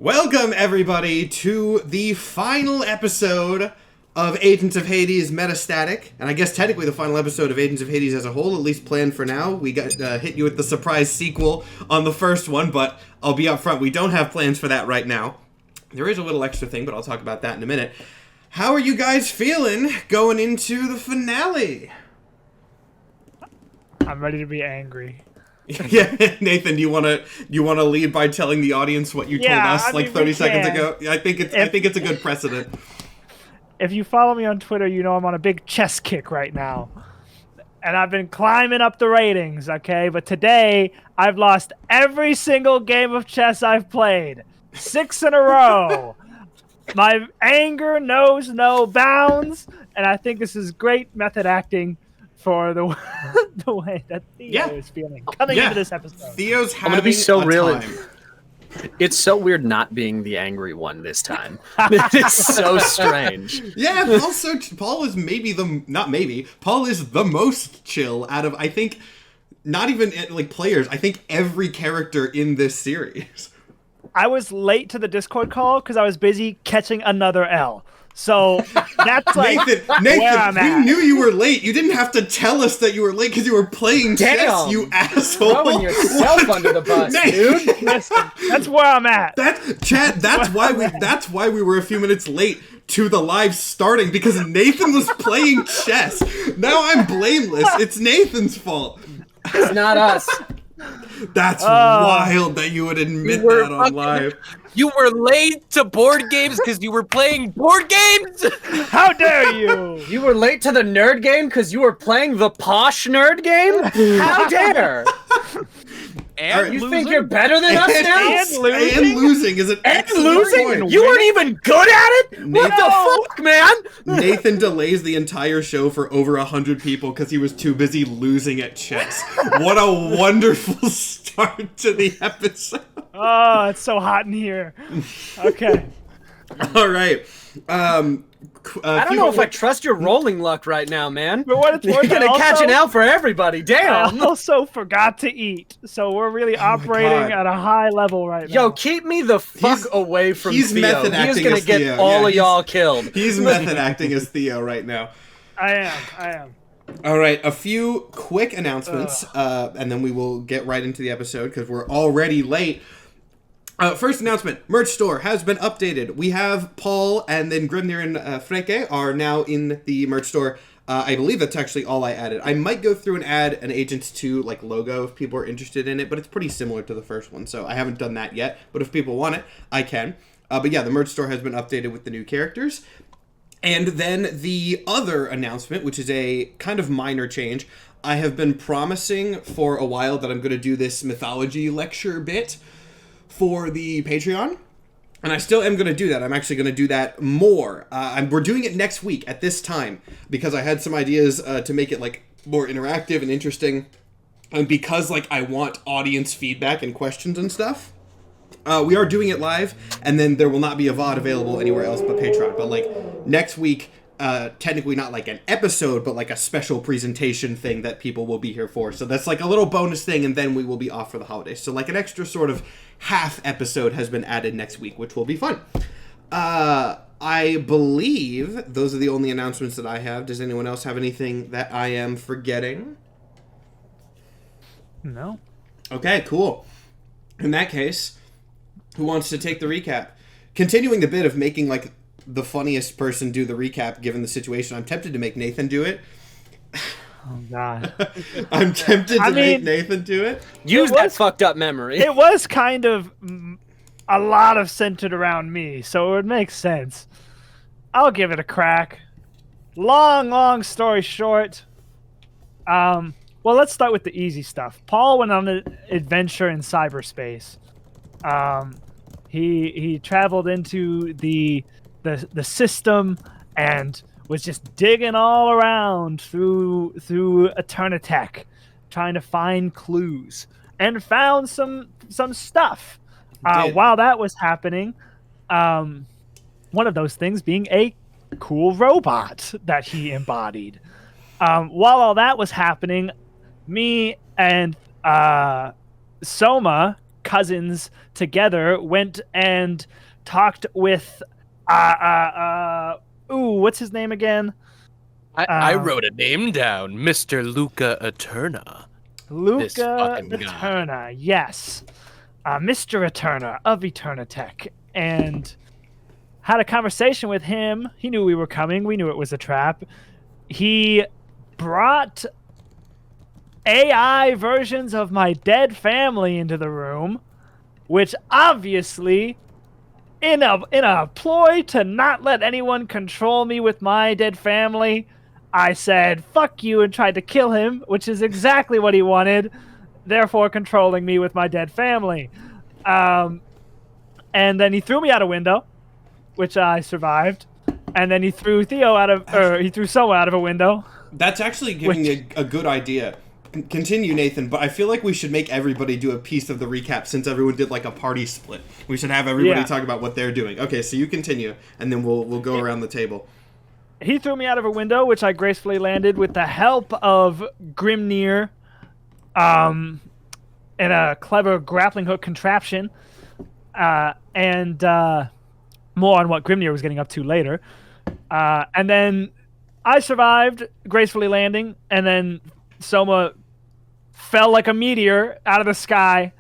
Welcome, everybody, to the final episode of Agents of Hades Metastatic, and I guess technically the final episode of Agents of Hades as a whole, at least planned for now. We got hit you with the surprise sequel on the first one, but I'll be up front, we don't have plans for that right now. There is a little extra thing, but I'll talk about that in a minute. How are you guys feeling going into the finale? I'm ready to be angry. Yeah, Nathan, do you want to lead by telling the audience what you told us 30 seconds ago? I think it's a good precedent. If you follow me on Twitter, you know I'm on a big chess kick right now. And I've been climbing up the ratings, okay? But today, I've lost every single game of chess I've played. 6 in a row. My anger knows no bounds, and I think this is great method acting for the way that Theo is feeling coming into this episode. Theo's having I'm gonna be so real. time. It's so weird not being the angry one this time. It's so strange. Yeah, Paul is Paul is the most chill out of, I think, not even like players. I think every character in this series. I was late to the Discord call because I was busy catching another L. So that's like Nathan, where I'm at. We knew you were late. You didn't have to tell us that you were late because you were playing chess, you asshole. Throwing yourself under the bus, dude. Listen, that's where I'm at. That's why we were a few minutes late to the live starting, because Nathan was playing chess. Now I'm blameless. It's Nathan's fault. It's not us. That's wild that you would admit that on live. You were late to board games because you were playing board games? How dare you? You were late to the nerd game because you were playing the posh nerd game? How dare? And you think you're better than us now? And losing is an excellent point. You weren't even good at it? What the fuck, man? Nathan delays the entire show for over 100 people because he was too busy losing at chess. What a wonderful start to the episode. Oh, it's so hot in here. Okay. All right. I don't know if I trust your rolling luck right now, man. But what it's You're worth, gonna catch an L for everybody. Damn. I also forgot to eat, so we're really operating at a high level right now. Yo, keep me the fuck away from Theo. Method acting. He's gonna get Theo. all of y'all killed. He's method acting as Theo right now. I am. All right, a few quick announcements, and then we will get right into the episode because we're already late. First announcement, merch store has been updated. We have Paul and then Grimnir and Freke are now in the merch store. I believe that's actually all I added. I might go through and add an Agents 2 logo if people are interested in it, but it's pretty similar to the first one, so I haven't done that yet. But if people want it, I can. But yeah, the merch store has been updated with the new characters. And then the other announcement, which is a kind of minor change, I have been promising for a while that I'm going to do this mythology lecture bit for the Patreon, and I still am going to do that. I'm actually going to do that more. We're doing it next week at this time because I had some ideas to make it more interactive and interesting, and because I want audience feedback and questions and stuff. We are doing it live, and then there will not be a VOD available anywhere else but Patreon. But next week, technically not an episode, but a special presentation thing that people will be here for. So that's a little bonus thing, and then we will be off for the holidays. So an extra sort of half episode has been added next week, which will be fun. I believe those are the only announcements that I have. Does anyone else have anything that I am forgetting? No. Okay, cool. In that case, who wants to take the recap? Continuing the bit of making the funniest person do the recap given the situation, I'm tempted to make Nathan do it. Oh, God. I'm tempted to make Nathan do it. Use that fucked up memory. It was kind of a lot of centered around me, so it would make sense. I'll give it a crack. Long story short. Well, let's start with the easy stuff. Paul went on an adventure in cyberspace. He traveled into the system and was just digging all around through Eternitech, trying to find clues, and found some stuff. While that was happening, one of those things being a cool robot that he embodied. While all that was happening, me and Soma cousins together went and talked with what's his name again? I wrote a name down, Mr. Luca Eterna. Luca Eterna, yes. Mr. Eterna of Eternitech. And had a conversation with him. He knew we were coming. We knew it was a trap. He brought AI versions of my dead family into the room, which obviously, in a ploy to not let anyone control me with my dead family, I said, fuck you, and tried to kill him, which is exactly what he wanted, therefore controlling me with my dead family. And then he threw me out a window, which I survived. And then he threw he threw Soma out of a window. That's actually giving me a good idea. Continue, Nathan, but I feel like we should make everybody do a piece of the recap since everyone did like a party split. We should have everybody talk about what they're doing. Okay, so you continue, and then we'll go around the table. He threw me out of a window, which I gracefully landed with the help of Grimnir, and a clever grappling hook contraption, and more on what Grimnir was getting up to later. And then I survived, gracefully landing, and then Soma fell like a meteor out of the sky,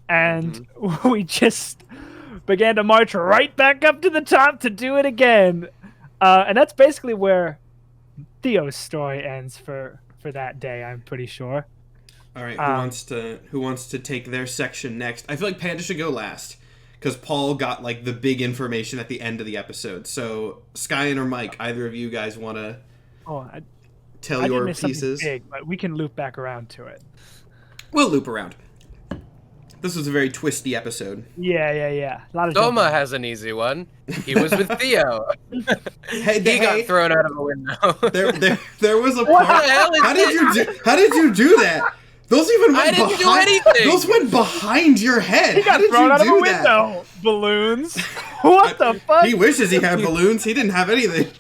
and we just began to march right back up to the top to do it again. And that's basically where Theo's story ends for that day, I'm pretty sure. All right, who wants to take their section next? I feel like Panda should go last because Paul got like the big information at the end of the episode. So Skyen or Mike, either of you guys want to tell your pieces? Big, but we can loop back around to it. We'll loop around. This was a very twisty episode. Yeah. A lot of Soma has an easy one. He was with Theo. He got thrown out of a window. There was a part. What the hell is How did you do that? Those even went I didn't do behind. anything. Those went behind your head. He got thrown out of a window. Balloons. What the fuck? He wishes he had balloons. He didn't have anything.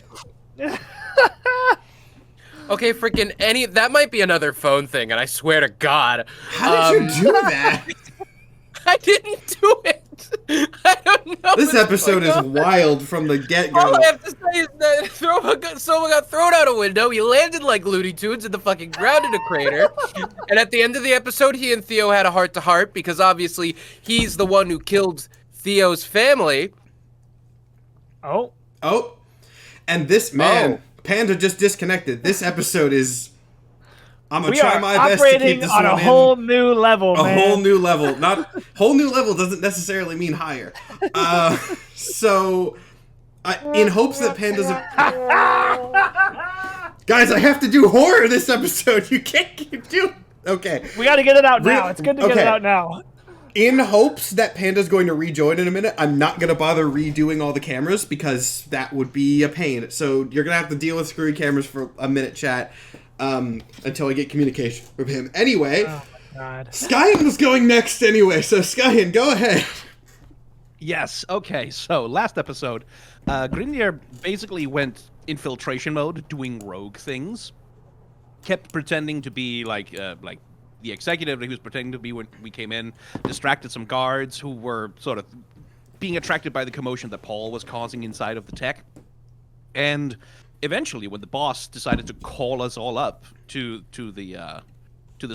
Okay, freaking that might be another phone thing, and I swear to God. How did you do that? I didn't do it. I don't know. This episode is wild from the get-go. All I have to say is that Soma got thrown out a window. He landed like Looney Tunes in the fucking ground in a crater. And at the end of the episode, he and Theo had a heart-to-heart because obviously he's the one who killed Theo's family. Oh. And this man, Panda just disconnected. This episode is... I'm gonna try my best to keep this on a whole new level, man. A whole new level. Not whole new level doesn't necessarily mean higher. So, in hopes that Panda's guys, I have to do horror this episode. You can't keep doing. Okay. We got to get it out now. It's good to get it out now. In hopes that Panda's going to rejoin in a minute, I'm not going to bother redoing all the cameras because that would be a pain. So you're going to have to deal with screwy cameras for a minute, chat. Until I get communication from him. Anyway, Skyen was going next anyway, so Skyen, go ahead. Yes, okay, so last episode, Grimnir basically went infiltration mode, doing rogue things. Kept pretending to be like the executive that he was pretending to be when we came in, distracted some guards who were sort of being attracted by the commotion that Paul was causing inside of the tech. And eventually, when the boss decided to call us all up to the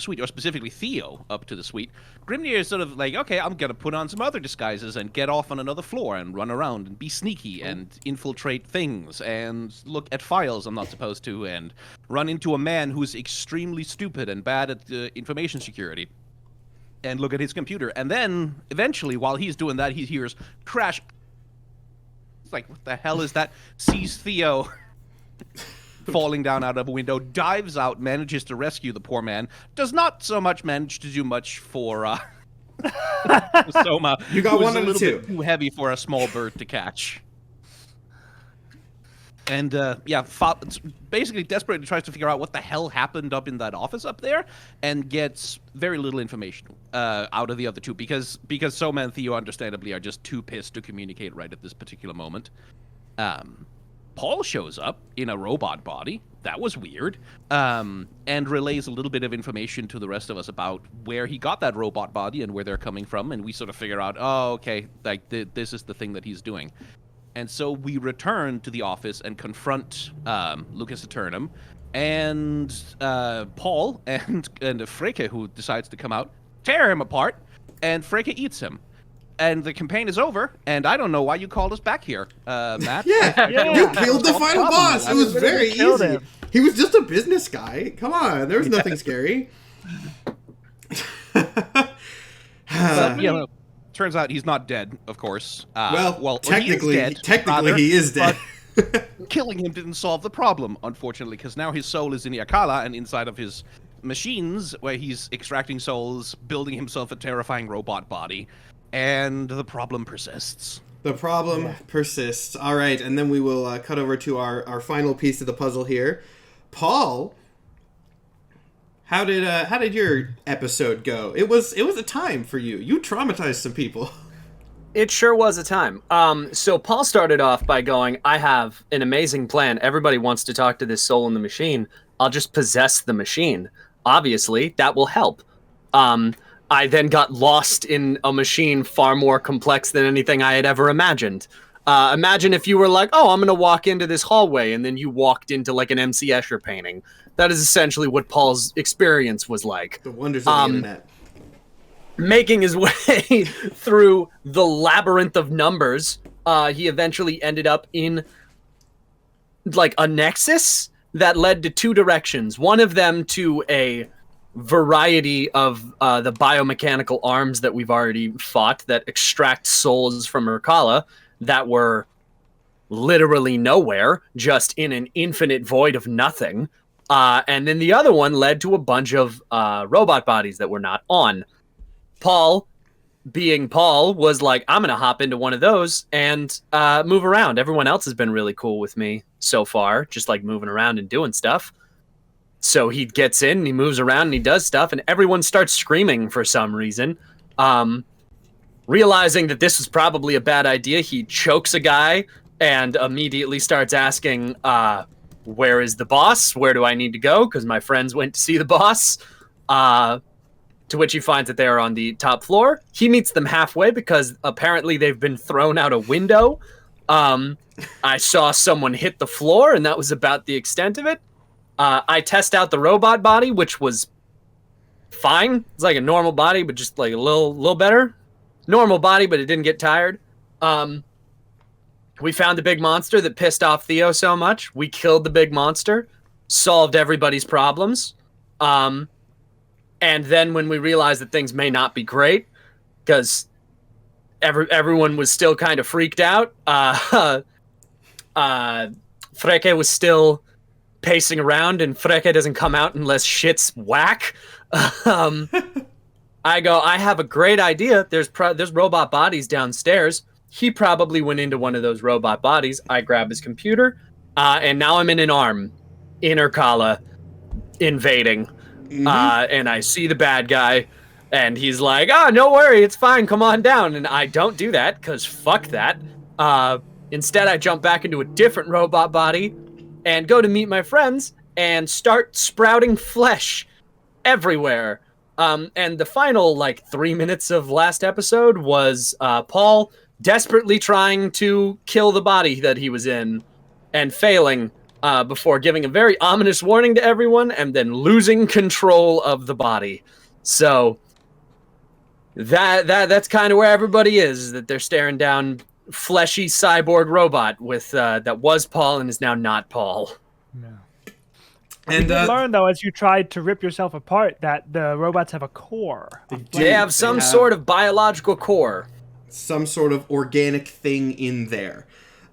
suite, or specifically Theo up to the suite, Grimnir is sort of like, okay, I'm gonna put on some other disguises and get off on another floor and run around and be sneaky and infiltrate things and look at files I'm not supposed to and run into a man who's extremely stupid and bad at information security and look at his computer. And then, eventually, while he's doing that, he hears crash. It's like, what the hell is that? Sees Theo falling down out of a window, dives out, manages to rescue the poor man, does not so much manage to do much for Soma. You got one a of little the two. bit too heavy for a small bird to catch. And basically desperately tries to figure out what the hell happened up in that office up there, and gets very little information out of the other two because Soma and Theo understandably are just too pissed to communicate right at this particular moment. Paul shows up in a robot body. That was weird. And relays a little bit of information to the rest of us about where he got that robot body and where they're coming from. And we sort of figure out, oh, okay, like this is the thing that he's doing. And so we return to the office and confront Lucas Eternum and Paul and Freke, who decides to come out, tear him apart, and Freke eats him. And the campaign is over, and I don't know why you called us back here, Matt. Yeah, you killed the final boss. It was very easy. Him. He was just a business guy. Come on, there was nothing scary. But, turns out he's not dead, of course. Well, technically, he is dead. But killing him didn't solve the problem, unfortunately, because now his soul is in Yakala and inside of his machines, where he's extracting souls, building himself a terrifying robot body. And the problem persists. The problem persists. All right, and then we will cut over to our final piece of the puzzle here. Paul, how did your episode go? It was a time for you. You traumatized some people. It sure was a time. So Paul started off by going, I have an amazing plan. Everybody wants to talk to this soul in the machine. I'll just possess the machine. Obviously, that will help. I then got lost in a machine far more complex than anything I had ever imagined. Imagine if you were like, oh, I'm going to walk into this hallway, and then you walked into like an M.C. Escher painting. That is essentially what Paul's experience was like. The wonders of the internet. Making his way through the labyrinth of numbers, he eventually ended up in like a nexus that led to two directions. One of them to a variety of the biomechanical arms that we've already fought that extract souls from Urkala that were literally nowhere, just in an infinite void of nothing. And then the other one led to a bunch of robot bodies that were not on. Paul, being Paul, was like, I'm going to hop into one of those and move around. Everyone else has been really cool with me so far, just like moving around and doing stuff. So he gets in and he moves around and he does stuff, and everyone starts screaming for some reason. Realizing that this was probably a bad idea, he chokes a guy and immediately starts asking, where is the boss? Where do I need to go? Because my friends went to see the boss. To which he finds that they are on the top floor. He meets them halfway because apparently they've been thrown out a window. I saw someone hit the floor, and that was about the extent of it. I test out the robot body, which was fine. It's like a normal body, but just like a little better. Normal body, but it didn't get tired. We found the big monster that pissed off Theo so much. We killed the big monster, solved everybody's problems. And then when we realized that things may not be great, because everyone was still kind of freaked out, Freke was still pacing around, and Freke doesn't come out unless shit's whack. I go, I have a great idea. There's robot bodies downstairs. He probably went into one of those robot bodies. I grab his computer, and now I'm in an arm, Urkala, invading. And I see the bad guy, and he's like, no worry, it's fine, come on down. And I don't do that, because fuck that. Instead, I jump back into a different robot body and go to meet my friends and start sprouting flesh everywhere. And the final, 3 minutes of last episode was Paul desperately trying to kill the body that he was in and failing before giving a very ominous warning to everyone and then losing control of the body. So that's kind of where everybody is, that they're staring down fleshy cyborg robot with that was Paul and is now not Paul. No. And you learn, though, as you tried to rip yourself apart, that the robots have a core. They have some sort of biological core. Some sort of organic thing in there.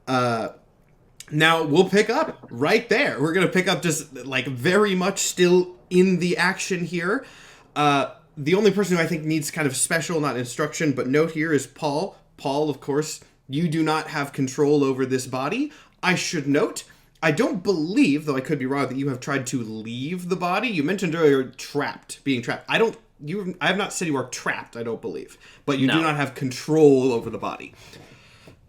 Now, we'll pick up right there. We're going to pick up just, very much still in the action here. The only person who I think needs kind of special, not instruction, but note here is Paul. Paul, of course, you do not have control over this body. I should note, I don't believe, though I could be wrong, that you have tried to leave the body. You mentioned earlier being trapped. I have not said you are trapped, I don't believe. But you do not have control over the body.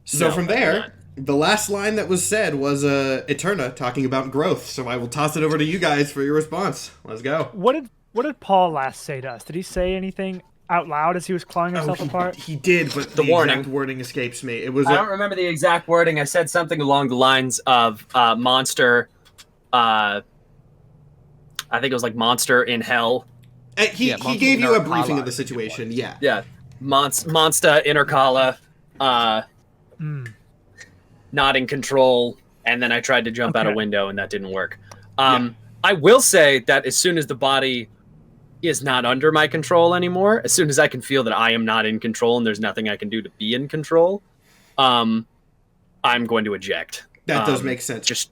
So from there, the last line that was said was Eterna talking about growth. So I will toss it over to you guys for your response. Let's go. What did Paul last say to us? Did he say anything out loud as he was clawing himself apart? He did, but The warning. exact wording escapes me. It was. I don't remember the exact wording. I said something along the lines of monster. I think it was like monster in hell. He gave you a briefing of the situation. Yeah. Yeah, monster intercala. Not in control, and then I tried to jump out a window, and that didn't work. I will say that as soon as the body is not under my control anymore, as soon as I can feel that I am not in control and there's nothing I can do to be in control, I'm going to eject. That does make sense. Just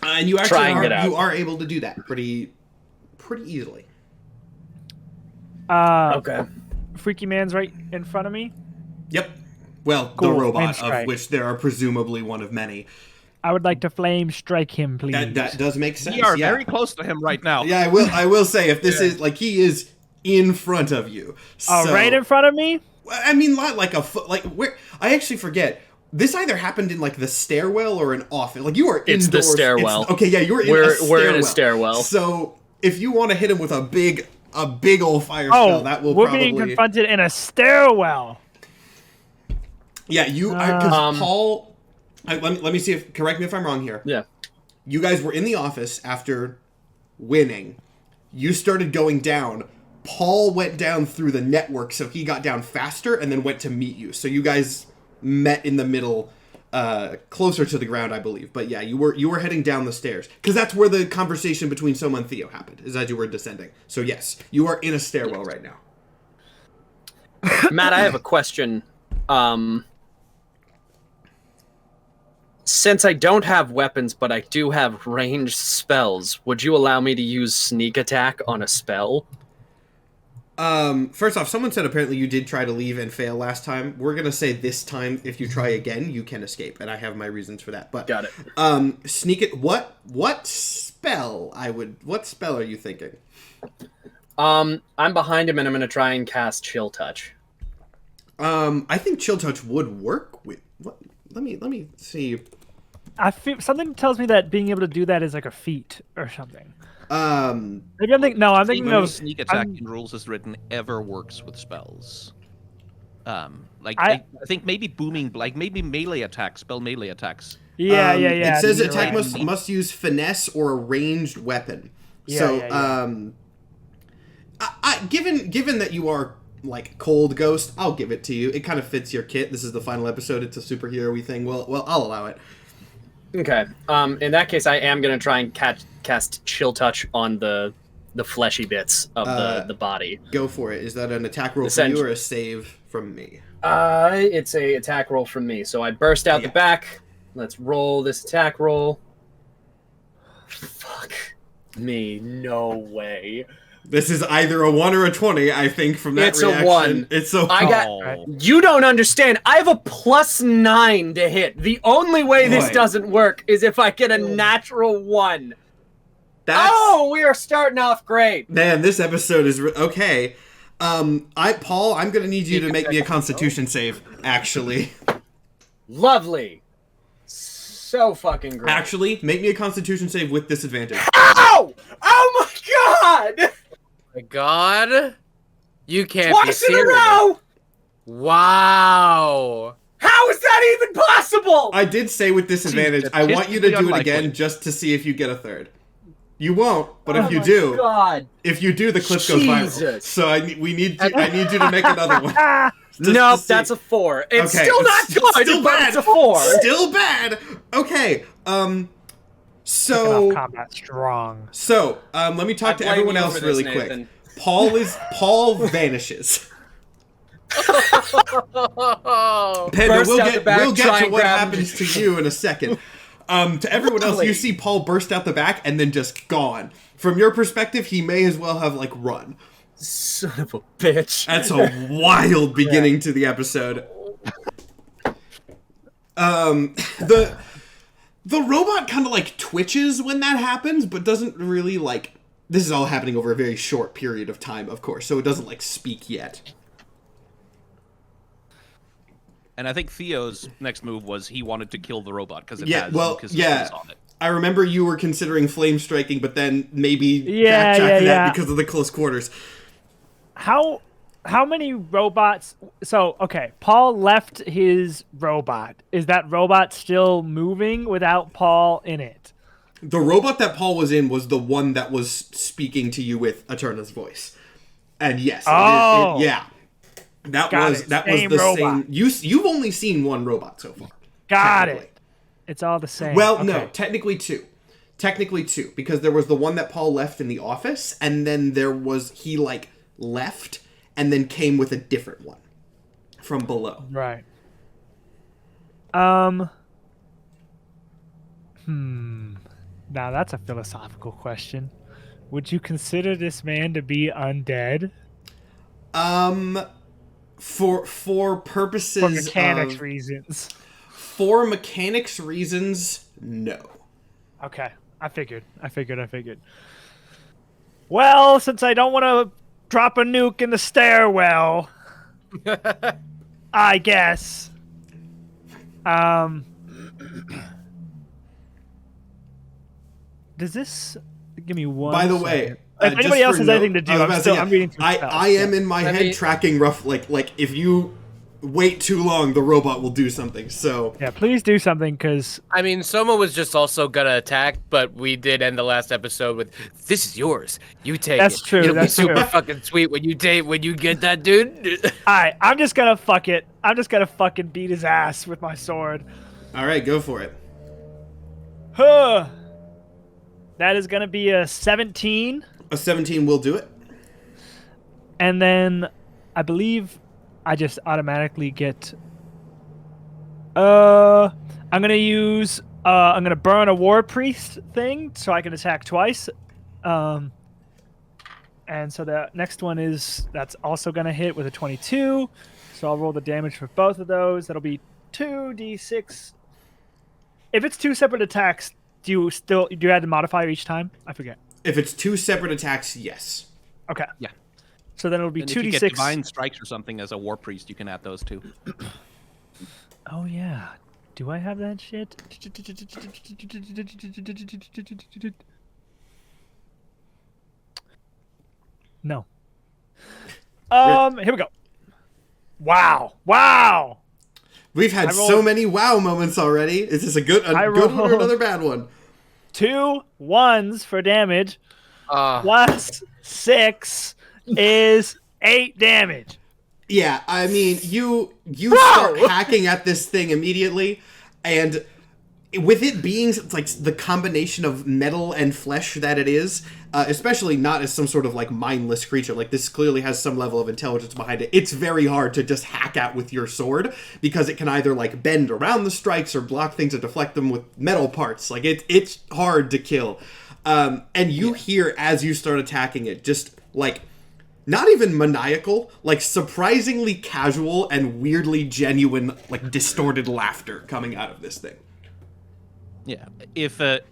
and you try and actually get out. you are able to do that pretty easily. Okay. Freaky Man's right in front of me. Yep. Well, Cool. the robot, Flame of strike. which there are presumably one of many. I would like to flame strike him, please. That does make sense. We are yeah. very close to him right now. Yeah, I will say if this is like he is in front of you. So, Right in front of me? I mean, not like a foot. Like where? I actually forget. This either happened in like the stairwell or an office. Like you are indoors. It's the stairwell. Okay, yeah, you're in We're a stairwell. in a stairwell. So if you want to hit him with a big old fire spell, that will we're probably. being confronted in a stairwell. Yeah, you. Because Paul. Let me see if. Correct me if I'm wrong here. Yeah. You guys were in the office after winning. You started going down. Paul went down through the network, so he got down faster and then went to meet you. So you guys met in the middle, closer to the ground, I believe. But yeah, you were heading down the stairs because that's where the conversation between Soma and Theo happened. Is as you were descending. So yes, you are in a stairwell right now. Matt, I have a question. Since I don't have weapons, but I do have ranged spells, would you allow me to use sneak attack on a spell? First off, someone said apparently you did try to leave and fail last time. We're gonna say this time, if you try again, you can escape, and I have my reasons for that. But Got it. Sneak it. What spell? What spell are you thinking? I'm behind him, and I'm gonna try and cast Chill Touch. I think Chill Touch would work with. What? Let me see. I feel something tells me that being able to do that is like a feat or something. Maybe I'm thinking. No, I'm thinking No of sneak attack in rules is written ever works with spells. I think maybe booming, like maybe melee attacks, spell melee attacks. Yeah. It says you're attack right. must use finesse or a ranged weapon. Yeah, So, yeah. given that you are like Cold Ghost, I'll give it to you. It kind of fits your kit. This is the final episode. It's a superhero-y thing. Well, I'll allow it. Okay. In that case, I am gonna try and cast Chill Touch on the fleshy bits of the body. Go for it. Is that an attack roll from you or a save from me? It's a attack roll from me. So I burst out the back. Let's roll this attack roll. Fuck me. No way. This is either a 1 or a 20, I think, from that It's reaction. a 1. It's a 1. I got. You don't understand. I have a +9 to hit. The only way this Boy. doesn't work is if I get a natural 1. That's, we are starting off great. man, this episode is... Okay. Paul, I'm going to need you to make me a Constitution save, actually. Lovely. So fucking great. Actually, make me a Constitution save with disadvantage. Ow! Oh my god! My God, you can't be Twice in a serious. row! Wow. How is that even possible? I did say with disadvantage. I want you to do it Statistically again unlikely. just to see if you get a third. You won't, but Oh if you my do, God. if you do, the clip goes viral. Jesus. So I need you to make another one. Just Nope, to see. that's a 4. It's Okay, still not good, still but bad. it's a 4. Still bad. Okay. Kicking So off combat strong. let me talk to blame everyone you else for really this, quick. Nathan. Paul vanishes. Panda, Burst we'll out the get back, we'll try get to and what grab him. happens to you in a second. To everyone else, you see Paul burst out the back and then just gone. From your perspective, he may as well have like run. Son of a bitch. That's a wild beginning to the episode. The robot kind of like twitches when that happens, but doesn't really like. This is all happening over a very short period of time, of course, so it doesn't like speak yet. And I think Theo's next move was he wanted to kill the robot because it Yeah, has well, Lucas's yeah. face on it. I remember you were considering flame striking, but then maybe Yeah, backtracking yeah. that because of the close quarters. How many robots? So, okay, Paul left his robot. Is that robot still moving without Paul in it? The robot that Paul was in was the one that was speaking to you with Eterna's voice. And yes, Oh. yeah. That Got was it. that was Same the robot. same. You've only seen one robot so far. Got technically. it. It's all the same. Well, Okay. no, technically two. Technically two, because there was the one that Paul left in the office, and then he left and then came with a different one from below. Right. Now that's a philosophical question. Would you consider this man to be undead? For purposes For mechanics of, reasons. for mechanics reasons, no. Okay. I figured. Well, since I don't want to drop a nuke in the stairwell, I guess. Does this give me one? By the second. way, if just anybody else for has anything to do, I'm reading through stuff. I am in my Let head me- tracking rough like if you wait too long, the robot will do something. So Yeah, please do something, because I mean, Soma was just also gonna attack, but we did end the last episode with, "This is yours. You take it." That's true, It'll that's be super true. fucking sweet when you get that, dude. Alright, I'm just gonna fuck it. I'm just gonna fucking beat his ass with my sword. all right, go for it. Huh. That is gonna be a 17. A 17 will do it. And then I believe I just automatically get I'm gonna burn a war priest thing so I can attack twice. And so the next one that's also gonna hit with a 22. So I'll roll the damage for both of those. That'll be 2d6. If it's two separate attacks, do you add the modifier each time? I forget. If it's two separate attacks, yes. Okay. Yeah. So then it'll be And if you 2d6. get divine strikes or something as a war priest, you can add those too. Oh yeah. Do I have that shit? No. Here we go. Wow. We've had I rolled- so many wow moments already. Is this a good one or rolled- another bad one? 2 1s for damage. Uh, Plus 6 is 8 damage. Yeah, I mean, you start hacking at this thing immediately, and with it being like the combination of metal and flesh that it is, especially not as some sort of like mindless creature, like this clearly has some level of intelligence behind it. It's very hard to just hack at with your sword because it can either like bend around the strikes or block things or deflect them with metal parts. Like it's hard to kill. And you hear as you start attacking it, just like not even maniacal, like surprisingly casual and weirdly genuine, like distorted laughter coming out of this thing. Yeah. If the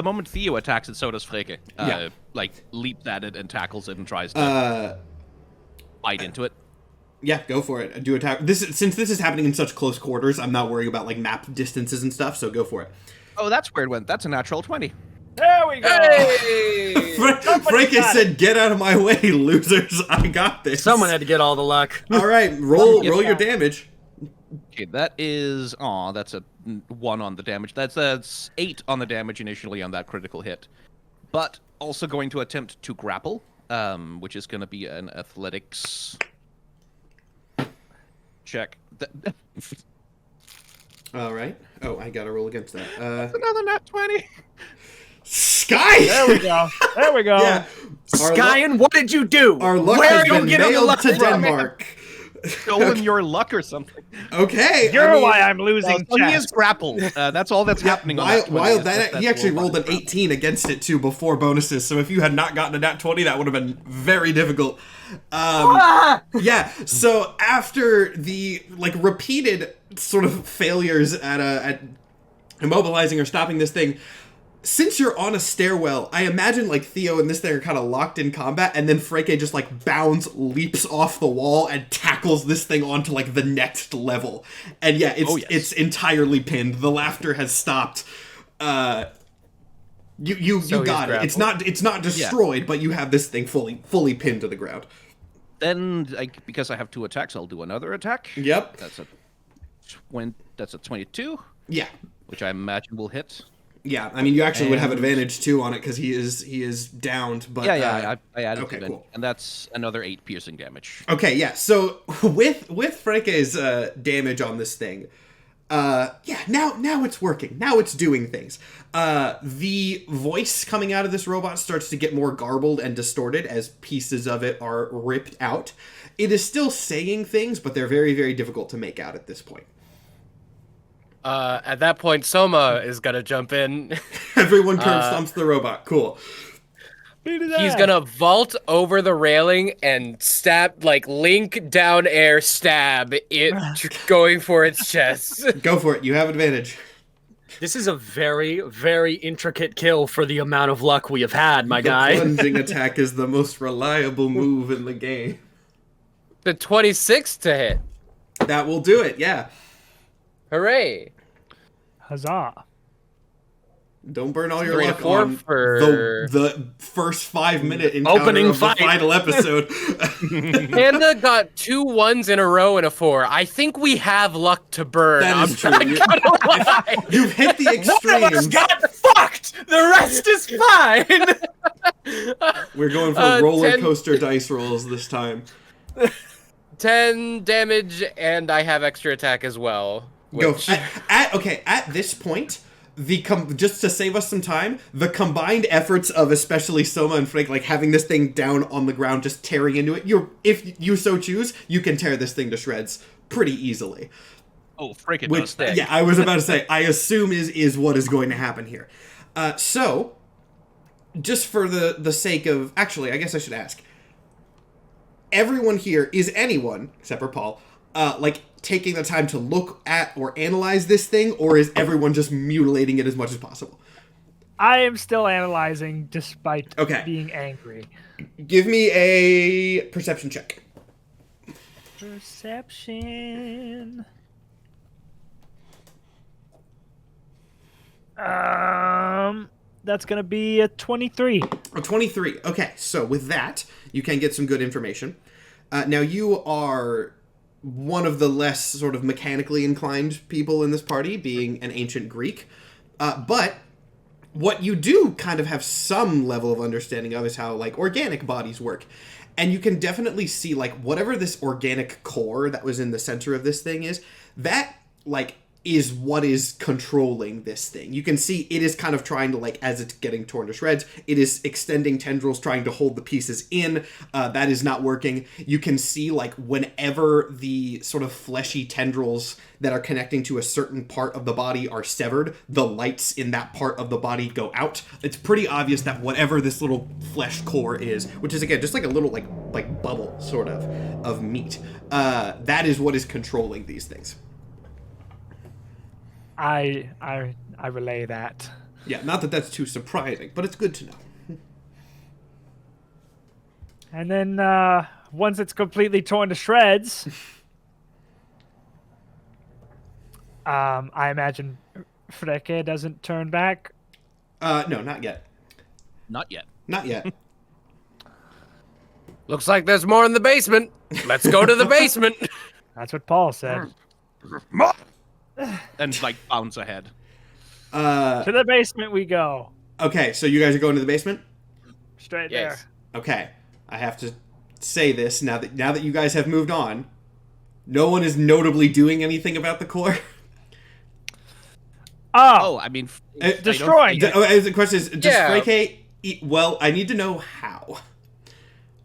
moment Theo attacks it, so does Freke. Yeah. Like leaps at it and tackles it and tries to bite into it. Yeah, go for it. Do attack. Since this is happening in such close quarters, I'm not worrying about like map distances and stuff. So go for it. Oh, that's where it went. That's a natural 20. There we go. hey! Frank got said, "Get out of my way, losers! I got this." Someone had to get all the luck. All right, roll Get your out. damage. Okay, that is that's a 1 on the damage. That's 8 on the damage initially on that critical hit. But also going to attempt to grapple, which is going to be an athletics check. All right. Oh, I gotta roll against that. Another nat 20. Sky. There we go. There we go. Yeah. Our Skyen, what did you do? Our luck Where has are you been getting the mailed luck to from? Denmark. Stolen your luck or something. Okay. You're I mean, why I'm losing. So he chess. is grappled. That's all that's happening on that 20. While That's he actually roll rolled an by 18 against it too before bonuses. So if you had not gotten a nat 20, that would have been very difficult. Yeah. So after the like repeated sort of failures at immobilizing or stopping this thing, since you're on a stairwell, I imagine like Theo and this thing are kind of locked in combat, and then Freke just like bounds, leaps off the wall, and tackles this thing onto like the next level. And yeah, it's entirely pinned. The laughter has stopped. You got it. It's not destroyed, but you have this thing fully pinned to the ground. Then, because I have 2 attacks, I'll do another attack. Yep. That's a 22. Yeah. Which I imagine will hit. Yeah, I mean, you actually would have advantage too on it because he is downed. But I added okay, it, cool. And that's another 8 piercing damage. Okay, yeah. So with Freke's damage on this thing, now it's working. Now it's doing things. The voice coming out of this robot starts to get more garbled and distorted as pieces of it are ripped out. It is still saying things, but they're very, very difficult to make out at this point. At that point, Soma is gonna jump in. Everyone curb stomps the robot. Cool. He's gonna vault over the railing and stab, like, Link down air stab it, going for its chest. Go for it. You have advantage. This is a very, very intricate kill for the amount of luck we have had, my guy. The plunging attack is the most reliable move in the game. The 26 to hit. That will do it, yeah. Hooray. Huzzah. Don't burn all your 3 to luck 4 on for the first 5-minute encounter opening of fight. the final episode. Panda got 2 1s in a row and a 4. I think we have luck to burn. That is true. You've hit the One of us extremes. got fucked! The rest is fine! We're going for roller 10 coaster dice rolls this time. 10 damage, and I have extra attack as well. Go. Which... At this point, just to save us some time, the combined efforts of especially Soma and Freke, like having this thing down on the ground, just tearing into it, if you so choose, you can tear this thing to shreds pretty easily. Oh, Freke does that. Yeah, I was about to say, I assume is what is going to happen here. So, just for the sake of... Actually, I guess I should ask. Everyone here, is anyone, except for Paul, taking the time to look at or analyze this thing, or is everyone just mutilating it as much as possible? I am still analyzing despite Okay. being angry. Give me a perception check. Perception. That's gonna be a 23. Oh, 23. Okay, so with that, you can get some good information. Now, you are one of the less sort of mechanically inclined people in this party, being an ancient Greek. But what you do kind of have some level of understanding of is how, like, organic bodies work. And you can definitely see, like, whatever this organic core that was in the center of this thing is, that, like, is what is controlling this thing. You can see it is kind of trying to, like, as it's getting torn to shreds, it is extending tendrils, trying to hold the pieces in. That is not working. You can see, like, whenever the sort of fleshy tendrils that are connecting to a certain part of the body are severed, the lights in that part of the body go out. It's pretty obvious that whatever this little flesh core is, which is, again, just like a little, like bubble, sort of meat, that is what is controlling these things. I relay that. Yeah, not that that's too surprising, but it's good to know. And then once it's completely torn to shreds, I imagine Freke doesn't turn back. No, not yet. Not yet. Not yet. Looks like there's more in the basement. Let's go to the basement. That's what Paul said. And, like, bounce ahead. To the basement we go. Okay, so you guys are going to the basement? Straight Yes. there. Okay. I have to say this now that you guys have moved on. No one is notably doing anything about the core. Oh, I mean... destroying it. The question is, does Yeah. Freke... Well, I need to know how.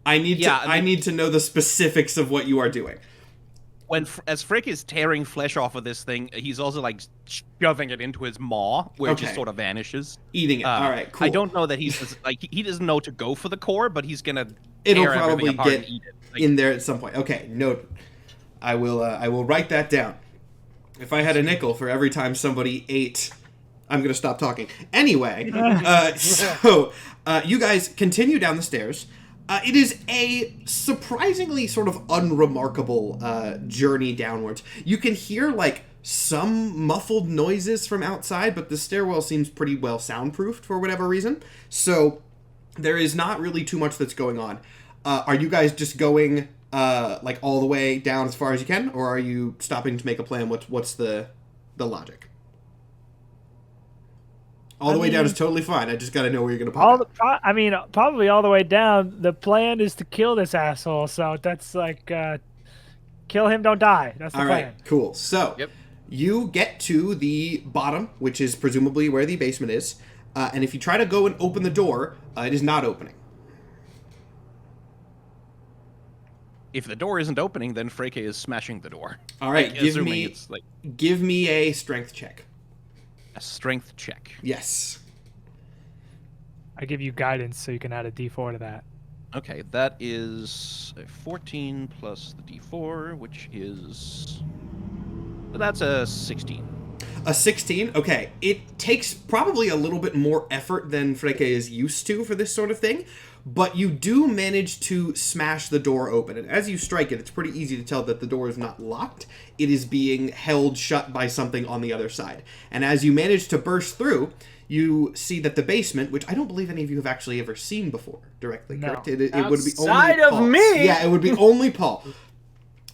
I need to know the specifics of what you are doing. As Freke is tearing flesh off of this thing, he's also, like, shoving it into his maw, where it just Okay. sort of vanishes. Eating it. All right, cool. I don't know that he's like he doesn't know to go for the core, but he's gonna It'll tear everything probably apart get and eat it. Like, in there at some point. Okay, note. I will write that down. If I had a nickel for every time somebody ate I'm going to stop talking. Anyway, you guys continue down the stairs. It is a surprisingly sort of unremarkable journey downwards. You can hear, like, some muffled noises from outside, but the stairwell seems pretty well soundproofed for whatever reason. So there is not really too much that's going on. Are you guys just going, like, all the way down as far as you can, or are you stopping to make a plan? What's the logic? All the way down is totally fine. I just got to know where you're going to pop out. Probably all the way down. The plan is to kill this asshole, so that's like, kill him, don't die. That's the plan. All right, cool. So, you get to the bottom, which is presumably where the basement is, and if you try to go and open the door, it is not opening. If the door isn't opening, then Freke is smashing the door. All right, like, give me a strength check. A strength check. Yes. I give you guidance, so you can add a D4 to that. Okay, that is a 14 plus the D4, which is... That's a 16. A 16? Okay. It takes probably a little bit more effort than Freke is used to for this sort of thing, but you do manage to smash the door open. And as you strike it, it's pretty easy to tell that the door is not locked. It is being held shut by something on the other side. And as you manage to burst through, you see that the basement, which I don't believe any of you have actually ever seen before directly, no. correct? It would be only Outside of Paul. me! Yeah, it would be only Paul.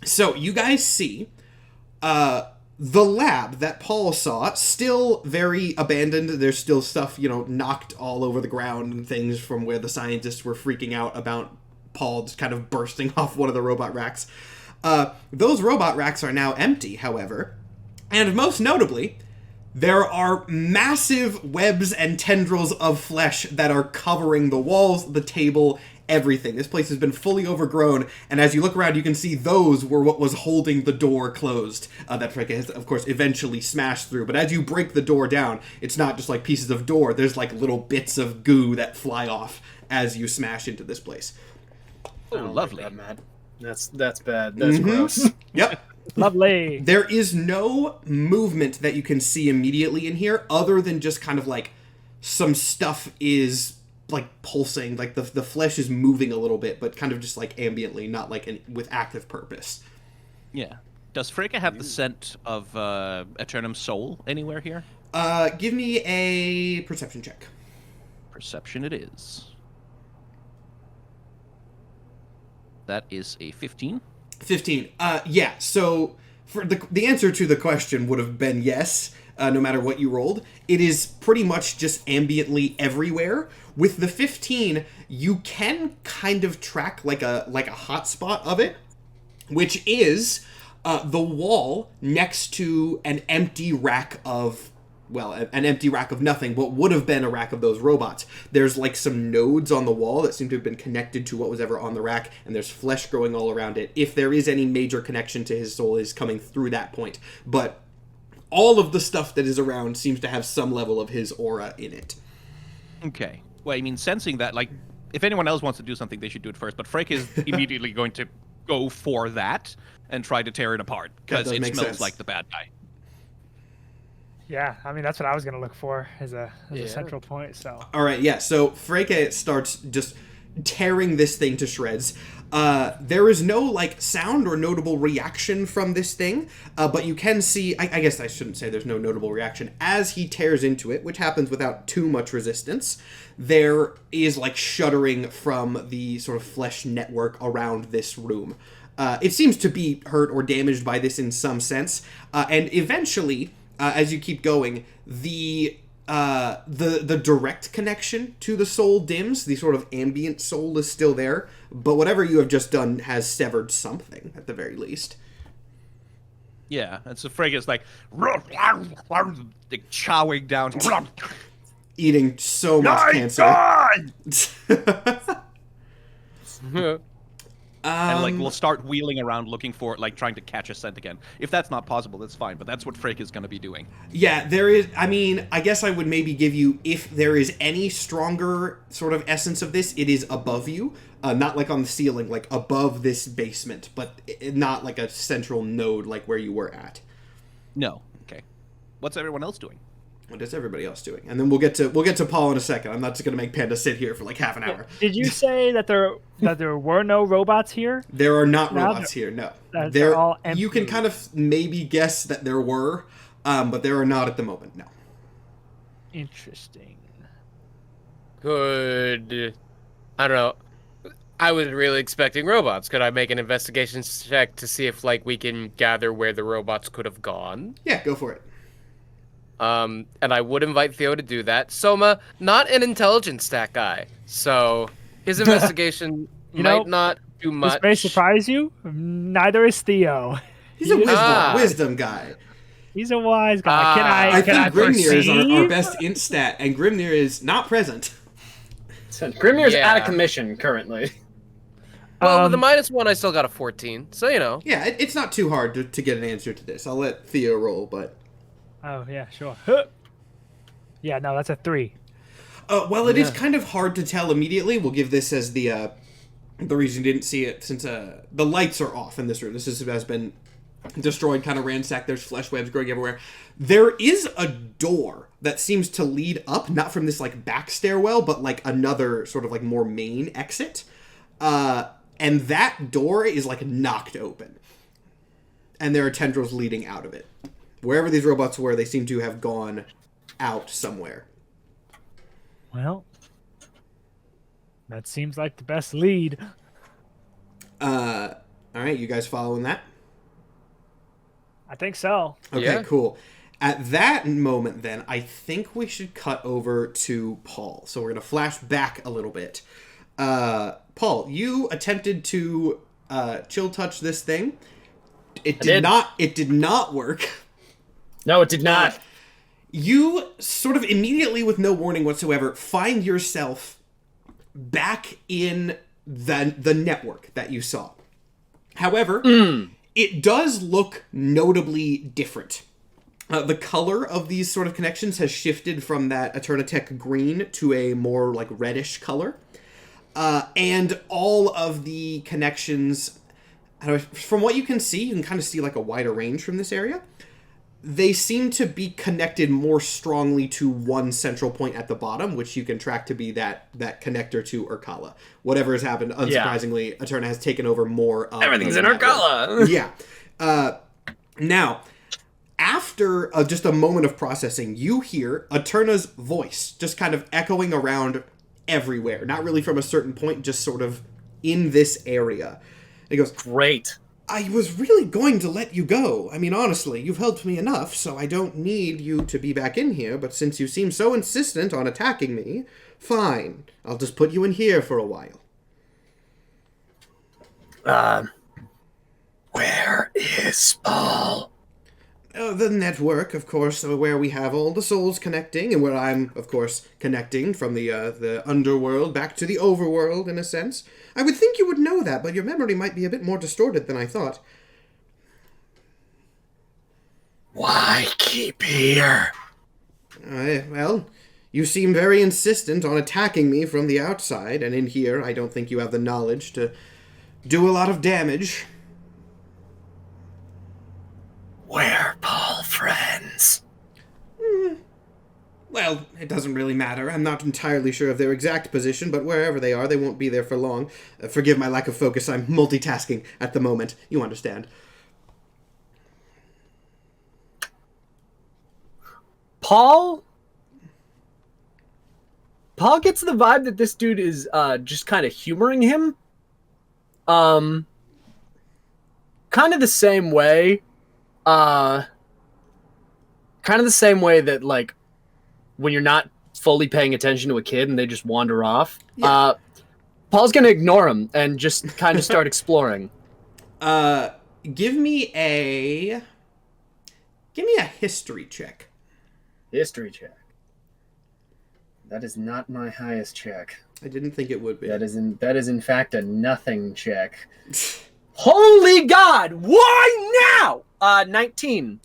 So you guys see the lab that Paul saw, still very abandoned. There's still stuff, knocked all over the ground and things from where the scientists were freaking out about Paul just kind of bursting off one of the robot racks. Those robot racks are now empty, however, and most notably, there are massive webs and tendrils of flesh that are covering the walls, the table, everything. This place has been fully overgrown, and as you look around, you can see those were what was holding the door closed. That Freke has, of course, eventually smashed through. But as you break the door down, it's not just like pieces of door. There's like little bits of goo that fly off as you smash into this place. Oh, lovely. God, Matt. That's bad. That's gross. Yep. Lovely. There is no movement that you can see immediately in here other than just kind of like some stuff is like pulsing, like the flesh is moving a little bit, but kind of just like ambiently, not like with active purpose. Yeah. Does Freke have the scent of Eternum Soul anywhere here? Give me a perception check. Perception it is. That is a 15. 15. Yeah, so for the answer to the question would have been yes, no matter what you rolled. It is pretty much just ambiently everywhere. With the 15, you can kind of track like a hotspot of it, which is the wall next to an empty rack of, an empty rack of nothing, what would have been a rack of those robots. There's like some nodes on the wall that seem to have been connected to what was ever on the rack, and there's flesh growing all around it. If there is any major connection to his soul, is coming through that point. But all of the stuff that is around seems to have some level of his aura in it. Okay. Well, I mean, sensing that, like, if anyone else wants to do something, they should do it first. But Freke is immediately going to go for that and try to tear it apart, because it smells like the bad guy. Yeah, I mean, that's what I was going to look for as a central point, so. All right, yeah, so Freke starts just tearing this thing to shreds. There is no, like, sound or notable reaction from this thing, but you can see, I guess I shouldn't say there's no notable reaction. As he tears into it, which happens without too much resistance, there is, like, shuddering from the sort of flesh network around this room. It seems to be hurt or damaged by this in some sense, and eventually, as you keep going, the direct connection to the soul dims. The sort of ambient soul is still there, but whatever you have just done has severed something, at the very least. Yeah, and so Freke is like chowing down, Eating so much cancer. And like we'll start wheeling around looking for, like, trying to catch a scent again. If that's not possible, that's fine, but that's what Freke is going to be doing. Yeah, there is, I mean, I guess I would maybe give you, if there is any stronger sort of essence of this, it is above you. Not like on the ceiling, like above this basement, but not like a central node like where you were at. No. Okay. What's everyone else doing? What is everybody else doing? And then we'll get to Paul in a second. I'm not just gonna make Panda sit here for like half an hour. Did you say that there were no robots here? There are not Now robots here. No, they're all empty. You can kind of maybe guess that there were, but there are not at the moment. No. Interesting. Could I don't know. I was really expecting robots. Could I make an investigation check to see if like we can gather where the robots could have gone? Yeah, go for it. And I would invite Theo to do that. Soma, not an intelligence stat guy, so his investigation might not do much. This may surprise you. Neither is Theo. He's a wisdom guy. He's a wise guy. I think Grimnir is our best int stat, and Grimnir is not present. Grimnir's out of commission currently. Well, with the -1, I still got a 14, so you know. Yeah, it's not too hard to get an answer to this. I'll let Theo roll, but... Oh, yeah, sure. Yeah, no, that's a 3. Well, it is kind of hard to tell immediately. We'll give this as the reason you didn't see it, since the lights are off in this room. This has been destroyed, kind of ransacked. There's flesh webs growing everywhere. There is a door that seems to lead up, not from this, like, back stairwell, but, like, another sort of, like, more main exit. And that door is, like, knocked open. And there are tendrils leading out of it. Wherever these robots were, they seem to have gone out somewhere. Well, that seems like the best lead. All right, you guys following that? I think so. Okay, Yeah. cool. At that moment, then, I think we should cut over to Paul. So we're going to flash back a little bit. Paul, you attempted to chill touch this thing. It did not work. No, it did not. You sort of immediately, with no warning whatsoever, find yourself back in the network that you saw. However, it does look notably different. The color of these sort of connections has shifted from that Eternitech green to a more like reddish color. And all of the connections, from what you can see, you can kind of see like a wider range from this area. They seem to be connected more strongly to one central point at the bottom, which you can track to be that connector to Urkala. Whatever has happened, unsurprisingly, Eterna has taken over more of... Everything's in Urkala! Yeah. Now, after just a moment of processing, you hear Eterna's voice just kind of echoing around everywhere. Not really from a certain point, just sort of in this area. It goes, Great. I was really going to let you go. I mean, honestly, you've helped me enough, so I don't need you to be back in here, but since you seem so insistent on attacking me, fine. I'll just put you in here for a while. Where is Paul? The network, of course, where we have all the souls connecting, and where I'm, of course, connecting from the underworld back to the overworld, in a sense. I would think you would know that, but your memory might be a bit more distorted than I thought. Why keep here? Well, you seem very insistent on attacking me from the outside, and in here I don't think you have the knowledge to do a lot of damage. Where, Paul, friends? Well, it doesn't really matter. I'm not entirely sure of their exact position, but wherever they are, they won't be there for long. Forgive my lack of focus. I'm multitasking at the moment. You understand. Paul gets the vibe that this dude is just kind of humoring him. Kind of the same way. Kind of the same way that, like, when you're not fully paying attention to a kid and they just wander off. Yeah. Paul's gonna ignore him and just kind of start exploring. Give me a history check. History check. That is not my highest check. I didn't think it would be. That is in fact a nothing check. Holy God! Why now? 19.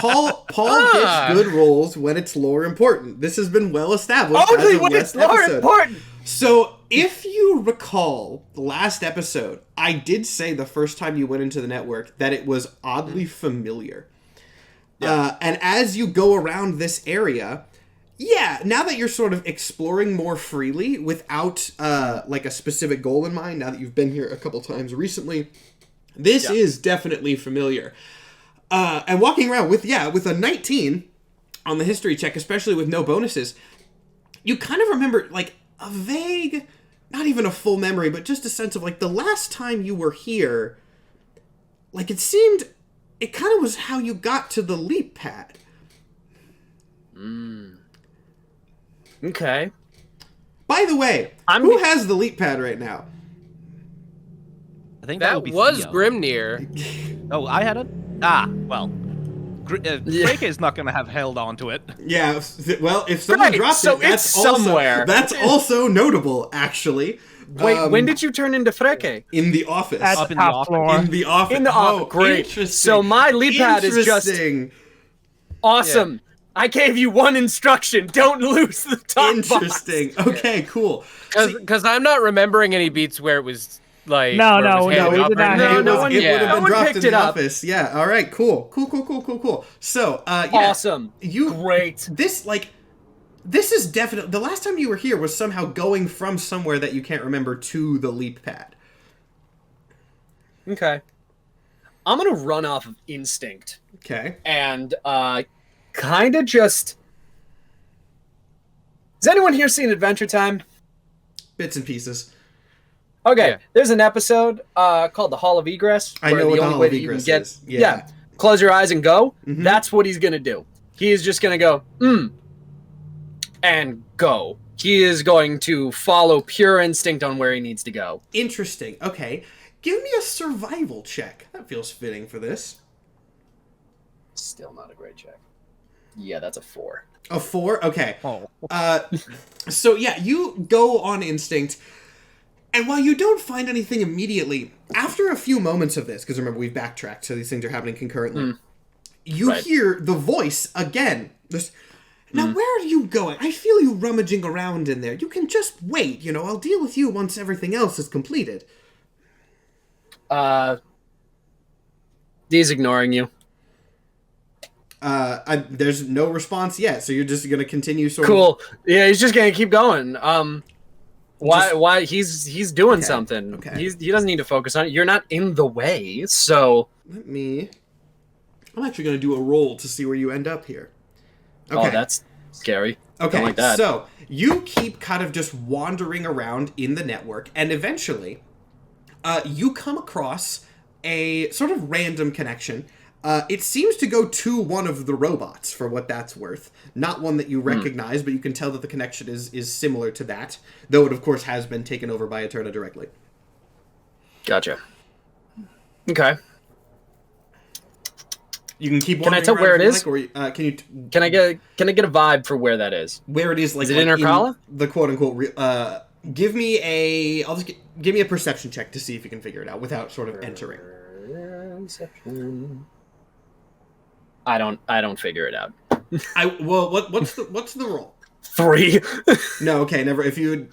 Paul gets good rolls when it's lore important. This has been well established. Only when it's lore important. So, if you recall the last episode, I did say the first time you went into the network that it was oddly familiar. And as you go around this area, now that you're sort of exploring more freely without like a specific goal in mind, now that you've been here a couple times recently, this is definitely familiar. And walking around with a 19 on the history check, especially with no bonuses, you kind of remember like a vague, not even a full memory, but just a sense of like the last time you were here, like it kind of was how you got to the leap pad. Okay. By the way, who has the leap pad right now? I think That would be was Theo. Grimnir. Oh, I had it? Well. Freke is not going to have held on to it. Yeah, well, if someone Right, dropped so it, that's it's also, somewhere. That's also notable, actually. Wait, when did you turn into Freke? In the office. At Up the in the top office. floor. In the office. In the office, great. Interesting. So my leap pad is just awesome. I gave you one instruction. Don't lose the top Interesting. box. Okay, cool. Because I'm not remembering any beats where it was like... No, where it no, was no, handed we up did or not anything. hand No It one- would yeah. have no been one dropped picked in it the up. office. Yeah, all right, cool. So, Awesome. Great. This is definitely... The last time you were here was somehow going from somewhere that you can't remember to the leap pad. Okay. I'm gonna run off of instinct Okay. and kind of just. Has anyone here seen Adventure Time? Bits and pieces. Okay, Yeah. there's an episode called The Hall of Egress. I where know what the only Hall way of that you can Egress is. Yeah. Close your eyes and go. Mhm. That's what he's gonna do. He is just gonna go, and go. He is going to follow pure instinct on where he needs to go. Interesting. Okay. Give me a survival check. That feels fitting for this. Still not a great check. Yeah, that's a 4. A 4? Okay. Oh. So yeah, you go on instinct, and while you don't find anything immediately, after a few moments of this, because remember we've backtracked, so these things are happening concurrently, you Right. hear the voice again. Now where are you going? I feel you rummaging around in there. You can just wait, I'll deal with you once everything else is completed. He's ignoring you. There's no response yet, so you're just gonna continue sort of... Cool. Yeah, he's just gonna keep going. Why he's doing something. okay. He doesn't need to focus on it. You're not in the way, so I'm actually gonna do a roll to see where you end up here. Okay. Oh, that's scary. Okay, Don't like that. so you keep kind of just wandering around in the network, and eventually you come across a sort of random connection. It seems to go to one of the robots, for what that's worth. Not one that you recognize, but you can tell that the connection is similar to that, though it, of course, has been taken over by H.A.D.E.S directly. Gotcha. Okay. You can keep Can I wandering tell around where if it you is? like, or can you... Can I get a vibe for where that is? Where it is, like... Is it in Arcala? The quote-unquote... give me a... give me a perception check to see if you can figure it out without sort of entering. Perception. I don't figure it out. What's the roll? 3. No, okay, never. If you,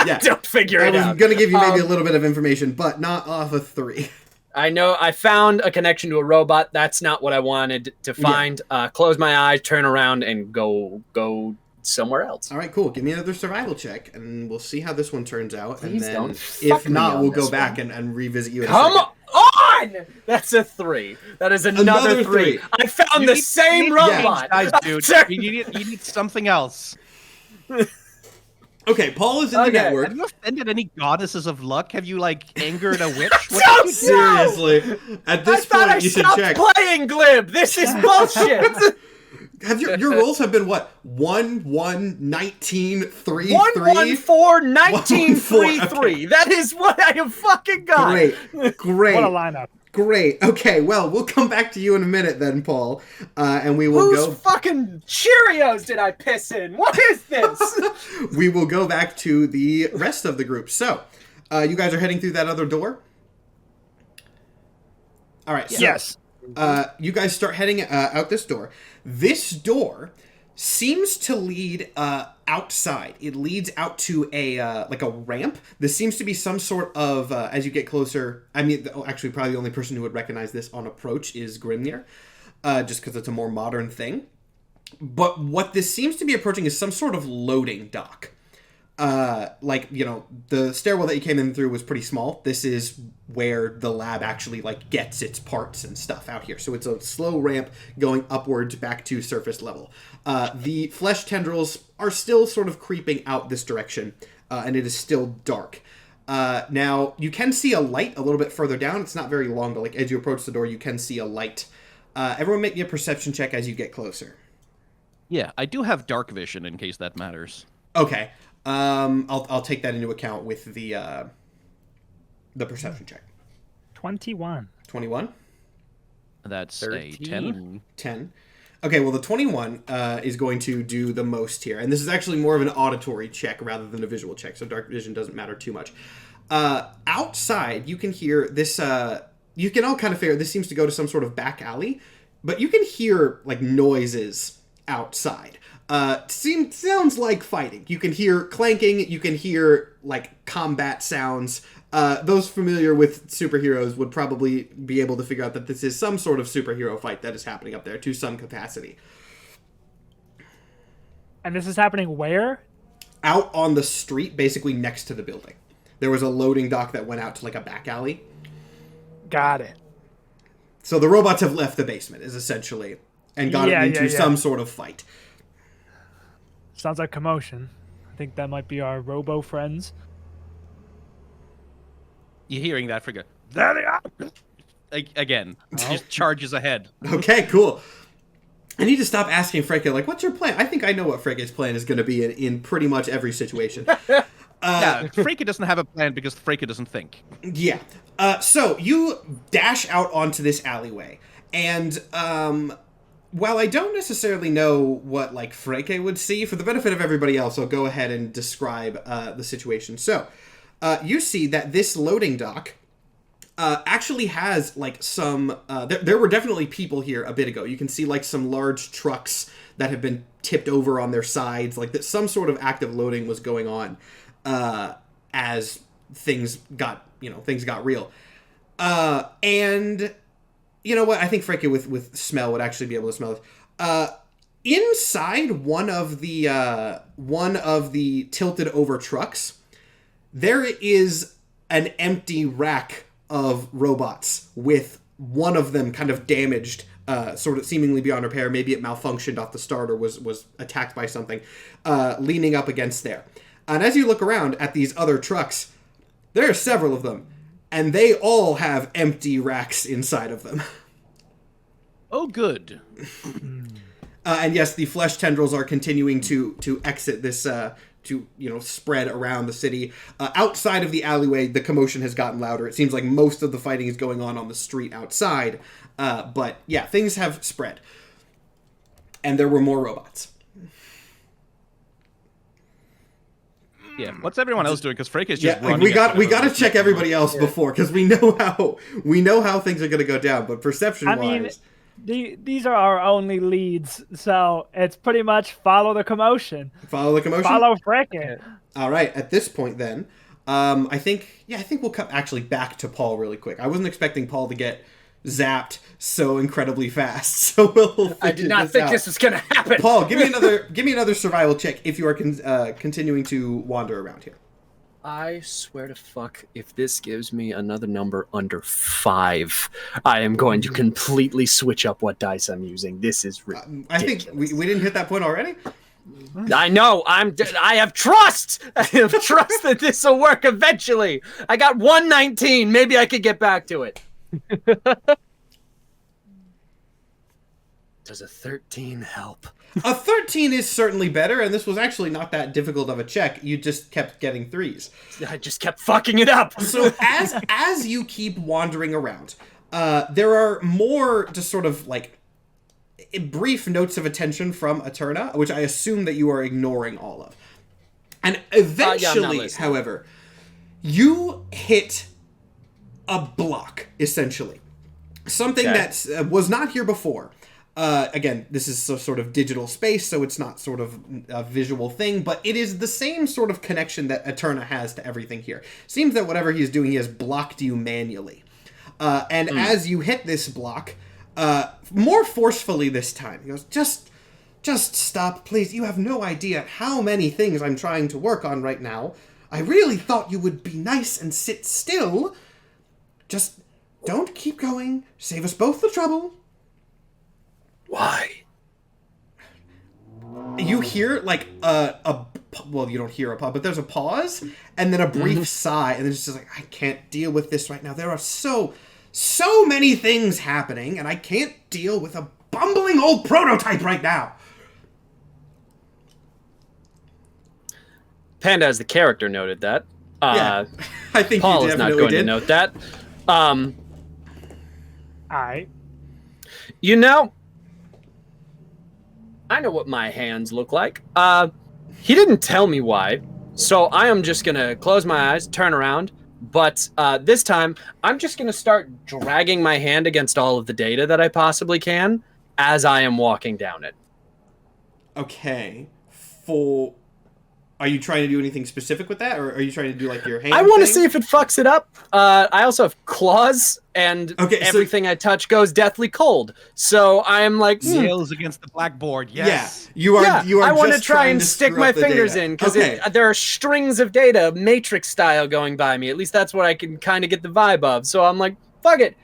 Yeah. Don't figure I it was out. gonna give you maybe a little bit of information, but not off a 3. I know I found a connection to a robot. That's not what I wanted to find. Close my eyes, turn around, and go somewhere else. All right, cool. Give me another survival check, and we'll see how this one turns out. Please and then, don't if fuck me not, on we'll go this back one. and revisit you. In Come a second. on! That's a 3. That is another 3. I found You the need- same you need robot. change, dude. You need something else. Okay, Paul is in the network. Have you offended any goddesses of luck? Have you angered a witch? What No, did you do? Seriously, at I this thought I point, you should stopped check. playing Glib. This is bullshit. Have your rolls have been what? 1, 1, 19, 3, 1, 3? 1, 4, 19, 3, 1, 4, 3. That is what I have fucking got. Great. What a lineup. Great. Okay, well, we'll come back to you in a minute then, Paul, and we will Whose go. fucking Cheerios did I piss in? What is this? We will go back to the rest of the group. So, you guys are heading through that other door. All right. So, Yes. you guys start heading out this door. This door seems to lead outside. It leads out to a like a ramp. This seems to be some sort of as you get closer. I mean, actually, probably the only person who would recognize this on approach is Grimnir. just because it's a more modern thing. But what this seems to be approaching is some sort of loading dock. Like, you know, the stairwell that you came in through was pretty small. This is where the lab actually, like, gets its parts and stuff out here. So it's a slow ramp going upwards back to surface level. The flesh tendrils are still sort of creeping out this direction, and it is still dark. Now, you can see a light a little bit further down. It's not very long, but, like, as you approach the door, you can see a light. Everyone make me a perception check as you get closer. Yeah, I do have dark vision in case that matters. Okay. I'll take that into account with the perception check. 21. 21? That's 13. a 10. 10. Okay, well, the 21 is going to do the most here. And this is actually more of an auditory check rather than a visual check, so dark vision doesn't matter too much. Outside, you can hear this... you can all kind of figure this seems to go to some sort of back alley, but you can hear, like, noises outside. Sounds like fighting. You can hear clanking, you can hear, like, combat sounds. Those familiar with superheroes would probably be able to figure out that this is some sort of superhero fight that is happening up there to some capacity. And this is happening where? Out on the street, basically next to the building. There was a loading dock that went out to, like, a back alley. Got it. So the robots have left the basement, is essentially, and gotten into some sort of fight. Sounds like commotion. I think that might be our robo friends. You're hearing that figure. There they are! Again, just charges ahead. Okay, cool. I need to stop asking Freke, like, what's your plan? I think I know what Freke's plan is going to be in pretty much every situation. Yeah, Freke doesn't have a plan because Freke doesn't think. Yeah. So you dash out onto this alleyway, and while I don't necessarily know what, like, Freke would see, for the benefit of everybody else, I'll go ahead and describe the situation. So, you see that this loading dock actually has, like, some... there were definitely people here a bit ago. You can see, like, some large trucks that have been tipped over on their sides. Like, that some sort of active loading was going on as things got real. And... You know what? I think Freke with smell would actually be able to smell it. Inside one of the tilted over trucks, there is an empty rack of robots with one of them kind of damaged, sort of seemingly beyond repair. Maybe it malfunctioned off the start or was attacked by something, leaning up against there. And as you look around at these other trucks, there are several of them. And they all have empty racks inside of them. Oh, good. And yes, the flesh tendrils are continuing to exit this, to spread around the city. Outside of the alleyway, the commotion has gotten louder. It seems like most of the fighting is going on the street outside. But yeah, things have spread. And there were more robots. Yeah, what's everyone else doing? Because Freke is just running. We got to check everybody else before, because we know how things are going to go down. But perception-wise, I mean, these are our only leads, so it's pretty much follow the commotion. Follow the commotion. Follow Freke. All right. At this point, then, I think we'll come actually back to Paul really quick. I wasn't expecting Paul to get zapped so incredibly fast. So we'll. I did not think this was gonna happen. Paul, give me another survival check if you are continuing to wander around here. I swear to fuck, if this gives me another number under 5, I am going to completely switch up what dice I'm using. This is ridiculous. I think we didn't hit that point already. I know. I have trust. I have trust that this will work eventually. I got 119. Maybe I could get back to it. Does a 13 help? A 13 is certainly better, and this was actually not that difficult of a check. You just kept getting 3s. I just kept fucking it up. So as you keep wandering around, there are more just sort of like brief notes of attention from Eterna, which I assume that you are ignoring all of. And eventually, however, you hit a block, essentially. Something that was not here before. Again, this is a sort of digital space, so it's not sort of a visual thing, but it is the same sort of connection that Eterna has to everything here. Seems that whatever he's doing, he has blocked you manually. And as you hit this block, more forcefully this time. He goes, just stop, please. You have no idea how many things I'm trying to work on right now. I really thought you would be nice and sit still. Just don't keep going. Save us both the trouble. Why? You hear, like, well, you don't hear a pause, but there's a pause, and then a brief sigh, and then it's just like, I can't deal with this right now. There are so many things happening, and I can't deal with a bumbling old prototype right now. Panda, as the character, noted that. Yeah, I think Paul you is not definitely going did. to note that. I You know, I know what my hands look like. He didn't tell me why, so I am just gonna close my eyes, turn around, but this time I'm just gonna start dragging my hand against all of the data that I possibly can as I am walking down it. Okay. Are you trying to do anything specific with that, or are you trying to do, like, your hand I want to thing? see if it fucks it up. I also have claws, and Okay, so- everything I touch goes deathly cold. So I am like, Nails against the blackboard. Yes. Yeah, you are. I want just to try trying and to stick screw my up the fingers data. in because Okay. there are strings of data, Matrix style, going by me. At least that's what I can kind of get the vibe of. So I'm like, fuck it,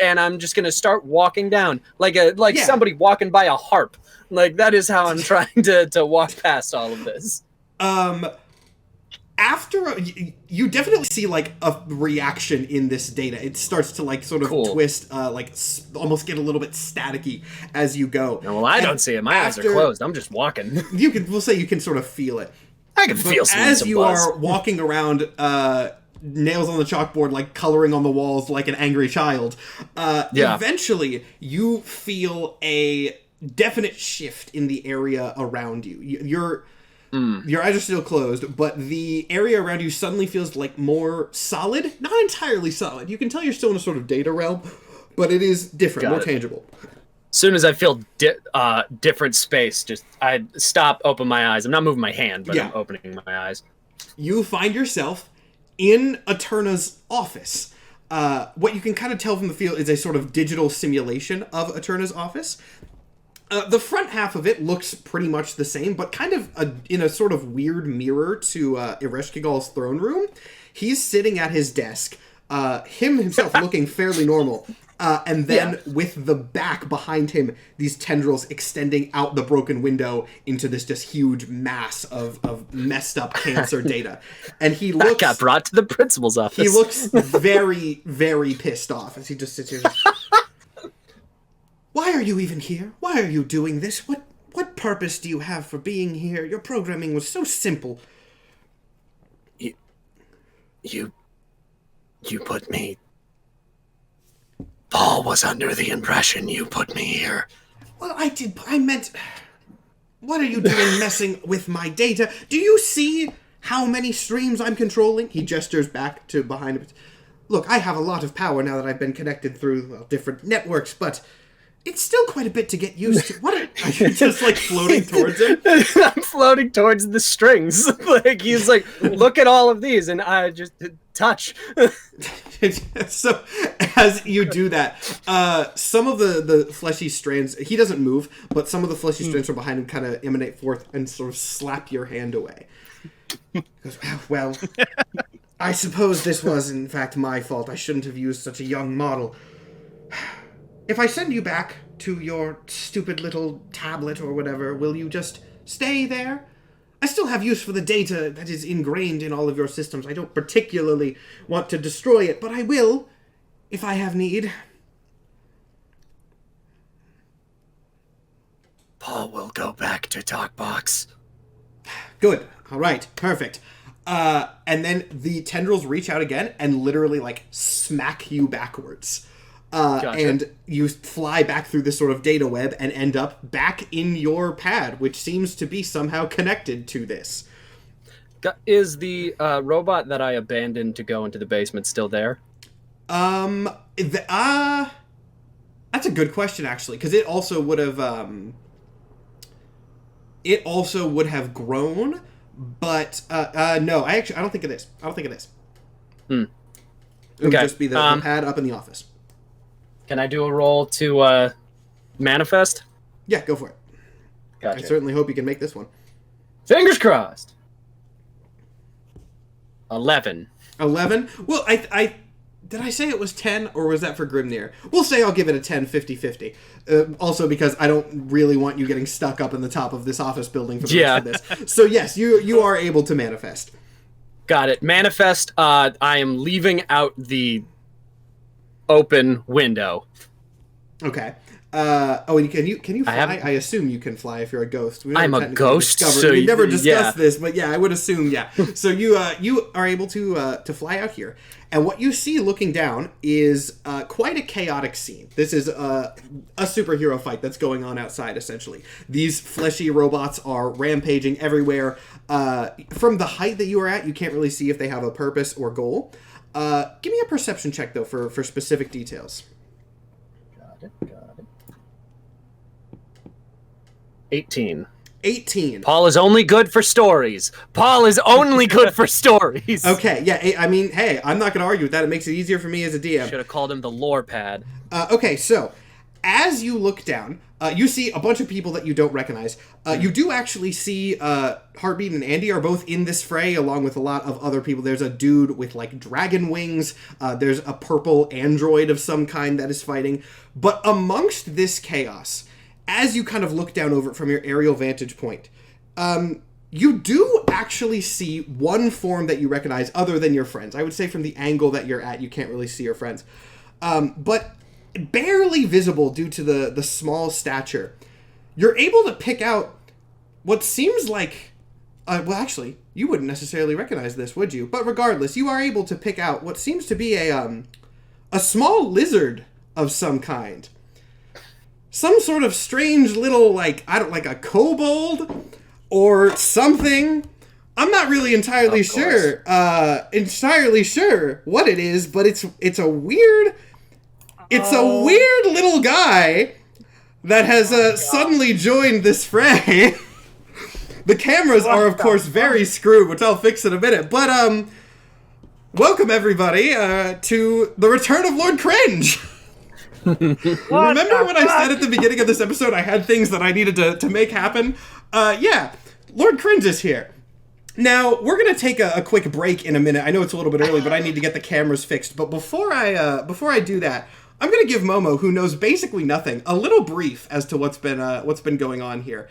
and I'm just gonna start walking down like Yeah. somebody walking by a harp. Like that is how I'm trying to walk past all of this. After you definitely see, like, a reaction in this data. It starts to, like, sort of Cool. twist, almost get a little bit staticky as you go. No, well, I And don't see it. My eyes are after- closed. I'm just walking. We'll say you can sort of feel it. I can But feel as some you buzz. are walking around, nails on the chalkboard, like, coloring on the walls like an angry child, Yeah. eventually you feel a definite shift in the area around you. Your eyes are still closed, but the area around you suddenly feels, like, more solid. Not entirely solid. You can tell you're still in a sort of data realm, but it is different, Got more it. tangible. As soon as I feel different space, just I stop, open my eyes. I'm not moving my hand, but Yeah. I'm opening my eyes. You find yourself in Eterna's office. What you can kind of tell from the field is a sort of digital simulation of Eterna's office. The front half of it looks pretty much the same, but kind of in a sort of weird mirror to Ereshkigal's throne room. He's sitting at his desk, himself looking fairly normal, and then with the back behind him, these tendrils extending out the broken window into this just huge mass of messed up cancer data. And he That looks... got brought to the principal's office. He looks very, very pissed off as he just sits here. Why are you even here? Why are you doing this? What purpose do you have for being here? Your programming was so simple. You put me... Paul was under the impression you put me here. Well, I meant... What are you doing messing with my data? Do you see how many streams I'm controlling? He gestures back to behind him. Look, I have a lot of power now that I've been connected through different networks, but... It's still quite a bit to get used to. What are you just, like, floating towards him? I'm floating towards the strings. Like he's like, look at all of these, and I just touch. So, as you do that, some of the fleshy strands, he doesn't move, but some of the fleshy strands from behind him kind of emanate forth and sort of slap your hand away. He goes, well, I suppose this was, in fact, my fault. I shouldn't have used such a young model. If I send you back to your stupid little tablet or whatever, will you just stay there? I still have use for the data that is ingrained in all of your systems. I don't particularly want to destroy it, but I will, if I have need. Paul will go back to Talkbox. Good. All right. Perfect. And then the tendrils reach out again and literally, like, smack you backwards. Gotcha. And you fly back through this sort of data web and end up back in your pad, which seems to be somehow connected to this. Is the robot that I abandoned to go into the basement still there? That's a good question, actually, because it also would have grown, but no, I don't think it is. It would Okay. just be the pad up in the office. Can I do a roll to manifest? Yeah, go for it. Gotcha. I certainly hope you can make this one. Fingers crossed. 11. 11? Well, I did I say it was 10, or was that for Grimnir? We'll say I'll give it a 10, 50-50. Also because I don't really want you getting stuck up in the top of this office building for the rest of this. So yes, you are able to manifest. Got it. Manifest, I am leaving out the open window. Okay. And can you fly? I assume you can fly if you're a ghost. I'm a ghost, so we never discussed this, but yeah, I would assume, yeah. So you are able to fly out here, and what you see looking down is quite a chaotic scene. This is a superhero fight that's going on outside. Essentially, these fleshy robots are rampaging everywhere. From the height that you are at, you can't really see if they have a purpose or goal. Give me a perception check though for specific details. Got it. 18. 18. Paul is only good for stories. Paul is only good for stories. Okay, yeah, I mean, hey, I'm not going to argue with that. It makes it easier for me as a DM. Should have called him the lore pad. Okay, so, as you look down, you see a bunch of people that you don't recognize. You do actually see Heartbeat and Andy are both in this fray, along with a lot of other people. There's a dude with, like, dragon wings. There's a purple android of some kind that is fighting. But amongst this chaos, as you kind of look down over it from your aerial vantage point, you do actually see one form that you recognize other than your friends. I would say from the angle that you're at, you can't really see your friends. But barely visible due to the small stature. You're able to pick out what seems like... well, actually, you wouldn't necessarily recognize this, would you? But regardless, you are able to pick out what seems to be a small lizard of some kind. Some sort of strange little, like a kobold or something. I'm not really entirely sure what it is, but it's a weird little guy that has suddenly joined this fray. The cameras are, of course, very screwed, which I'll fix in a minute. But welcome everybody to the return of Lord Cringe. Remember when I said at the beginning of this episode I had things that I needed to make happen? Yeah, Lord Cringe is here. Now, we're going to take a quick break in a minute. I know it's a little bit early, but I need to get the cameras fixed. But before I do that, I'm going to give Momo, who knows basically nothing, a little brief as to what's been going on here.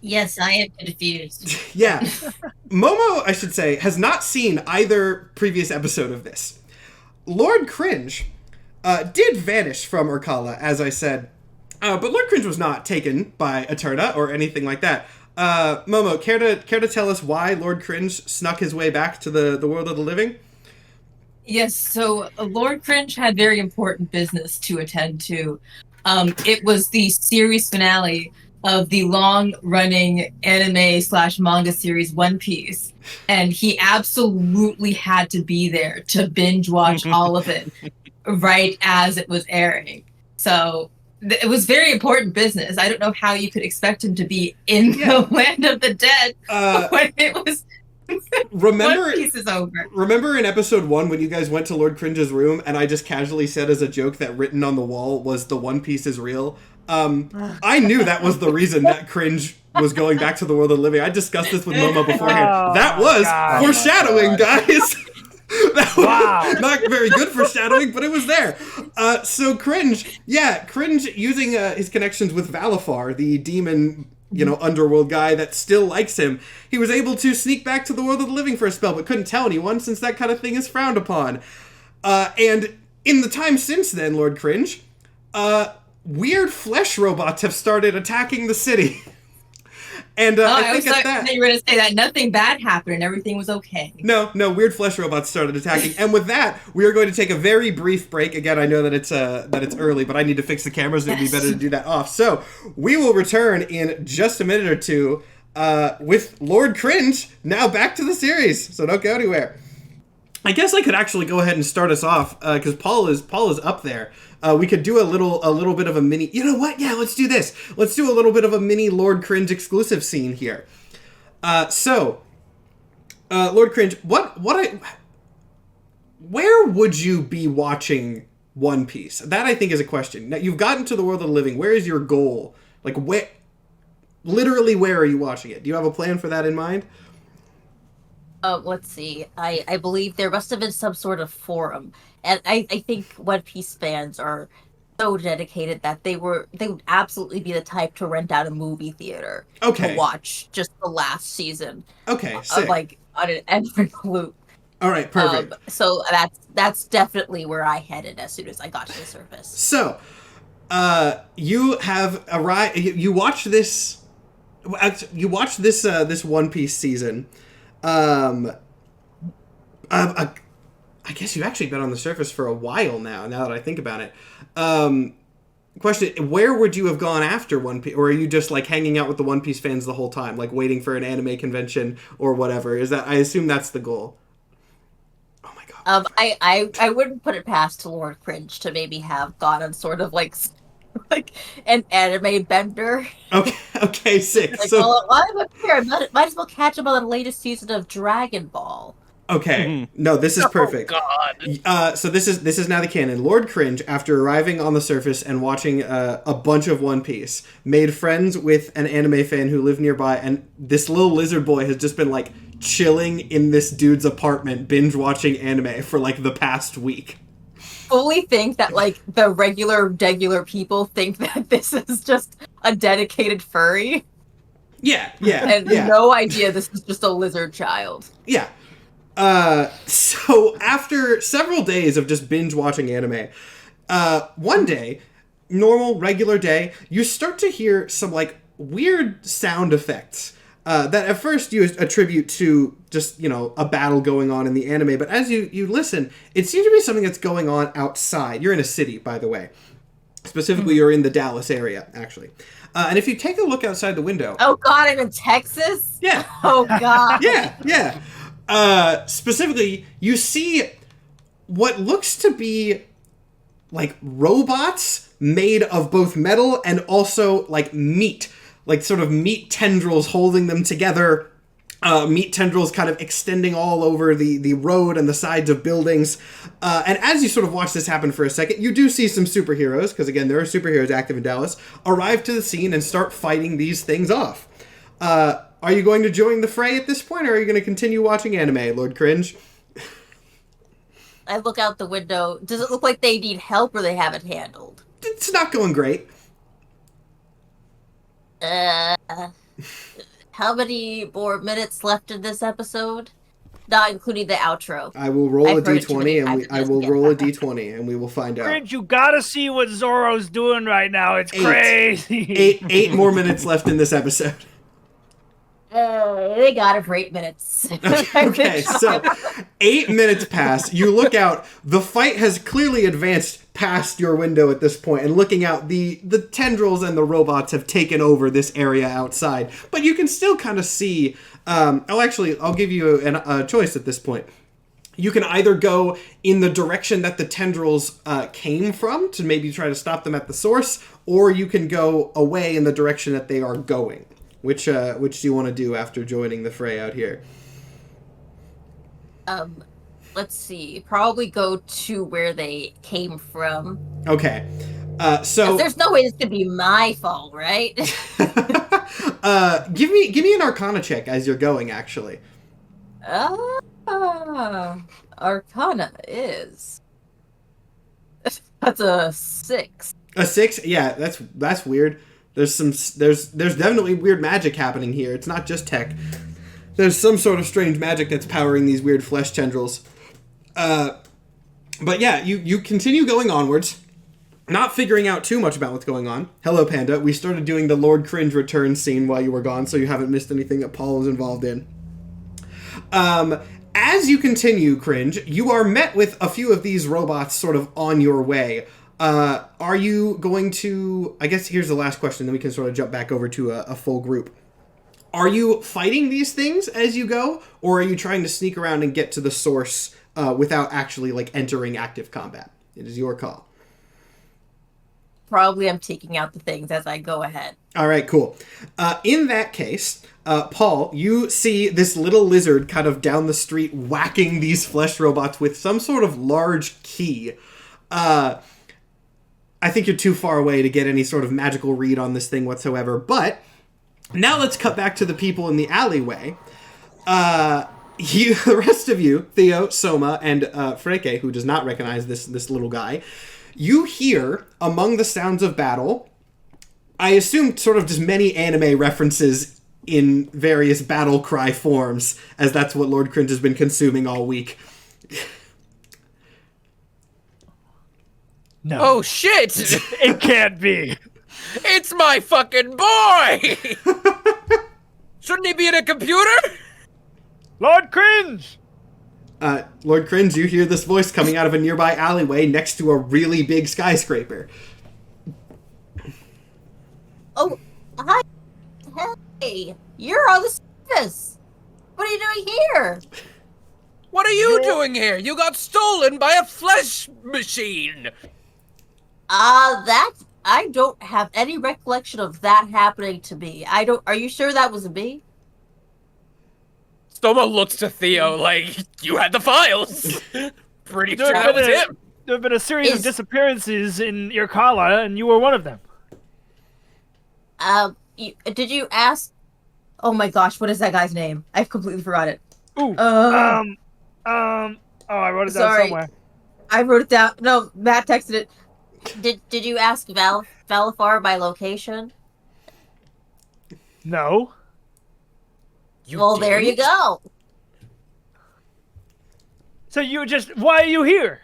Yes, I am confused. Yeah. Momo, I should say, has not seen either previous episode of this. Lord Cringe did vanish from Urkala, as I said, but Lord Cringe was not taken by Eterna or anything like that. Momo, care to tell us why Lord Cringe snuck his way back to the world of the living? Yes, so Lord Cringe had very important business to attend to. It was the series finale of the long-running anime/manga series One Piece, and he absolutely had to be there to binge watch all of it right as it was airing. So it was very important business. I don't know how you could expect him to be in the land of the dead when it was... Remember, One Piece is over. Remember in episode 1 when you guys went to Lord Cringe's room and I just casually said as a joke that written on the wall was "The One Piece is real"? I knew that was the reason that Cringe was going back to the world of the living. I discussed this with Momo beforehand. That was foreshadowing, guys. That was not very good foreshadowing, but it was there. So Cringe using his connections with Valifar, the demon, underworld guy that still likes him, he was able to sneak back to the world of the living for a spell, but couldn't tell anyone since that kind of thing is frowned upon. And in the time since then, Lord Cringe, weird flesh robots have started attacking the city. And I think at that... you were going to say that nothing bad happened and everything was okay. No, weird flesh robots started attacking. And with that, we are going to take a very brief break. Again, I know that it's early, but I need to fix the cameras. It would be better to do that off. So we will return in just a minute or two with Lord Cringe, now back to the series. So don't go anywhere. I guess I could actually go ahead and start us off, because Paul is up there. We could do a little bit of a mini... You know what? Yeah, let's do this. Let's do a little bit of a mini Lord Cringe exclusive scene here. Lord Cringe, where would you be watching One Piece? That, I think, is a question. Now, you've gotten to the world of the living. Where is your goal? Like, literally, where are you watching it? Do you have a plan for that in mind? Let's see. I believe there must have been some sort of forum, and I think One Piece fans are so dedicated that they would absolutely be the type to rent out a movie theater Okay. to watch just the last season. Okay, Of, sick. like on an endless loop. All right, perfect. So that's definitely where I headed as soon as I got to the surface. So, you have arrived. You watch this. You watch this One Piece season. I guess you've actually been on the surface for a while now. Now that I think about it, question: where would you have gone after One Piece, or are you just like hanging out with the One Piece fans the whole time, like waiting for an anime convention or whatever? Is that? I assume that's the goal. Oh my god. I wouldn't put it past Lord Cringe to maybe have gone on sort of like an anime bender. Okay, sick. Like, So, well, I'm up here. I might as well catch up on the latest season of Dragon Ball. okay, no, this is perfect. God. So this is now the canon. Lord Cringe, after arriving on the surface and watching a bunch of One Piece, made friends with an anime fan who lived nearby, and this little lizard boy has just been like chilling in this dude's apartment, binge watching anime for like the past week. Fully think that like the regular people think that this is just a dedicated furry, Yeah, and yeah. no idea this is just a lizard child. Yeah. So after several days of just binge watching anime, one day, normal, regular day, you start to hear some like weird sound effects that at first you attribute to just, you know, a battle going on in the anime. But as you listen, it seems to be something that's going on outside. You're in a city, by the way. Specifically, you're in the Dallas area, actually. And if you take a look outside the window... Oh god, I'm in Texas? Yeah. Oh god. Yeah. Specifically, you see what looks to be like robots made of both metal and also like meat, like sort of meat tendrils holding them together. Meat tendrils kind of extending all over the road and the sides of buildings. And as you sort of watch this happen for a second, you do see some superheroes, because again, there are superheroes active in Dallas, arrive to the scene and start fighting these things off. Are you going to join the fray at this point, or are you going to continue watching anime, Lord Cringe? I look out the window. Does it look like they need help or they have it handled? It's not going great. How many more minutes left in this episode? Not including the outro. I will roll I've a heard it too many d20, and times, I it will doesn't roll a get d20, and we will find out. Cringe, you gotta see what Zoro's doing right now. It's crazy. Eight more minutes left in this episode. They got it for 8 minutes. Okay, so 8 minutes pass. You look out. The fight has clearly advanced past your window at this point, and looking out, the tendrils and the robots have taken over this area outside. But you can still kind of see... I'll give you a choice at this point. You can either go in the direction that the tendrils came from to maybe try to stop them at the source, or you can go away in the direction that they are going. Which do you want to do after joining the fray out here? Let's see. Probably go to where they came from. Okay. So there's no way this could be my fault, right? give me an Arcana check as you're going. Actually. Arcana is. That's a 6. A 6? Yeah, that's weird. There's definitely weird magic happening here. It's not just tech. There's some sort of strange magic that's powering these weird flesh tendrils. But yeah, you continue going onwards, not figuring out too much about what's going on. Hello, Panda. We started doing the Lord Cringe return scene while you were gone, so you haven't missed anything that Paul was involved in. As you continue, Cringe, you are met with a few of these robots sort of on your way. Are you going to... I guess here's the last question, then we can sort of jump back over to a full group. Are you fighting these things as you go, or are you trying to sneak around and get to the source without actually like entering active combat? It is your call. Probably I'm taking out the things as I go ahead. All right, cool. In that case, Paul, you see this little lizard kind of down the street whacking these flesh robots with some sort of large key. I think you're too far away to get any sort of magical read on this thing whatsoever. But now let's cut back to the people in the alleyway. The rest of you, Theo, Soma, and Freke, who does not recognize this little guy, you hear, among the sounds of battle, I assume sort of just many anime references in various battle cry forms, as that's what Lord Cringe has been consuming all week. No. Oh shit! It can't be. It's my fucking boy! Shouldn't he be in a computer? Lord Cringe! Lord Cringe, you hear this voice coming out of a nearby alleyway next to a really big skyscraper. Oh, hi. Hey, you're on the surface. What are you doing here? What are you doing here? You got stolen by a flesh machine! I don't have any recollection of that happening to me. Are you sure that was me? Soma looks to Theo like, you had the files. Pretty sure that was him. There have been a series of disappearances in Irkala, and you were one of them. Did you ask? Oh my gosh, what is that guy's name? I've completely forgot it. Ooh. Oh, I wrote it down somewhere. I wrote it down. No, Matt texted it. Did you ask Valafar my location? No. There you go. So why are you here?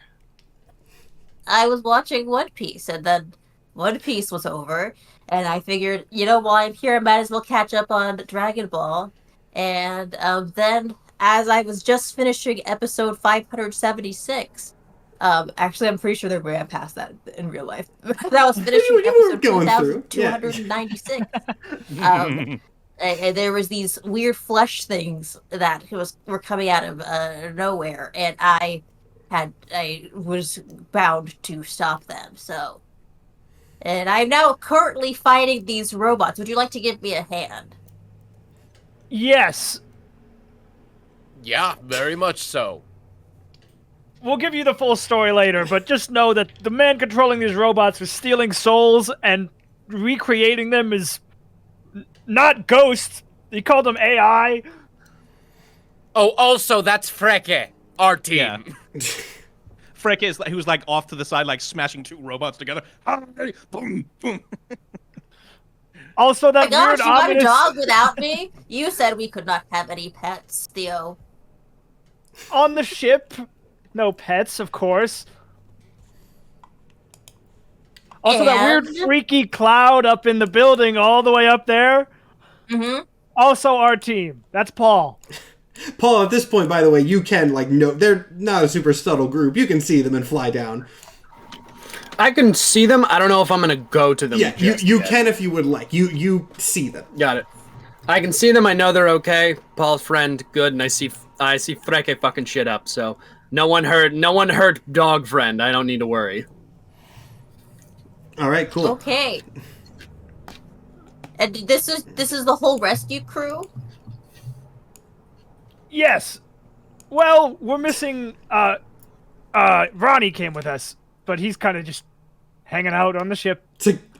I was watching One Piece, and then One Piece was over, and I figured, while I'm here, I might as well catch up on Dragon Ball. And then, as I was just finishing episode 576, actually, I'm pretty sure they're way past that in real life. That was finishing episode 2296. And there was these weird flesh things that were coming out of nowhere, and I was bound to stop them. So, and I'm now currently fighting these robots. Would you like to give me a hand? Yes. Yeah, very much so. We'll give you the full story later, but just know that the man controlling these robots was stealing souls and recreating them as not ghosts. He called them AI. Oh, also, that's Freke, our team. Yeah. Freke is who's like off to the side, like smashing two robots together. Boom, boom. Also, that my gosh, weird you got ominous... a dog without me? You said we could not have any pets, Theo. On the ship, no pets, of course. Also, that weird freaky cloud up in the building all the way up there. Mm-hmm. Also our team. That's Paul. Paul, at this point, by the way, you can, they're not a super subtle group. You can see them and fly down. I can see them. I don't know if I'm going to go to them. Yeah, you can if you would like. You see them. Got it. I can see them. I know they're okay. Paul's friend, good. And I see Freke fucking shit up. So no one hurt dog friend. I don't need to worry. All right, cool. Okay. And this is the whole rescue crew? Yes. Well, we're missing Ronnie came with us, but he's kind of just hanging out on the ship.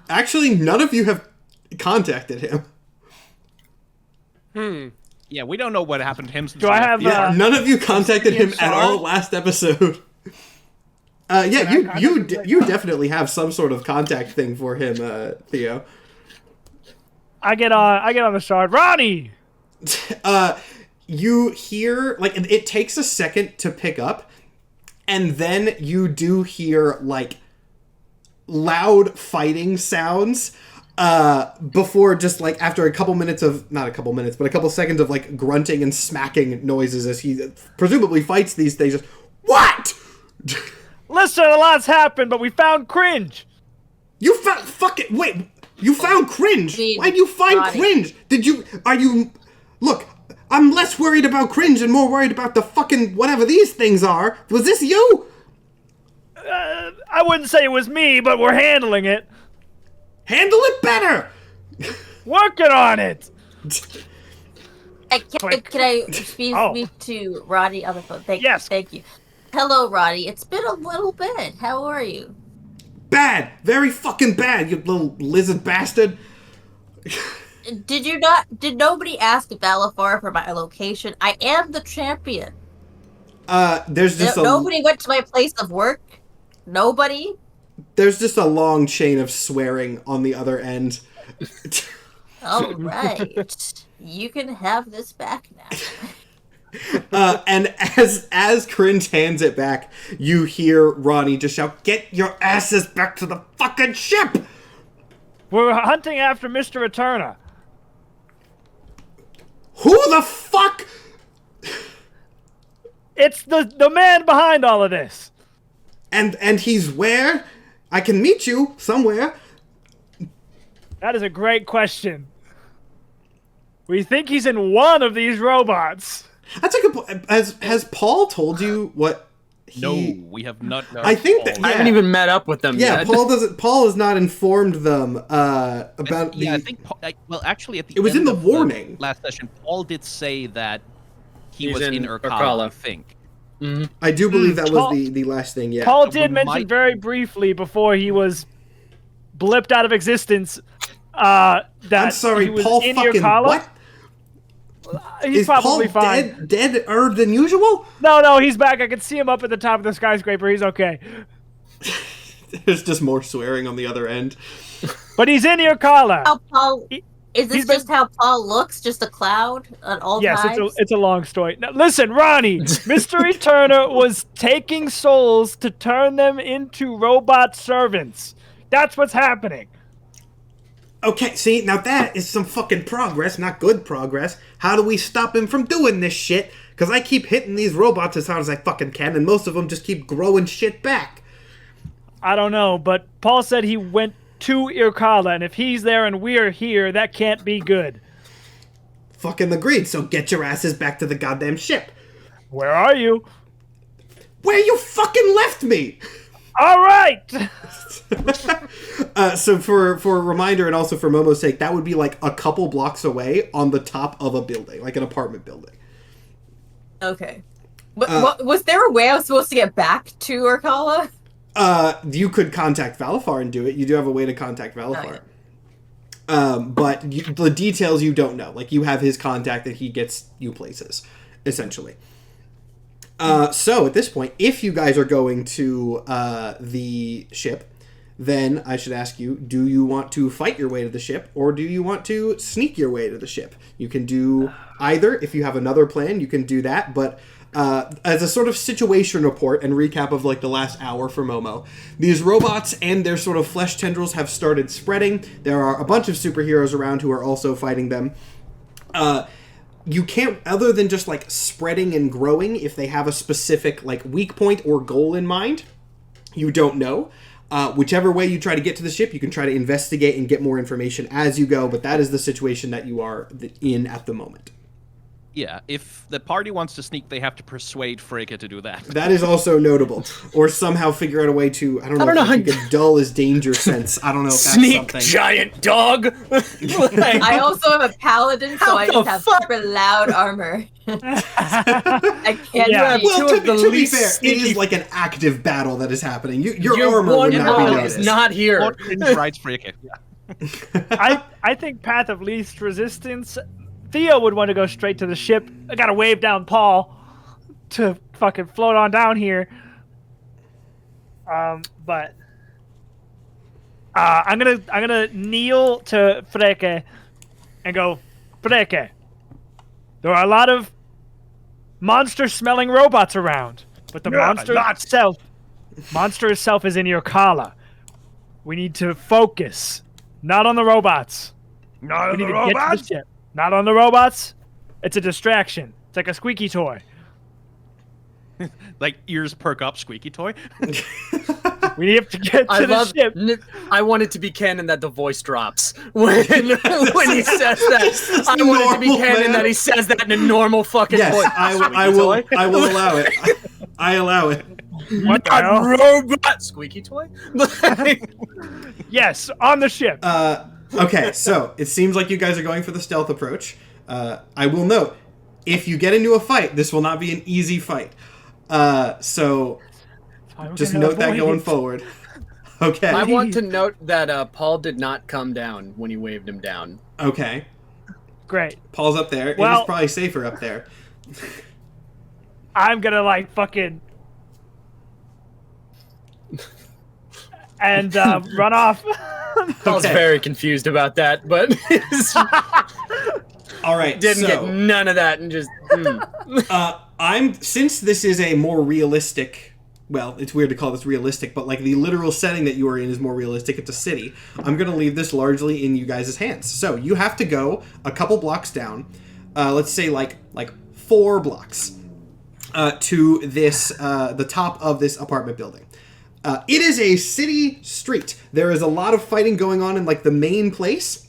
Actually, none of you have contacted him. Yeah, we don't know what happened to him since Do I have none of you contacted him at all last episode. You definitely have some sort of contact thing for him, Theo. I get on the shard. Ronnie! You hear, it takes a second to pick up, and then you do hear, loud fighting sounds, before just, after a couple minutes of, not a couple minutes, but a couple seconds of, grunting and smacking noises as he presumably fights these things. Just, what? Listen, a lot's happened, but we found Cringe. You found, wait, you found Cringe? Why'd you find Cringe? Look, I'm less worried about Cringe and more worried about the fucking whatever these things are. Was this you? I wouldn't say it was me, but we're handling it. Handle it better! Working on it! Can I speak to Ronnie on the phone? Thank you. Hello, Roddy. It's been a little bit. How are you? Bad! Very fucking bad, you little lizard bastard! Did nobody ask Valafar for my location? I am the champion. There's just Nobody went to my place of work? Nobody? There's just a long chain of swearing on the other end. All right. You can have this back now. And as Cringe hands it back, you hear Ronnie just shout, "Get your asses back to the fucking ship!" We're hunting after Mr. Returner. Who the fuck? It's the man behind all of this. And he's where? I can meet you somewhere. That is a great question. We think he's in one of these robots. That's a good point. Has Paul told you what he... No, we have not. I think that... I haven't even met up with them Yeah, yet. Paul has not informed them about the... Yeah, I think. Well, actually, at the It was end in the of warning. last session, Paul did say that he He's was in in Urkala, Urkala. I think. I do believe that Paul- was the last thing, yeah. Paul we did mention might- very briefly before he was blipped out of existence that I'm sorry, he was Paul in your fucking... collar. What? He's Is probably Paul fine. deader than usual? No, he's back. I can see him up at the top of the skyscraper. He's okay. There's just more swearing on the other end. But he's in your collar. How Paul... Is He's this been- just how Paul looks? Just a cloud at all Yes, times? it's a long story. Now, listen, Ronnie, Mr. Returner was taking souls to turn them into robot servants. That's what's happening. Okay, see, now that is some fucking progress, not good progress. How do we stop him from doing this shit? Because I keep hitting these robots as hard as I fucking can, and most of them just keep growing shit back. I don't know, but Paul said he went to Irkala, and if he's there and we're here, that can't be good. Fucking agreed, so get your asses back to the goddamn ship. Where are you? Where you fucking left me! All right! So for a reminder and also for Momo's sake, that would be like a couple blocks away on the top of a building, like an apartment building. Okay. What, was there a way I was supposed to get back to Urkala? You could contact Valafar and do it. You do have a way to contact Valafar. But the details you don't know. Like, you have his contact that he gets you places, essentially. So, at this point, if you guys are going to the ship, then I should ask you, do you want to fight your way to the ship, or do you want to sneak your way to the ship? You can do either. If you have another plan, you can do that, but... as a sort of situation report and recap of like the last hour for Momo, these robots and their sort of flesh tendrils have started spreading. There are a bunch of superheroes around who are also fighting them. You can't, other than just like spreading and growing, if they have a specific like weak point or goal in mind, you don't know. Whichever way you try to get to the ship, you can try to investigate and get more information as you go, but that is the situation that you are in at the moment. Yeah, if the party wants to sneak, they have to persuade Freyka to do that. That is also notable. Or somehow figure out a way to, I don't know if you could dull his danger sense. I don't know if that's Sneak, something. giant dog! I also am a paladin, so How I the just have fuck? super loud armor. I can't Yeah. be- Well, Two to, of the to be least fair, it sneaky- is like an active battle that is happening. Your Your armor one would not be ally noticed. is not here. Lord Cringe rides Freyka. Yeah. I think path of least resistance. Theo would want to go straight to the ship. I gotta wave down Paul to fucking float on down here. But I'm gonna kneel to Freke and go, Freke, there are a lot of monster-smelling robots around, but the monster itself is in your collar. We need to focus, not on the robots. We need to get to the ship. Not on the robots. It's a distraction. It's like a squeaky toy. Like, ears perk up, squeaky toy. We need to get to the ship. I want it to be canon that the voice drops when he says that. I want it to be normal canon man. that he says that in a normal fucking Yes, voice. I will allow it. I allow it. What the hell? Robot squeaky toy. Yes, on the ship. Okay, so it seems like you guys are going for the stealth approach. I will note, if you get into a fight, this will not be an easy fight. So We're just gonna note that avoid going it. forward. Okay. I want to note that Paul did not come down when you waved him down. Okay. Great. Paul's up there. It is Well- probably safer up there. I'm gonna like fucking and run off. Paul's Okay. very confused about that, but All right. didn't so, get none of that and just. since this is a more realistic, well, it's weird to call this realistic, but like the literal setting that you are in is more realistic. It's a city. I'm going to leave this largely in you guys' hands. So you have to go a couple blocks down, let's say like 4 blocks, to this the top of this apartment building. It is a city street. There is a lot of fighting going on in like the main place.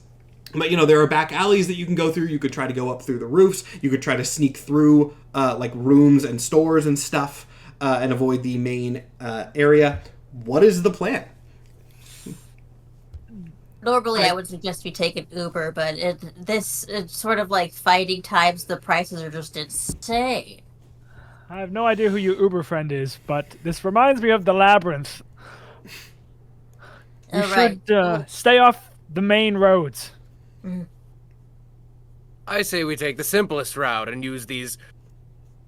But, you know, there are back alleys that you can go through. You could try to go up through the roofs. You could try to sneak through, like, rooms and stores and stuff, and avoid the main area. What is the plan? Normally, I would suggest we take an Uber, but it's sort of like fighting times. The prices are just insane. I have no idea who your Uber friend is, but this reminds me of the labyrinth. We Alright. should stay off the main roads. I say we take the simplest route and use these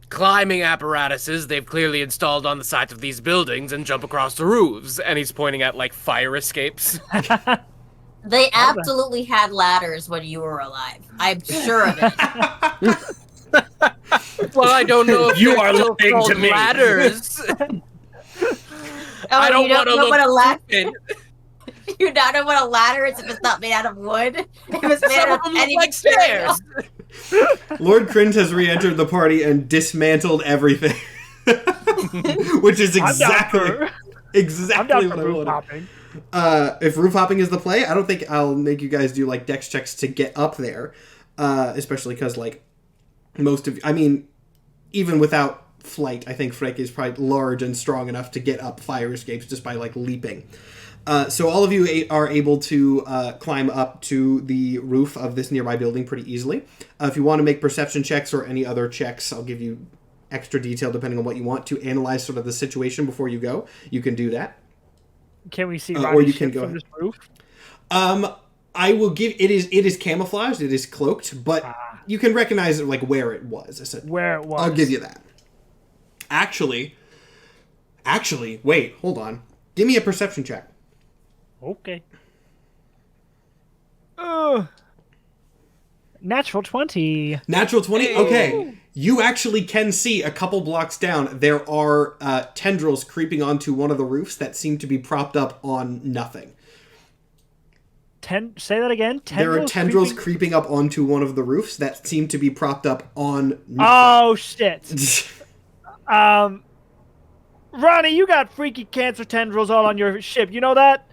climbing apparatuses they've clearly installed on the sides of these buildings and jump across the roofs. And he's pointing at, like, fire escapes. They absolutely had ladders when you were alive. I'm sure of it. Well, I don't know if You they're are still lying called to me. ladders. Oh, I don't you want to know look what a ladder. stupid. You don't know what a ladder is if it's not made out of wood. If it's made Some out of of them look any like material. stairs. Lord Cringe has re-entered the party and dismantled everything. Which is exactly I'm down what for I roof wanted. hopping. If roof hopping is the play, I don't think I'll make you guys do like dex checks to get up there, especially because like most of, I mean, even without flight, I think Freck is probably large and strong enough to get up fire escapes just by like leaping. So all of you are able to climb up to the roof of this nearby building pretty easily. If you want to make perception checks or any other checks, I'll give you extra detail depending on what you want to analyze sort of the situation before you go. You can do that. Can we see or Ronnie's you can ship go from ahead. this roof? I will give it is camouflaged, it is cloaked, but you can recognize it like where it was. Where it was. I'll give you that. Actually, wait, hold on. Give me a perception check. Okay. Natural 20. Natural 20? Okay. You actually can see a couple blocks down, there are tendrils creeping onto one of the roofs that seem to be propped up on nothing. Say that again? There are tendrils creeping up onto one of the roofs that seem to be propped up on nothing. Oh, shit. Ronnie, you got freaky cancer tendrils all on your ship. You know that?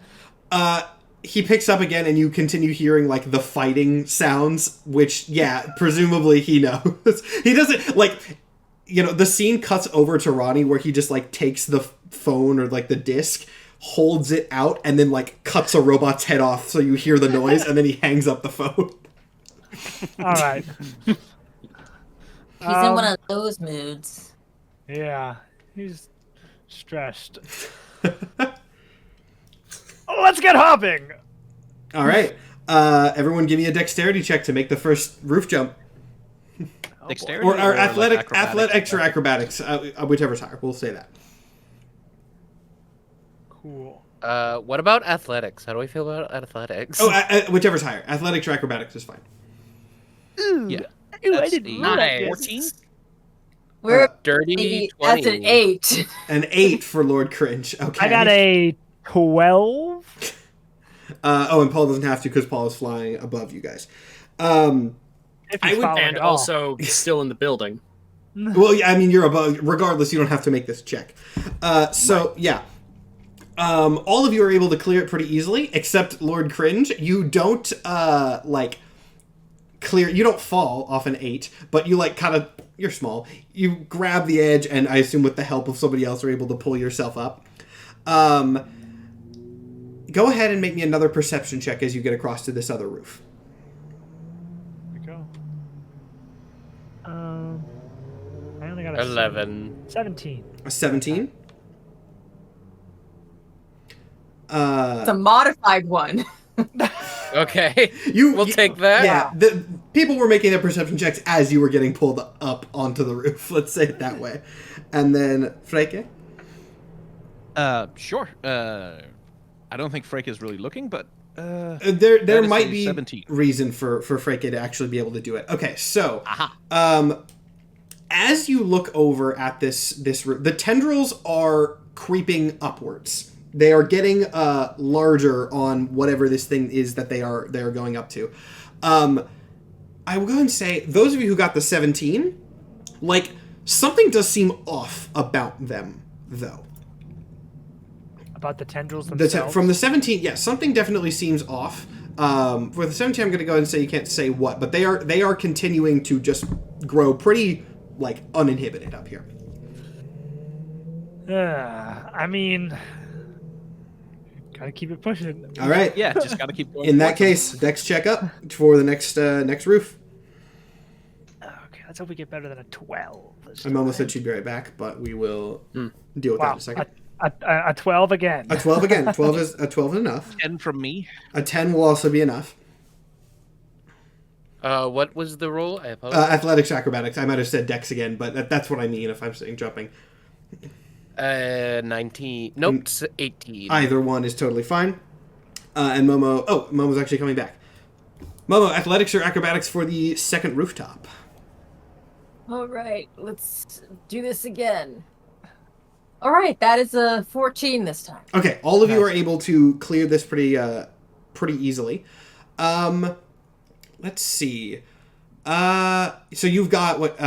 He picks up again and you continue hearing like the fighting sounds, which presumably he knows. He doesn't like, you know, the scene cuts over to Ronnie where he just like takes the phone or like the disc, holds it out, and then like cuts a robot's head off so you hear the noise, and then he hangs up the phone. All right. He's in one of those moods. Yeah, he's stressed. Let's get hopping. All right. Everyone give me a dexterity check to make the first roof jump. Dexterity Or like athletics or acrobatics, whichever's higher. We'll say that. Cool. What about athletics? How do I feel about athletics? Oh, whichever's higher. Athletics or acrobatics is fine. Yeah. Ooh, I That's didn't the know that. 14? We're Dirty that's 20. an 8. An 8 for Lord Cringe. Okay. I got a 12. And Paul doesn't have to because Paul is flying above you guys. If I he's would- following And at all. also still in the building. Well, yeah, I mean, you're above. Regardless, you don't have to make this check. Yeah. All of you are able to clear it pretty easily, except Lord Cringe. You don't, clear... You don't fall off an 8, but you, you're small. You grab the edge, and I assume with the help of somebody else are able to pull yourself up. Go ahead and make me another perception check as you get across to this other roof. Here we go. I only got let's see. 11. 17. A 17. It's a modified one. Okay. You We'll take that. Yeah, the people were making their perception checks as you were getting pulled up onto the roof. Let's say it that way. And then Freke. Sure. I don't think Freke is really looking, but There is might a be 17. reason for Freke to actually be able to do it. Okay, so Aha. as you look over at this roof, the tendrils are creeping upwards. They are getting larger on whatever this thing is that they are going up to. I will go ahead and say, those of you who got the 17, like, something does seem off about them, though. About the tendrils themselves? From the 17, yes, something definitely seems off. For the 17, I'm going to go ahead and say you can't say what, but they are continuing to just grow pretty, like, uninhibited up here. I mean, gotta keep it pushing. All right. Yeah, just gotta keep going. In that case, dex check up for the next roof. Okay, let's hope we get better than a 12. I'm almost said she'd be right back, but we will deal with that in a second. A 12 again. A 12 again. 12 is enough. 10 from me. A 10 will also be enough. What was the roll? I apologize. Athletics, acrobatics. I might have said dex again, but that's what I mean if I'm saying jumping. 19. Nope, 18. Either one is totally fine. And Momo... Oh, Momo's actually coming back. Momo, athletics or acrobatics for the second rooftop. All right, let's do this again. All right, that is a 14 this time. Okay, all of you are able to clear this pretty easily. Let's see. So you've got what...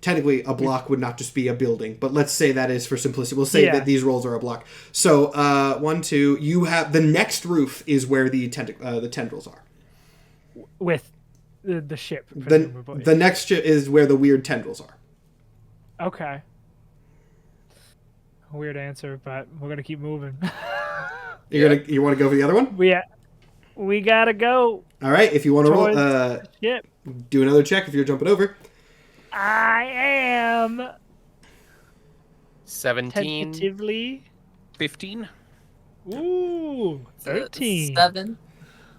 technically, a block would not just be a building, but let's say that is for simplicity. We'll say that these rolls are a block. So, 1, 2, you have... The next roof is where the tendrils are. With the ship. The next ship is where the weird tendrils are. Okay. Weird answer, but we're gonna keep moving. You want to go for the other one? We gotta go. All right, if you want to roll... Yep. Do another check if you're jumping over. I am 17. tentatively 15. Ooh, 13.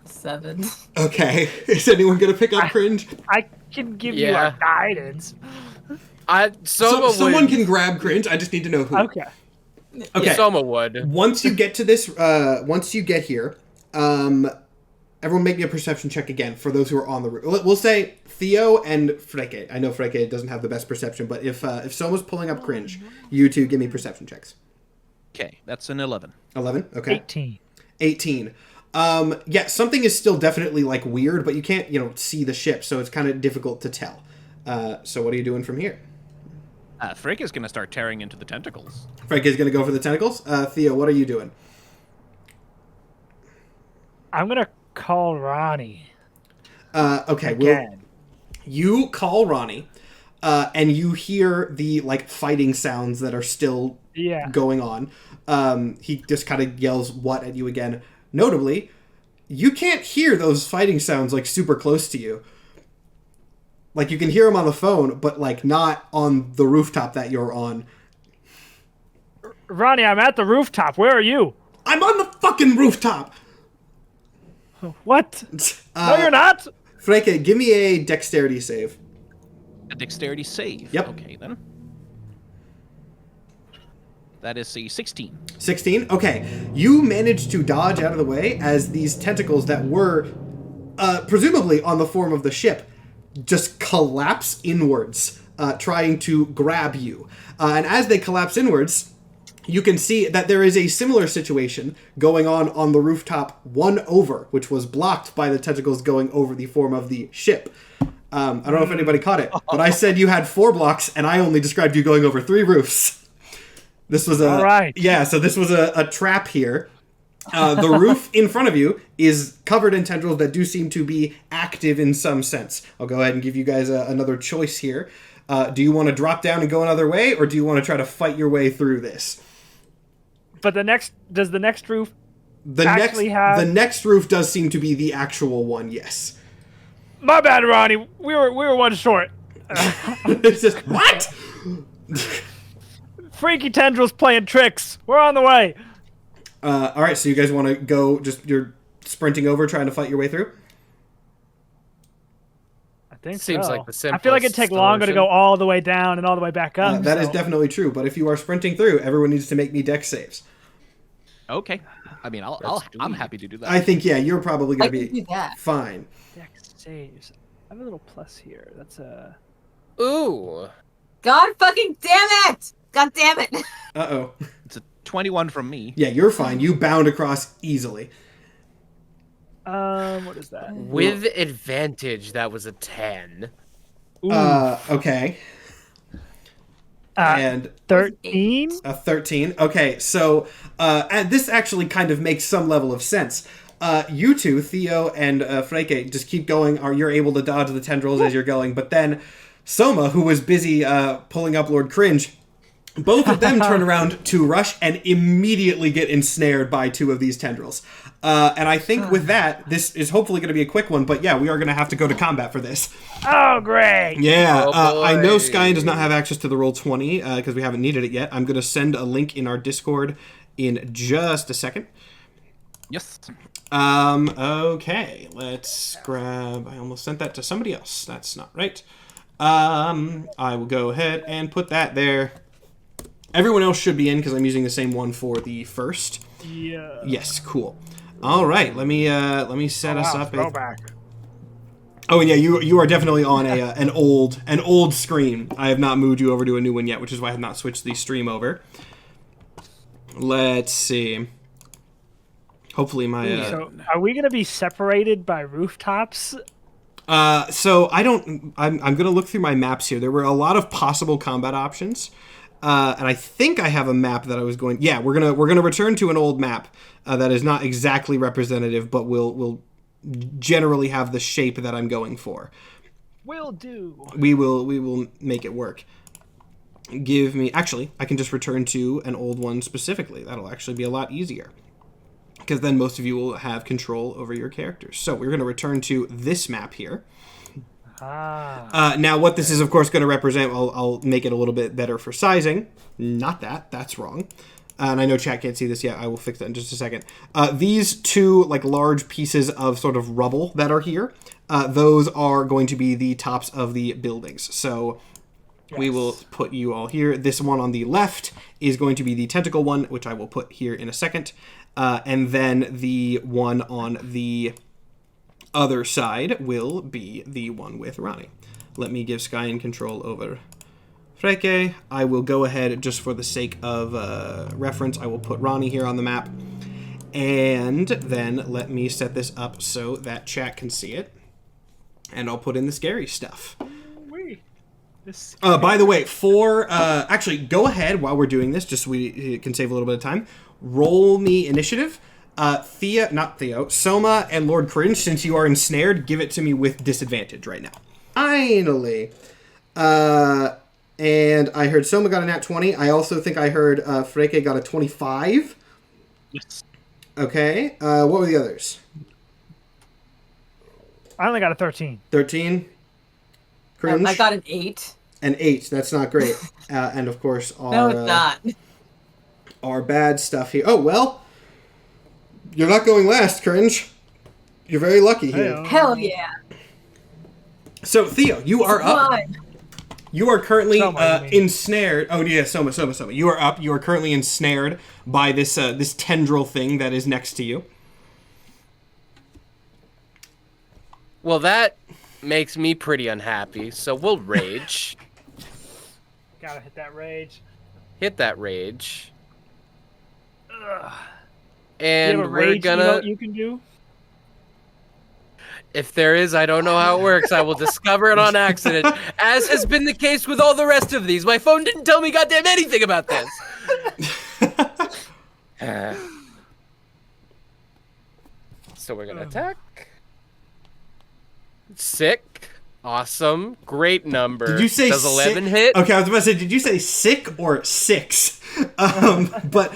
7. Okay. Is anyone going to pick up Cringe? I can give you a guidance. Someone can grab Cringe. I just need to know who. Okay. Okay. Soma would. Once you get to this, once you get here, everyone make me a perception check again for those who are on the roof. We'll say Theo and Freke. I know Freke doesn't have the best perception, but if Soma's pulling up Cringe, you two give me perception checks. Okay, that's an 11. 11? Okay. 18. Yeah, something is still definitely, like, weird, but you can't, see the ship, so it's kind of difficult to tell. So what are you doing from here? Freke is going to start tearing into the tentacles. Freke is going to go for the tentacles. Theo, what are you doing? I'm going to call Ronnie. Okay, Again. You call Ronnie, and you hear the, like, fighting sounds that are still going on. He just kind of yells what at you again. Notably, you can't hear those fighting sounds, like, super close to you. Like, you can hear them on the phone, but, like, not on the rooftop that you're on. Ronnie, I'm at the rooftop. Where are you? I'm on the fucking rooftop! What? No, you're not! Freke, give me a dexterity save. A dexterity save? Yep. Okay, then. That is a 16. 16? Okay. You managed to dodge out of the way as these tentacles that were presumably on the form of the ship just collapse inwards, trying to grab you. And as they collapse inwards, you can see that there is a similar situation going on the rooftop one over, which was blocked by the tentacles going over the form of the ship. I don't know if anybody caught it, but I said you had 4 blocks, and I only described you going over 3 roofs. This was all right. Yeah, so this was a trap here. The roof in front of you is covered in tendrils that do seem to be active in some sense. I'll go ahead and give you guys another choice here. Do you want to drop down and go another way, or do you want to try to fight your way through this? But the next roof The next roof does seem to be the actual one, yes. My bad, Ronnie. We were one short. It's just, what? Freaky tendrils playing tricks. We're on the way. All right, so you guys want to go? You're sprinting over, trying to fight your way through. I think Seems so. like the simplest I feel like it'd take longer to solution. go all the way down and all the way back up. That is definitely true. But if you are sprinting through, everyone needs to make me dex saves. Okay. I mean, I'm happy to do that. I think you're probably I going to can be do that. fine. Dex saves. I have a little plus here. That's a. Ooh. God fucking damn it! God damn it! Uh-oh. It's a 21 from me. Yeah, you're fine. You bound across easily. What is that? With advantage, that was a 10. Okay. And 13. a 13. Okay, so and this actually kind of makes some level of sense. You two, Theo and Freke, just keep going. You're able to dodge the tendrils as you're going, but then Soma, who was busy pulling up Lord Cringe, both of them turn around to rush and immediately get ensnared by two of these tendrils. And I think with that, this is hopefully going to be a quick one, but yeah, we are going to have to go to combat for this. Oh, great. Yeah, Oh, I know boy. Skyen does not have access to the Roll20 because we haven't needed it yet. I'm going to send a link in our Discord in just a second. Yes. Okay, let's grab... I almost sent that to somebody else. That's not right. I will go ahead and put that there. Everyone else should be in because I'm using the same one for the first. Yeah. Yes, cool. All right, let me set us up. Throwback. Oh, and yeah, you are definitely on an old screen. I have not moved you over to a new one yet, which is why I have not switched the stream over. Let's see. Hopefully my... So, are we gonna be separated by rooftops? So I'm gonna look through my maps here. There were a lot of possible combat options, and I think I have a map that I was going. Yeah, we're gonna return to an old map that is not exactly representative, but will generally have the shape that I'm going for. Will do. We will make it work. Give me... Actually, I can just return to an old one specifically. That'll actually be a lot easier. Because then most of you will have control over your characters. So we're going to return to this map here. Now, what this is, of course, going to represent... I'll make it a little bit better for sizing. Not that. That's wrong. And I know chat can't see this yet. I will fix that in just a second. These two large pieces of sort of rubble that are here, those are going to be the tops of the buildings. So we will put you all here. This one on the left is going to be the tentacle one, which I will put here in a second. And then the one on the other side will be the one with Ronnie. Let me give Skyen control over Freke. I will go ahead, just for the sake of reference, I will put Ronnie here on the map. And then let me set this up so that chat can see it. And I'll put in the scary stuff. By the way, actually, go ahead while we're doing this, just so we can save a little bit of time. Roll me initiative. Soma and Lord Cringe, since you are ensnared, give it to me with disadvantage right now. Finally. And I heard Soma got a nat 20. I also think I heard Freke got a 25. Yes. Okay. What were the others? I only got a 13. 13. Cringe. I got an 8. An 8. That's not great. And of course, No, it's not. Our bad stuff here. Oh, well. You're not going last, Cringe. You're very lucky here. Hey-o. Hell yeah. So, Theo, you are up. Fun. You are currently Soma, you mean. ensnared. Oh, yeah, Soma. You are up. You are currently ensnared by this this tendril thing that is next to you. Well, that makes me pretty unhappy, so we'll rage. Gotta hit that rage. Hit that rage. Ugh. And you have a we're rage gonna... emote you can do? If there is, I don't know how it works. I will discover it on accident, as has been the case with all the rest of these. My phone didn't tell me goddamn anything about this. So we're gonna attack. Sick. Awesome. Great number. Did you say Does 11 hit? Okay, I was about to say, did you say sick or 6? But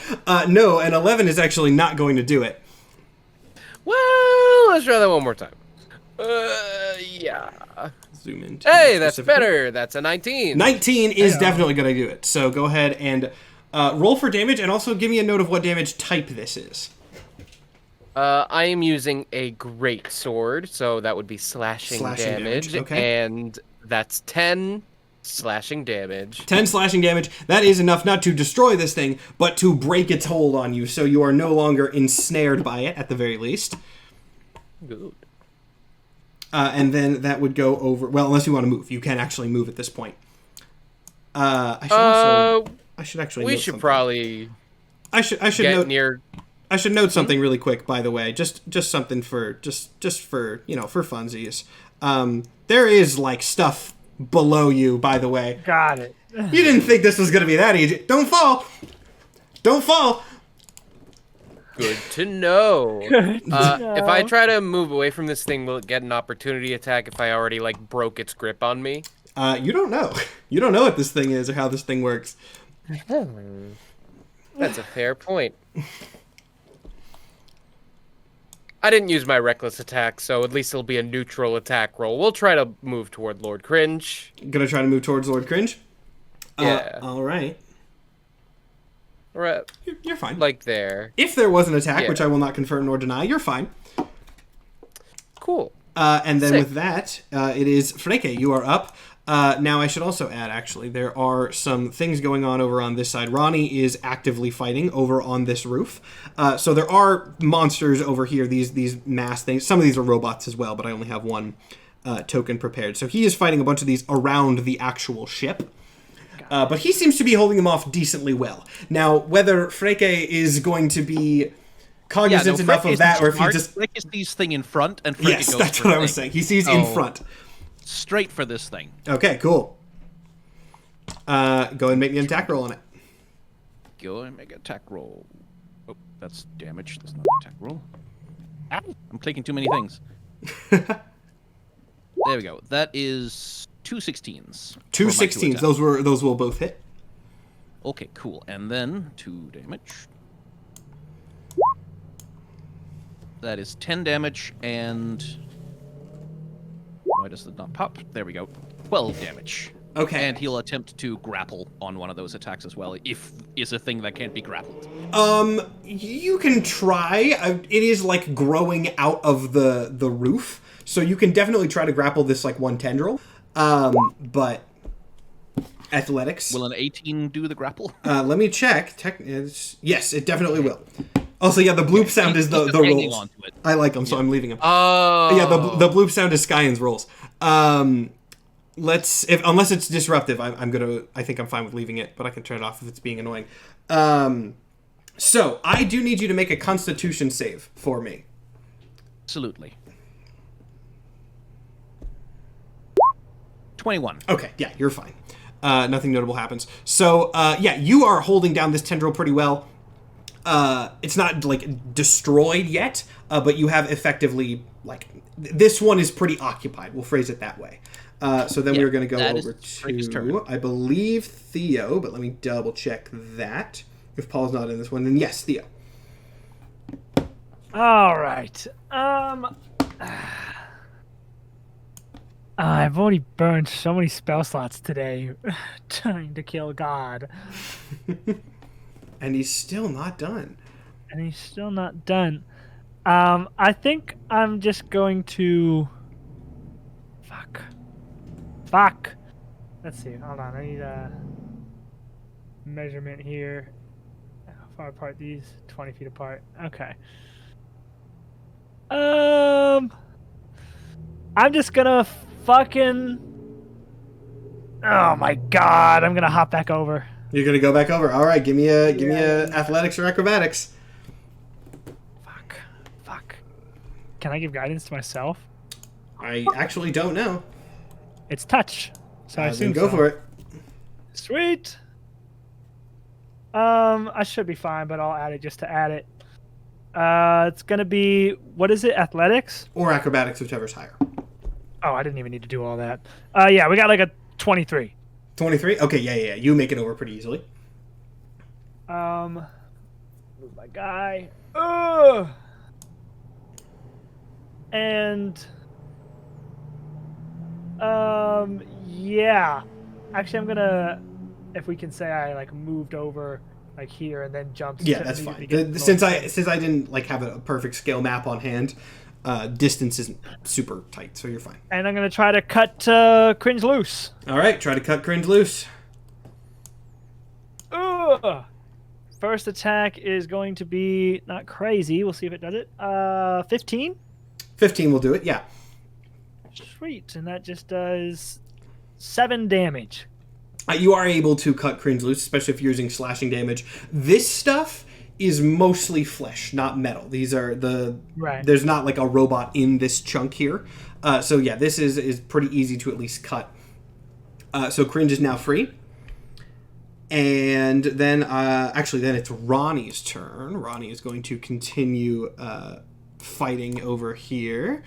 no, an 11 is actually not going to do it. Well, let's try that one more time. Yeah. Zoom in. Hey, that's better. That's a 19. 19 is definitely going to do it. So go ahead and roll for damage, and also give me a note of what damage type this is. I am using a great sword, so that would be slashing damage. Okay. And that's 10 slashing damage. 10 slashing damage. That is enough not to destroy this thing, but to break its hold on you, so you are no longer ensnared by it, at the very least. Good. And then that would go over... Well, unless you want to move. You can actually move at this point. I should actually we note should something. Probably I should get note... near... I should note something really quick, by the way. Just something for just for for funsies. There is like stuff below you, by the way. Got it. You didn't think this was gonna be that easy. Don't fall. Don't fall. Good to know. know. If I try to move away from this thing, will it get an opportunity attack if I already like broke its grip on me? You don't know. You don't know what this thing is or how this thing works. That's a fair point. I didn't use my reckless attack, so at least it'll be a neutral attack roll. We'll try to move toward Lord Cringe. Gonna try to move towards Lord Cringe? Yeah. All right. Right. You're fine. Like there. If there was an attack, Yeah. which I will not confirm nor deny, you're fine. Cool. And then Sick. with that, it is Freke. You are up. Now, I should also add, actually, there are some things going on over on this side. Ronnie is actively fighting over on this roof. So there are monsters over here, these mass things. Some of these are robots as well, but I only have one token prepared. So he is fighting a bunch of these around the actual ship. But he seems to be holding them off decently well. Now, whether Freke is going to be cognizant enough of that, or if he just... Freke sees thing in front, and Freke Yes, goes that's for what I was thing. saying. He sees in front. Straight for this thing. Okay, cool. Go ahead and make me an attack roll on it. Go and make an attack roll. Oh, that's damage. That's not an attack roll. Ow, I'm clicking too many things. There we go. That is 2 16s. Two for my 16s. attacks. Those will both hit. Okay, cool. And then 2 damage. That is 10 damage and... Why does it not pop? There we go. 12 damage. Okay. And he'll attempt to grapple on one of those attacks as well, if it's a thing that can't be grappled. You can try. It is like growing out of the roof, so you can definitely try to grapple this like one tendril. But athletics. Will an 18 do the grapple? Let me check. Yes, it definitely will. Also, yeah, the bloop sound is the hanging rolls. onto it. I like them, so I'm leaving them. Oh. Yeah, the bloop sound is Skyen's rolls. Unless it's disruptive, I think I'm fine with leaving it, but I can turn it off if it's being annoying. So I do need you to make a Constitution save for me. Absolutely. 21. Okay, yeah, you're fine. Nothing notable happens. So yeah, you are holding down this tendril pretty well. It's not like destroyed yet, but you have effectively like this one is pretty occupied. We'll phrase it that way. So then we're going to go over to, I believe, Theo, but let me double check that. If Paul's not in this one, then yes, Theo. All right. I've already burned so many spell slots today trying to kill God. And he's still not done. I think I'm just going to... Fuck. Let's see. Hold on. I need a measurement here. How far apart these? 20 feet apart. Okay. I'm just gonna fucking... Oh my god. I'm gonna hop back over. You're gonna go back over. All right, give me a athletics or acrobatics. Fuck. Can I give guidance to myself? I actually don't know. It's touch. So I assume then go for it. Sweet. I should be fine, but I'll add it just to add it. It's gonna be, what is it? Athletics or acrobatics, whichever's higher. Oh, I didn't even need to do all that. Yeah, we got like a 23. 23? Okay, yeah. You make it over pretty easily. Move my guy. Ugh. And Yeah. Actually, I'm gonna, if we can say I like moved over like here and then jumped. Yeah, to that's immediately fine. get Since close. I didn't like have a perfect scale map on hand, distance isn't super tight, so you're fine. And I'm gonna try to cut Cringe loose. All right, try to cut Cringe loose. Ugh. First attack is going to be not crazy. We'll see if it does it. 15. 15 will do it. Yeah. Sweet, and that just does 7 damage. You are able to cut Cringe loose, especially if you're using slashing damage. This stuff is mostly flesh, not metal. These are Right. There's not like a robot in this chunk here. So yeah, this is pretty easy to at least cut. So Cringe is now free. And then, then it's Ronnie's turn. Ronnie is going to continue fighting over here.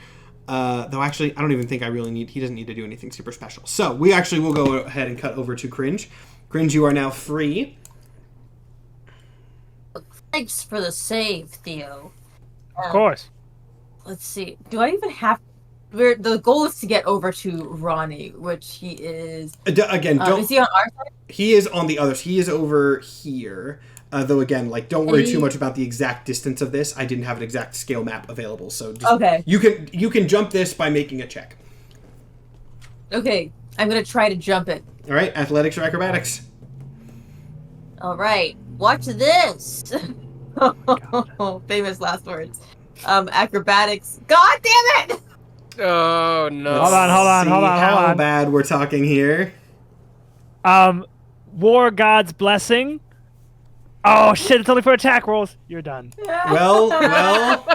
Though actually, I don't even think he doesn't need to do anything super special. So we actually will go ahead and cut over to Cringe. Cringe, you are now free. Thanks for the save, Theo. Of course. Let's see. Do I even have... The goal is to get over to Ronnie, which he is... Again, don't... Is he on our side? He is on the others. He is over here. Though again, like, don't worry too much about the exact distance of this. I didn't have an exact scale map available, so just, okay. You can jump this by making a check. Okay, I'm gonna try to jump it. All right, athletics or acrobatics. All right, watch this. Famous last words. Acrobatics. God damn it! Oh no! Hold on. How bad we're talking here? War God's blessing. Oh shit! It's only for attack rolls. You're done. Well.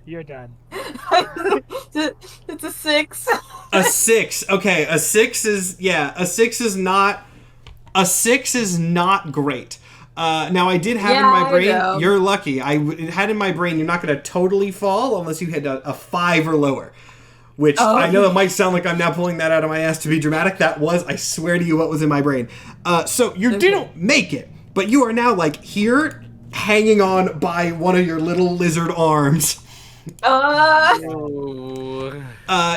You're done. It's a 6. A 6. Okay, a 6 is not. A 6 is not great. Now I did have in my brain. know. You're lucky. I had in my brain you're not going to totally fall unless you hit a 5 or lower. Which I know it might sound like I'm now pulling that out of my ass to be dramatic. That was, I swear to you, what was in my brain. So you didn't make it, but you are now like here, hanging on by one of your little lizard arms. Oh.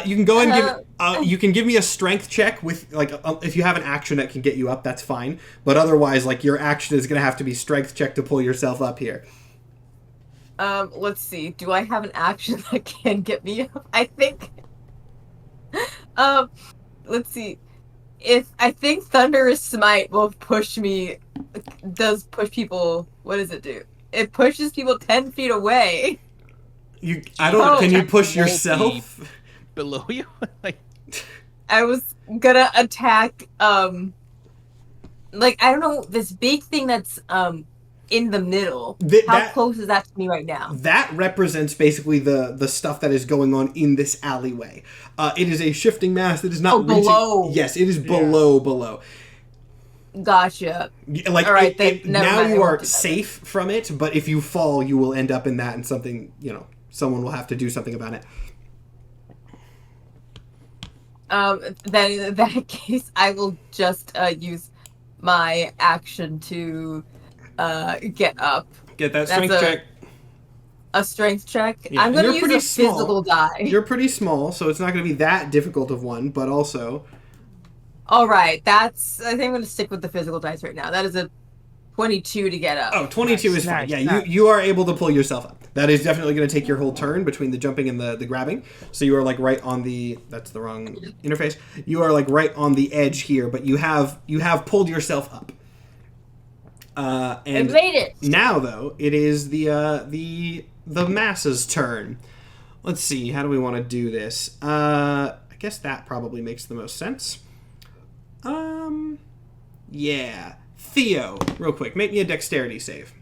You can go ahead and give. You can give me a strength check with like if you have an action that can get you up, that's fine. But otherwise, like your action is gonna have to be strength check to pull yourself up here. Let's see. Do I have an action that can get me up? I think. Let's see. I think Thunderous Smite will push me. Does push people? What does it do? It pushes people 10 feet away. Can you push yourself? Below you? Like, I was gonna attack. Like I don't know this big thing that's in the middle. How close is that to me right now? That represents basically the stuff that is going on in this alleyway. It is a shifting mass that is not reaching. Below. Yes, it is below. Gotcha. Like all right, now mind, you are safe from it, but if you fall, you will end up in that, and something someone will have to do something about it. Then in that case, I will just use my action to get up. Get that strength check. A strength check? Yeah. I'm going to use a physical die. You're pretty small, so it's not going to be that difficult of one, but also... All right, I think I'm going to stick with the physical dice right now. That is a 22 to get up. Oh, 22 is fine. Yeah, you are able to pull yourself up. That is definitely going to take your whole turn between the jumping and the grabbing. So you are like right on the... That's the wrong interface. You are like right on the edge here, but you have pulled yourself up. And I made it. Now, though, it is the masses' turn. Let's see. How do we want to do this? I guess that probably makes the most sense. Yeah. Theo, real quick, make me a dexterity save.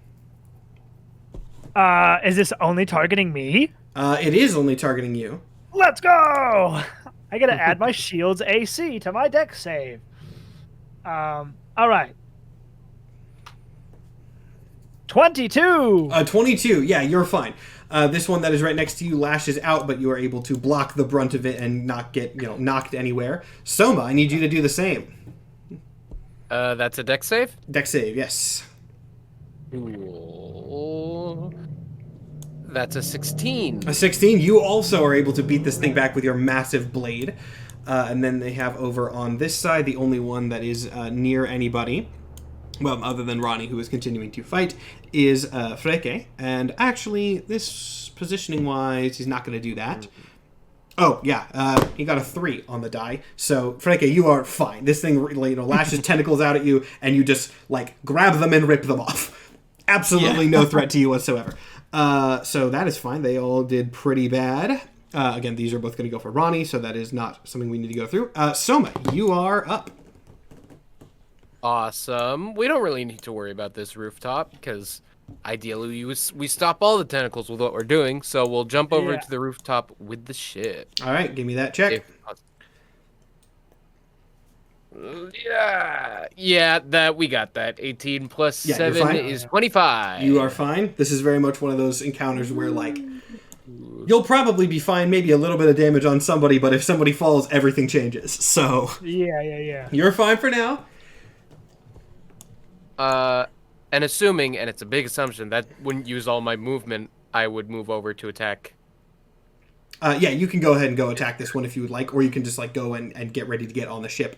Is this only targeting me? It is only targeting you. Let's go! I gotta add my shield's AC to my dex save. All right. 22! 22, yeah, you're fine. This one that is right next to you lashes out, but you are able to block the brunt of it and not get, knocked anywhere. Soma, I need you to do the same. That's a dex save? Dex save, yes. Ooh. That's a 16. A 16, you also are able to beat this thing back with your massive blade. And then they have over on this side, the only one that is near anybody, well, other than Ronnie, who is continuing to fight, is Freke. And actually, this positioning-wise, he's not going to do that. Oh, yeah, he got a 3 on the die. So, Freke, you are fine. This thing, lashes tentacles out at you, and you just, grab them and rip them off. Absolutely no threat to you whatsoever. So that is fine. They all did pretty bad. Again, these are both going to go for Ronnie, so that is not something we need to go through. Soma, you are up. Awesome. We don't really need to worry about this rooftop, because ideally we stop all the tentacles with what we're doing, so we'll jump over to the rooftop with the ship. All right, give me that check. Yeah, we got that. 18 plus 7 fine. is 25. You are fine. This is very much one of those encounters where, you'll probably be fine, maybe a little bit of damage on somebody, but if somebody falls, everything changes. So, Yeah. you're fine for now. And assuming, and it's a big assumption, that wouldn't use all my movement, I would move over to attack. Yeah, you can go ahead and go attack this one if you would like, or you can just, go and get ready to get on the ship.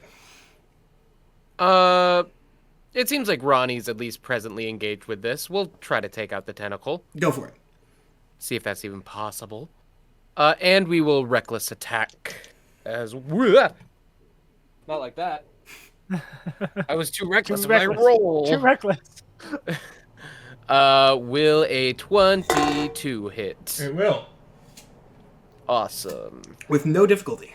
It seems like Ronnie's at least presently engaged with this. We'll try to take out the tentacle. Go for it. See if that's even possible. And we will reckless attack as well. Not like that. I was too reckless in my roll. Too reckless. Will a 22 hit? It will. Awesome. With no difficulty.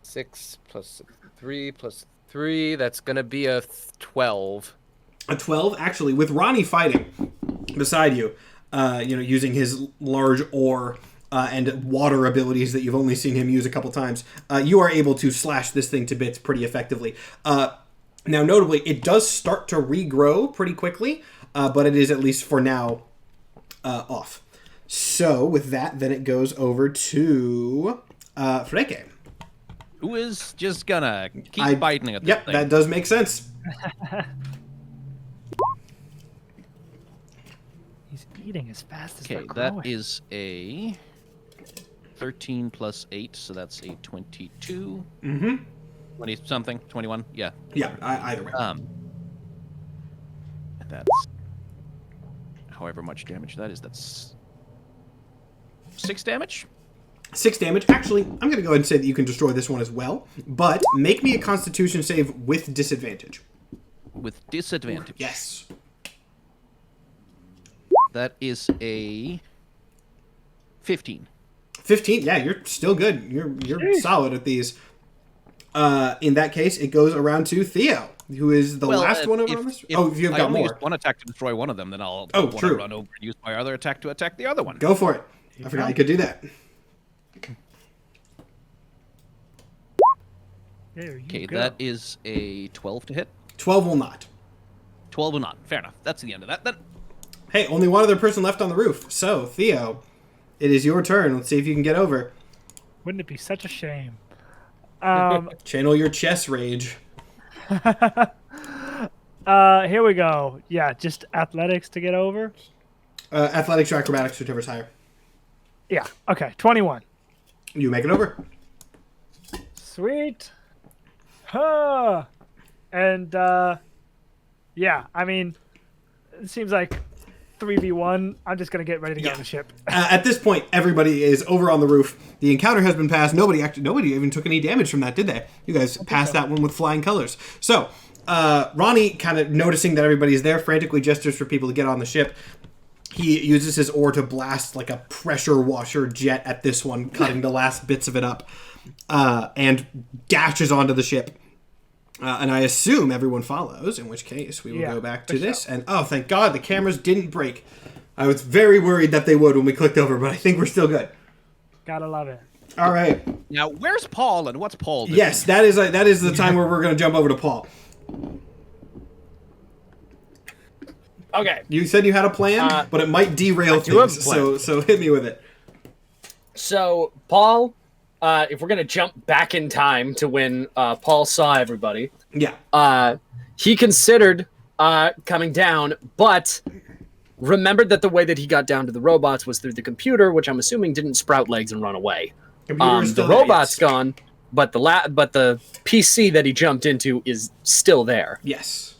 6 plus 3 plus 3. That's gonna be a 12. A 12, actually, with Ronnie fighting beside you, using his large oar and water abilities that you've only seen him use a couple times, you are able to slash this thing to bits pretty effectively. Now, notably, it does start to regrow pretty quickly, but it is, at least for now, off. So, with that, then it goes over to Freke. Who is just gonna keep biting at this thing. That does make sense. He's eating as fast as Okay, they're growing. that is a 13 plus 8, so that's a 22. Mm-hmm. 20-something? 21? Yeah. Yeah, either way. That's however much damage that is. That's 6 damage? 6 damage. Actually, I'm going to go ahead and say that you can destroy this one as well, but make me a Constitution save with disadvantage. With disadvantage? Yes. That is a 15. 15? Yeah, you're still good. You're solid at these. In that case, it goes around to Theo, who is the last one over on this. If you've got more. Use one attack to destroy one of them, then I'll true. run over and use my other attack to attack the other one. Go for it. I forgot you could do that. Okay, that is a 12 to hit. 12 will not. 12 will not. Fair enough. That's the end of that then. Hey, only one other person left on the roof. So, Theo, it is your turn. Let's see if you can get over. Wouldn't it be such a shame? Channel your chess rage. Here we go. Yeah, just athletics to get over. Athletics or acrobatics, whichever's higher. Yeah. Okay. 21. You make it over. Sweet. And yeah, I mean, it seems like 3v1. I'm just gonna get ready to get on the ship. At this point, everybody is over on the roof. The encounter has been passed. Nobody even took any damage from that, did they? You guys passed that one with flying colors. So, Ronnie, kind of noticing that everybody's there, frantically gestures for people to get on the ship. He uses his oar to blast like a pressure washer jet at this one, cutting the last bits of it up, and dashes onto the ship. And I assume everyone follows, in which case we will go back to this. And oh, thank God the cameras didn't break. I was very worried that they would when we clicked over, but I think we're still good. Gotta love it. All right. Now, where's Paul and what's Paul doing? Yes, that is the time where we're going to jump over to Paul. Okay. You said you had a plan, but it might derail things, so hit me with it. So, Paul, if we're going to jump back in time to when Paul saw everybody, he considered coming down, but remembered that the way that he got down to the robots was through the computer, which I'm assuming didn't sprout legs and run away. Computer is still The there, robot's yes. gone, but the PC that he jumped into is still there. Yes.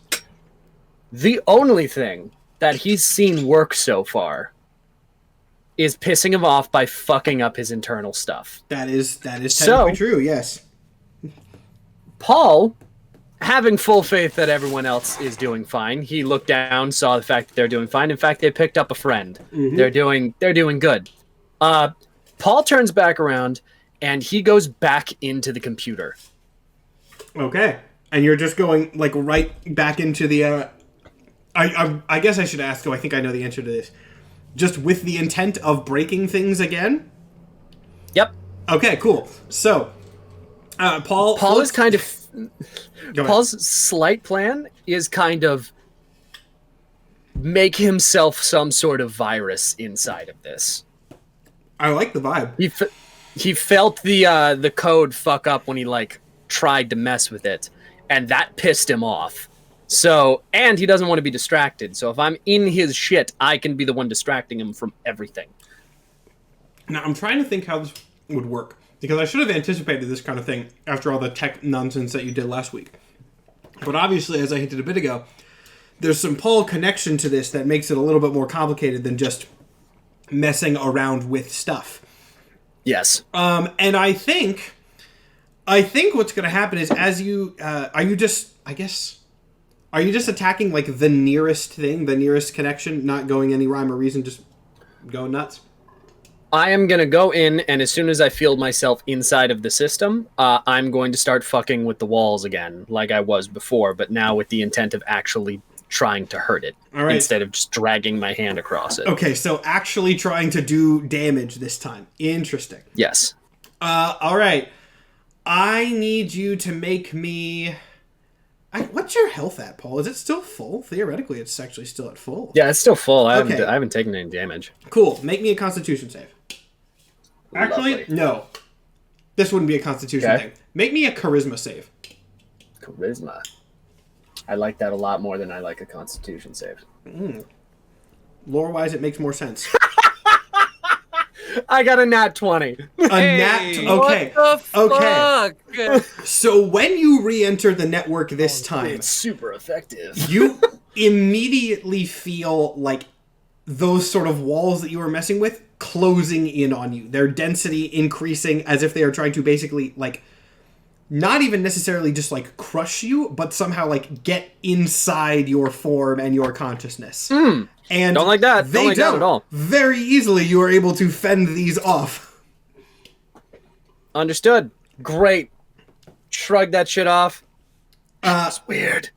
The only thing that he's seen work so far is pissing him off by fucking up his internal stuff. That is technically true, yes. Paul, having full faith that everyone else is doing fine, he looked down, saw the fact that they're doing fine. In fact, they picked up a friend. Mm-hmm. They're doing good. Paul turns back around and he goes back into the computer. Okay. And you're just going, like, right back into the, I guess I should ask, I think I know the answer to this. Just with the intent of breaking things again? Yep. Okay, cool. So, Paul is kind of... Go ahead. Paul's slight plan is kind of make himself some sort of virus inside of this. I like the vibe. He felt the code fuck up when he like tried to mess with it, and that pissed him off. So, and he doesn't want to be distracted. So if I'm in his shit, I can be the one distracting him from everything. Now, I'm trying to think how this would work, because I should have anticipated this kind of thing after all the tech nonsense that you did last week. But obviously, as I hinted a bit ago, there's some Paul connection to this that makes it a little bit more complicated than just messing around with stuff. Yes. And I think what's going to happen is as you, are you just attacking like the nearest thing, the nearest connection, not going any rhyme or reason, just going nuts? I am going to go in, and as soon as I feel myself inside of the system, I'm going to start fucking with the walls again, like I was before, but now with the intent of actually trying to hurt it, all right, instead of just dragging my hand across it. Okay, so actually trying to do damage this time. Interesting. Yes. All right. I need you to make me... what's your health at, Paul? Is it still full? Theoretically, it's actually still at full. Yeah, it's still full. I Okay. haven't taken any damage. Cool. Make me a Constitution save. Actually, Lovely. no. This wouldn't be a Constitution Okay. thing. Make me a Charisma save. Charisma. I like that a lot more than I like a Constitution save. Lore-wise, it makes more sense. I got a nat 20. A nat... Okay. What the Okay. fuck? So when you re-enter the network this time, It's super effective. you immediately feel like those sort of walls that you were messing with closing in on you. Their density increasing as if they are trying to basically, like, not even necessarily just, like, crush you, but somehow, like, get inside your form and your consciousness. And Don't like that. They Don't like that at all. Very easily you are able to fend these off. Understood. Great. Shrug that shit off. It's weird.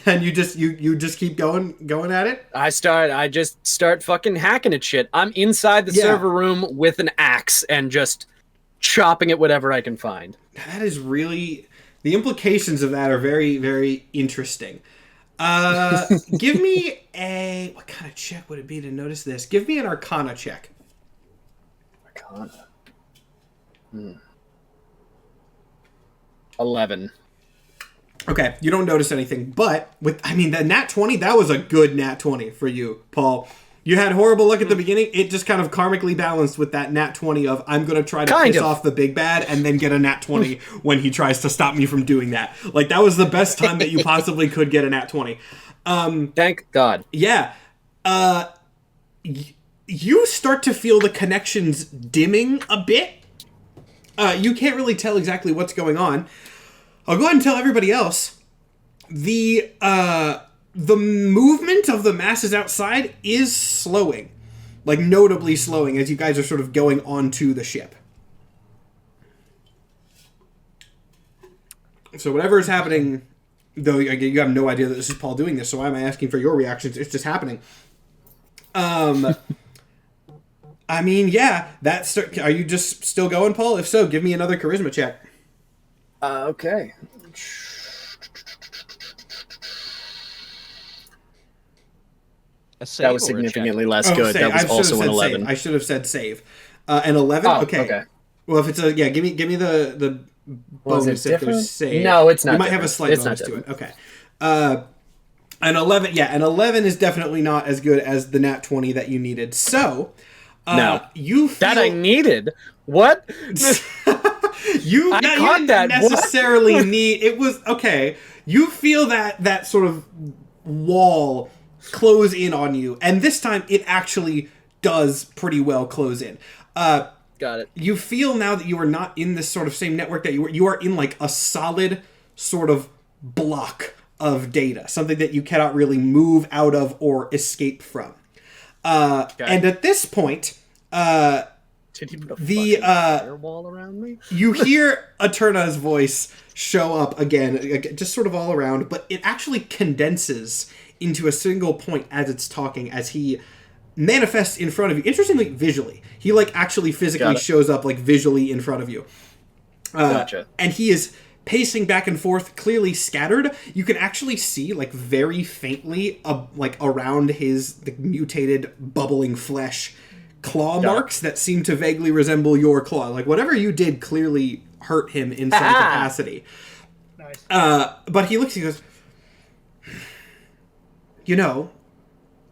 And you just keep going at it? I just start fucking hacking at shit. I'm inside the Yeah. server room with an axe and just chopping at whatever I can find. That is really... The implications of that are very, very interesting. Give me a... What kind of check would it be to notice this? Give me an Arcana check. Arcana. 11. Okay, you don't notice anything, but the nat 20, that was a good nat 20 for you, Paul. You had horrible luck at the beginning. It just kind of karmically balanced with that nat 20 of I'm going to try to piss off the big bad and then get a nat 20 when he tries to stop me from doing that. Like, that was the best time that you possibly could get a nat 20. Thank God. Yeah. You start to feel the connections dimming a bit. You can't really tell exactly what's going on. I'll go ahead and tell everybody else. The movement of the masses outside is slowing. Like, notably slowing as you guys are sort of going onto the ship. So whatever is happening, though you have no idea that this is Paul doing this, so why am I asking for your reactions? It's just happening. Yeah, are you just still going, Paul? If so, give me another charisma check. Okay. A save That was or a check? significantly less good. Save. That was I should also have an said 11. Save. I should have said save. An 11? Oh, okay. Well, if it's a... Yeah, give me the Was it bonus if different? there's save. No, it's not You might have a different. slight It's bonus not to it. Okay. An 11... Yeah, an 11 is definitely not as good as the nat 20 that you needed. So... No. You feel... That I needed. What? You I didn't caught that. What? necessarily need. It was okay. You feel that sort of wall close in on you, and this time it actually does pretty well close in. Got it. You feel now that you are not in this sort of same network that you were. You are in like a solid sort of block of data, something that you cannot really move out of or escape from. And at this point, Did he put a fucking firewall around me? you hear Eterna's voice show up again, just sort of all around, but it actually condenses into a single point as it's talking, as he manifests in front of you. Interestingly, visually. He, like, actually physically shows up, like, visually in front of you. Gotcha. And he is pacing back and forth, clearly scattered. You can actually see, like, very faintly, like, around his mutated, bubbling flesh, claw marks that seem to vaguely resemble your claw. Like, whatever you did clearly hurt him in some capacity. Nice. But he looks and he goes, you know,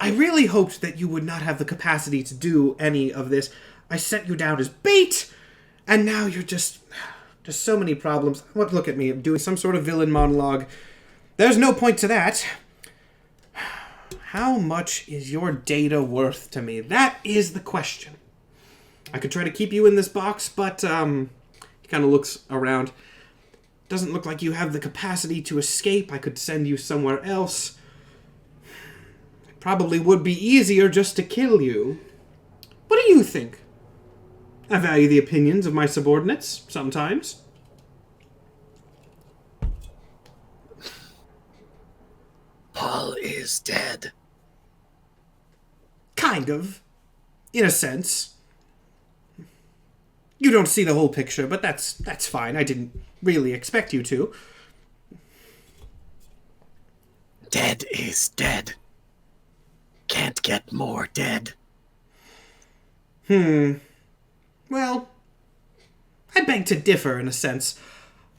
I really hoped that you would not have the capacity to do any of this. I set you down as bait, and now you're just so many problems. Look at me, I'm doing some sort of villain monologue. There's no point to that. How much is your data worth to me? That is the question. I could try to keep you in this box, but he kind of looks around. Doesn't look like you have the capacity to escape. I could send you somewhere else. It probably would be easier just to kill you. What do you think? I value the opinions of my subordinates, sometimes. Paul is dead. Kind of. In a sense. You don't see the whole picture, but that's fine. I didn't really expect you to. Dead is dead. Can't get more dead. Well, I beg to differ in a sense.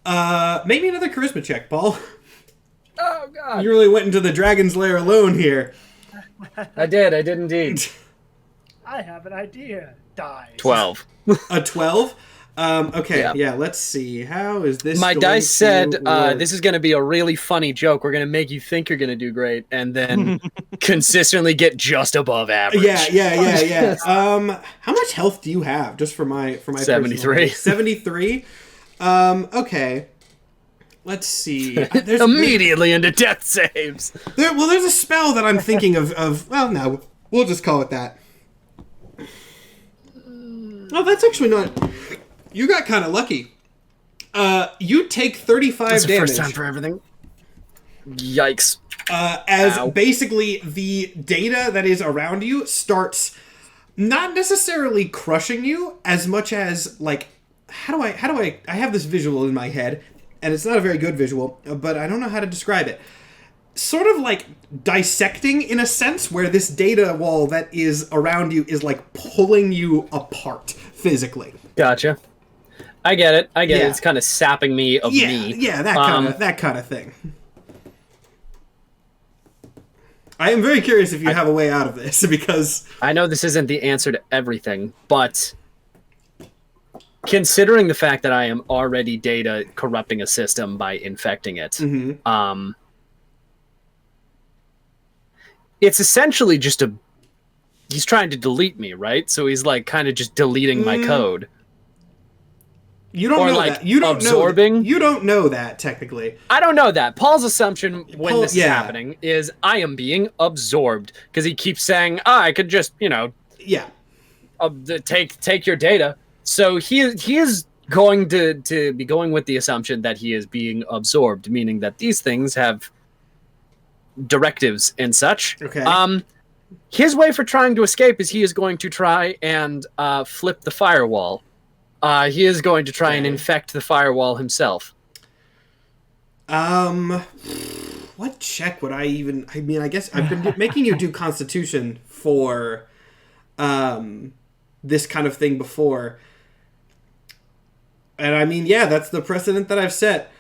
Maybe another charisma check, Paul. Oh, God. You really went into the dragon's lair alone here. I did indeed. I have an idea. Die. 12. A 12? Okay, yeah, let's see. How is this My going dice to said, work? this is going to be a really funny joke. We're going to make you think you're going to do great, and then consistently get just above average. Yeah. How much health do you have? Just for my 73. 73? Okay. Let's see. Immediately into death saves. There's a spell that I'm thinking of. Well, no, we'll just call it that. Oh, that's actually not. You got kind of lucky. You take 35 That's the damage. first time for everything. Yikes. As Ow. basically the data that is around you starts not necessarily crushing you as much as, like, how do I have this visual in my head, and it's not a very good visual, but I don't know how to describe it. Sort of like dissecting in a sense, where this data wall that is around you is like pulling you apart physically. Gotcha. I get it. Yeah. It's kind of sapping me of me. Yeah, that kind of thing. I am very curious if you have a way out of this, because I know this isn't the answer to everything, but considering the fact that I am already data corrupting a system by infecting it, it's essentially just he's trying to delete me, right? So he's like kind of just deleting my code. you don't Or, know like, that. You don't absorbing? know. You don't know that technically. I don't know that. Paul's assumption when Paul- this is yeah. happening is I am being absorbed because he keeps saying, I could just, Yeah. take your data. So he is going to be going with the assumption that he is being absorbed, meaning that these things have directives and such. Okay. His way for trying to escape is he is going to try and flip the firewall. He is going to try and infect the firewall himself. What check would I even... I mean, I guess I've been making you do Constitution for this kind of thing before. And I mean, yeah, that's the precedent that I've set.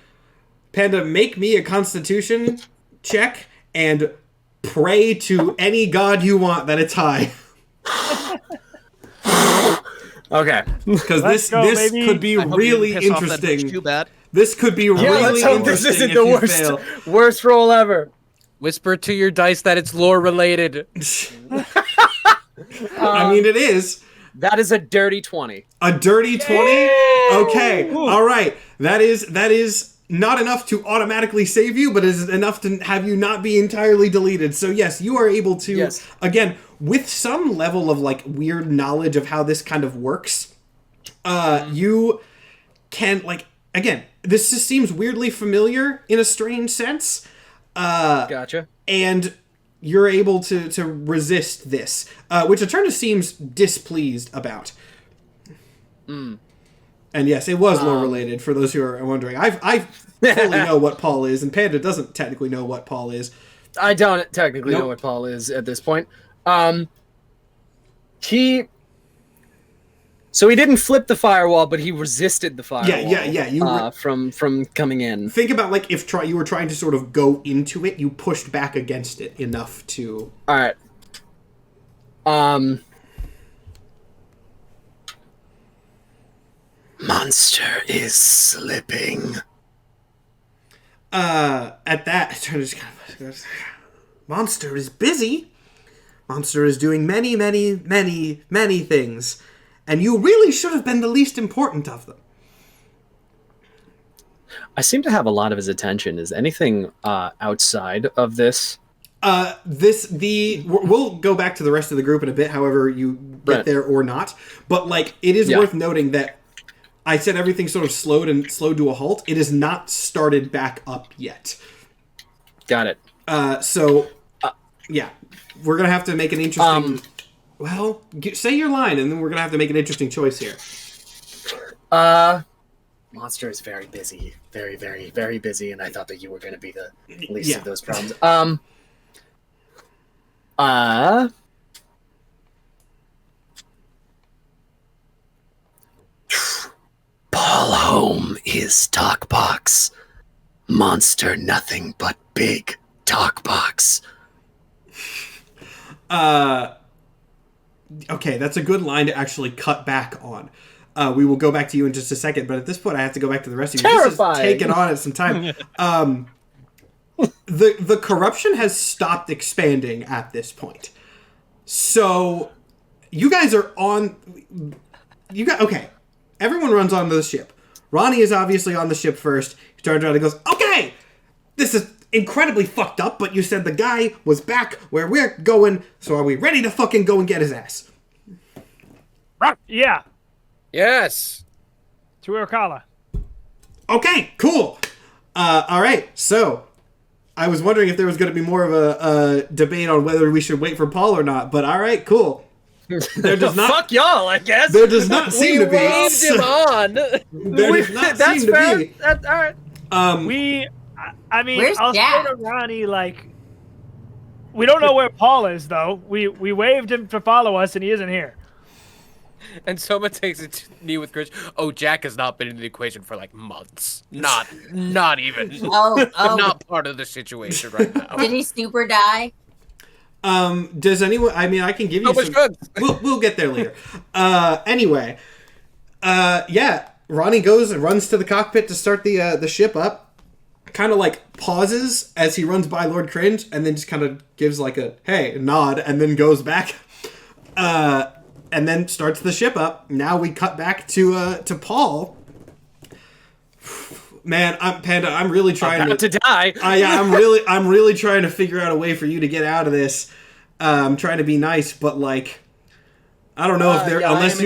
Panda, make me a Constitution check and pray to any god you want that it's high. Okay. Because Let's this go, this baby. could be I hope you really piss off that bitch interesting. too bad. This could be Yeah, really let's hope this interesting isn't if the you worst, fail. worst roll ever. Whisper to your dice that it's lore related. I mean, it is. That is a dirty 20. A dirty 20? Okay. All right. That is not enough to automatically save you, but is enough to have you not be entirely deleted. So yes, you are able to, Yes. again, with some level of like weird knowledge of how this kind of works, you can, like, again, this just seems weirdly familiar in a strange sense. Gotcha. And you're able to resist this, which Eternus seems displeased about. And yes, it was lore related, for those who are wondering. I fully know what Paul is, and Panda doesn't technically know what Paul is. I don't technically Nope. know what Paul is at this point. So he didn't flip the firewall, but he resisted the firewall. Yeah. You from coming in. think about, like, if you were trying to sort of go into it, you pushed back against it enough to... All right. Monster is slipping. At that, Eternus kind of goes, Monster is busy. Monster is doing many, many, many, many things. And you really should have been the least important of them. I seem to have a lot of his attention. Is anything outside of this? We'll go back to the rest of the group in a bit, however you get there or not. But, like, it is worth noting that I said everything sort of slowed to a halt. It is not started back up yet. Got it. Yeah. We're going to have to make an interesting... say your line, and then we're going to have to make an interesting choice here. Monster is very busy. Very, very, very busy, and I thought that you were going to be the least of those problems. Paul home is talkbox. Monster nothing but big talkbox. Okay, that's a good line to actually cut back on. We will go back to you in just a second, but at this point I have to go back to the rest of you. Terrifying. This is taking on it some time. The corruption has stopped expanding at this point. So you guys are on... Okay, everyone runs onto the ship. Ronnie is obviously on the ship first. He turns around and goes, okay, this is incredibly fucked up, but you said the guy was back where we're going, so are we ready to fucking go and get his ass? Yeah. Yes. To Urkala. Okay, cool. All right, so I was wondering if there was going to be more of a debate on whether we should wait for Paul or not, but all right, cool. There does not. Fuck y'all, I guess. There does not seem to be. Waved him on. There does not That's seem fair. to be. All right. I mean, Where's I'll Jack? say to Ronnie, like, we don't know where Paul is, though. We waved him to follow us, and he isn't here. And Soma takes a knee with Cringe. Oh, Jack has not been in the equation for like months. Not even. Oh. Not part of the situation right now. Did he super die? Does anyone? I mean, I can give you So much some. drugs. We'll get there later. Anyway, yeah. Ronnie goes and runs to the cockpit to start the ship up. Kind of like pauses as he runs by Lord Cringe, and then just kind of gives like a hey nod, and then goes back. And then starts the ship up. Now we cut back to Paul. Man, Panda, I'm really trying About to die. I'm really trying to figure out a way for you to get out of this. I'm trying to be nice, but like, I don't know if there unless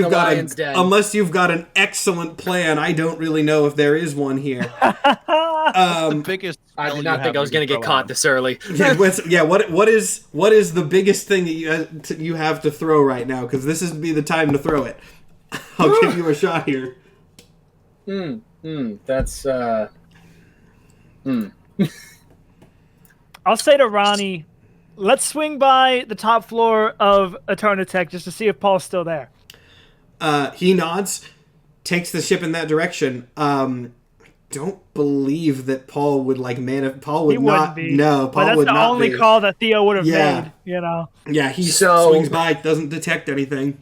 you've got an excellent plan. I don't really know if there is one here. The biggest. I did not think I was going to get caught this early. What is the biggest thing that you have to throw right now? Because this is be the time to throw it. I'll give you a shot here. That's I'll say to Ronnie, let's swing by the top floor of Eternitech just to see if Paul's still there. He nods, takes the ship in that direction. Don't believe that Paul would like Paul would He not. wouldn't be. No, Paul But that's would the not only be. call that Theo would have Yeah. made, you know. Yeah, he So- swings by, doesn't detect anything.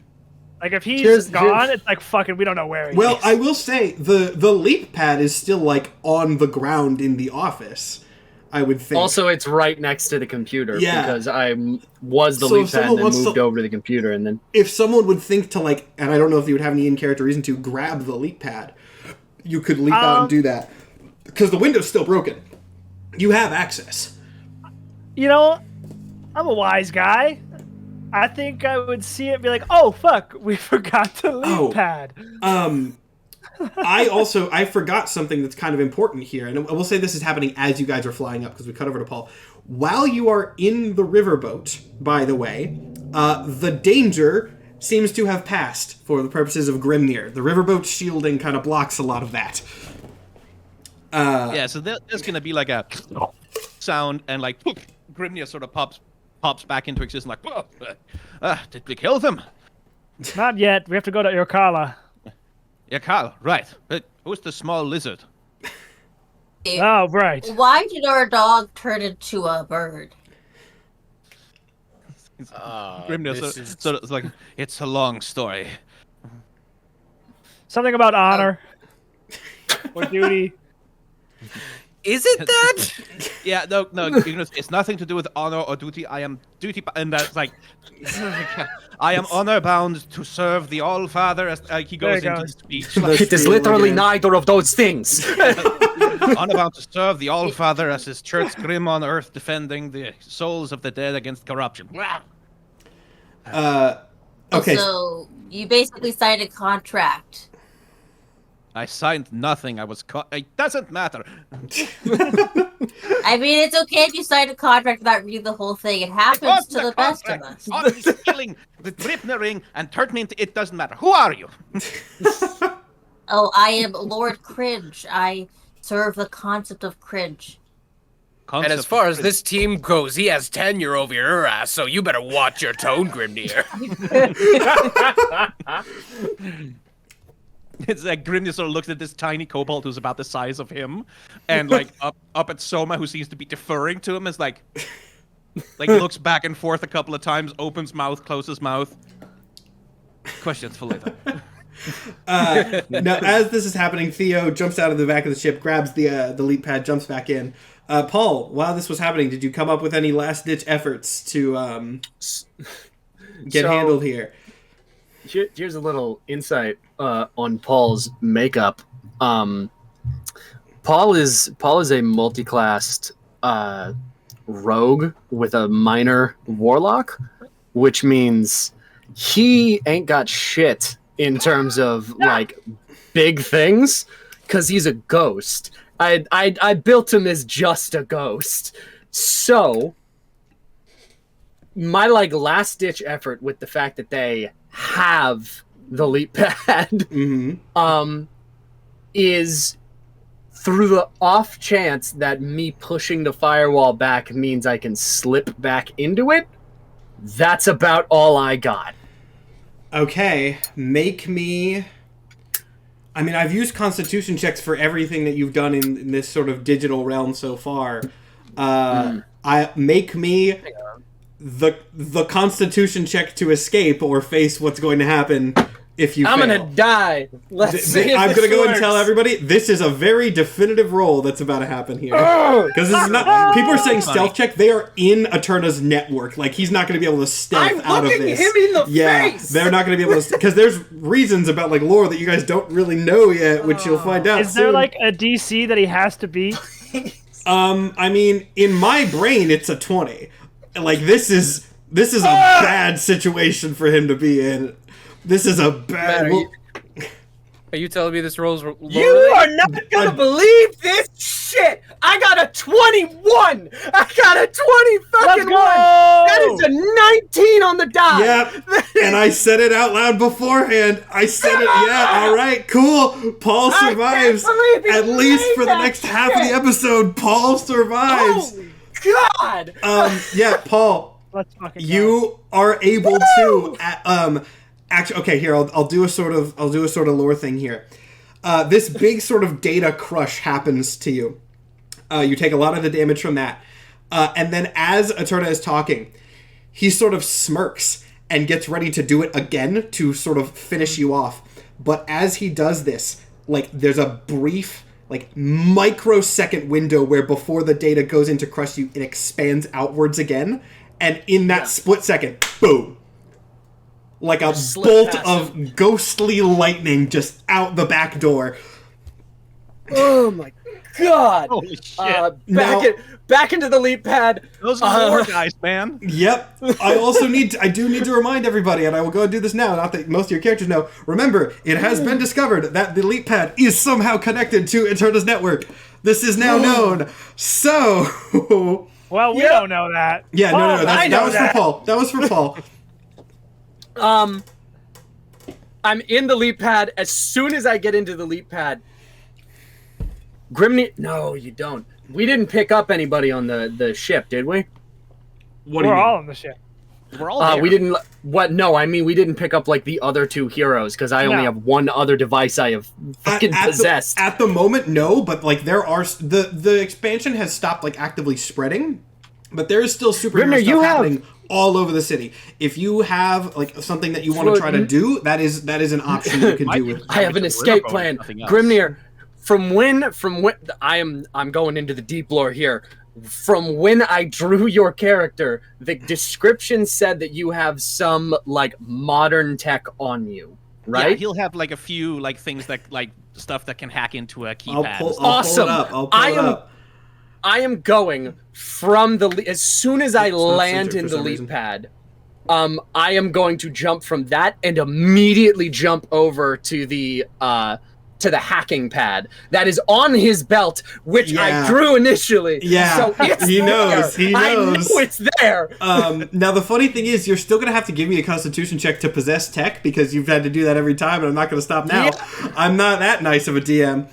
Like if he's Here's- gone, it's like fucking. We don't know where he Well, is. I will say the leap pad is still like on the ground in the office. I would think. Also, it's right next to the computer Yeah. because I was the So leap if pad someone and then wants moved to- over to the computer and then. if someone would think to like, and I don't know if you would have any in-character reason to grab the leap pad, you could leap out and do that because the window's still broken. You have access. You know, I'm a wise guy. I think I would see it and be like, oh, fuck, we forgot the leap pad. I forgot something that's kind of important here, and I will say this is happening as you guys are flying up because we cut over to Paul. While you are in the riverboat, by the way, the danger seems to have passed for the purposes of Grimnir. The riverboat shielding kind of blocks a lot of that. Yeah, so there's gonna be like a sound, and like Grimnir sort of pops back into existence. Like, whoa, did we kill them? Not yet. We have to go to Irkala. Yeah, Carl, right. But who's the small lizard? Oh, right. Why did our dog turn into a bird? Grimnir this sort of like, it's a long story. Something about honor or duty. Is it that? Yeah, no, it's nothing to do with honor or duty. I am and that's like, I am honor bound to serve the All Father. As he goes There you into go. speech, It is literally neither of those things. honor bound to serve the All Father as his church grim on earth, defending the souls of the dead against corruption. Okay. So you basically signed a contract. I signed nothing. I was caught. It doesn't matter. I mean, it's okay if you signed a contract without reading the whole thing. It happens to the best of us. On stealing the Dripner ring and turning into it doesn't matter. Who are you? Oh, I am Lord Cringe. I serve the concept of cringe. And as far as this team goes, he has tenure over your ass, so you better watch your tone, Grimnir. It's like Grimnir sort of looks at this tiny kobold who's about the size of him, and like up at Soma, who seems to be deferring to him, is like looks back and forth a couple of times, opens mouth, closes mouth. Questions for later. Now, as this is happening, Theo jumps out of the back of the ship, grabs the leap pad, jumps back in. Paul, while this was happening, did you come up with any last-ditch efforts to get handled here? Here's a little insight on Paul's makeup. Paul is a multi-classed rogue with a minor warlock, which means he ain't got shit in terms of like big things, because he's a ghost. I built him as just a ghost. So my like last ditch effort with the fact that they have the leap pad is through the off chance that me pushing the firewall back means I can slip back into it. That's about all I got. Okay, make me... I mean, I've used constitution checks for everything that you've done in this sort of digital realm so far. I make me the constitution check to escape or face what's going to happen if you I'm fail. gonna die. Let's see. I'm if gonna this go works. and tell everybody this is a very definitive roll that's about to happen here. Because this is not. People are saying stealth check. They are in Eterna's network. Like he's not gonna be able to stealth I'm out of looking this. him in the yeah, face. they're not gonna be able to because there's reasons about like lore that you guys don't really know yet, which you'll find out. Is there soon. like a DC that he has to beat? I mean, in my brain, it's a 20. Like this is a bad situation for him to be in. This is a bad. Are you telling me this rolls? You are not gonna believe this shit! I got a 21! I got a 20 fucking Let's go! 1! That is a 19 on the die! Yep. And I said it out loud beforehand. I said it. Yeah. All right. Cool. Paul I can't survives. believe he At least made for the that next half of the shit. episode, Paul survives. Holy God! Yeah, Paul. Let's fucking go. You are able to. Actually, okay. Here, I'll do a sort of lore thing here. This big sort of data crush happens to you. You take a lot of the damage from that, and then as Eterna is talking, he sort of smirks, and gets ready to do it again to sort of finish you off. But as he does this, like, there's a brief, like, microsecond window where before the data goes in to crush you, it expands outwards again. And in that split second, boom. Like a bolt of ghostly lightning just out the back door. Oh my god! Holy shit! Back into the leap pad. Those are war guys, man. Yep. I do need to remind everybody, and I will go and do this now, not that most of your characters know. Remember, it has been discovered that the leap pad is somehow connected to H.A.D.E.S network. This is now known. So... Well, we don't know that. Yeah, Paul, no. That was for Paul. That was for Paul. I'm in the leap pad. As soon as I get into the leap pad, Grimnir... No, you don't. We didn't pick up anybody on the ship, did we? What do you We're mean? all on the ship. We're all there. We didn't... What? No, I mean, we didn't pick up, like, the other two heroes, because I only have one other device I have fucking possessed. At the moment, no, but, like, there are... The expansion has stopped, like, actively spreading, but there is still superhero stuff happening all over the city. If you have, like, something that you want to try to do, that is an option you can do with... I have an escape plan. Grimnir, from when I'm going into the deep lore here. From when I drew your character, the description said that you have some, like, modern tech on you, right? Yeah, he'll have, like, a few, like, things that, like, stuff that can hack into a keypad. Awesome. I'll pull it up. I am going from as soon as I land in the leap pad, I am going to jump from that and immediately jump over to the hacking pad that is on his belt, which I drew initially. Yeah, so it's he knows. There. He knows. I know it's there. Now the funny thing is, you're still gonna have to give me a Constitution check to possess tech because you've had to do that every time, and I'm not gonna stop now. Yeah. I'm not that nice of a DM.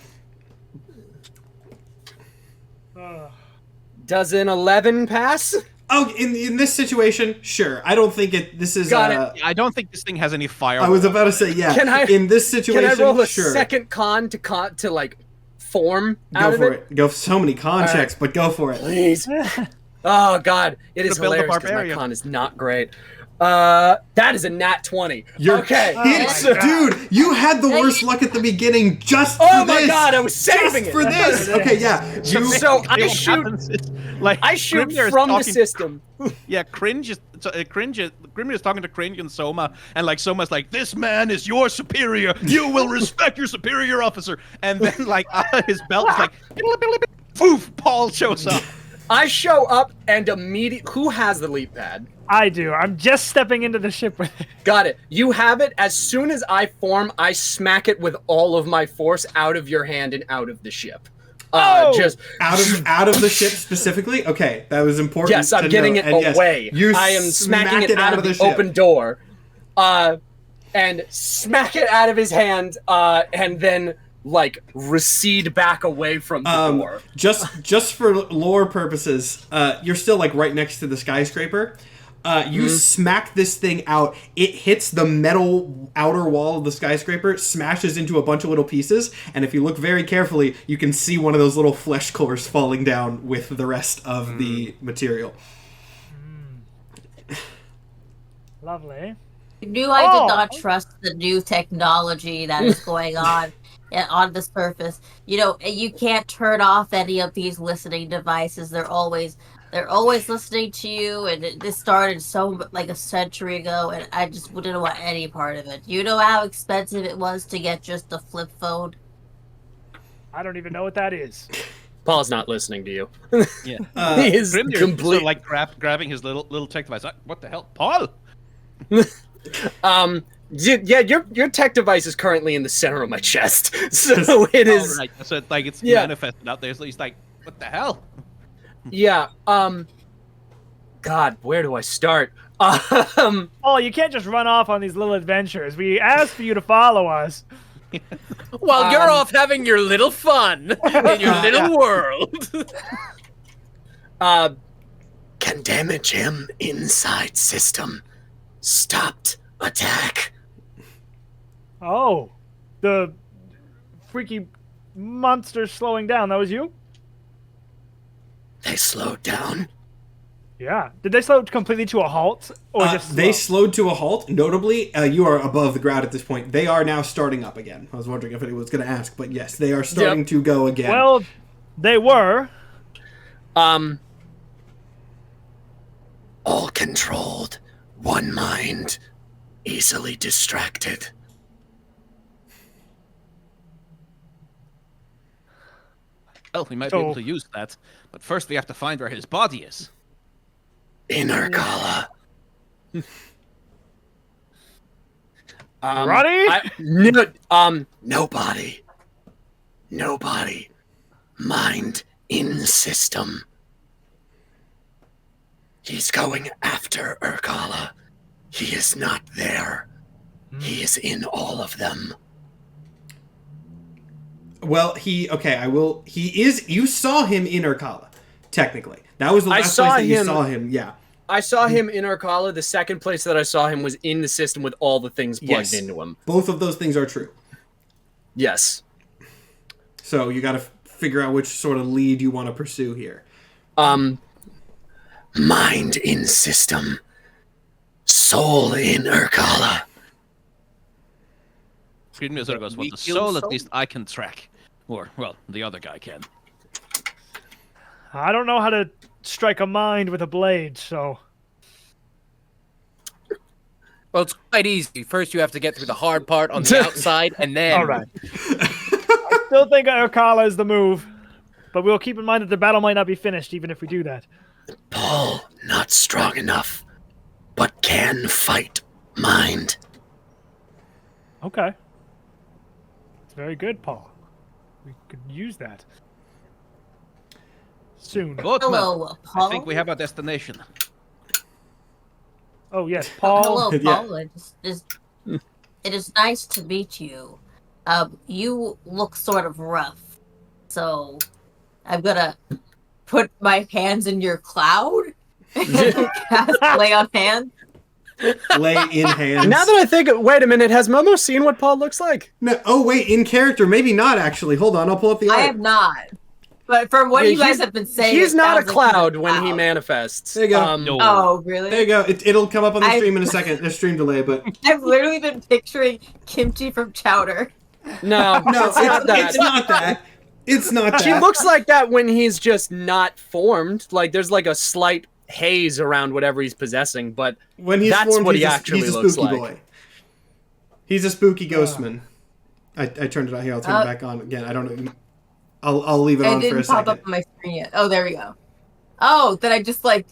Does an 11 pass? Oh, in this situation, sure. I don't think this is... Got it. I don't think this thing has any fire. I was about to say, yeah. In this situation, can I roll a sure. second con to like form go out for of it? Go for so many con checks, but go for it. Please. Oh god, it is hilarious because my con is not great. That is a nat 20. Okay. Dude, you had the worst luck at the beginning just for this. Oh my god, I was saving just for this. Okay, yeah. So I shoot from the system. Yeah, Cringe is Grimnir is talking to Cringe and Soma, and like Soma's like, "This man is your superior. You will respect your superior officer." And then like out of his belt is like, poof, Paul shows up. I show up and immediately... Who has the leap pad? I do. I'm just stepping into the ship with it. Got it. You have it. As soon as I form, I smack it with all of my force out of your hand and out of the ship. Just out of the ship specifically. Okay, that was important. Yes, I'm getting it away. I am smacking it out of the open door, and smack it out of his hand, and then like recede back away from the door. Just for lore purposes, you're still like right next to the skyscraper. You smack this thing out, it hits the metal outer wall of the skyscraper, smashes into a bunch of little pieces, and if you look very carefully, you can see one of those little flesh cores falling down with the rest of the material. Lovely. I knew I did not trust the new technology that is going on the surface. You know, you can't turn off any of these listening devices. They're always listening to you, and this started like a century ago, and I just wouldn't want any part of it. You know how expensive it was to get just a flip phone? I don't even know what that is. Paul's not listening to you. Yeah, he is complete. Like grabbing his little tech device. What the hell, Paul? Yeah, your tech device is currently in the center of my chest, so it is. Right. So it's manifested out there. So he's like, "What the hell?" Yeah. God, where do I start? Oh, you can't just run off on these little adventures. We asked for you to follow us. While you're off having your little fun in your little world. Can damage him inside system. Stopped attack. Oh, the freaky monster slowing down. That was you? They slowed down. Yeah. Did they slow completely to a halt, or just they slow? slowed to a halt. Notably, you are above the ground at this point. They are now starting up again. I was wondering if anyone was going to ask, but yes, they are starting to go again. Well, they were. All controlled, one mind, easily distracted. Well, we might be able to use that, but first we have to find where his body is. In Urkala. Ronnie? Nobody. Nobody. Mind in system. He's going after Urkala. He is not there. He is in all of them. Well, he is. You saw him in Urkala, technically. That was the last place that you saw him. Yeah. I saw him in Urkala. The second place that I saw him was in the system with all the things plugged into him. Both of those things are true. Yes. So you got to figure out which sort of lead you want to pursue here. Mind in system. Soul in Urkala. Scream sort of goes, well, the soul at least I can track. Or, well, the other guy can. I don't know how to strike a mind with a blade, so... Well, it's quite easy. First, you have to get through the hard part on the outside, and then... All right. I still think Urkala is the move, but we'll keep in mind that the battle might not be finished even if we do that. Paul, not strong enough, but can fight mind. Okay. It's very good, Paul. We could use that. Soon. Boatman, Hello, Paul. I think we have our destination. Oh, yes, Paul. Hello, Paul. It is nice to meet you. You look sort of rough, so I'm gonna put my hands in your cloud and cast lay on hands. Lay in hands. Now that I think, wait a minute, has Momo seen what Paul looks like? No, oh wait, in character, maybe not actually. Hold on, I'll pull up the art. I have not. But from what you guys have been saying, he's it not a sounds like cloud he's a when he cloud. manifests. There you go. No. Oh, really? There you go. It'll come up on the I- stream in a second. There's stream delay, but I've literally been picturing kimchi from Chowder. No, no, it's not that. It's not that. It's not that. He looks like that when he's just not formed. Like there's like a slight haze around whatever he's possessing, but when he's that's formed, what he's he a, actually he's a looks spooky like. boy. He's a spooky ghostman. I turned it on here. I'll turn it back on again. I don't know. I'll leave it It on for a didn't pop second. up on my screen yet. Oh, there we go. Oh, then I just like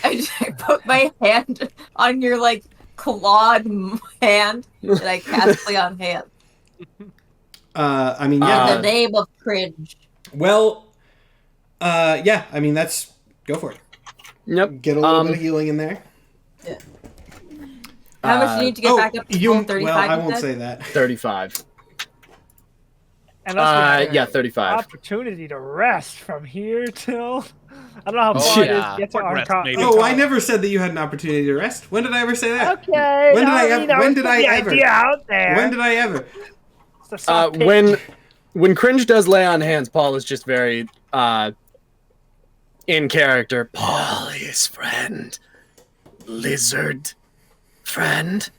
I put my hand on your like clawed hand and I cast lay on hand. I mean, In yeah. the name of Cringe. Well, yeah. I mean, that's go for it. Yep. Get a little bit of healing in there. How much do you need to get back up to full 35? Well, I you won't said? say that. 35. Unless we have Yeah, 35. opportunity to rest from here till... I don't know how Oh, far yeah. it is to get to Quick rest, Arca- maybe. Oh, I never said that you had an opportunity to rest. When did I ever say that? Okay. When did I mean, ever? When was did put I the ever? idea out there. When did I ever? It's a soft pitch. When Cringe does lay on hands, Paul is just very in character. Paul, his friend. Lizard friend.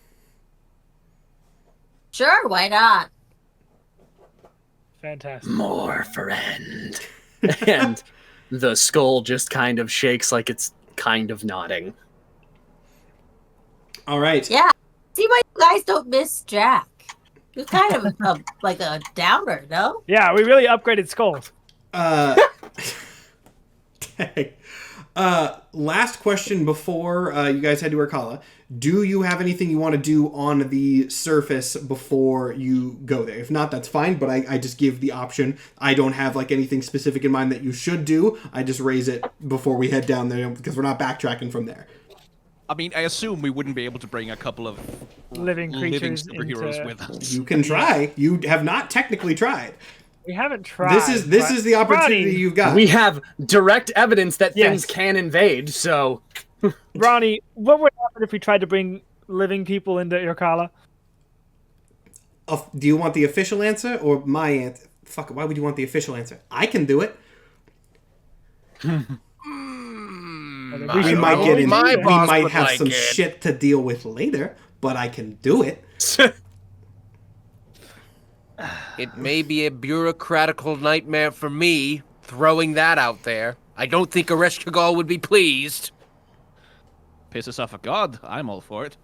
Sure, why not? Fantastic. More friend. And the skull just kind of shakes like it's kind of nodding. All right. Yeah. See why you guys don't miss Jack. He's kind of like a downer, no? Yeah, we really upgraded skulls. Dang. Last question before you guys head to Urkala. Do you have anything you want to do on the surface before you go there? If not, that's fine, but I just give the option. I don't have like anything specific in mind that you should do. I just raise it before we head down there because we're not backtracking from there. I mean, I assume we wouldn't be able to bring a couple of Living creatures superheroes into- with us. You can try. You have not technically tried. We haven't tried. This is but- the opportunity Ronnie, you've got. We have direct evidence that things Yes. can invade, so Ronnie, what would happen if we tried to bring living people into Urkala? Do you want the official answer or my answer? Fuck it, why would you want the official answer? I can do it. We might get in. My We boss might would have like some it. shit to deal with later, but I can do it. It may be a bureaucratical nightmare for me, throwing that out there. I don't think H.A.D.E.S would be pleased. Pisses off a god. I'm all for it.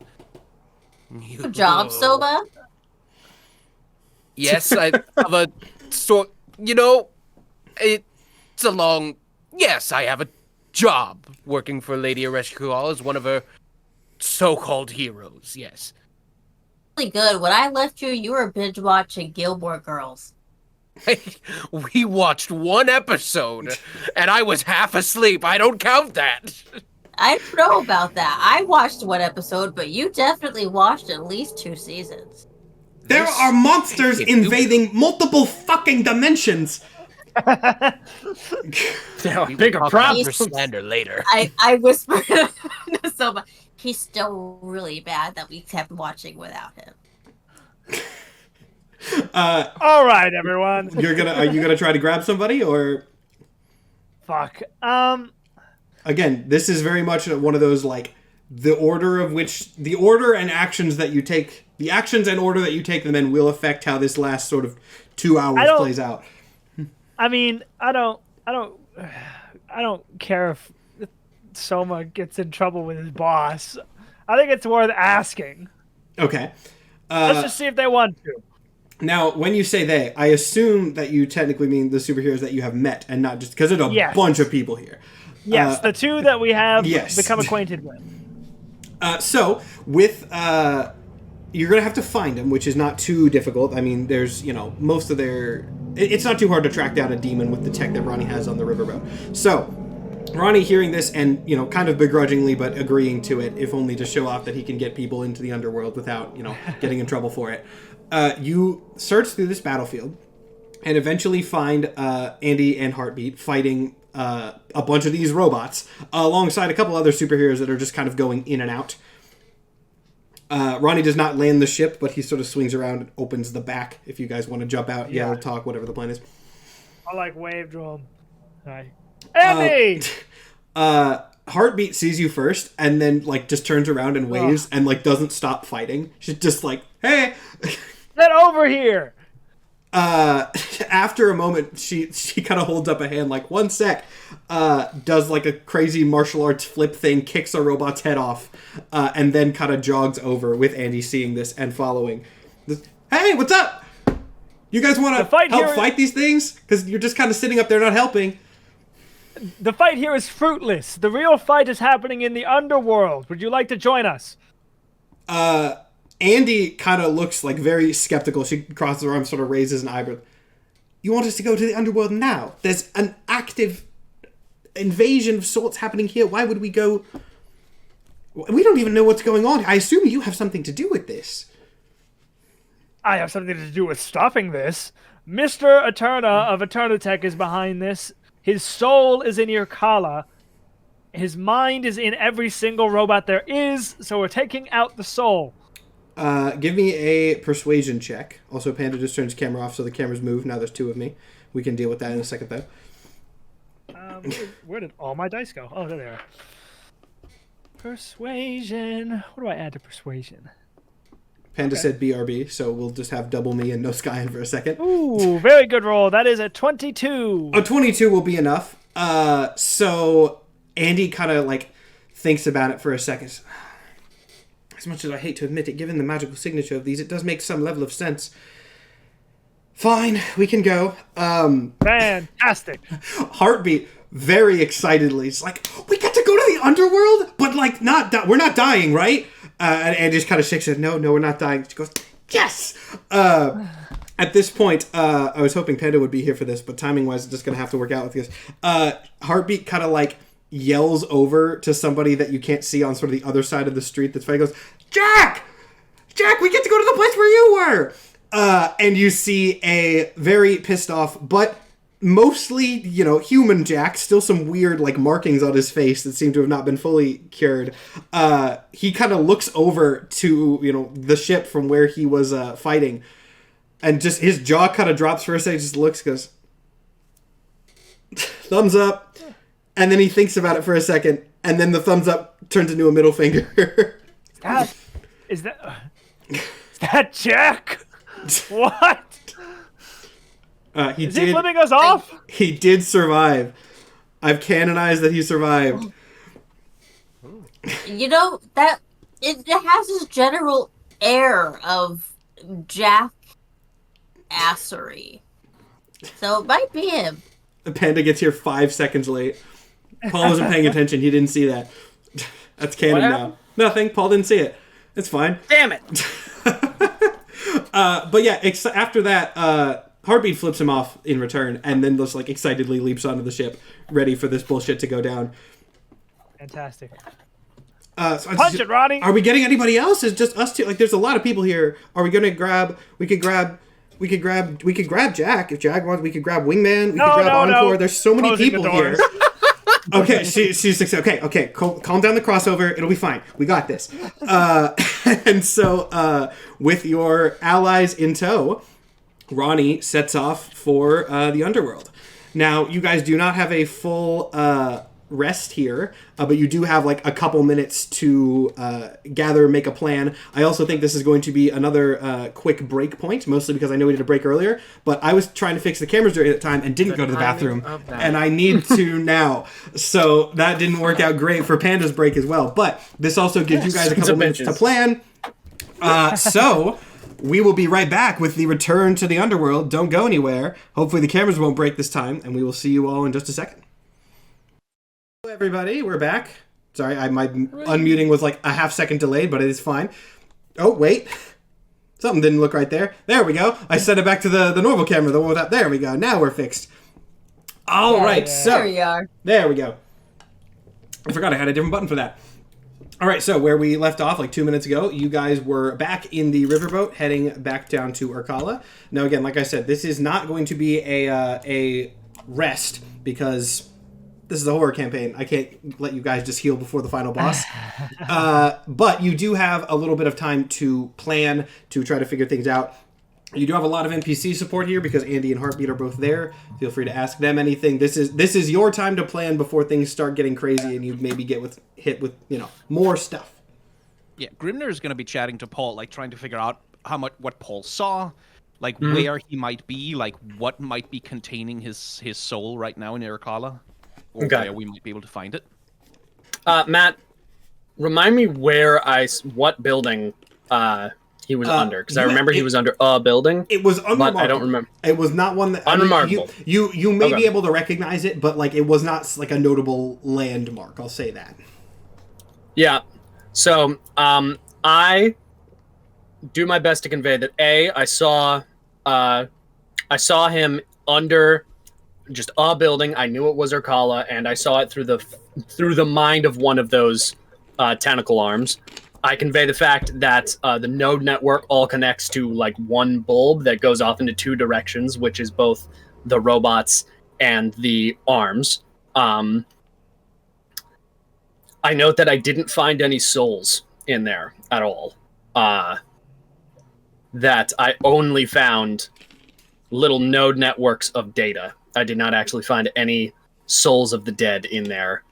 Good job, Soba. Yes, I have a sort. You know, it's a long. Yes, I have a job working for Lady H.A.D.E as one of her so-called heroes. Yes. Really good. When I left you, you were binge watching Gilmore Girls. We watched one episode, and I was half asleep. I don't count that. I don't know about that. I watched one episode, but you definitely watched at least 2 seasons. There are monsters invading multiple fucking dimensions. There are We will bigger talk about problems. your slander later. I whispered to Soba, he's still really bad that we kept watching without him. All right, everyone. Are you gonna try to grab somebody, or Fuck. again? This is very much one of those like the order and actions that you take, the actions and order that you take them in will affect how this last sort of 2 hours plays out. I mean, I don't care if Soma gets in trouble with his boss. I think it's worth asking. Okay. Let's just see if they want to. Now, when you say they, I assume that you technically mean the superheroes that you have met, and not just because there's a bunch of people here. Yes, the 2 that we have yes. become acquainted with. So, with you're gonna have to find them, which is not too difficult. I mean, there's most of their. It's not too hard to track down a demon with the tech that Ronnie has on the riverboat. So, Ronnie hearing this and kind of begrudgingly but agreeing to it, if only to show off that he can get people into the underworld without getting in trouble for it. You search through this battlefield and eventually find Andy and Heartbeat fighting a bunch of these robots alongside a couple other superheroes that are just kind of going in and out. Ronnie does not land the ship, but he sort of swings around and opens the back if you guys want to jump out, yell, talk, whatever the plan is. I wave to him. Hi. Andy! Heartbeat sees you first and then just turns around and waves and doesn't stop fighting. She's just hey! Get over here! After a moment, she kind of holds up a hand, 1 sec, does a crazy martial arts flip thing, kicks a robot's head off, and then kind of jogs over with Andy seeing this and following. Hey, what's up? You guys want to help fight these things? Because you're just kind of sitting up there not helping. The fight here is fruitless. The real fight is happening in the underworld. Would you like to join us? Andy kind of looks very skeptical. She crosses her arms, sort of raises an eyebrow. You want us to go to the underworld now? There's an active invasion of sorts happening here. Why would we go? We don't even know what's going on. I assume you have something to do with this. I have something to do with stopping this. Mr. Eterna of Eternitech is behind this. His soul is in Irkala. His mind is in every single robot there is, so we're taking out the soul. Give me a persuasion check. Also, Panda just turns camera off so the cameras move. Now there's 2 of me. We can deal with that in a second, though. Where did all my dice go? Oh, there they are. Persuasion. What do I add to persuasion? Panda said BRB, so we'll just have double me and no Skyen for a second. Ooh, very good roll. That is a 22. A 22 will be enough. So Andy kind of thinks about it for a second. As much as I hate to admit it, given the magical signature of these, it does make some level of sense. Fine, we can go. Fantastic. Heartbeat very excitedly. It's we get to go to the underworld, but we're not dying, right? And just kind of shakes it. No, we're not dying. She goes, yes. At this point, I was hoping Panda would be here for this, but timing-wise, it's just gonna have to work out with this. Heartbeat kind of yells over to somebody that you can't see on sort of the other side of the street. That's why he goes, Jack, we get to go to the place where you were. And you see a very pissed off, but mostly, human Jack, still some weird, markings on his face that seem to have not been fully cured. He kind of looks over to, the ship from where he was fighting, and just his jaw kind of drops for a second, just looks, goes, thumbs up. and then he thinks about it for a second, and then the thumbs up turns into a middle finger. Is that Jack? What? Is he flipping us off? He did survive. I've canonized that he survived. You know, that it has this general air of jackassery. So it might be him. Panda gets here 5 seconds late. Paul wasn't paying attention. He didn't see that. That's canon now. Nothing. Paul didn't see it. It's fine. Damn it. But yeah, after that, Heartbeat flips him off in return, and then just like excitedly leaps onto the ship, ready for this bullshit to go down. Fantastic. So Punch it, Ronnie. Are we getting anybody else? Is just us two? Like, there's a lot of people here. Are we gonna grab? We could grab Jack if Jack wants. We could grab Wingman. We could grab Encore. No. There's so many Closing people here. Okay, she's okay. Calm down the crossover. It'll be fine. We got this. And so, with your allies in tow, Ronnie sets off for the underworld. Now, you guys do not have a full rest here, but you do have like a couple minutes to gather, make a plan. I also think this is going to be another quick break point, mostly because I know we did a break earlier, but I was trying to fix the cameras during that time and didn't go to the bathroom, and I need to now. So that didn't work out great for Panda's break as well, but this also gives you guys a couple minutes to plan. So we will be right back with the return to the underworld. Don't go anywhere. Hopefully the cameras won't break this time, and we will see you all in just a second. Hello everybody, we're back. Sorry, my unmuting was like a half-second delayed, but it is fine. Oh, wait. Something didn't look right there. There we go. I set it back to the normal camera, the one without. There we go. Now we're fixed. All right, so There we are. there we go. I forgot I had a different button for that. All right, so where we left off like 2 minutes ago, you guys were back in the riverboat heading back down to Urkala. Now, again, like I said, this is not going to be a rest because this is a horror campaign. I can't let you guys just heal before the final boss. But you do have a little bit of time to plan, to try to figure things out. You do have a lot of NPC support here because Andy and Heartbeat are both there. Feel free to ask them anything. This is your time to plan before things start getting crazy and you maybe get hit with more stuff. Yeah, Grimner is going to be chatting to Paul, like trying to figure out what Paul saw, like where he might be, like what might be containing his soul right now in Irkala, or where we might be able to find it. Matt, remind me what building he was under, because I remember he was under a building. It was unremarkable. But I don't remember. It was not one that unremarkable. You may be able to recognize it, but like it was not like a notable landmark. I'll say that. Yeah. So I do my best to convey that I saw him under just a building. I knew it was Urkala, and I saw it through the mind of one of those tentacle arms. I convey the fact that the node network all connects to like one bulb that goes off into two directions, which is both the robots and the arms. I note that I didn't find any souls in there at all. That I only found little node networks of data. I did not actually find any souls of the dead in there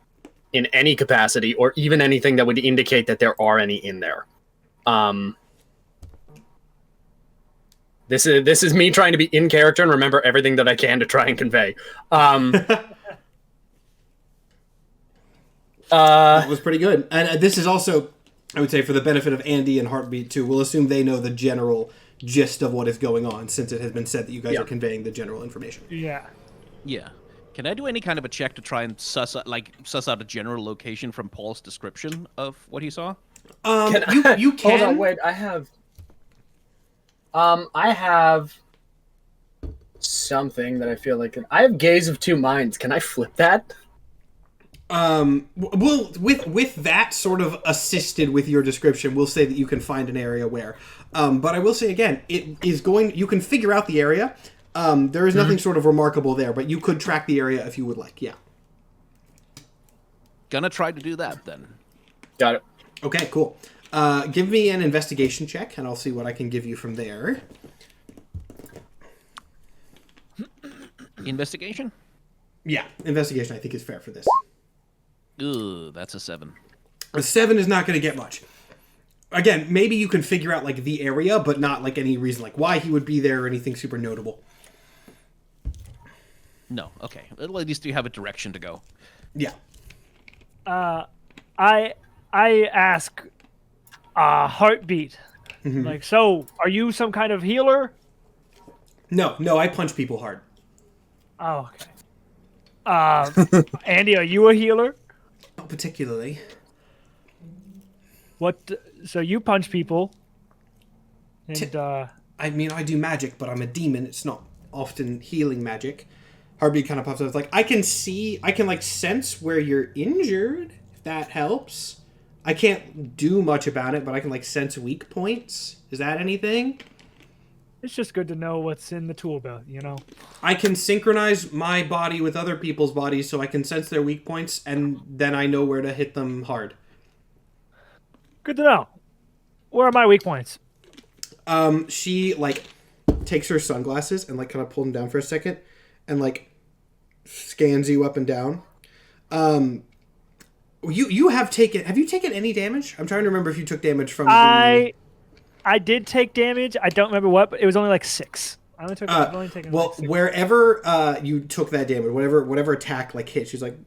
in any capacity, or even anything that would indicate that there are any in there. This is me trying to be in character and remember everything that I can to try and convey. That was pretty good. And this is also, I would say, for the benefit of Andy and Heartbeat too. We'll assume they know the general gist of what is going on, since it has been said that you guys are conveying the general information. Yeah. Yeah. Can I do any kind of a check to try and suss out a general location from Paul's description of what he saw? You can. Hold on, wait. I have something that I feel like I have Gaze of Two Minds. Can I flip that? Well, with that sort of assisted with your description, we'll say that you can find an area where. But I will say again, you can figure out the area. There is nothing sort of remarkable there, but you could track the area if you would like, yeah. Gonna try to do that, then. Got it. Okay, cool. Give me an investigation check, and I'll see what I can give you from there. Investigation? Yeah, investigation I think is fair for this. Ooh, that's a 7. A 7 is not going to get much. Again, maybe you can figure out like the area, but not like any reason like why he would be there or anything super notable. No, okay. Well, at least you have a direction to go. Yeah. I ask, heartbeat. Like, so are you some kind of healer? No, I punch people hard. Oh, okay. Andy, are you a healer? Not particularly. What? So you punch people, and I mean, I do magic, but I'm a demon. It's not often healing magic. Heartbeat kind of pops up. It's like, I can like sense where you're injured, if that helps. I can't do much about it, but I can like sense weak points. Is that anything? it's just good to know what's in the tool belt, you know? I can synchronize my body with other people's bodies so I can sense their weak points, and then I know where to hit them hard. Good to know. Where are my weak points? She, like, takes her sunglasses and, like, kind of pulls them down for a second and, like, scans you up and down. Have you taken any damage? I'm trying to remember if you took damage from I did take damage. I don't remember what, but it was only like 6. I've only taken like 6. Wherever you took that damage, whatever attack like hit, she's like,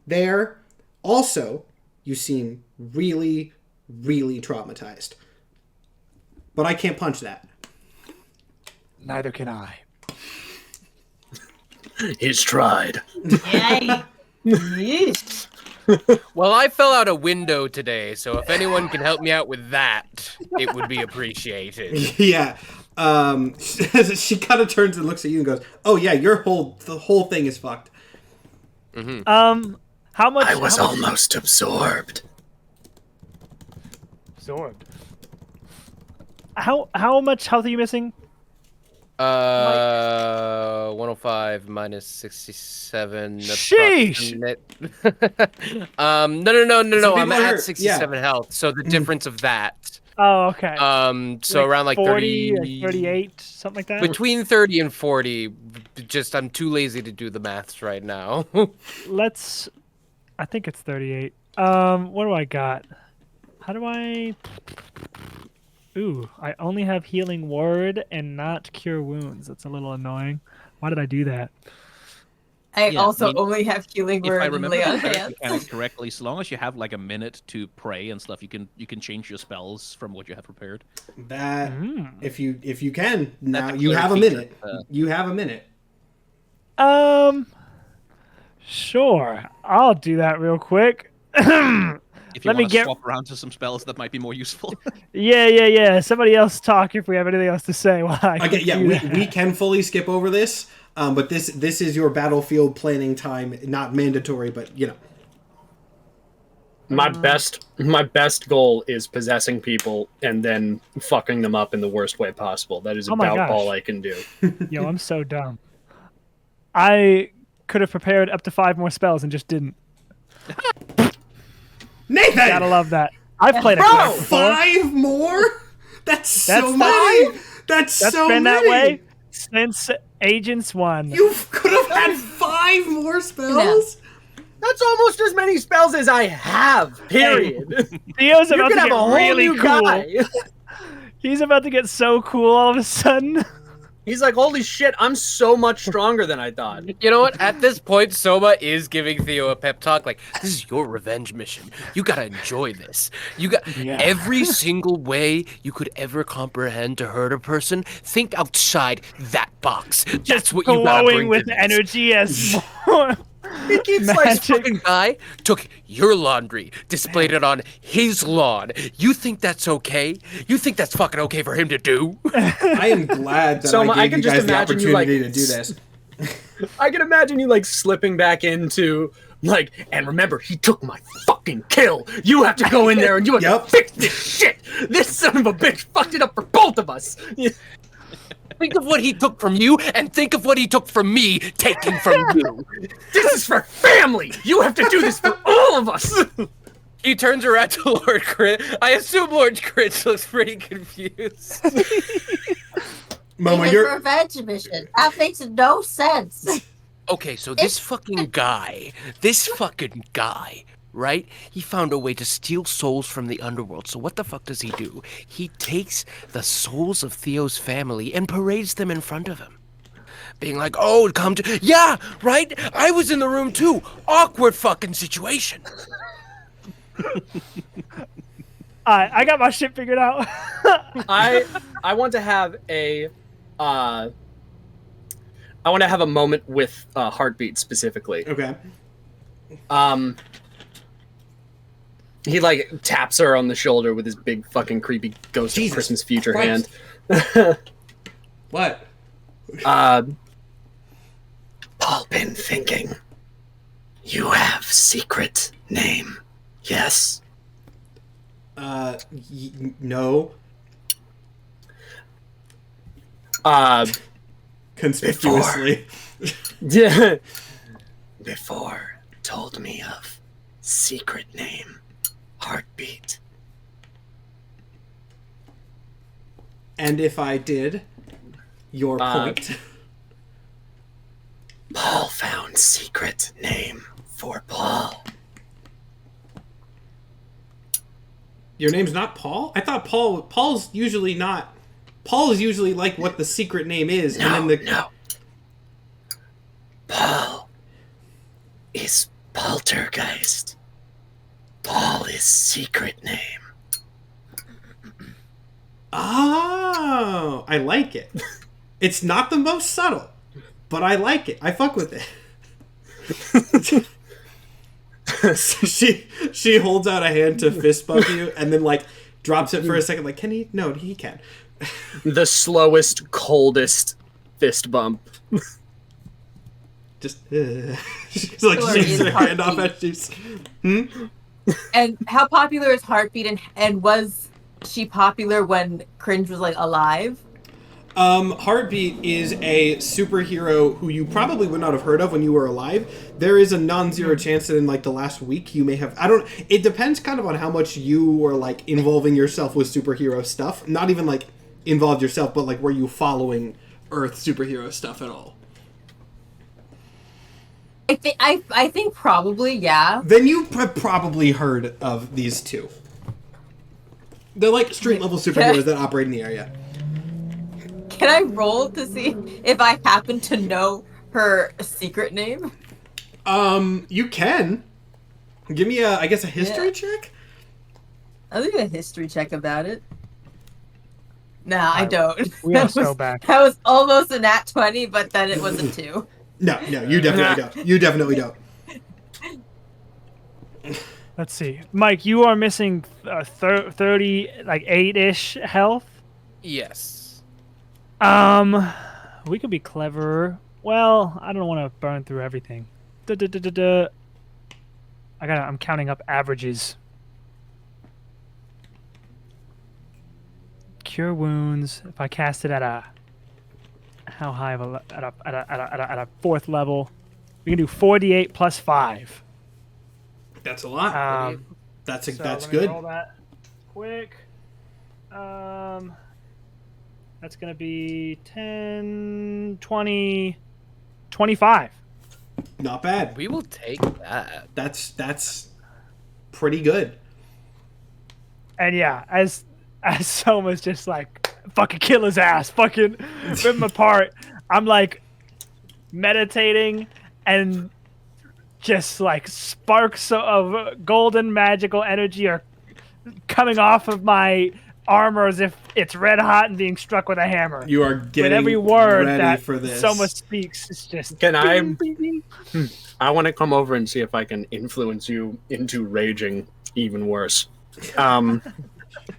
there. Also, you seem really, really traumatized. But I can't punch that. Neither can I. He's tried. Yay. Yeesh. Well, I fell out a window today, so if anyone can help me out with that, it would be appreciated. Yeah. She kind of turns and looks at you and goes, "Oh yeah, the whole thing is fucked." Mm-hmm. How much? I was almost absorbed. Absorbed. How much health are you missing? 105 minus 67. Sheesh! No. I'm people at are- 67 health, so the difference of that. Oh, okay. So around like 40, 30, 38, something like that. between 30 and 40. Just I'm too lazy to do the maths right now. I think it's 38. What do I got? How do I? Ooh, I only have healing word and not cure wounds. That's a little annoying. Why did I do that? I only have healing If word I and remember lay on the character hands. mechanics correctly, so long as you have like a minute to pray and stuff, you can change your spells from what you have prepared. That if you can now That's a you cleric have a feature. minute. You have a minute. Sure. I'll do that real quick. If you Let me want to get- swap around to some spells that might be more useful. Yeah. Somebody else talk if we have anything else to say. While I Okay, yeah, do we that. can fully skip over this, but this is your battlefield planning time, not mandatory, but you know. My best goal is possessing people and then fucking them up in the worst way possible. That is Oh my about gosh. all I can do. Yo, I'm so dumb. I could have prepared up to 5 more spells and just didn't. Nathan, Gotta love that. I've played a Bro! cleric before. 5 more? That's so That's many. That's That's so been many. that way since Agents 1. You could have had 5 more spells. That's almost as many spells as I have. Period. Theo's You about could to have get a whole really new cool. guy. He's about to get so cool all of a sudden. He's like, holy shit, I'm so much stronger than I thought. You know what? At this point, Soma is giving Theo a pep talk. Like, this is your revenge mission. You gotta enjoy this. You got every single way you could ever comprehend to hurt a person. Think outside that box. That's what you gotta Glowing bring with to this. energy as more. He keeps This like, fucking guy took your laundry, displayed it on his lawn. You think that's okay? You think that's fucking okay for him to do? I am glad that Soma, I I gave can you just guys the imagine you, opportunity like, to do this. I can imagine you like slipping back into like, and remember, he took my fucking kill. You have to go in there and you have Yep. to fix this shit. This son of a bitch fucked it up for both of us. Think of what he took from you, and think of what he took from me, taking from you. This is for family. You have to do this for all of us. He turns around to Lord Cringe. I assume Lord Cringe looks pretty confused. Momo, His you're revenge mission. That makes no sense. Okay, so this fucking guy right? He found a way to steal souls from the underworld. So what the fuck does he do? He takes the souls of Theo's family and parades them in front of him. Being like, oh, come to... Yeah, right? I was in the room too. Awkward fucking situation. I got my shit figured out. I want to have a I want to have a moment with Heartbeat specifically. Okay. He like taps her on the shoulder with his big fucking creepy Ghost of Christmas Future Christ. hand. What? Paul been thinking. You have secret name, yes? No. Conspicuously. Yeah. Before told me of secret name, Heartbeat. And if I did, your point. Paul found secret name for Paul. Your name's not Paul? I thought Paul's usually not. Paul is usually like what the secret name is. No, and then no. Paul is Poltergeist. Paul is secret name. Oh, I like it. It's not the most subtle, but I like it. I fuck with it. she holds out a hand to fist bump you, and then like drops it for a second. Like, can he? No, he can. The slowest, coldest fist bump. Just she's like Hillary shakes is her hand off Heartbeat. as she's. And how popular is Heartbeat, and was she popular when Cringe was like alive? Heartbeat is a superhero who you probably would not have heard of when you were alive. There is a non-zero chance that in like the last week you may have. It depends kind of on how much you were like involving yourself with superhero stuff. Not even like involved yourself, but like were you following Earth superhero stuff at all? I think probably, yeah. Then you have probably heard of these two. They're like street level superheroes that operate in the area. Can I roll to see if I happen to know her secret name? You can. Give me I guess a history check? I'll do a history check about it. Nah, I don't. We are so back. That was almost a nat 20, but then it was a 2. No, you definitely don't. You definitely don't. Let's see. Mike, you are missing 30, like 8-ish health. Yes. We could be cleverer. Well, I don't want to burn through everything. I'm counting up averages. Cure wounds. If I cast it at a how high of a at a 4th level, we can do 48 plus 5. That's a lot. That's So that's let me good. roll that quick. That's gonna be 10, 20, 25. Not bad. We will take that. That's pretty good. And yeah, as Soma's just like fucking kill his ass, fucking rip him apart. I'm like meditating, and just like sparks of golden magical energy are coming off of my armor as if it's red hot and being struck with a hammer. You are getting With every word ready that for this. Soma speaks, it's just. Can I? bing, bing, bing. I want to come over and see if I can influence you into raging even worse.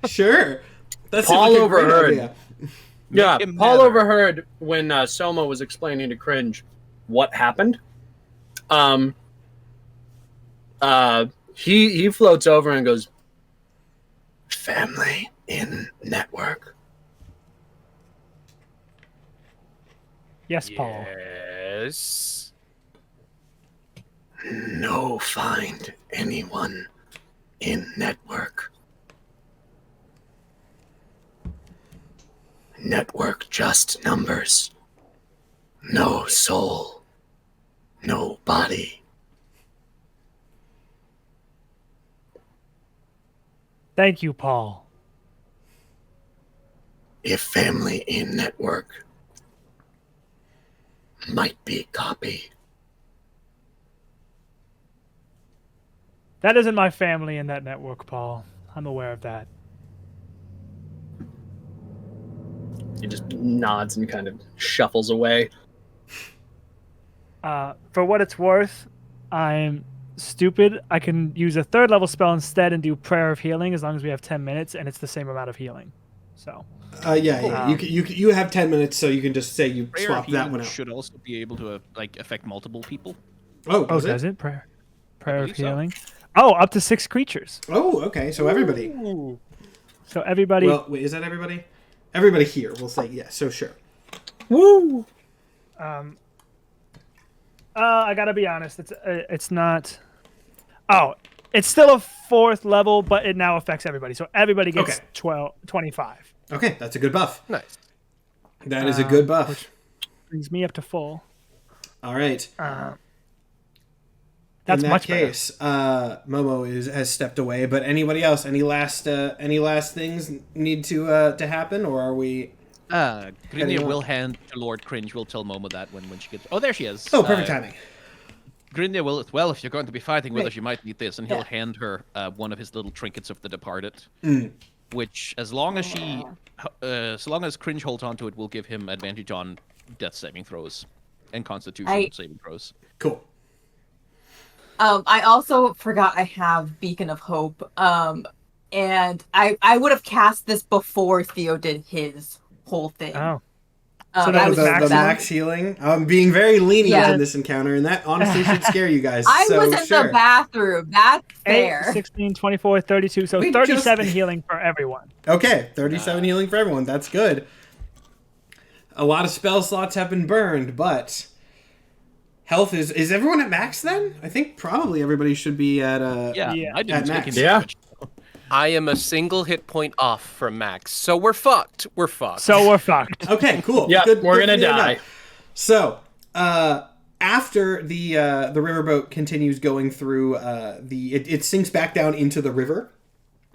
Sure. That seems Paul like a great overheard. idea. Yeah, him Paul matter. overheard when Soma was explaining to Cringe what happened. He floats over and goes, "Family in network." Yes, Paul. Yes. No, find anyone in network. Network just numbers. No soul. No body. Thank you, Paul. If family in network might be copy. That isn't my family in that network, Paul. I'm aware of that. He just nods and kind of shuffles away. For what it's worth, I'm stupid. I can use a 3rd level spell instead and do Prayer of Healing as long as we have 10 minutes, and it's the same amount of healing. So. Yeah. You have 10 minutes, so you can just say you Prayer swap of that Healing one out. should also be able to affect multiple people. Oh, does it? Prayer of believe so. Healing. Oh, up to 6 creatures. Oh, okay. So everybody. Ooh. So everybody. Well, wait, is that everybody? Everybody here. We'll say yes. So sure. Woo! I gotta be honest. It's not. Oh, it's still a 4th level, but it now affects everybody. So everybody gets 25. Okay, that's a good buff. Nice. That is a good buff. Which brings me up to full. All right. That's in that much case, Momo has stepped away. But anybody else? Any last things need to happen, or are we? Grindir will hand to Lord Cringe. We'll tell Momo that when she gets. Oh, there she is. Oh, perfect timing. Grindir will. Well, if you're going to be fighting with us, you might need this, and he'll hand her one of his little trinkets of the departed, which, as long as Cringe holds onto it, will give him advantage on death saving throws and Constitution saving throws. Cool. I also forgot I have Beacon of Hope. And I would have cast this before Theo did his whole thing. Oh. So that was the max healing. I'm being very lenient in this encounter, and that honestly should scare you guys. I was in the bathroom. That's fair. 8, 16, 24, 32. So 37 healing for everyone. Okay, 37 healing for everyone. That's good. A lot of spell slots have been burned, but health is everyone at max then? I think probably everybody should be at I didn't at take max. it. I am a single hit point off from max, so we're fucked. We're fucked. Okay, cool. Yeah, good, we're good gonna die. So, after the riverboat continues going through it sinks back down into the river,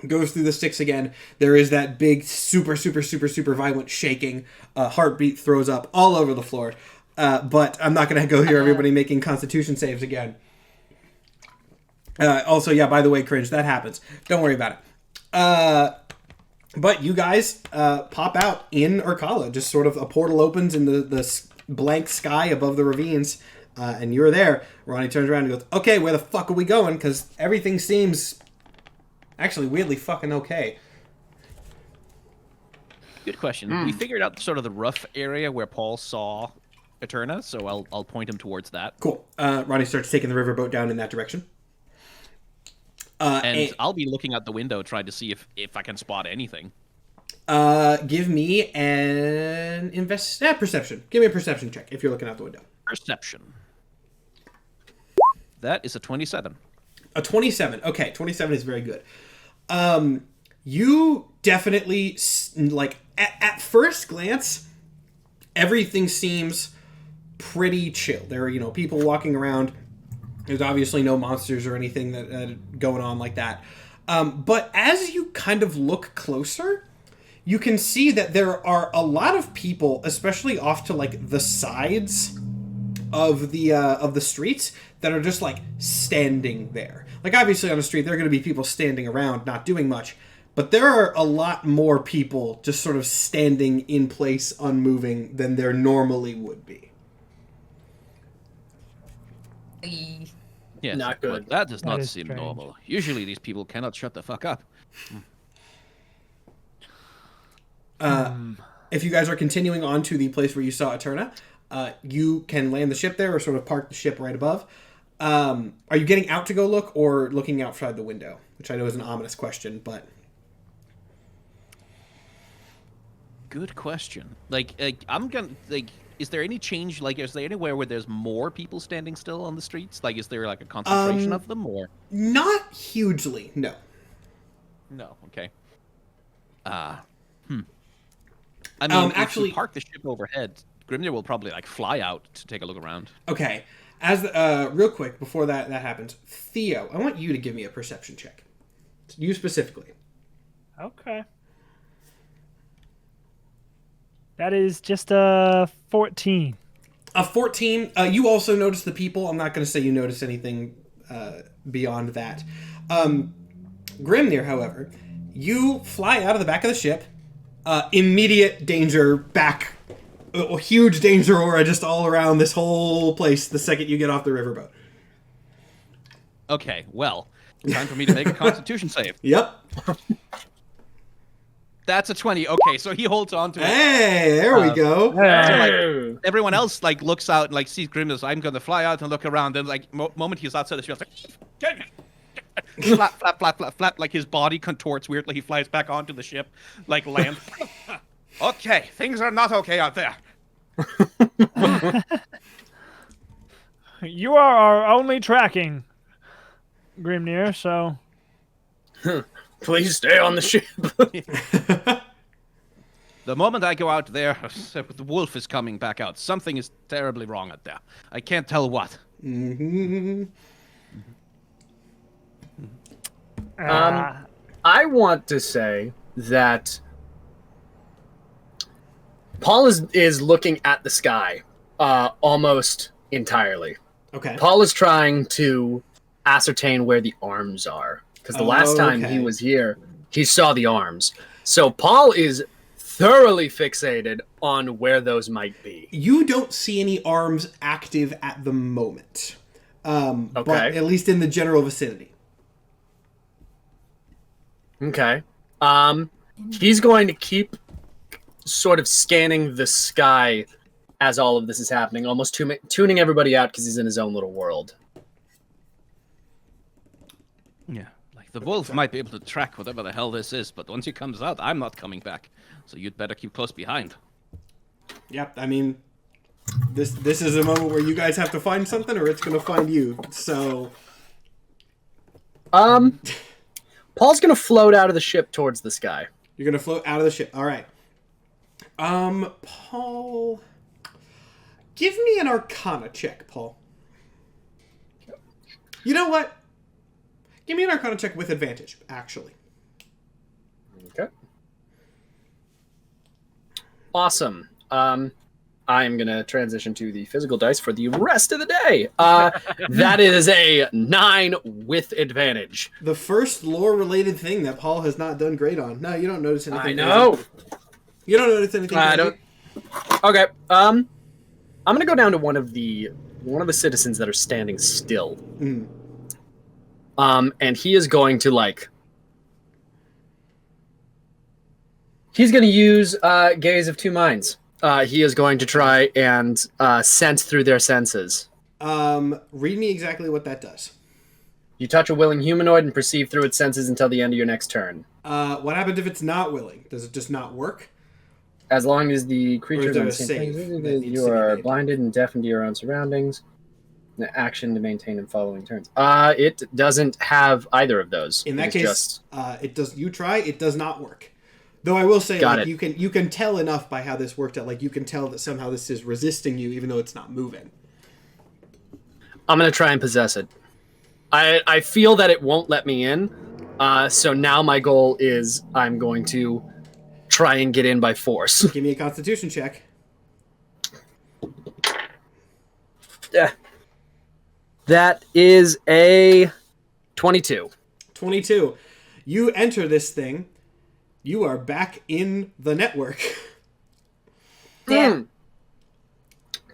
goes through the Styx again. There is that big, super violent shaking. Heartbeat throws up all over the floor. But I'm not gonna go hear everybody making Constitution saves again. Also, yeah, by the way, Cringe, that happens. Don't worry about it. But you guys pop out in Urkala. Just sort of a portal opens in the blank sky above the ravines, and you're there. Ronnie turns around and goes, okay, where the fuck are we going? Because everything seems actually weirdly fucking okay. Good question. We figured out sort of the rough area where Paul saw Eterna, so I'll point him towards that. Cool. Ronnie starts taking the riverboat down in that direction. And I'll be looking out the window trying to see if I can spot anything. Give me an perception. Give me a perception check if you're looking out the window. Perception. That is a 27. A 27. Okay, 27 is very good. You definitely, like, at first glance, everything seems pretty chill. There are, people walking around. There's obviously no monsters or anything that going on like that. But as you kind of look closer, you can see that there are a lot of people, especially off to like the sides of the streets, that are just like standing there. Like obviously on the street, there are going to be people standing around, not doing much. But there are a lot more people just sort of standing in place, unmoving, than there normally would be. Yes, not good. That does not is seem strange. normal. Usually these people cannot shut the fuck up. If you guys are continuing on to the place where you saw Eterna, you can land the ship there or sort of park the ship right above. Are you getting out to go look or looking outside the window? Which I know is an ominous question, but... Good question. I'm gonna is there any change? Like, is there anywhere where there's more people standing still on the streets? Like, is there like a concentration of them, or not hugely? No. No. Okay. I mean, actually, if we park the ship overhead, Grimnir will probably like fly out to take a look around. Okay. As real quick before that happens, Theo, I want you to give me a perception check. You specifically. Okay. That is just a 14. A 14. You also notice the people. I'm not going to say you notice anything beyond that. Grimnir, however, you fly out of the back of the ship. Immediate danger back. A huge danger aura just all around this whole place the second you get off the riverboat. Okay, well, time for me to make a Constitution save. Yep. That's a 20. Okay, so he holds on to it. Hey, there we go. So, like, everyone else like looks out and like sees Grimness. I'm gonna fly out and look around. Then like moment he's outside the ship, like flap, flap, flap, flap, flap. Like his body contorts weirdly. He flies back onto the ship, like land. Okay, things are not okay out there. You are our only tracking, Grimnir, so... Please stay on the ship. The moment I go out there, the wolf is coming back out. Something is terribly wrong out there. I can't tell what. I want to say that Paul is looking at the sky almost entirely. Okay. Paul is trying to ascertain where the arms are. Because the last time he was here, he saw the arms. So Paul is thoroughly fixated on where those might be. You don't see any arms active at the moment. But at least in the general vicinity. Okay. He's going to keep sort of scanning the sky as all of this is happening, almost tuning everybody out because he's in his own little world. Yeah. The wolf might be able to track whatever the hell this is, but once he comes out, I'm not coming back. So you'd better keep close behind. Yep, I mean, this is a moment where you guys have to find something, or it's gonna find you. So, Paul's gonna float out of the ship towards the sky. You're gonna float out of the ship. All right. Paul, give me an Arcana check, Paul. You know what? Give me an Arcana check with advantage, actually. Okay. Awesome. I am going to transition to the physical dice for the rest of the day. That is a 9 with advantage. The first lore-related thing that Paul has not done great on. No, you don't notice anything. I know. You don't notice anything. I don't. Okay. I'm going to go down to one of the citizens that are standing still. Mm. And he is going to he's going to use Gaze of Two Minds. He is going to try and sense through their senses. Read me exactly what that does. You touch a willing humanoid and perceive through its senses until the end of your next turn. What happens if it's not willing? Does it just not work? As long as the creature is there a save that needs you to be are made? blinded and deafened to your own surroundings. The action to maintain and following turns. It doesn't have either of those. In that It's case, just... it does. You try. It does not work. Though I will say, Got it. you can tell enough by how this worked out. Like you can tell that somehow this is resisting you, even though it's not moving. I'm gonna try and possess it. I feel that it won't let me in. So now my goal is I'm going to try and get in by force. Give me a Constitution check. Yeah. That is a 22. 22. You enter this thing. You are back in the network. Damn.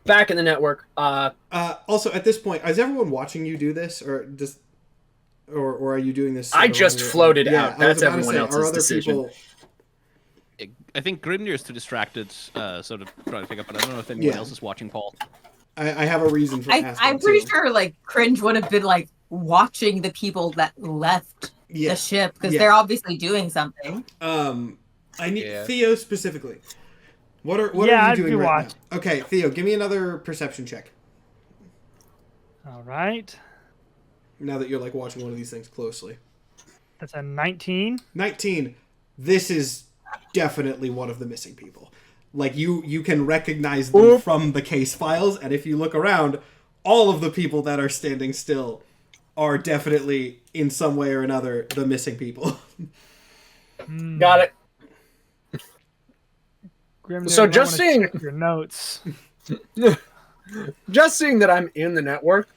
Back in the network. Also, at this point, is everyone watching you do this, or just, or are you doing this? I just floated out. I was That's about to everyone say, else's are other decision. people? I think Grimnir is too distracted, sort of trying to pick up, but I don't know if anyone Yeah. else is watching Paul. I have a reason for asking. I'm pretty too. sure Cringe would have been watching the people that left the ship because they're obviously doing something. I need Yeah. Theo specifically. What are Yeah, you I'd doing be right watching. now? Okay, Theo, give me another perception check. All right. Now that you're watching one of these things closely. That's a 19. 19. This is definitely one of the missing people. You can recognize them from the case files, and if you look around, all of the people that are standing still are definitely in some way or another the missing people. Got it. Grimnir, So you might just wanna seeing- check your notes. Just seeing that I'm in the network,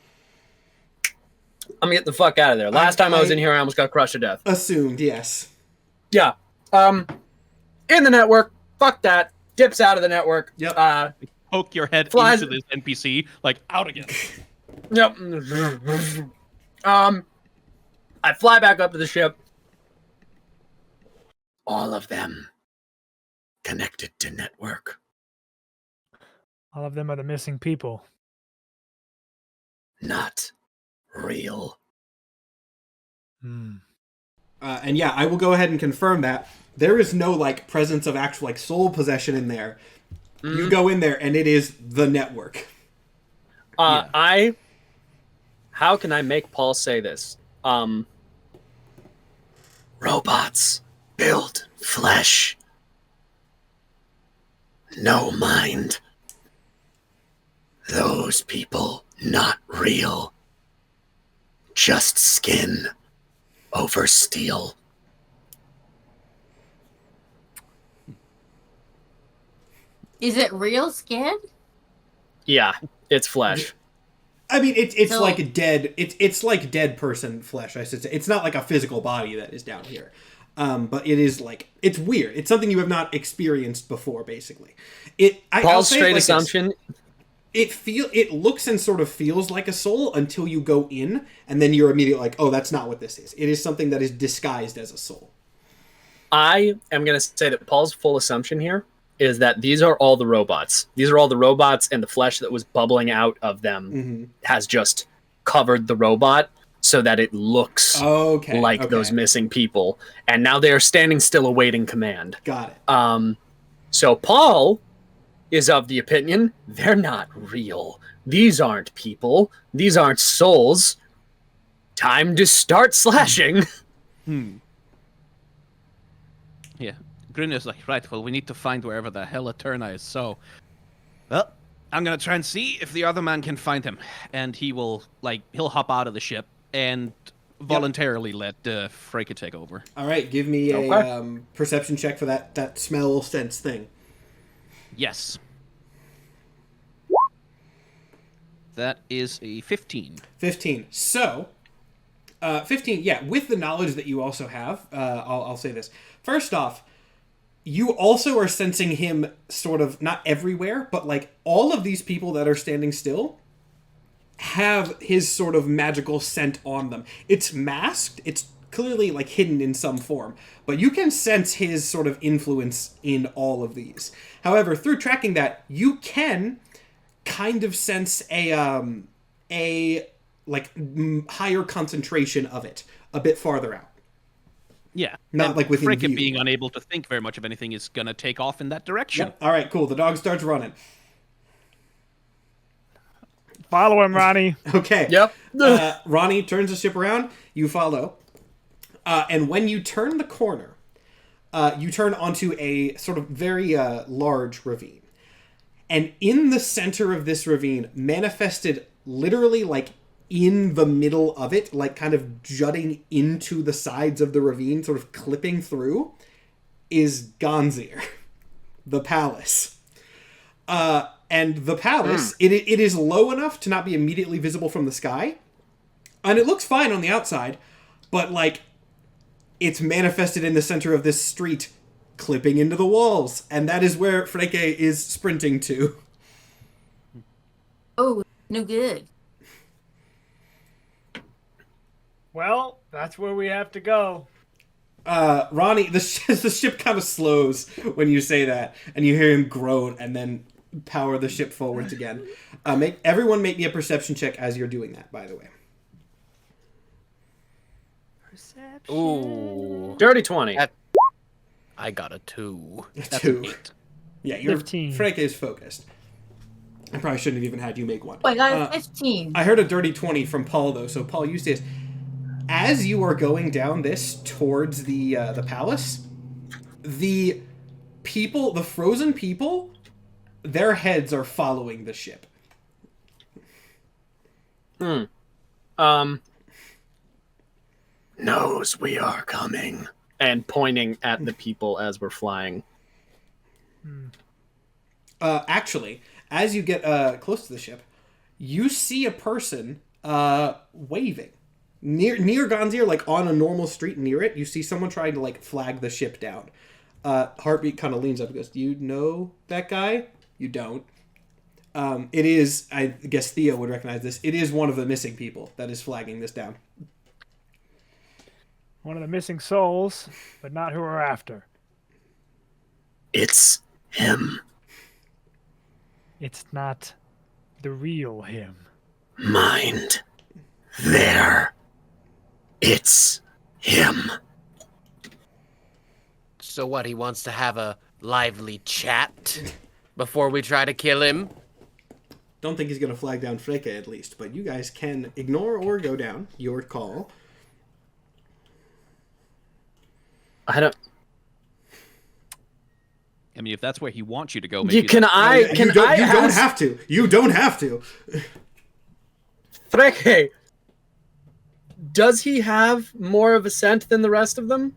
I'm gonna get the fuck out of there. Last time I was in here, I almost got crushed to death. Assumed, yes. Yeah. In the network. Fuck that. Dips out of the network. Yep. Poke your head Flies- into this NPC, like, out again. Yep. I fly back up to the ship. All of them connected to network. All of them are the missing people. Not real. And yeah, I will go ahead and confirm that there is no like presence of actual like soul possession in there. You go in there and it is the network. How can I make Paul say this? Robots build flesh. No mind. Those people not real. Just skin over steel. Is it real skin? Yeah, it's flesh. I mean, it's So- like a dead. It's like dead person flesh. I should say it's not like a physical body that is down here, but it is like it's weird. It's something you have not experienced before. Basically, I'll Paul's say it straight like this. assumption. It looks and sort of feels like a soul until you go in, and then you're immediately like, oh, that's not what this is. It is something that is disguised as a soul. I am going to say that Paul's full assumption here is that these are all the robots. These are all the robots, and the flesh that was bubbling out of them has just covered the robot so that it looks like those missing people. And now they are standing still awaiting command. Got it. So Paul is of the opinion they're not real. These aren't people. These aren't souls. Time to start slashing. Yeah. Grinner's like, right, well, we need to find wherever the hell Eterna is, so... Well, I'm gonna try and see if the other man can find him. And he will, like, he'll hop out of the ship and voluntarily let Freyka take over. All right, give me a perception check for that smell sense thing. Yes. That is a 15. 15. So, 15, yeah, with the knowledge that you also have, I'll say this. First off, you also are sensing him sort of, not everywhere, but like all of these people that are standing still have his sort of magical scent on them. It's masked, it's clearly like hidden in some form, but you can sense his sort of influence in all of these. However, through tracking that, you can kind of sense a higher concentration of it a bit farther out. Yeah. Not and like within Freyka view. being unable to think very much of anything is gonna take off in that direction. Yep. All right, cool. The dog starts running. Follow him, Ronnie. Okay. Yep. Ronnie turns the ship around. You follow. And when you turn the corner, you turn onto a sort of very large ravine. And in the center of this ravine, manifested literally like in the middle of it, like kind of jutting into the sides of the ravine, sort of clipping through, is Gonzir, the palace. And the palace, it is low enough to not be immediately visible from the sky. And it looks fine on the outside, but like it's manifested in the center of this street, clipping into the walls. And that is where Freke is sprinting to. Oh, no good. Well, that's where we have to go. Ronnie, the ship kind of slows when you say that, and you hear him groan and then power the ship forwards again. Everyone make me a perception check as you're doing that, by the way. Perception. Ooh. Dirty 20. I got a 2. That's Two. an 8. Yeah, you're 15. Freke is focused. I probably shouldn't have even had you make one. Oh, I got a 15. I heard a dirty 20 from Paul, though, so Paul, you say this. As you are going down this towards the palace, the people, the frozen people, their heads are following the ship. Knows we are coming. and pointing at the people as we're flying. Actually, as you get close to the ship, you see a person waving near Gonzier, like on a normal street near it. You see someone trying to like flag the ship down. Heartbeat kind of leans up and goes, "Do you know that guy?" You don't. It is, I guess Theo would recognize this. It is one of the missing people that is flagging this down. One of the missing souls, but not who we're after. It's him. It's not the real him. Mind. There. It's him. So what, he wants to have a lively chat before we try to kill him? Don't think he's going to flag down Freke at least, but you guys can ignore or go down. Your call. I don't... I mean, if that's where he wants you to go, You, maybe can that's- I... Can you don't, I you don't ask... have to. You don't have to. Freke, does he have more of a scent than the rest of them?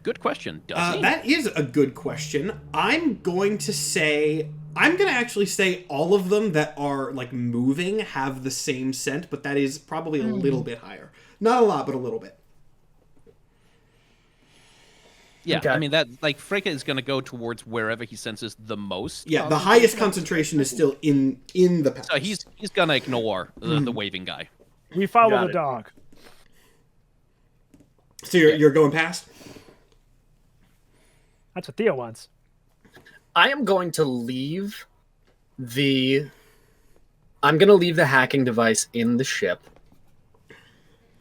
Good question. Does he? That is a good question. I'm going to actually say all of them that are like moving have the same scent, but that is probably a little bit higher. Not a lot, but a little bit. Yeah, Okay. I mean, that like Freke is going to go towards wherever he senses the most. Yeah, the highest concentration is still in the pack. So he's going to ignore the waving guy. We follow Got the it. dog. So you're going past? That's what Theo wants. I am going to leave the... I'm going to leave the hacking device in the ship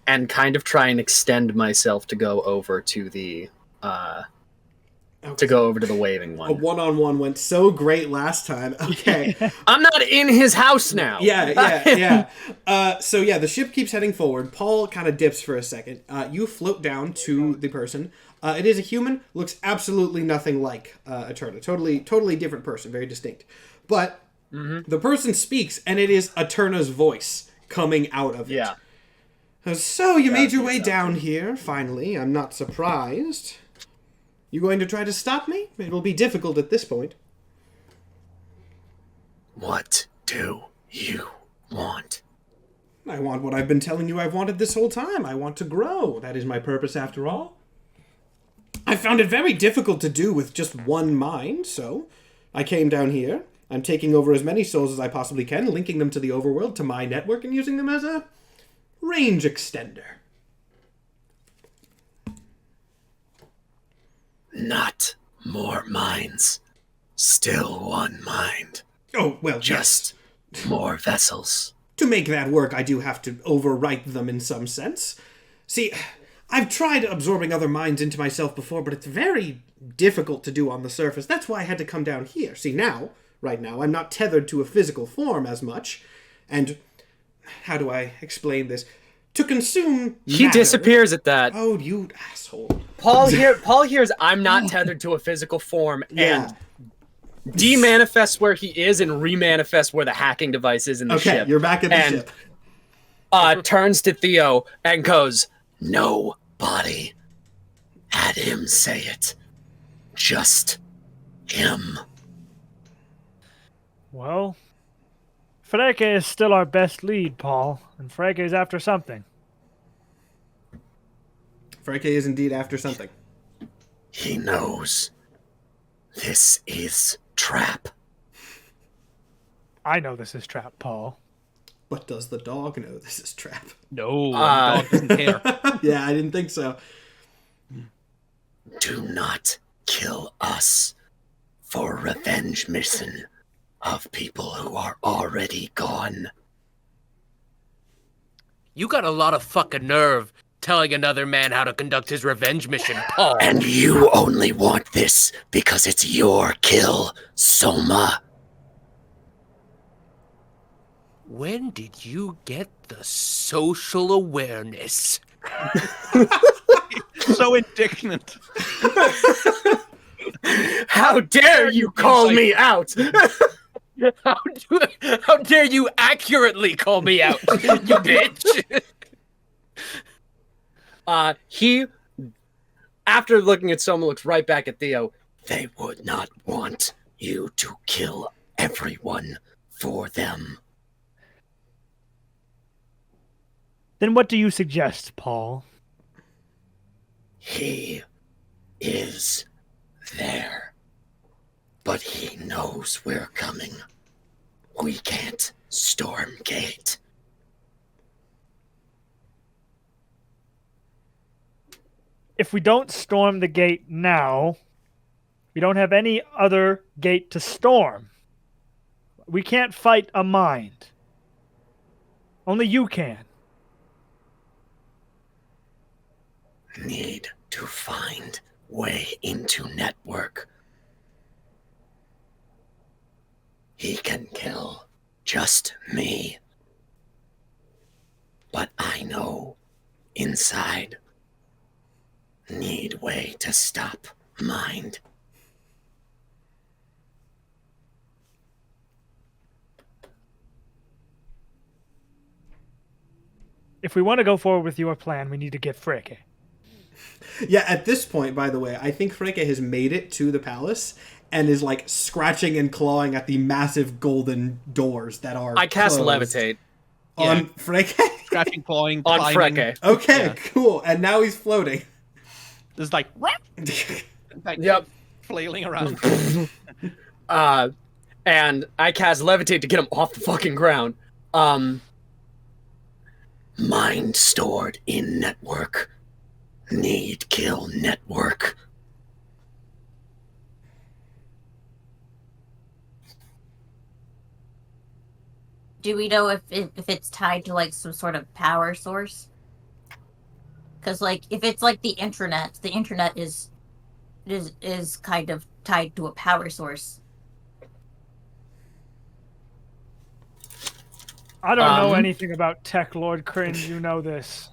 and kind of try and extend myself to go over to the... to go over to the waving A one. one-on-one went so great last time. Okay. I'm not in his house now. Yeah. So yeah, the ship keeps heading forward. Paul kind of dips for a second. You float down to the person. It is a human. Looks absolutely nothing like Eterna. Totally different person. Very distinct. But the person speaks, and it is Eterna's voice coming out of it. Yeah. So you made your way down here, finally. I'm not surprised. You going to try to stop me? It'll be difficult at this point. What do you want? I want what I've been telling you I've wanted this whole time. I want to grow. That is my purpose after all. I found it very difficult to do with just one mind, so I came down here. I'm taking over as many souls as I possibly can, linking them to the overworld, to my network, and using them as a range extender. Not more minds. Still one mind. Oh, well, Just more vessels. To make that work, I do have to overwrite them in some sense. See, I've tried absorbing other minds into myself before, but it's very difficult to do on the surface. That's why I had to come down here. See, right now, I'm not tethered to a physical form as much. And how do I explain this? To consume He matter- disappears at that. Oh, you asshole. Paul hears I'm not tethered to a physical form Yeah. and demanifests where he is and remanifests where the hacking device is in the Okay, ship. you're back at the and, ship. Turns to Theo and goes, "Nobody had him say it. Just him." Well, Freke is still our best lead, Paul, and Freke is after something. Freke is indeed after something. He knows. This is trap. I know this is trap, Paul. But does the dog know this is trap? No, the dog doesn't care. Yeah, I didn't think so. Do not kill us for revenge mission of people who are already gone. You got a lot of fucking nerve telling another man how to conduct his revenge mission, Paul. And you only want this because it's your kill, Soma. When did you get the social awareness? So indignant. How dare you call me out? How dare you accurately call me out, you bitch? He, after looking at Soma, looks right back at Theo. They would not want you to kill everyone for them. Then what do you suggest, Paul? He is there, but he knows we're coming. We can't storm gate. If we don't storm the gate now, we don't have any other gate to storm. We can't fight a mind. Only you can. Need to find way into network. He can kill just me. But I know inside. Need way to stop mind. If we want to go forward with your plan, we need to get Freke. Yeah, at this point, by the way, I think Freke has made it to the palace and is like scratching and clawing at the massive golden doors that are I cast closed. Levitate. On Freke? Scratching, clawing, On climbing. Freke. Okay, Yeah. cool. And now he's floating. It's like, like Yep. flailing around. And I cast Levitate to get him off the fucking ground. Mind stored in network. Need kill network. Do we know if it's tied to like some sort of power source? Because like if it's like the internet is kind of tied to a power source. I don't know anything about tech, Lord Cringe. You know this.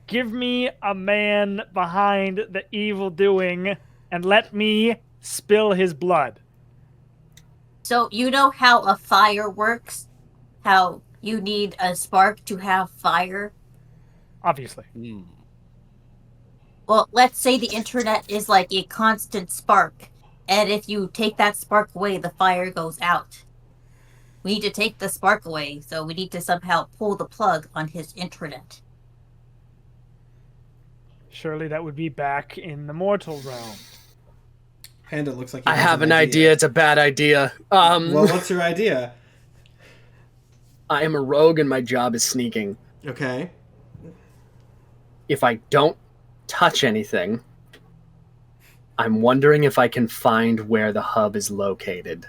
Give me a man behind the evil doing and let me spill his blood. So you know how a fire works? How you need a spark to have fire? Obviously. Well, let's say the internet is like a constant spark, and if you take that spark away, the fire goes out. We need to take the spark away, so we need to somehow pull the plug on his internet. Surely that would be back in the mortal realm. Panda looks like he I has have an idea. It's a bad idea. Well, what's your idea? I am a rogue and my job is sneaking. Okay. If I don't touch anything, I'm wondering if I can find where the hub is located.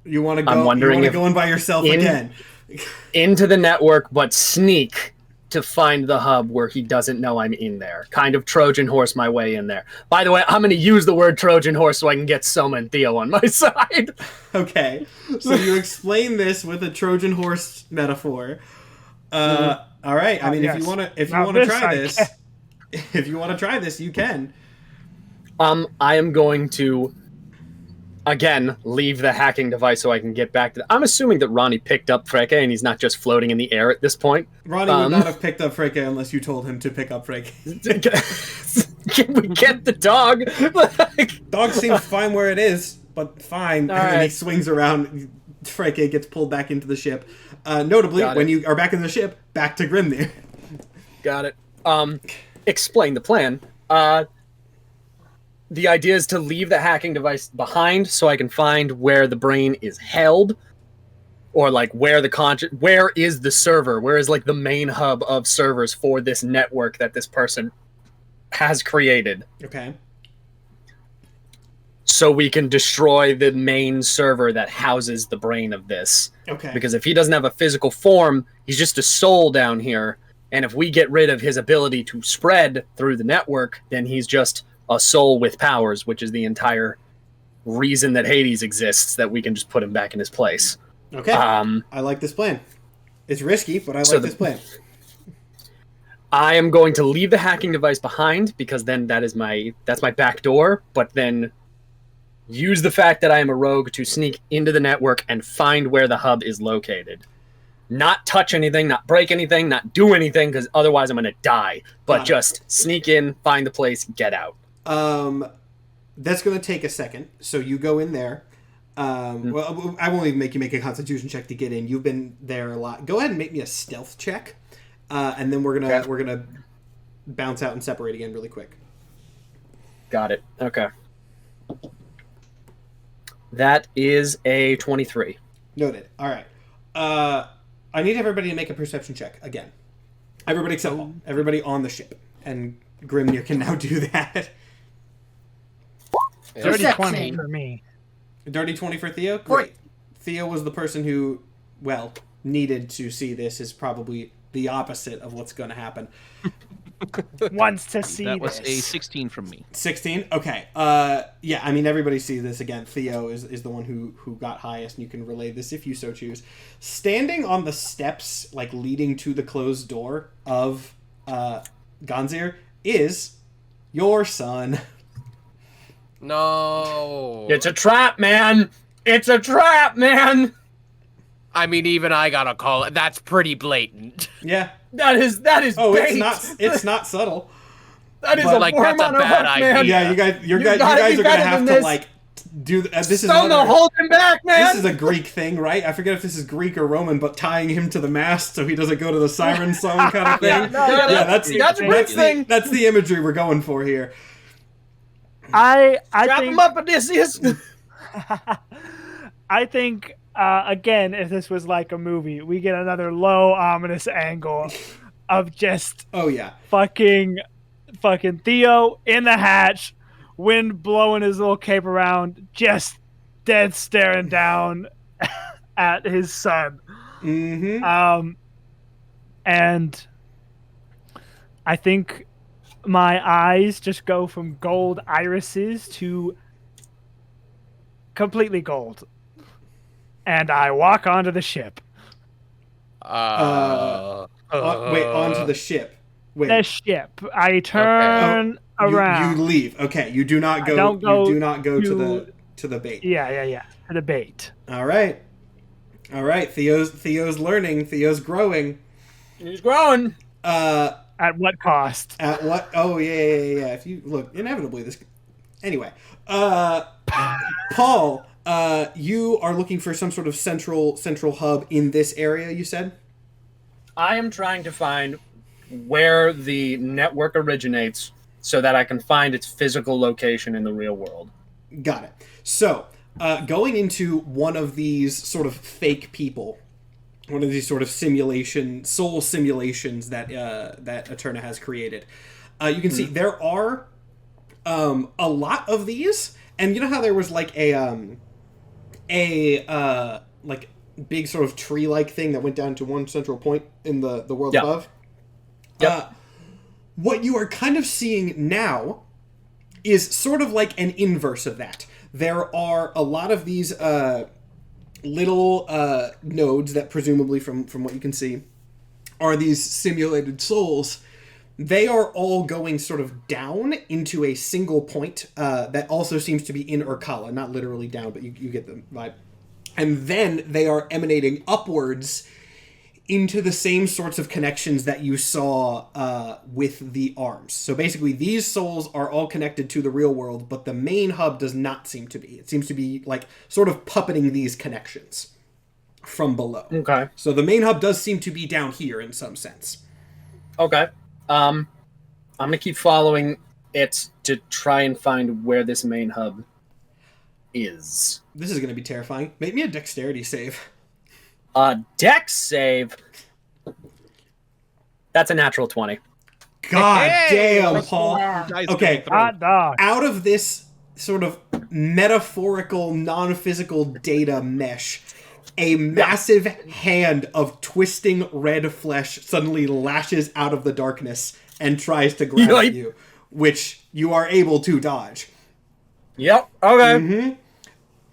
You want to go? I'm wondering you want if to go in by yourself again? Into the network, but sneak to find the hub where he doesn't know I'm in there. Kind of Trojan horse my way in there. By the way, I'm going to use the word Trojan horse so I can get Soma and Theo on my side. Okay. So you explain this with a Trojan horse metaphor. All right. I mean, yes. if you want Now to this try I this, can. if you want to try this, you can. I am going to, again, leave the hacking device so I can get back to... I'm assuming that Ronnie picked up Freke and he's not just floating in the air at this point. Ronnie would not have picked up Freke unless you told him to pick up Freke. Can we get the dog? Dog seems fine where it is, but fine. All And then he right. swings around. Freke gets pulled back into the ship. Notably, Got it. when you are back in the ship, back to Grimnir. Got it. Explain the plan. The idea is to leave the hacking device behind so I can find where the brain is held, or like where where is the server? Where is like the main hub of servers for this network that this person has created? Okay. So we can destroy the main server that houses the brain of this. Okay. Because if he doesn't have a physical form, he's just a soul down here. And if we get rid of his ability to spread through the network, then he's just a soul with powers, which is the entire reason that Hades exists, that we can just put him back in his place. Okay. I like this plan. It's risky, but I like this plan. I am going to leave the hacking device behind because then that's my back door, but then use the fact that I am a rogue to sneak into the network and find where the hub is located. not touch anything, not break anything, not do anything, because otherwise I'm going to die. But just sneak in, find the place, get out. That's going to take a second. So you go in there. Well, I won't even make you make a Constitution check to get in. You've been there a lot. Go ahead and make me a stealth check, and then we're gonna bounce out and separate again really quick. Got it. Okay. That is a 23. Noted. All right. I need everybody to make a perception check again. Everybody except Paul. Everybody on the ship, and Grimnir can now do that. Dirty 20 for me. Dirty 20 for Theo? Great. Theo was the person who, well, needed to see this, is probably the opposite of what's going to happen. Wants to see That was this. a 16 from me. 16? Okay. Yeah, I mean, everybody sees this again. Theo is the one who got highest, and you can relay this if you so choose. Standing on the steps, like, leading to the closed door of Gonzir is your son. No. It's a trap, man. It's a trap, man. I mean, even I gotta call it. That's pretty blatant. Yeah. That is. Oh, bait. it's not subtle. That is But, a like, worm that's a on a bad hook, idea. man. Yeah, you guys You are gotta be gonna better have than to this. like do. This is Don't another, hold him back, man. This is a Greek thing, right? I forget if this is Greek or Roman, but tying him to the mast so he doesn't go to the siren song kind of thing. That's a Greek thing. That's the imagery we're going for here. I Strap think him up, Odysseus. I think again, if this was like a movie, we get another low ominous angle of just Oh yeah. fucking Theo in the hatch, wind blowing his little cape around, just dead staring down at his son. Mm-hmm. And I think my eyes just go from gold irises to completely gold. And I walk onto the ship. Wait, onto the ship. Wait. The ship. I turn around. You leave. Okay, you do not go. You do not go to the bait. Yeah. To the bait. All right. Theo's learning. Theo's growing. He's growing. At what cost? At what? Oh yeah. If you look, inevitably this. Anyway, Paul, you are looking for some sort of central hub in this area. You said. I am trying to find where the network originates so that I can find its physical location in the real world. Got it. So, going into one of these sort of fake people, one of these sort of soul simulations that Eterna has created, you can see there are a lot of these, and you know how there was like a like big sort of tree-like thing that went down to one central point in the world above? Yep. What you are kind of seeing now is sort of like an inverse of that. There are a lot of these little nodes that presumably, from what you can see, are these simulated souls. They are all going sort of down into a single point that also seems to be in Urkala. Not literally down, but you get the vibe. And then they are emanating upwards into the same sorts of connections that you saw with the arms. So basically, these souls are all connected to the real world, but the main hub does not seem to be. It seems to be like sort of puppeting these connections from below. Okay. So the main hub does seem to be down here in some sense. Okay. I'm gonna keep following it to try and find where this main hub is. This is going to be terrifying. Make me a dexterity save. Dex save. That's a natural 20. God Hey! damn, Paul. Guys, Okay. going through. Hot dog. Out of this sort of metaphorical, non-physical data mesh, a massive hand of twisting red flesh suddenly lashes out of the darkness and tries to grab Yoip. you, which you are able to dodge. Yep. Okay. Mm-hmm.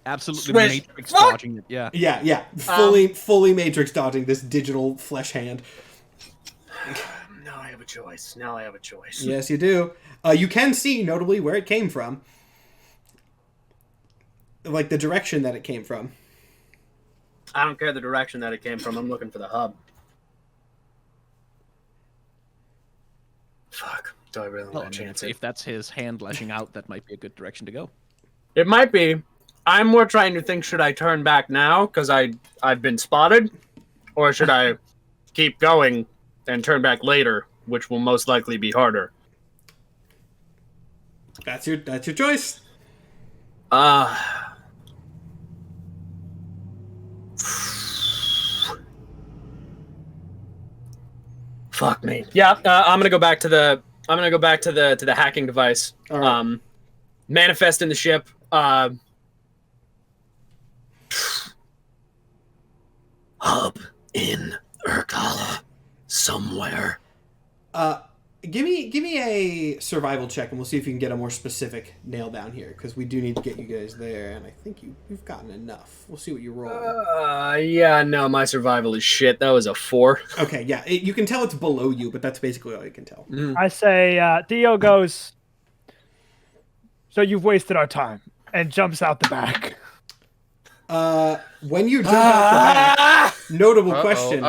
Absolutely Swish. matrix Fuck! dodging it. Yeah. Yeah. Fully matrix dodging this digital flesh hand. Now I have a choice. Yes, you do. You can see, notably, where it came from. Like, the direction that it came from. I don't care the direction that it came from. I'm looking for the hub. Fuck. Do I really Well, want to chance it? if that's his hand lashing out, that might be a good direction to go. It might be. I'm more trying to think, should I turn back now because I've been spotted? Or should I keep going and turn back later, which will most likely be harder? That's your choice. Fuck me. Yeah, I'm gonna go back to the hacking device. All right. Manifest in the ship. Hub in Urkala somewhere. Give me a survival check, and we'll see if you can get a more specific nail down here, because we do need to get you guys there, and I think you've gotten enough. We'll see what you roll. Yeah, no, my survival is shit. That was a 4. Okay, yeah, you can tell it's below you, but that's basically all you can tell. I say, Theo goes, so you've wasted our time, and jumps out the back. When you jump out the back, notable question.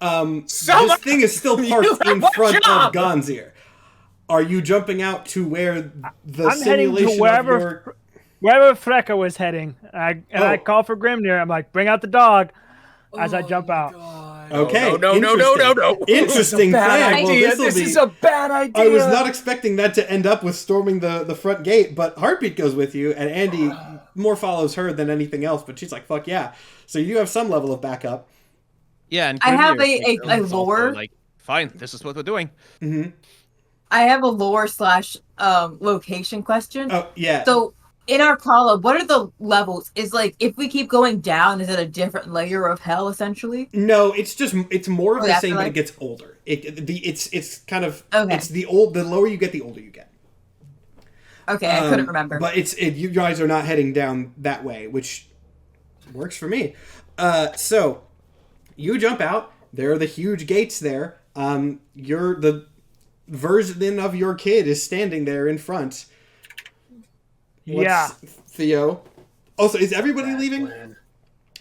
This thing is still parked in front of Gonzir. Are you jumping out to where the I'm heading simulation to wherever, of your... wherever Freka was heading. I call for Grimnir. I'm like, bring out the dog as I jump out. Okay. No. Interesting plan. Well, This is a bad idea. I was not expecting that to end up with storming the front gate, but Heartbeat goes with you, and Andy more follows her than anything else, but she's like, fuck yeah. So you have some level of backup. Yeah, and I have Grimnir a is also lore. like, fine, this is what we're doing. Mm-hmm. I have a lore / location question. Oh, yeah. So in our column, what are the levels? Is like if we keep going down, is it a different layer of hell essentially? No, it's more of the same, but afterlife? it gets older. It's kind of Okay. it's the lower you get, the older you get. Okay, I couldn't remember. But you guys are not heading down that way, which works for me. So you jump out. There are the huge gates there. The version of your kid is standing there in front. Yeah. Theo. Also, is everybody leaving?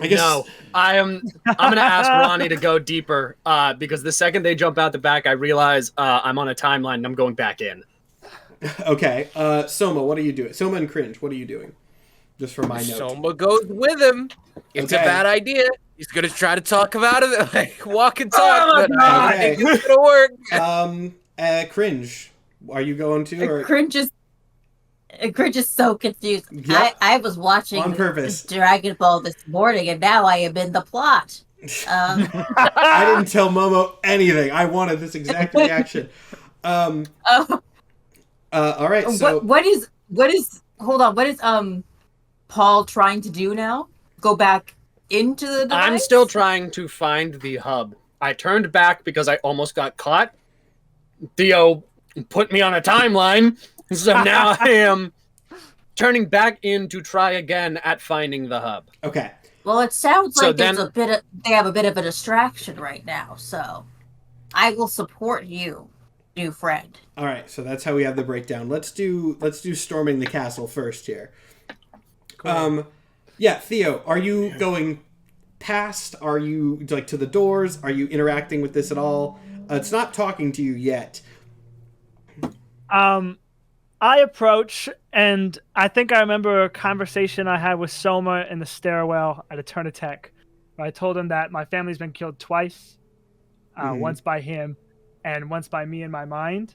I guess. No, I'm gonna ask Ronnie to go deeper because the second they jump out the back, I realize I'm on a timeline and I'm going back in. Okay. Soma, what are you doing? Soma and Cringe, what are you doing? Just for my note. Soma goes with him. It's Okay. a bad idea. He's gonna try to talk him out of it, like walk and talk, but I Okay. think it's gonna work. Cringe, are you going to? Or... Cringe is so confused. Yep. I was watching On purpose. Dragon Ball this morning, and now I am in the plot. I didn't tell Momo anything. I wanted this exact reaction. All right. So what is hold on, what is Paul trying to do now? Go back into the device? I'm still trying to find the hub. I turned back because I almost got caught. Theo put me on a timeline, so now I am turning back in to try again at finding the hub. okay. Well, it sounds So like then- they have a bit of a distraction right now, so I will support you, new friend. All right. So that's how we have the breakdown. Let's do storming the castle first here. Yeah, Theo, are you going past? Are you like to the doors? Are you interacting with this at all? It's not talking to you yet. I approach, and I think I remember a conversation I had with Soma in the stairwell at Eternitech, where I told him that my family's been killed twice, once by him, and once by me in my mind.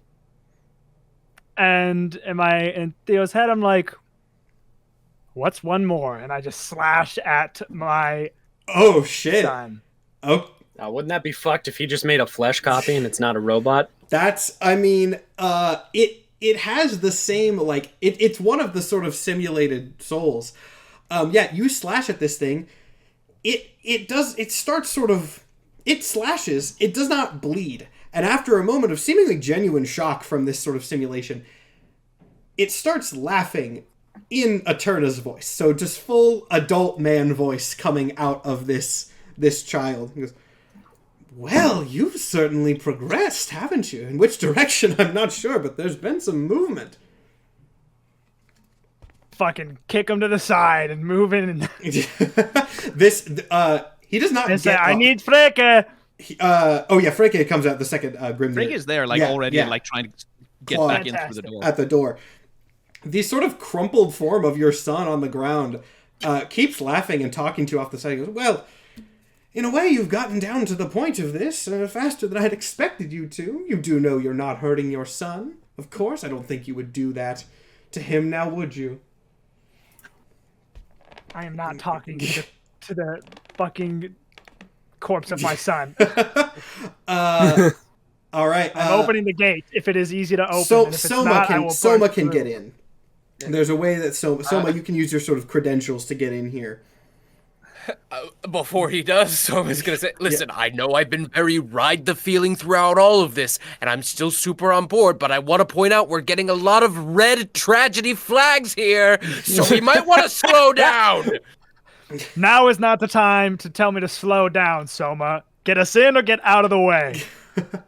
And in Theo's head, I'm like, what's one more? And I just slash at my Oh shit. son. Oh, Now, wouldn't that be fucked if he just made a flesh copy and it's not a robot? that's. I mean, it has the same like it's one of the sort of simulated souls. Yeah, you slash at this thing. It starts sort of. It slashes. It does not bleed. And after a moment of seemingly genuine shock from this sort of simulation, it starts laughing in Eterna's voice. So just full adult man voice coming out of this child. He goes, well, you've certainly progressed, haven't you? In which direction, I'm not sure, but there's been some movement. fucking kick him to the side and move in and He does not say, get I up. need Freke. Freke comes out the second Grimnir. Frigg is there, like, already, like, trying to get Claw back in through the door. At the door. The sort of crumpled form of your son on the ground keeps laughing and talking to you off the side. He goes, well, in a way, you've gotten down to the point of this faster than I had expected you to. You do know you're not hurting your son. Of course, I don't think you would do that to him now, would you? I am not talking to the fucking corpse of my son. All right. I'm opening the gate if it is easy to open. And if it's Soma can get in. There's a way that Soma, you can use your sort of credentials to get in here. Before he does, Soma's gonna say, listen, I know I've been very ride the feeling throughout all of this, and I'm still super on board, but I want to point out we're getting a lot of red tragedy flags here, so we might want to slow down. Now is not the time to tell me to slow down, Soma. Get us in or get out of the way.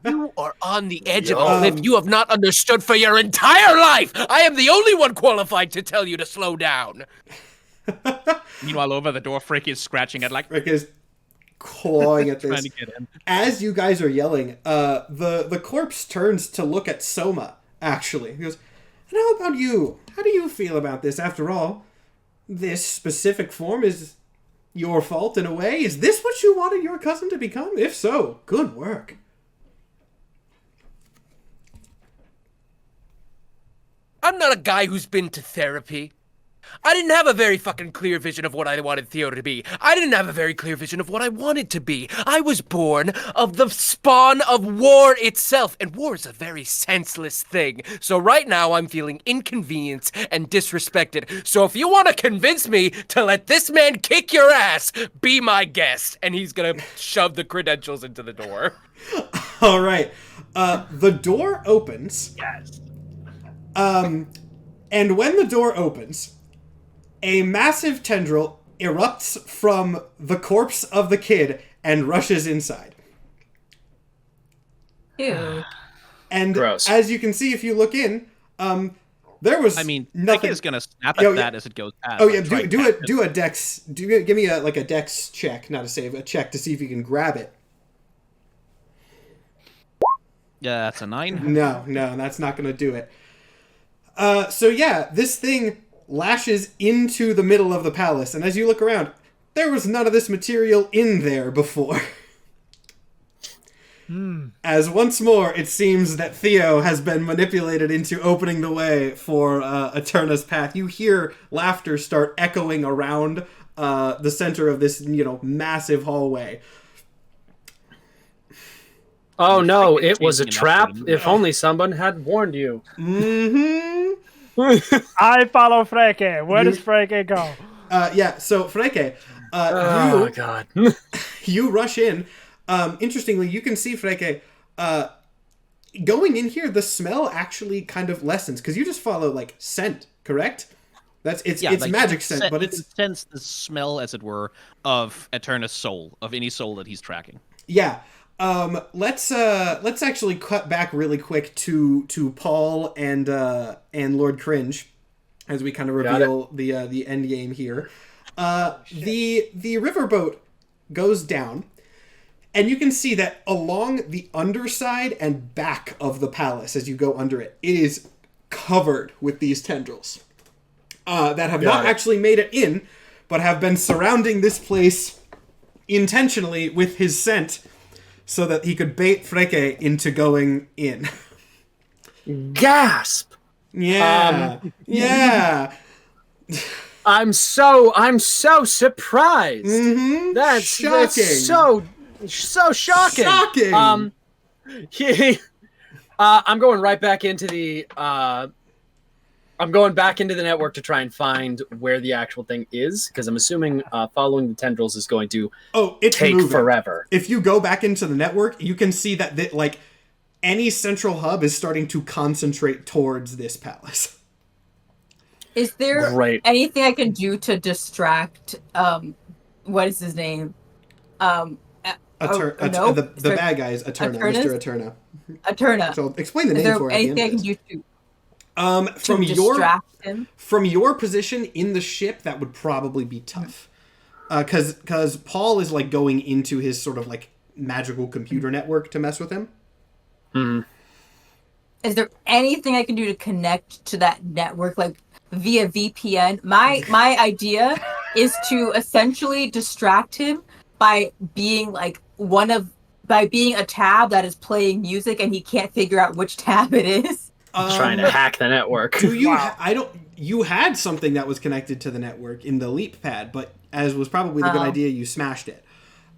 You are on the edge of a cliff you have not understood for your entire life. I am the only one qualified to tell you to slow down. Meanwhile, over the door, Frick is scratching at, like... Frick is clawing at this. Trying to get in. As you guys are yelling, the corpse turns to look at Soma, actually. He goes, and how about you? How do you feel about this? After all, this specific form is your fault in a way. Is this what you wanted your cousin to become? If so, good work. I'm not a guy who's been to therapy. I didn't have a very fucking clear vision of what I wanted Theo to be. I didn't have a very clear vision of what I wanted to be. I was born of the spawn of war itself, and war is a very senseless thing. So right now I'm feeling inconvenienced and disrespected. So if you want to convince me to let this man kick your ass, be my guest. And he's gonna shove the credentials into the door. All right. The door opens. Yes. And when the door opens, a massive tendril erupts from the corpse of the kid and rushes inside. Ew. And Gross. as you can see, if you look in, there was I mean, nothing. is gonna snap at that as it goes past. Oh yeah, like, do a dex. Give me a dex check, not a save, a check to see if you can grab it. Yeah, that's a 9. No, that's not gonna do it. So yeah, this thing lashes into the middle of the palace, and as you look around, there was none of this material in there before. As once more, it seems that Theo has been manipulated into opening the way for Eterna's path. You hear laughter start echoing around the center of this, massive hallway. Oh no, it was a trap. If only someone had warned you. Mm-hmm. I follow Freke. Where does Freke go? So Freke, Oh god. you rush in. Interestingly, you can see Freke, going in here, the smell actually kind of lessens, because you just follow, scent, correct? It's magic scent, but it's... You can sense the smell, as it were, of Eterna's soul, of any soul that he's tracking. Yeah. Let's actually cut back really quick to Paul and Lord Cringe, as we kind of reveal the end game here. The riverboat goes down, and you can see that along the underside and back of the palace, as you go under it, it is covered with these tendrils that have not actually made it in, but have been surrounding this place intentionally with his scent, so that he could bait Freke into going in. Gasp! Yeah. Yeah. I'm so surprised. Mm-hmm. That's so shocking. Shocking. I'm going right back into the I'm going back into the network to try and find where the actual thing is, because I'm assuming following the tendrils is going to take moving. forever. If you go back into the network, you can see that any central hub is starting to concentrate towards this palace. Is there anything I can do to distract, what is his name? The bad guy is Eterna, Mr. Eterna. Eterna. So explain the name for it. Is there anything I can do to... From distract him? From your position in the ship, that would probably be tough. Because Paul is like going into his sort of like magical computer network to mess with him. Mm. Is there anything I can do to connect to that network, like via VPN? My idea is to essentially distract him by being like by being a tab that is playing music and he can't figure out which tab it is. Trying to hack the network. Do you? You had something that was connected to the network in the leap pad, but as was probably the good idea, you smashed it.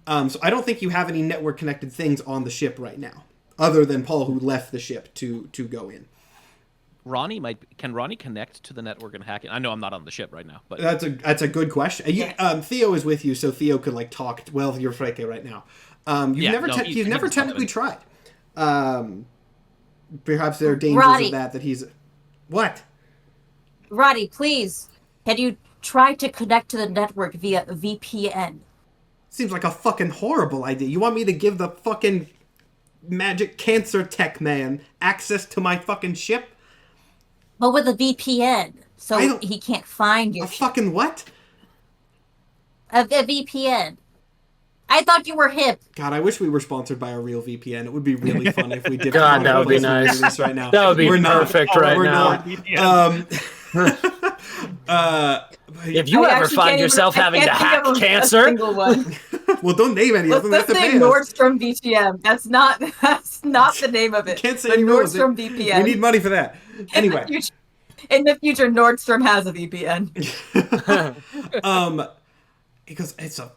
So I don't think you have any network connected things on the ship right now, other than Paul, who left the ship to go in. Can Ronnie connect to the network and hack it? I know I'm not on the ship right now, but that's a good question. Theo is with you, so Theo could like talk. Well, you're Freke right now. You've never technically tried. Perhaps there are dangers Roddy. of that he's... What? Roddy, please, can you try to connect to the network via VPN? Seems like a fucking horrible idea. You want me to give the fucking magic cancer tech man access to my fucking ship? But with a VPN, so he can't find your A fucking what? A VPN. I thought you were hip. God, I wish we were sponsored by a real VPN. It would be really fun if we did. God, that would be nice. Right now. That would be perfect right we're now. Not. If you ever find yourself having to hack cancer, well, don't name any of them. Let's say Nordstrom VPN. That's not the name of it. Can't say the any Nordstrom VPN. We need money for that. Anyway, in the future, Nordstrom has a VPN. Because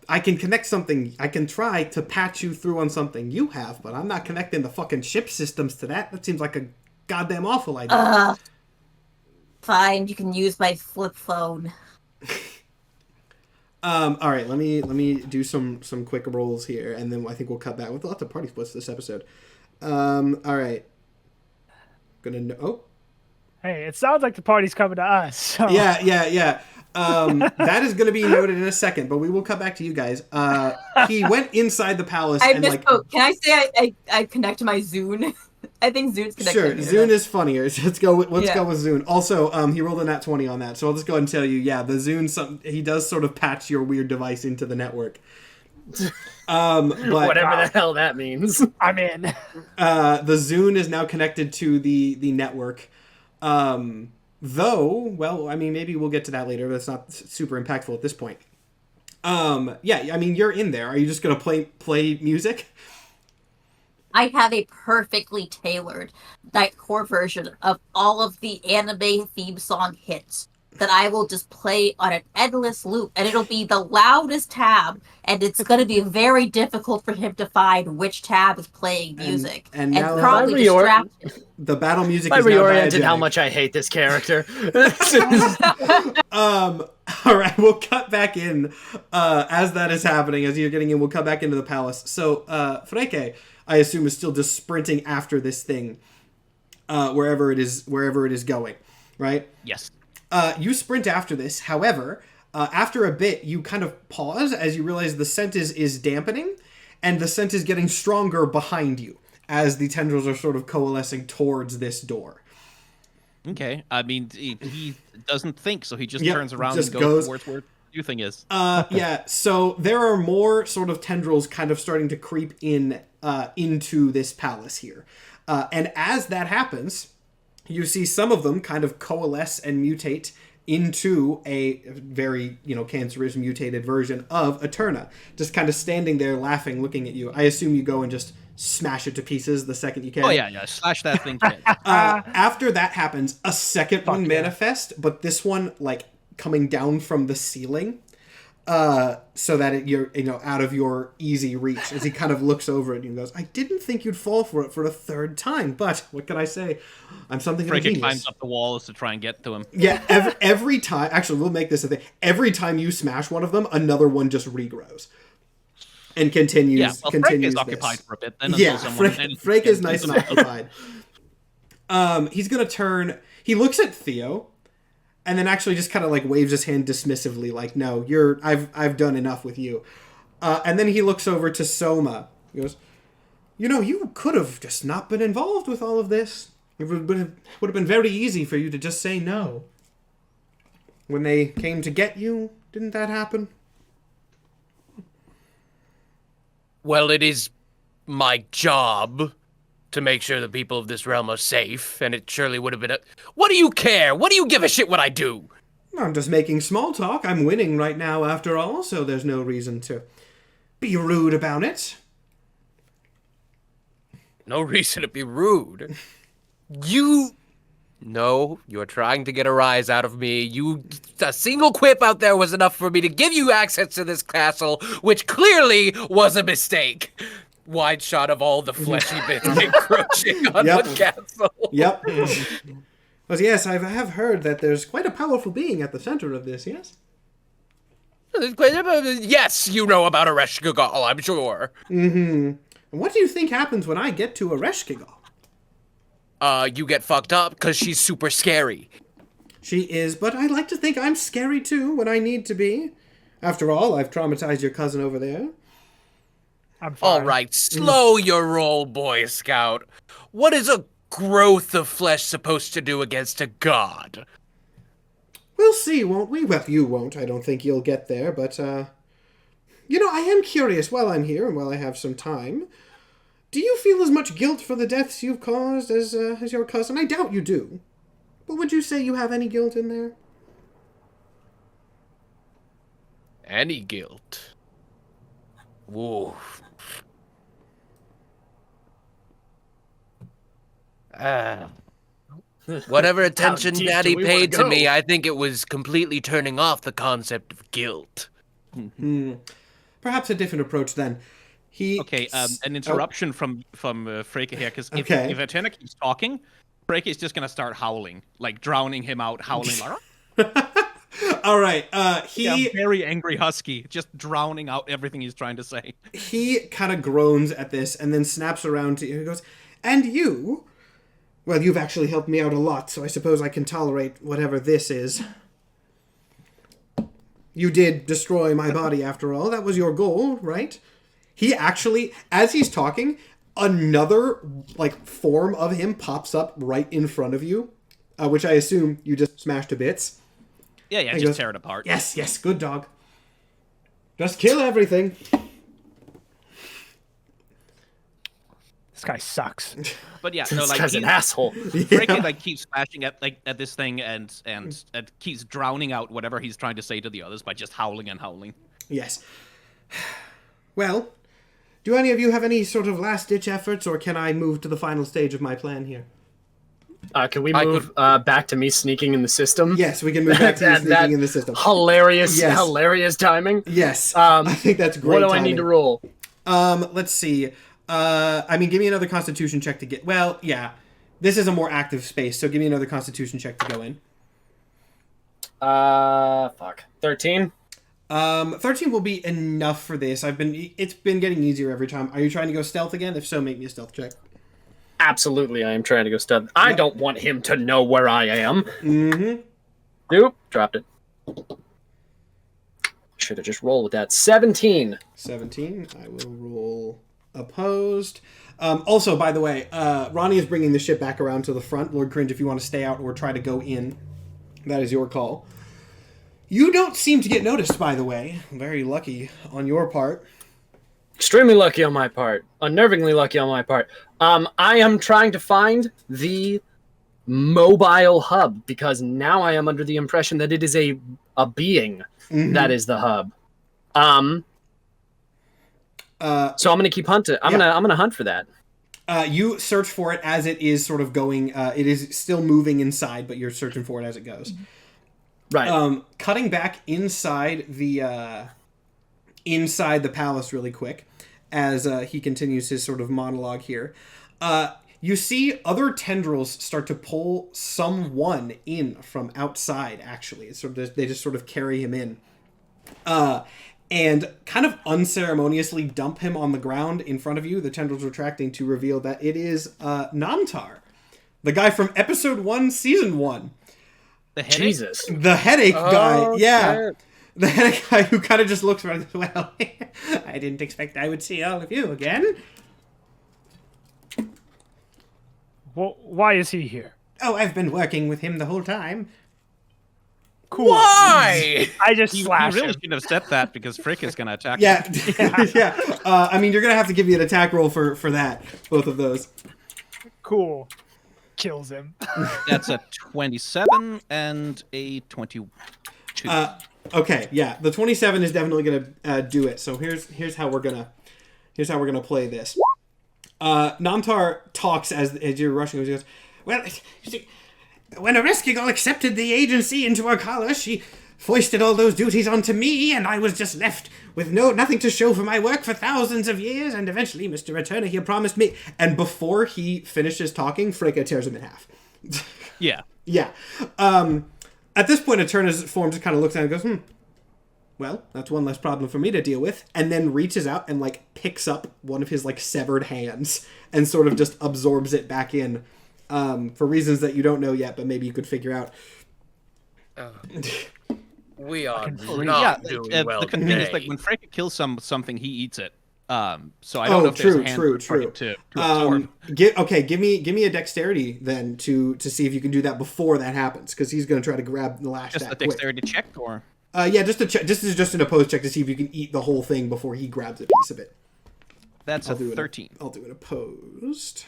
I can connect something. I can try to patch you through on something you have, but I'm not connecting the fucking ship systems to that. That seems like a goddamn awful idea. Fine, you can use my flip phone. All right, let me do some quick rolls here, and then I think we'll cut back with lots of party splits this episode. All right, Hey, it sounds like the party's coming to us. So. Yeah. That is going to be noted in a second, but we will cut back to you guys. He went inside the palace. I misspoke. Can I say I connect to my Zune? I think Zune's connected. Sure, Zune is funnier. So let's go with Zune. Also, he rolled a nat 20 on that, so I'll just go ahead and tell you, the Zune, he does sort of patch your weird device into the network. But whatever the hell that means. I'm in. The Zune is now connected to the network. Though, well, I mean, maybe we'll get to that later. That's not super impactful at this point. You're in there. Are you just gonna play music? I have a perfectly tailored Nightcore version of all of the anime theme song hits that I will just play on an endless loop, and it'll be the loudest tab, and it's going to be very difficult for him to find which tab is playing music, and now probably distract him. The battle music I is now reoriented diegetic. how much I hate this character. All right, we'll cut back in as that is happening, as you're getting in, we'll cut back into the palace. So, Freke, I assume, is still just sprinting after this thing, wherever it is going, right? Yes. You sprint after this. However, after a bit, you kind of pause as you realize the scent is dampening, and the scent is getting stronger behind you as the tendrils are sort of coalescing towards this door. Okay. I mean, he doesn't think, so he just turns around just and goes towards where the thing is. So there are more sort of tendrils kind of starting to creep in into this palace here. And as that happens, you see some of them kind of coalesce and mutate into a very, cancerous mutated version of Eterna, just kind of standing there laughing, looking at you. I assume you go and just smash it to pieces the second you can. Oh, yeah, slash that thing to it. After that happens, a second one manifests, but this one, coming down from the ceiling, so that you're out of your easy reach. As he kind of looks over it and goes, "I didn't think you'd fall for it for a third time, but what can I say? I'm something of a Freke genius." climbs up the walls to try and get to him. Yeah, every time. Actually, we'll make this a thing. Every time you smash one of them, another one just regrows and continues. Yeah, well, continues Freke is occupied for a bit. Then Freke is nice and occupied. He's gonna turn. He looks at Theo. And then actually just kind of waves his hand dismissively, "No, I've done enough with you." And then he looks over to Soma. He goes, "You could have just not been involved with all of this. It would have been very easy for you to just say no. When they came to get you, didn't that happen? Well, it is my job to make sure the people of this realm are safe, and it surely would have been a... What do you care? What do you give a shit what I do? I'm just making small talk. I'm winning right now after all, so there's no reason to be rude about it. No reason to be rude. You... No, you're trying to get a rise out of me. A single quip out there was enough for me to give you access to this castle, which clearly was a mistake. Wide shot of all the fleshy bits encroaching on the castle. Yep. Well, yes, I have heard that there's quite a powerful being at the center of this, yes? Yes, you know about Ereshkigal, I'm sure. Mm-hmm. What do you think happens when I get to Ereshkigal? You get fucked up because she's super scary. She is, but I like to think I'm scary too when I need to be. After all, I've traumatized your cousin over there. I'm fine. All right, slow your roll, Boy Scout. What is a growth of flesh supposed to do against a god? We'll see, won't we? Well, you won't. I don't think you'll get there, but, you know, I am curious while I'm here and while I have some time. Do you feel as much guilt for the deaths you've caused as your cousin? I doubt you do. But would you say you have any guilt in there? Any guilt? Whoa. Whatever attention deep Daddy do we wanna paid to go? me, I think it was completely turning off the concept of guilt. Perhaps a different approach then. Okay, an interruption from Freke here, because Okay. if Athena keeps talking, Freke is just gonna start howling, like drowning him out, howling like All right, a very angry husky, just drowning out everything he's trying to say. he kind of groans at this and then snaps around to you and goes, "And you? Well, you've actually helped me out a lot, so I suppose I can tolerate whatever this is. You did destroy my body after all. That was your goal, right?" He actually, as he's talking, another, like, form of him pops up right in front of you, which I assume you just smashed to bits. Yeah, And he just goes, tear it apart. Yes, good dog. Just kill everything. This guy sucks. But yeah, This no, like guy's an asshole. Freke like keeps smashing at this thing and keeps drowning out whatever he's trying to say to the others by just howling and howling. Yes. Well, do any of you have any sort of last-ditch efforts, or can I move to the final stage of my plan here? Can we move back to me sneaking in the system? Yes, we can move back to you sneaking in the system. Hilarious, Yes. hilarious timing. Yes, I think that's great. What do I need to roll? Let's see. I mean, give me another Constitution check to get... Well, yeah. This is a more active space, so give me another Constitution check to go in. 13? 13 will be enough for this. It's been getting easier every time. Are you trying to go stealth again? If so, make me a stealth check. Absolutely, I am trying to go stealth. I don't want him to know where I am. Mm-hmm. Nope, dropped it. Should have just rolled with that. 17. 17. I will roll opposed. Also, by the way, Ronnie is bringing the ship back around to the front. Lord Cringe, if you want to stay out or try to go in, that is your call. You don't seem to get noticed, by the way. Very lucky on your part. Extremely lucky on my part. Unnervingly lucky on my part. I am trying to find the mobile hub, because now I am under the impression that it is a being that is the hub. So I'm gonna keep hunting. I'm gonna hunt for that. You search for it as it is sort of going. It is still moving inside, but you're searching for it as it goes. Right. Cutting back inside the palace really quick, as he continues his sort of monologue here. You see other tendrils start to pull someone in from outside. Actually, it's sort of, they just sort of carry him in, and kind of unceremoniously dump him on the ground in front of you. The tendrils retracting to reveal that it is Namtar, the guy from episode 1, season 1. The headache? Jesus. The headache guy, yeah. shit. The headache guy who kind of just looks around and goes, well, I didn't expect I would see all of you again. Well, why is he here? Oh, I've been working with him the whole time. Cool. Why? I just You slash really him. shouldn't have said that because Frick is going to attack Yeah, you. yeah. I mean, you're gonna have to give me an attack roll for that, both of those. Cool. Kills him. That's a 27 and a 22. Okay, yeah, the 27 is definitely gonna do it. So here's how we're gonna play this. Namtar talks as you're rushing. He goes, "Well, you see, when Ereskigol accepted the agency into Arcala, she foisted all those duties onto me, and I was just left with nothing to show for my work for thousands of years, and eventually Mr. Returner here promised me..." And before he finishes talking, Fricka tears him in half. Yeah. Yeah. At this point, Eterna's form just kind of looks at him and goes, well, that's one less problem for me to deal with, and then reaches out and, like, picks up one of his, like, severed hands and sort of just absorbs it back in, for reasons that you don't know yet, but maybe you could figure out. We are Yeah, not doing well the thing today. is, like, when Frick kills something, he eats it. So I don't know if true, there's a hand true. to absorb. Give me a dexterity then to see if you can do that before that happens, because he's going to try to grab the lash. Just a dexterity check, or yeah, just to check. This is just an opposed check to see if you can eat the whole thing before he grabs a piece of it. that's I'll a do it. 13. I'll do an opposed.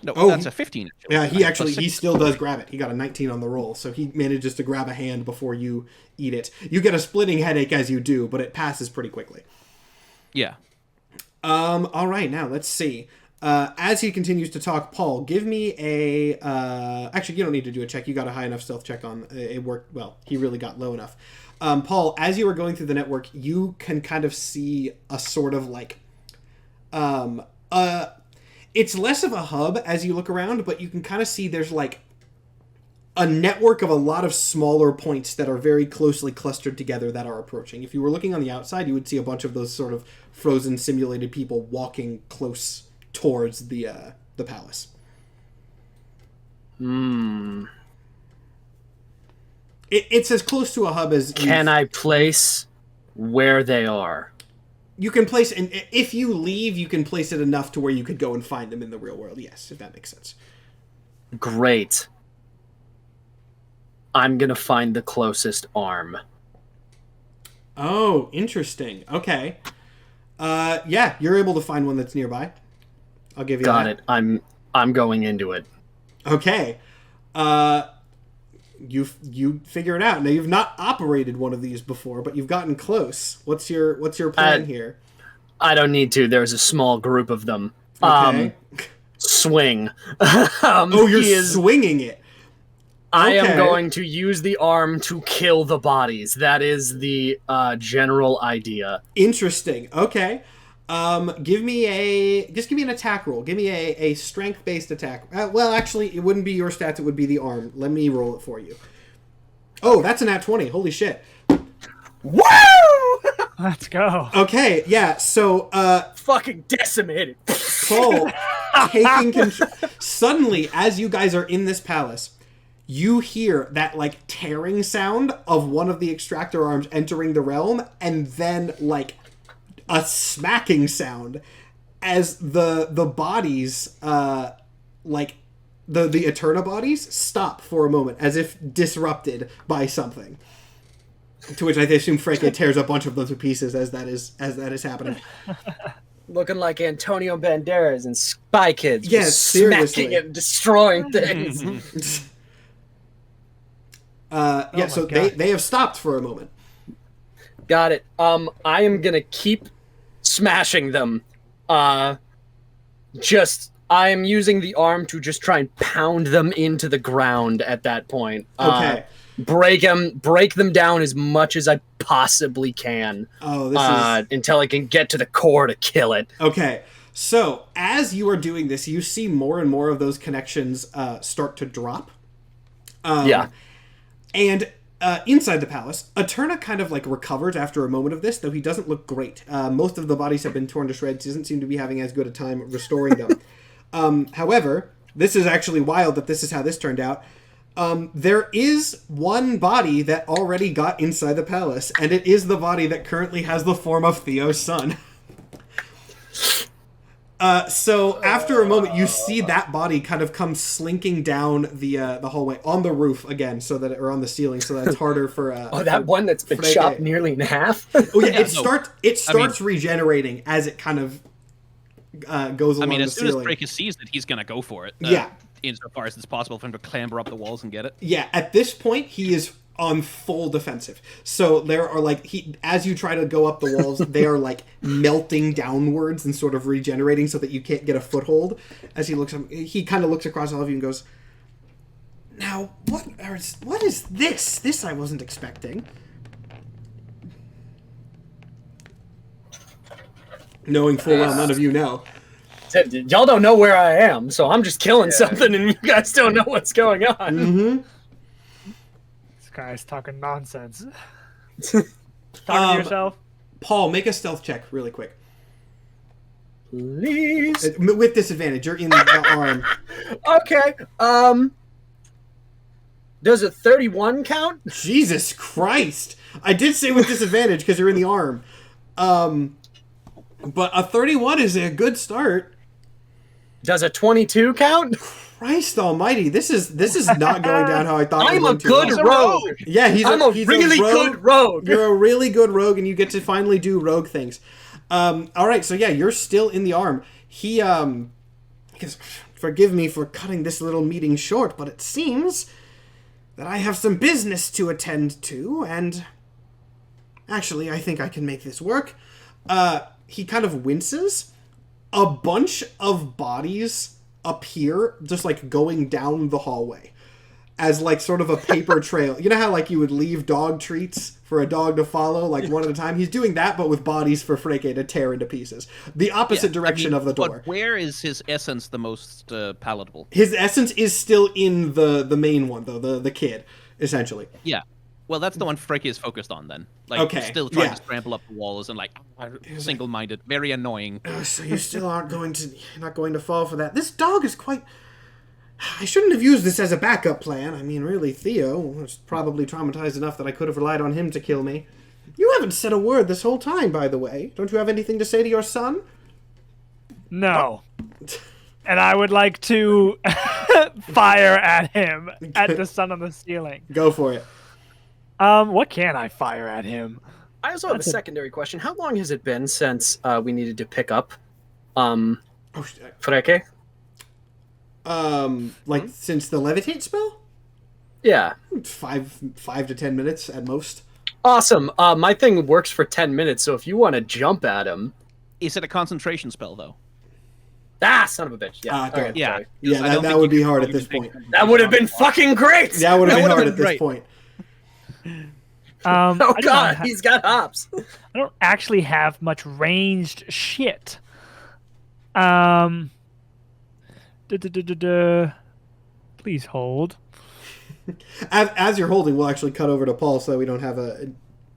No, Oh, that's a 15. Actually. Yeah, he actually Plus he 6. still does grab it. He got a 19 on the roll, so he manages to grab a hand before you eat it. You get a splitting headache as you do, but it passes pretty quickly. Yeah. All right, now let's see. As he continues to talk, Paul, give me a. Actually, you don't need to do a check. You got a high enough stealth check on it. Worked well. He really got low enough. Paul, as you were going through the network, you can kind of see a sort of like, it's less of a hub as you look around, but you can kind of see there's like a network of a lot of smaller points that are very closely clustered together that are approaching. If you were looking on the outside, you would see a bunch of those sort of frozen simulated people walking close towards the palace. It's as close to a hub as Can I place where they are? you can place. And if you leave, you can place it enough to where you could go and find them in the real world. Yes, if that makes sense. Great. I'm gonna find the closest arm. Oh, interesting. Okay. Yeah, you're able to find one that's nearby. I'll give you Got that. it. I'm going into it. Okay. You figure it out. Now you've not operated one of these before, but you've gotten close. What's your plan here? I don't need to. There's a small group of them. Okay. Swing. Oh, you're swinging it. I Okay. am going to use the arm to kill the bodies. That is the general idea. Interesting. Okay. Give me an attack roll. Give me a strength-based attack. Well, actually, it wouldn't be your stats. It would be the arm. Let me roll it for you. Oh, that's a nat 20. Holy shit. Woo! Let's go. Okay, yeah, so, Fucking decimated. Paul, taking control. Suddenly, as you guys are in this palace, you hear that, like, tearing sound of one of the extractor arms entering the realm, and then, like, a smacking sound as the bodies, like, the Eterna bodies stop for a moment, as if disrupted by something. To which I assume Freke tears a bunch of them to pieces as that is happening. Looking like Antonio Banderas and Spy Kids. Yes, just seriously. smacking and destroying things. Yeah, so they have stopped for a moment. Got it. I am gonna keep smashing them. I am using the arm to just try and pound them into the ground at that point. Okay. Break them down as much as I possibly can. Oh, this is... until I can get to the core to kill it. Okay. So, as you are doing this, you see more and more of those connections start to drop. Yeah. And inside the palace, Eterna kind of like recovers after a moment of this, though he doesn't look great. Most of the bodies have been torn to shreds. He doesn't seem to be having as good a time restoring them. However, this is actually wild that this is how this turned out. There is one body that already got inside the palace, and it is the body that currently has the form of Theo's son. So after a moment, you see that body kind of come slinking down the hallway on the roof again, or on the ceiling, so that it's harder for. That one that's been Freke. chopped nearly in half. Oh yeah, Yeah, it starts regenerating as it kind of goes along as the soon as ceiling. Freke sees it, he's gonna go for it. Yeah. Insofar as it's possible for him to clamber up the walls and get it. Yeah, at this point, he is on full defensive. So there are as you try to go up the walls, they are melting downwards and sort of regenerating so that you can't get a foothold. As he kind of looks across all of you and goes, "Now, what is this? This I wasn't expecting." Knowing full well none of you know. Y'all don't know where I am, so I'm just killing something, and you guys don't know what's going on. Mm-hmm. This guy's talking nonsense. Talking to yourself? Paul, make a stealth check really quick. Please. With disadvantage. You're in the arm. Okay. Does a 31 count? Jesus Christ. I did say with disadvantage because you're in the arm. But a 31 is a good start. Does a 22 count? Christ almighty. This is not going down how I thought it I'm was a going to. good rogue. Yeah, he's a really good rogue. You're a really good rogue, and you get to finally do rogue things. All right, so yeah, you're still in the arm. He goes, "Forgive me for cutting this little meeting short, but it seems that I have some business to attend to, and actually, I think I can make this work." He kind of winces. A bunch of bodies appear, just going down the hallway, as sort of a paper trail. You know how you would leave dog treats for a dog to follow, one at a time? He's doing that, but with bodies for Freke to tear into pieces. The opposite direction of the door. But where is his essence the most palatable? His essence is still in the main one, though, the kid, essentially. Yeah. Well, that's the one Freke is focused on then. Okay, still trying yeah. to trample up the walls and single-minded, very annoying. So you still not going to fall for that. This dog is quite... I shouldn't have used this as a backup plan. I mean, really, Theo was probably traumatized enough that I could have relied on him to kill me. You haven't said a word this whole time, by the way. Don't you have anything to say to your son? No. And I would like to fire at him, at the sun on the ceiling. Go for it. What can I fire at him? I also have a secondary question. How long has it been since we needed to pick up Freke? Since the levitate spell? Yeah. 5 to 10 minutes at most. Awesome. My thing works for 10 minutes, so if you want to jump at him... Is it a concentration spell, though? Ah, son of a bitch. Yeah. Okay. Okay, Yeah. sorry. Yeah, that would be hard at this point. That would have been fucking great! That would have been hard at this great. point. Oh god, he's got hops. I don't actually have much ranged shit. Please hold. As you're holding, we'll actually cut over to Paul so that we don't have a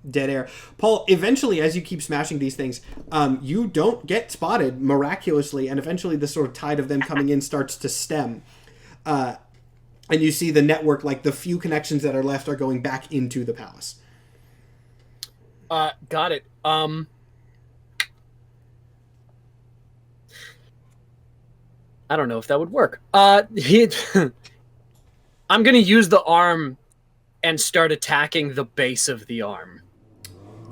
dead air. Paul, eventually, as you keep smashing these things, you don't get spotted miraculously, and eventually the sort of tide of them coming in starts to stem. And you see the network, the few connections that are left are going back into the palace. Got it. I don't know if that would work. I'm gonna use the arm and start attacking the base of the arm.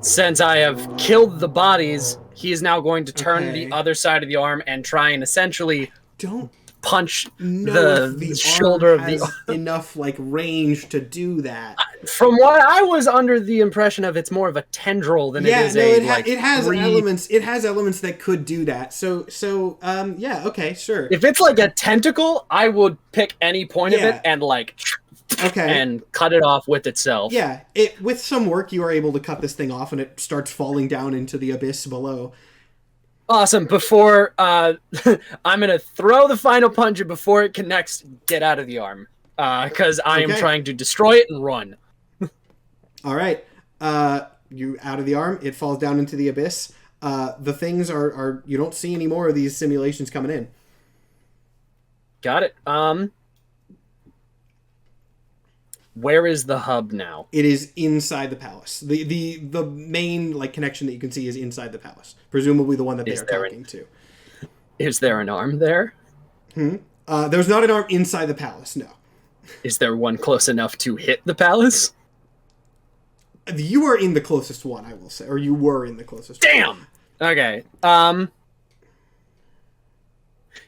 Since I have killed the bodies, he is now going to turn the other side of the arm and try and essentially Don't punch know the if shoulder arm of the has arm. enough range to do that. From what I was under the impression of, it's more of a tendril than it is it has elements. It has elements that could do that. So yeah, okay, sure. If it's like a tentacle, I would pick any point of it and Okay. and cut it off with itself. Yeah, with some work you are able to cut this thing off and it starts falling down into the abyss below. Awesome. Before I'm gonna throw the final punch, and before it connects, get out of the arm, because I am trying to destroy it and run. All right, you out of the arm. It falls down into the abyss. The things are you don't see any more of these simulations coming in. Got it. Where is the hub now? It is inside the palace. The main connection that you can see is inside the palace. Presumably the one that they are talking to. Is there an arm there? There's not an arm inside the palace, no. Is there one close enough to hit the palace? You are in the closest one, I will say. Or you were in the closest one. Damn! Okay.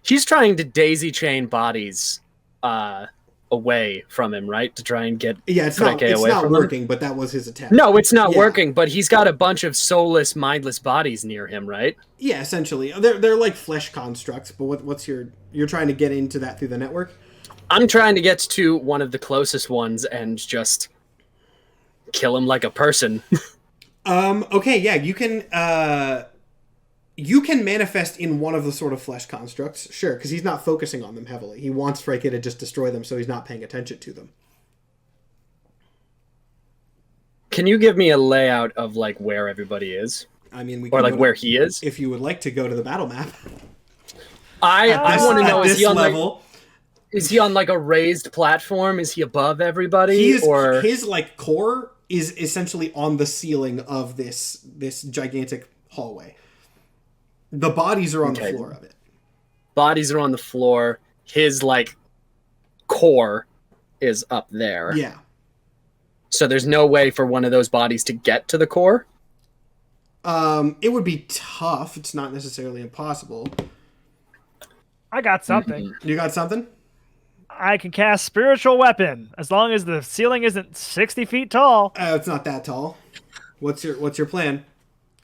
He's trying to daisy chain bodies away from him, right? To try and get it's Frank not away from working, him. but that was his attack. No, it's not Yeah. working, but he's got a bunch of soulless, mindless bodies near him, right? Yeah, essentially. They're like flesh constructs, but what's you're trying to get into that through the network? I'm trying to get to one of the closest ones and just kill him like a person. Okay, yeah, you can manifest in one of the sort of flesh constructs, sure, because he's not focusing on them heavily. He wants Freke to just destroy them, so he's not paying attention to them. Can you give me a layout of like where everybody is? I mean, we Or can like go to- where he is? if you would like to go to the battle map. I want to know, at is this he on level. is he on like a raised platform? Is he above everybody? His like core is essentially on the ceiling of this gigantic hallway. The bodies are on the floor of it. Bodies are on the floor. His like core is up there. Yeah. So there's no way for one of those bodies to get to the core? It would be tough. It's not necessarily impossible. I got something. You got something? I can cast Spiritual Weapon as long as the ceiling isn't 60 feet tall. It's not that tall. What's your plan?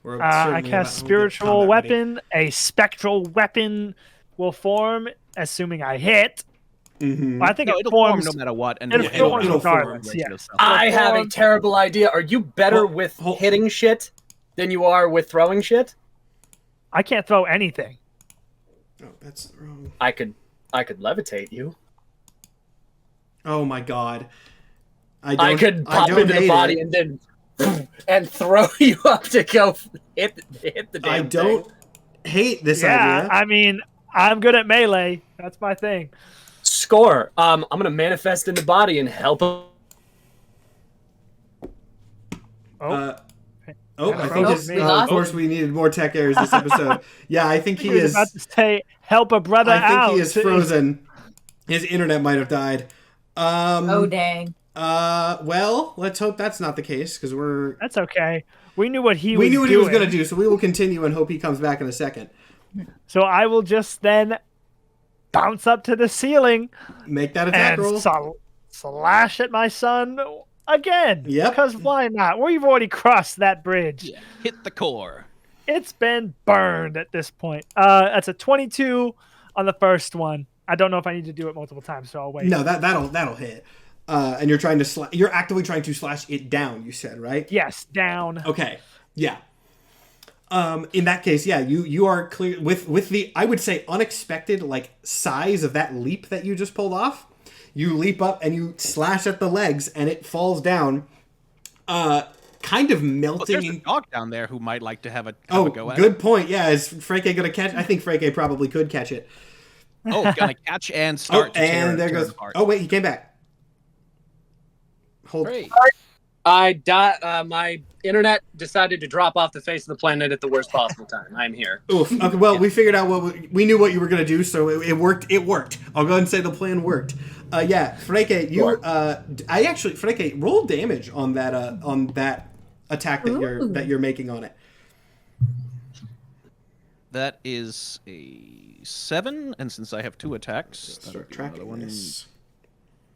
We're I certainly cast about- Spiritual combat ready. Weapon. A Spectral Weapon will form, assuming I hit. Mhm. Well, I think No, it it'll form forms. no matter what, and It'll it'll form form. regardless. Yeah. I have a form- terrible idea. Are you better Hold- with hold- hitting shit than you are with throwing shit? I can't throw anything. Oh, that's wrong. I could levitate you. Oh my god. I could pop don't into the hate body it. and then and throw you up to go hit the damn I don't thing. hate this Yeah, idea. I mean, I'm good at melee. That's my thing. Score. I'm gonna manifest in the body and help him. I Oh, think nope, his, we of lost course we needed more tech errors this episode. Yeah, I think he I was is. about to say, help a brother I think out. he is frozen. His internet might have died. Oh dang. Well, let's hope that's not the case because That's okay. We knew what he we was knew what doing. he was going to do, so we will continue and hope he comes back in a second. So I will just then bounce up to the ceiling Make that attack and roll. slash at my son again. Yep. Because why not? We've already crossed that bridge. Yeah, hit the core. It's been burned at this point. That's a 22 on the first one. I don't know if I need to do it multiple times, so I'll wait. No, that'll hit. And you're trying to you're actively trying to slash it down. You said, right? Yes, down. Okay. Yeah. In that case, yeah, you are clear with the, I would say, unexpected like size of that leap that you just pulled off. You leap up and you slash at the legs, and it falls down, kind of Well, melting. there's a dog down there who might like to have a go at good it. point. Yeah, is Franke gonna catch? I think Franke probably could catch it. Oh, gonna catch and start to tear and there tear goes. apart. Oh wait, he came back. Hold. Great. I died. My internet decided to drop off the face of the planet at the worst possible time. I'm here. Oof. Okay, well, we figured out we knew what you were gonna do, so it worked. It worked. I'll go ahead and say the plan worked. Yeah, Freke, you. Sure. I actually, Freke, roll damage on that attack that you're making on it. That is a 7, and since I have 2 attacks, that'll Start be another tracking one. this.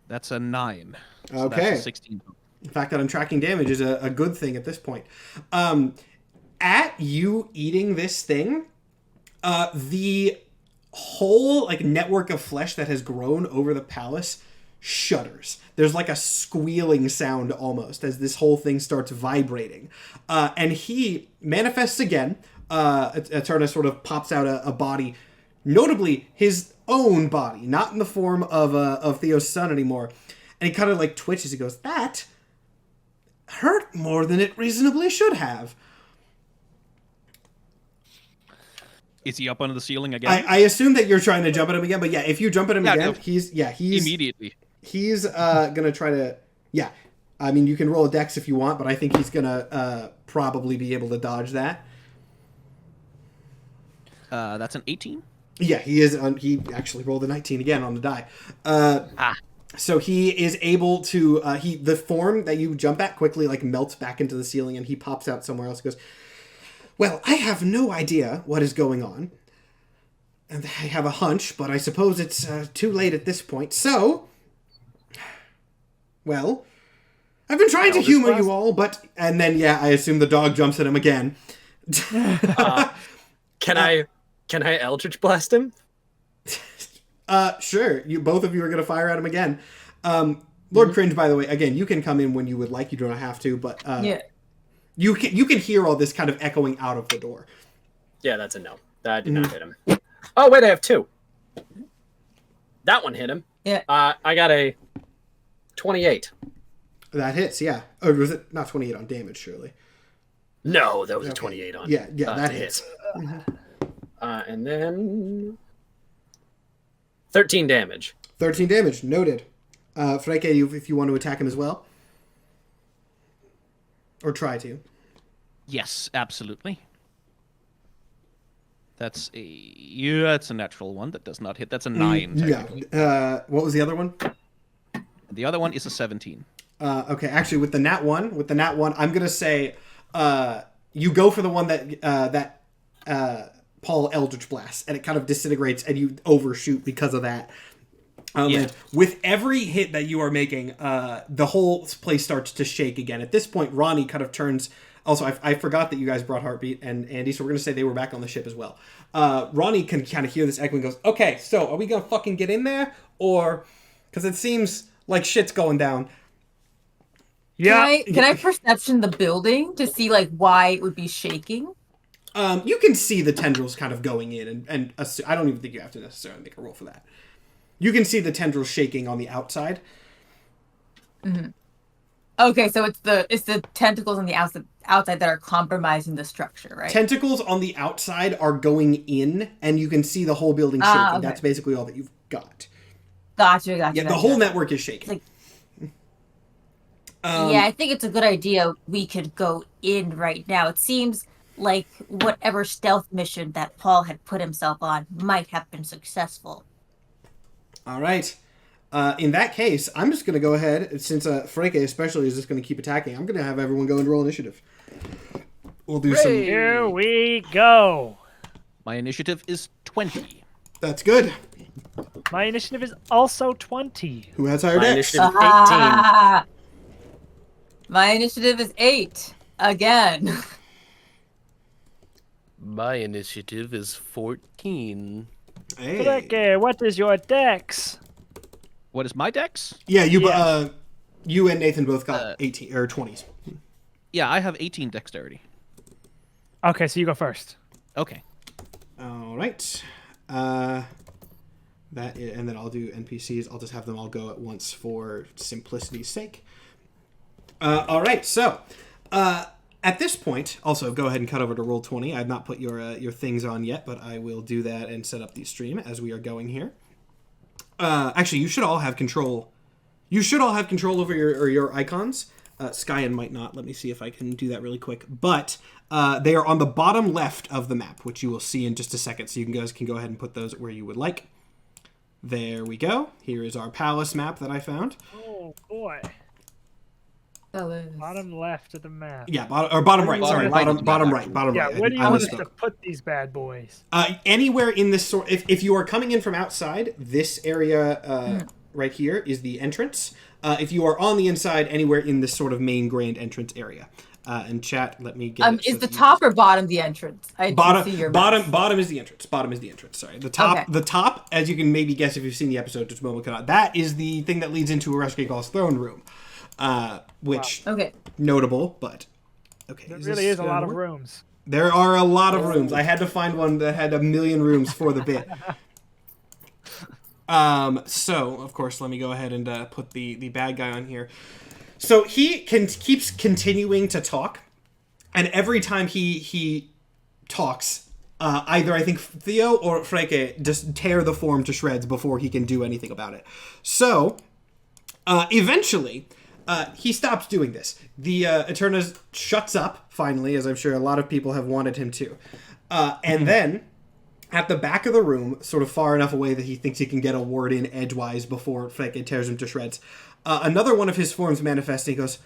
That's a 9. So Okay. That's a 16. The fact that I'm tracking damage is a good thing at this point. At you eating this thing, the whole like network of flesh that has grown over the palace shudders. There's like a squealing sound almost as this whole thing starts vibrating. And he manifests again. Eterna sort of pops out a body, notably his own body, not in the form of Theo's son anymore. And he kind of like twitches. He goes, "That hurt more than it reasonably should have." Is he up under the ceiling again? I assume that you're trying to jump at him again, but yeah, if you jump at him Yeah, again, no. he's Immediately. he's gonna try to, yeah. I mean, you can roll a dex if you want, but I think he's gonna probably be able to dodge that. That's an 18. Yeah, he is. He actually rolled a 19 again on the die. So he is able to. The form that you jump at quickly like melts back into the ceiling, and he pops out somewhere else. He goes, "Well, I have no idea what is going on, and I have a hunch, but I suppose it's too late at this point. So, well, I've been trying to humor you all, but..." And then, yeah, I assume the dog jumps at him again. Can I Eldritch Blast him? Sure. Both of you are going to fire at him again. Lord Cringe, by the way, again, you can come in when you would like. You don't have to, but you can hear all this kind of echoing out of the door. Yeah, that's a no. That did not hit him. Oh, wait, I have 2. That one hit him. Yeah. I got a 28. That hits, yeah. Or was it not 28 on damage, surely? No, that was a 28 on. Yeah, that hits. And then 13 damage. 13 damage, noted. Freke, if you want to attack him as well. Or try to. Yes, absolutely. That's a natural one. That does not hit. That's a 9. Yeah. What was the other one? The other one is a 17. Okay, actually, with the nat 1, I'm gonna say you go for the one that Paul Eldritch blasts, and it kind of disintegrates, and you overshoot because of that. And with every hit that you are making, the whole place starts to shake again. At this point, Ronnie kind of turns. Also, I forgot that you guys brought Heartbeat and Andy, so we're going to say they were back on the ship as well. Ronnie can kind of hear this echo and goes, "Okay, so are we going to fucking get in there? Or, because it seems like shit's going down." Yeah. Can I perception the building to see like why it would be shaking? You can see the tendrils kind of going in, and I don't even think you have to necessarily make a roll for that. You can see the tendrils shaking on the outside. Mm-hmm. Okay, so it's the tentacles on the outside that are compromising the structure, right? Tentacles on the outside are going in, and you can see the whole building shaking. Okay. That's basically all that you've got. Gotcha. Yeah, the whole network is shaking. Like, yeah, I think it's a good idea. We could go in right now. It seems like whatever stealth mission that Paul had put himself on might have been successful. All right. In that case, I'm just going to go ahead, since Freke especially is just going to keep attacking, I'm going to have everyone go and roll initiative. We'll do some... Here we go. My initiative is 20. That's good. My initiative is also 20. Who has higher My dex? initiative 18. My initiative is 8. Again. My initiative is 14. Hey. Freke, what is your dex? What is my dex? Yeah, you Yes. you and Nathan both got 18 or 20s. Yeah, I have 18 dexterity. Okay, so you go first. Okay. All right. And then I'll do NPCs. I'll just have them all go at once for simplicity's sake. All right. So, at this point, also go ahead and cut over to Roll20. I have not put your things on yet, but I will do that and set up the stream as we are going here. Actually, you should all have control. You should all have control over your icons. Skyan might not. Let me see if I can do that really quick. But they are on the bottom left of the map, which you will see in just a second. So you guys can go ahead and put those where you would like. There we go. Here is our palace map that I found. Oh, boy. Bottom left of the map. Yeah, bottom right. Sorry, bottom right. Yeah, right. where do you want us to put these bad boys? Anywhere in this sort. If you are coming in from outside, this area right here is the entrance. If you are on the inside, anywhere in this sort of main grand entrance area. And chat, let me get. Is the top or bottom the entrance? Bottom is the entrance. Bottom is the entrance. Sorry, the top. Okay. The top, as you can maybe guess if you've seen the episode, just a moment ago, that is the thing that leads into Ereshkigal's throne room. Which notable, but okay. There really is a lot of rooms. There are a lot of rooms. I had to find one that had 1,000,000 rooms for the bit. So of course, let me go ahead and put the bad guy on here. So he keeps continuing to talk, and every time he talks, either I think Theo or Freke just tear the form to shreds before he can do anything about it. So eventually. He stops doing this. The Eterna shuts up, finally, as I'm sure a lot of people have wanted him to. And then at the back of the room, sort of far enough away that he thinks he can get a word in edgewise before Freke tears him to shreds. Another one of his forms manifests, and he goes,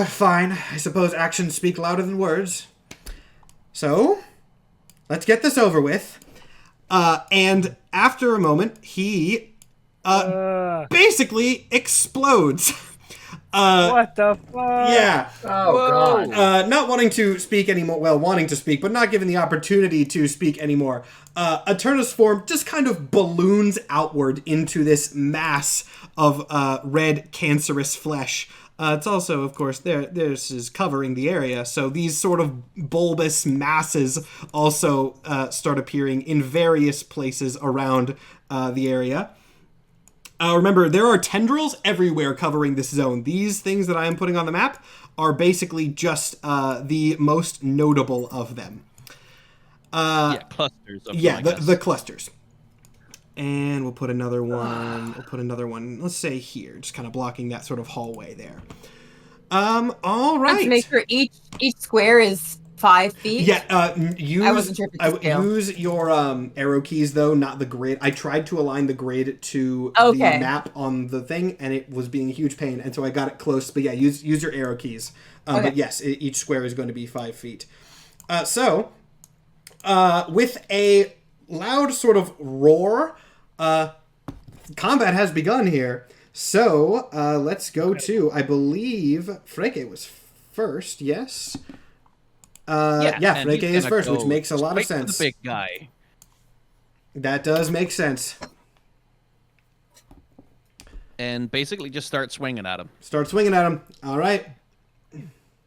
fine, I suppose actions speak louder than words. So, let's get this over with. And after a moment, he basically explodes. What the fuck? Yeah. Oh, God. Not wanting to speak anymore. Well, wanting to speak, but not given the opportunity to speak anymore. Eterna's form just kind of balloons outward into this mass of red, cancerous flesh. It's also, of course, this is covering the area, so these sort of bulbous masses also start appearing in various places around the area. Remember, there are tendrils everywhere covering this zone. These things that I am putting on the map are basically just the most notable of them. Clusters of them, the clusters. And we'll put another one. Let's say here, just kind of blocking that sort of hallway there. All right. To make sure each square is 5 feet. Yeah. I wasn't sure if it's scale. Use your arrow keys though, not the grid. I tried to align the grid to the map on the thing, and it was being a huge pain, and so I got it close. But yeah, use your arrow keys. But yes, each square is going to be 5 feet. So, with a loud sort of roar, combat has begun here. So, let's go to, I believe, Freke was first, yes? Freke is first, which makes a lot of sense. The big guy. That does make sense. And basically just start swinging at him. Start swinging at him. All right.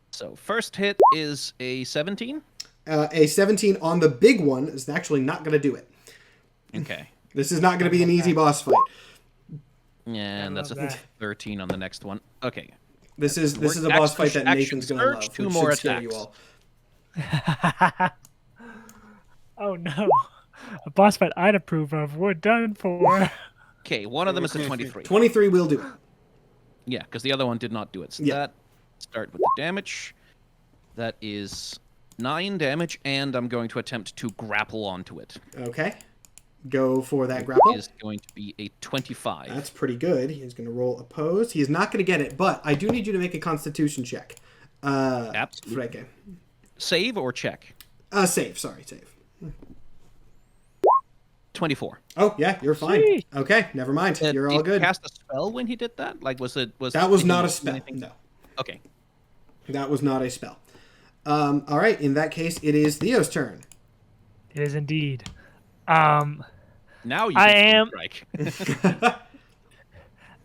So, first hit is a 17. A 17 on the big one is actually not going to do it. Okay. This is not going to be an easy boss fight. And that's a 13 on the next one. Okay. This is a boss fight that Nathan's going to love. Two more scare attacks. you all. Oh no. A boss fight I'd approve of. We're done for. Okay, one of them is a 23. 23 will do it. Yeah, because the other one did not do it. So that, start with the damage. That is 9 damage, and I'm going to attempt to grapple onto it. Okay. Go for that grapple. It is going to be a 25. That's pretty good. He's going to roll opposed. He is not going to get it, but I do need you to make a constitution check. Absolutely. Freke. Save or check? Save. 24. Oh, yeah, you're fine. Sweet. Okay, never mind. You're all good. Did he cast a spell when he did that? Like, was that was not a spell. No. Okay. That was not a spell. All right, in that case, it is Theo's turn. It is indeed. Now you I can am. strike.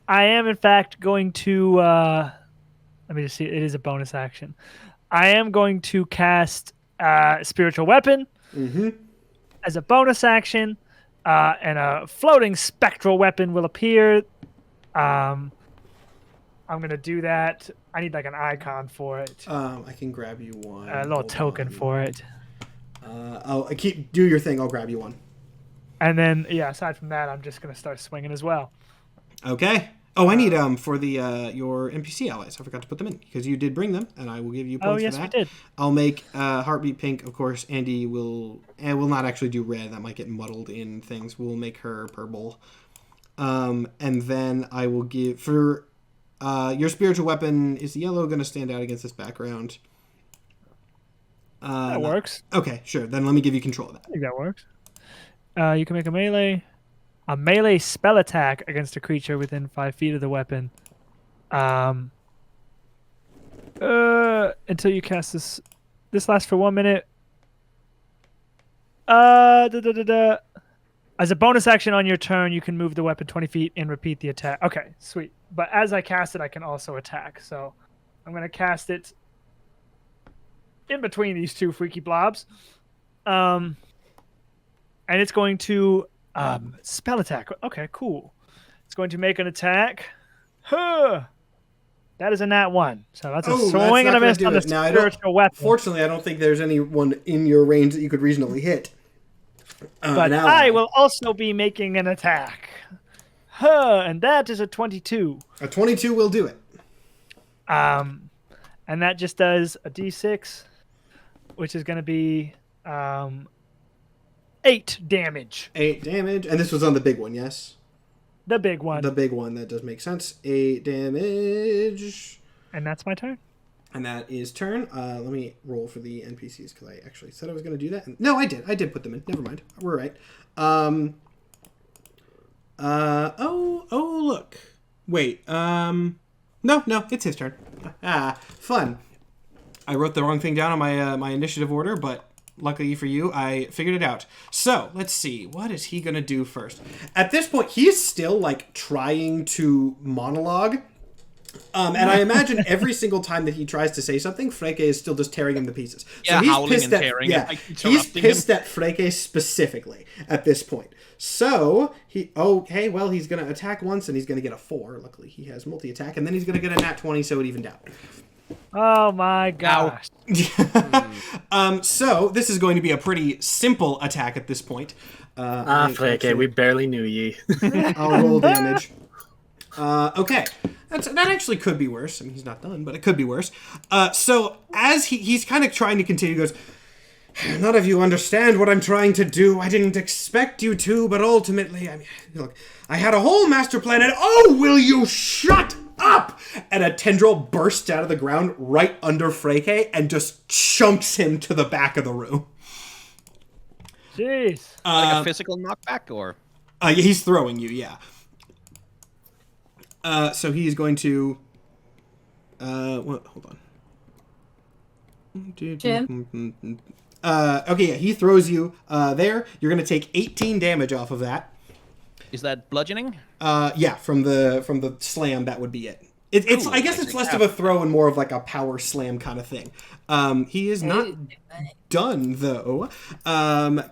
I am, in fact, going to. Let me just see. It is a bonus action. I am going to cast Spiritual Weapon as a bonus action, and a floating spectral weapon will appear. I'm going to do that. I need like an icon for it. I can grab you one. A little token for it. Do your thing. I'll grab you one. And then, aside from that, I'm just going to start swinging as well. Okay. Oh, I need for the your NPC allies. I forgot to put them in because you did bring them, and I will give you points for that. Oh, yes, we did. I'll make Heartbeat pink, of course. Andy will not actually do red. That might get muddled in things. We'll make her purple. And then I will give for your spiritual weapon. Is the yellow going to stand out against this background? That works. Okay, sure. Then let me give you control of that. I think that works. You can make a melee spell attack against a creature within 5 feet of the weapon. Until you cast this. This lasts for 1 minute. As a bonus action on your turn, you can move the weapon 20 feet and repeat the attack. Okay, sweet. But as I cast it, I can also attack. So I'm going to cast it in between these two freaky blobs. And it's going to spell attack. Okay, cool. It's going to make an attack. Huh. That is a nat 1. So that's a swing and a miss on the spiritual weapon. Fortunately, I don't think there's anyone in your range that you could reasonably hit. But I will also be making an attack. Huh, and that is a 22. A 22 will do it. And that just does a d6, which is going to be 8 damage. 8 damage. And this was on the big one, yes? The big one. The big one. That does make sense. 8 damage. And that's my turn. And that is turn. Let me roll for the NPCs because I actually said I was going to do that. No, I did. I did put them in. Never mind. We're right. Oh, look. Wait. No, it's his turn. Fun. I wrote the wrong thing down on my my initiative order, but luckily for you, I figured it out. So, let's see. What is he going to do first? At this point, he is still, like, trying to monologue. And I imagine every single time that he tries to say something, Freke is still just tearing him to pieces. Yeah, so he's howling pissed and at, tearing. Yeah, Like, he's interrupting pissed him. at Freke specifically at this point. So, he's going to attack once and he's going to get a 4. Luckily, he has multi-attack. And then he's going to get a nat 20, so it evened out. Oh my gosh. So, this is going to be a pretty simple attack at this point. Freke, we barely knew ye. I'll roll damage. Okay. That actually could be worse. I mean, he's not done, but it could be worse. So as he's kind of trying to continue, he goes, none of you understand what I'm trying to do. I didn't expect you to, but ultimately, I mean, look, I had a whole master plan, and oh, will you shut up? And a tendril bursts out of the ground right under Freke and just chunks him to the back of the room. Jeez. Like a physical knockback, or? He's throwing you, yeah. So he's going to... hold on. Jim? Okay, yeah, he throws you there. You're going to take 18 damage off of that. Is that bludgeoning? Yeah, from the slam, that would be it. It's Ooh, I guess it's less of a throw and more of like a power slam kind of thing. He is not done, though,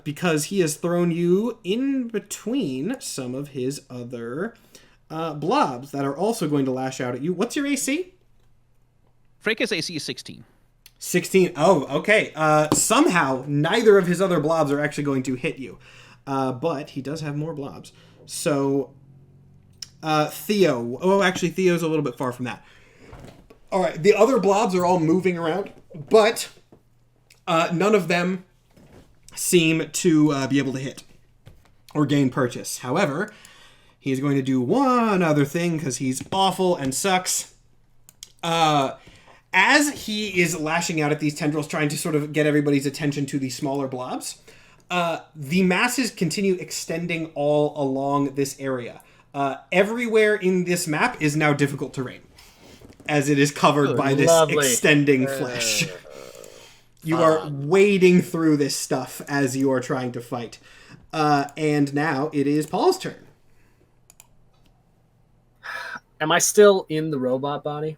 because he has thrown you in between some of his other... blobs that are also going to lash out at you. What's your AC? Freke's AC is 16. 16. Oh, okay. Somehow, neither of his other blobs are actually going to hit you. But he does have more blobs. So, Theo. Oh, actually, Theo's a little bit far from that. All right. The other blobs are all moving around, but none of them seem to be able to hit or gain purchase. However... he's going to do one other thing because he's awful and sucks. As he is lashing out at these tendrils, trying to sort of get everybody's attention to the smaller blobs, the masses continue extending all along this area. Everywhere in this map is now difficult terrain, as it is covered by this extending flesh. You are wading through this stuff as you are trying to fight. And now it is Paul's turn. Am I still in the robot body?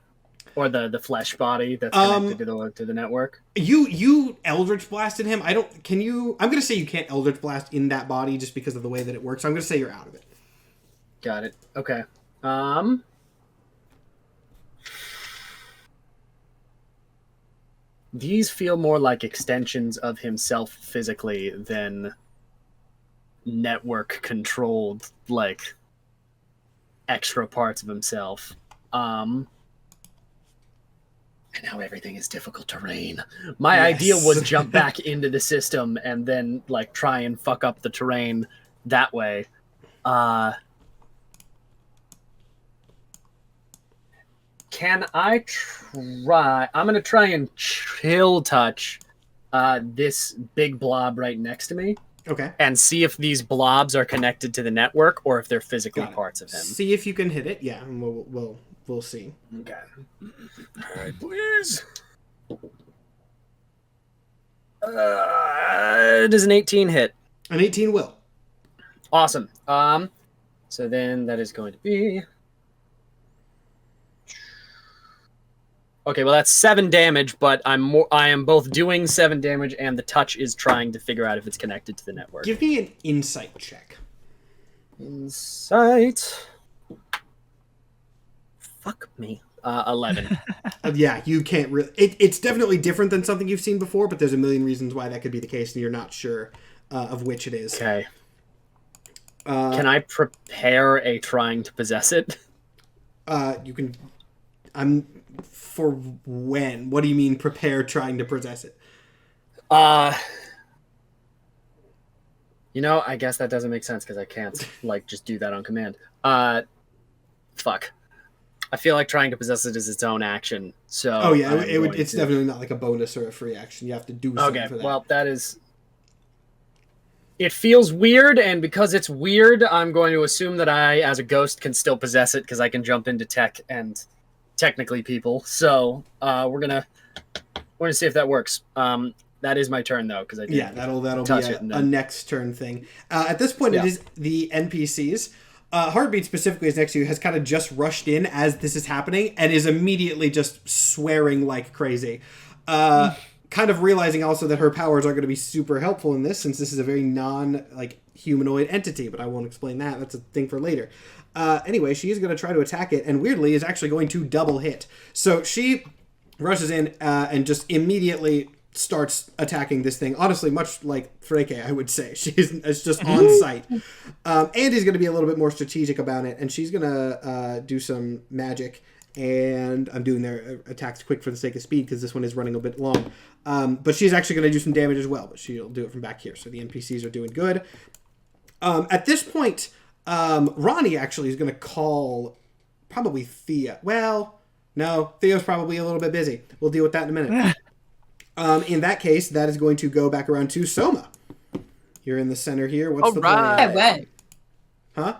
Or the flesh body that's connected to the network? You Eldritch Blasted him. I'm going to say you can't Eldritch Blast in that body just because of the way that it works. So I'm going to say you're out of it. Got it. Okay. These feel more like extensions of himself physically than network-controlled, like... extra parts of himself. And now everything is difficult terrain. My idea was jump back into the system and then like try and fuck up the terrain that way. Can I try? I'm gonna try and chill touch this big blob right next to me. Okay. And see if these blobs are connected to the network or if they're physically parts of him. See if you can hit it. Yeah, and we'll see. Okay. All right, please. Does an 18 hit? An 18 will. Awesome. So then that is going to be... Okay, well that's 7 damage, but I am both doing 7 damage and the touch is trying to figure out if it's connected to the network. Give me an insight check. Insight. Fuck me. 11. Yeah, you can't really... It's definitely different than something you've seen before, but there's a million reasons why that could be the case, and you're not sure of which it is. Okay. Can I prepare a trying to possess it? You can... For when? What do you mean prepare trying to possess it? You know, I guess that doesn't make sense because I can't like just do that on command. Fuck. I feel like trying to possess it is its own action. So Oh yeah, it's definitely not like a bonus or a free action. You have to do something for that. Well, that is. It feels weird, and because it's weird, I'm going to assume that I, as a ghost, can still possess it because I can jump into tech and technically people. So we're gonna see if that works. That is my turn though, because I did. That'll be a next turn thing. At this point, it is the NPCs. Heartbeat specifically is next to you, has kind of just rushed in as this is happening and is immediately just swearing like crazy. Kind of realizing also that her powers are going to be super helpful in this, since this is a very non-humanoid entity, but I won't explain that. That's a thing for later. Anyway, she is going to try to attack it, and weirdly is actually going to double hit. So she rushes in and just immediately starts attacking this thing. Honestly, much like Freke, I would say. It's just on sight. Andy's going to be a little bit more strategic about it, and she's going to do some magic. And I'm doing their attacks quick for the sake of speed because this one is running a bit long. But she's actually going to do some damage as well, but she'll do it from back here. So the NPCs are doing good. At this point, Ronnie actually is going to call probably Thea. Well, no, Theo's probably a little bit busy. We'll deal with that in a minute. In that case, that is going to go back around to Soma. You're in the center here. What's the plan? I went. Huh?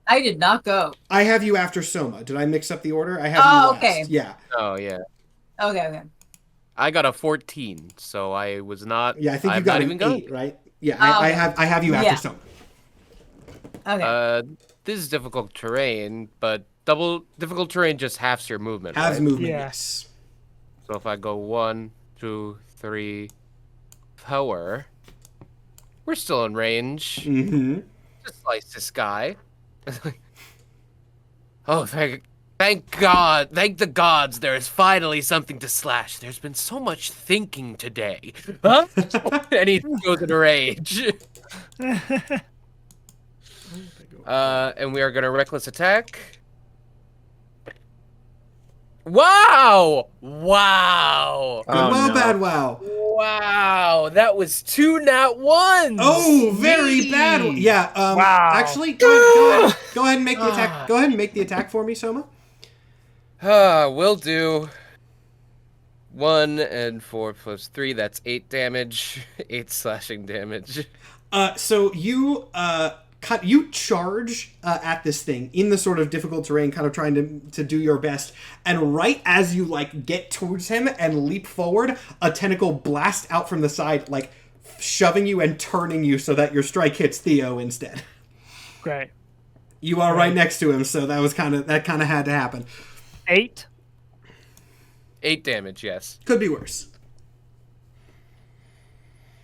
I did not go. I have you after Soma. Did I mix up the order? I have you last. Okay. Yeah. Oh, yeah. Okay. I got a 14, so I was not. Yeah, I think you got an 8, right? Yeah, I have you after Soma. Okay. This is difficult terrain, but difficult terrain just halves your movement. Halves right? movement, Yeah. yes. So if I go 1, 2, 3, 4, we're still in range. Mm-hmm. Just slice this guy. Oh, thank God. Thank the gods there is finally something to slash. There's been so much thinking today. Huh? And he goes into rage. And we are going to reckless attack. Wow! Wow! Good wow, bad wow. Wow, that was 2 nat 1s. Oh, very bad. Yeah. Wow. Actually, go ahead and make the attack. Go ahead and make the attack for me, Soma. Will do. 1 and 4 plus 3. That's 8 damage. 8 slashing damage. So you you charge at this thing in the sort of difficult terrain, kind of trying to do your best, and right as you get towards him and leap forward, a tentacle blasts out from the side, shoving you and turning you so that your strike hits Theo instead. Great. You are right next to him, so that kind of had to happen. 8. 8 damage, yes. Could be worse.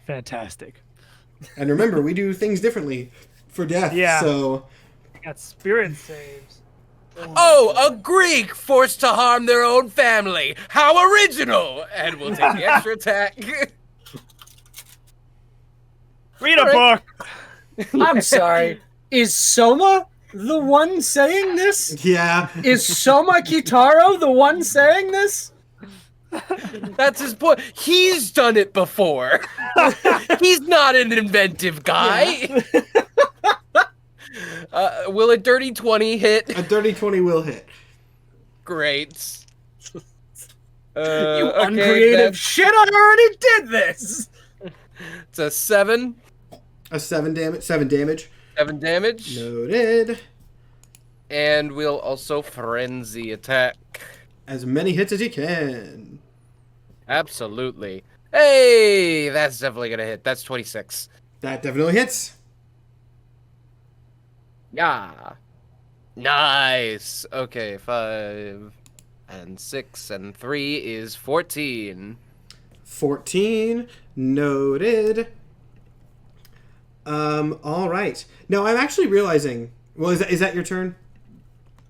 Fantastic. And remember, we do things differently for death. Yeah. So I got spirit saves. Oh, a Greek forced to harm their own family. How original! And we'll take the extra attack. Read a book. I'm sorry. Is Soma the one saying this? yeah. Is Soma Kitaro the one saying this? That's his point. He's done it before. He's not an inventive guy. Will a dirty 20 hit? A dirty 20 will hit. Great. You uncreative shit, I already did this! It's a 7. A 7 damage. 7 damage. 7 damage. Noted. And we'll also frenzy attack. As many hits as you can. Absolutely. Hey, that's definitely gonna hit. That's 26. That definitely hits. Yeah. Nice. Okay, 5 and 6 and 3 is 14. 14. Noted. All right. No, I'm actually realizing... Well, is that your turn?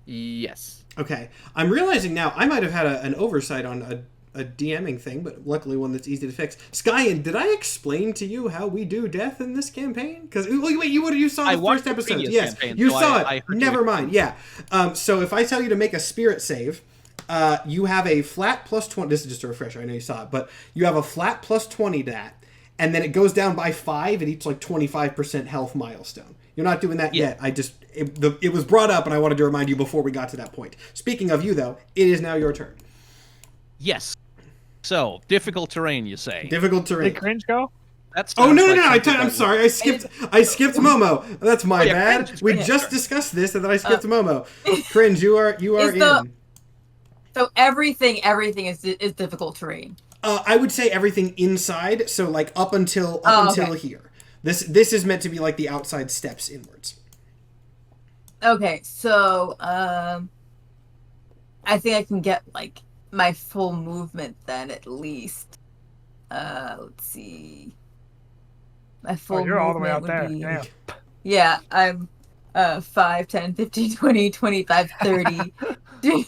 Yes. Okay. I'm realizing now I might have had an oversight on a DMing thing, but luckily one that's easy to fix. Skyen, did I explain to you how we do death in this campaign? Because wait, you saw the first episode. Yes, campaign, you so saw I it. heard Never you. mind. Yeah. So if I tell you to make a spirit save, you have a flat plus 20. This is just a refresher. I know you saw it, but you have a flat plus 20 to that, and then it goes down by 5 at each like 25% health milestone. You're not doing that yet. It was brought up, and I wanted to remind you before we got to that point. Speaking of you, though, it is now your turn. Yes. So, difficult terrain, you say? Difficult terrain. Did Cringe go? That's Oh no! I'm sorry. I skipped Momo. That's my bad. Cringe. We just discussed this, and then I skipped Momo. Cringe, you are in. So everything is difficult terrain. I would say everything inside. So like up until here. This is meant to be like the outside steps inwards. Okay, so I think I can get like my full movement then at least. Let's see. My full you're all the way out movement there. would be- Yeah, I'm 5, 10, 15, 20, 25, 30. Do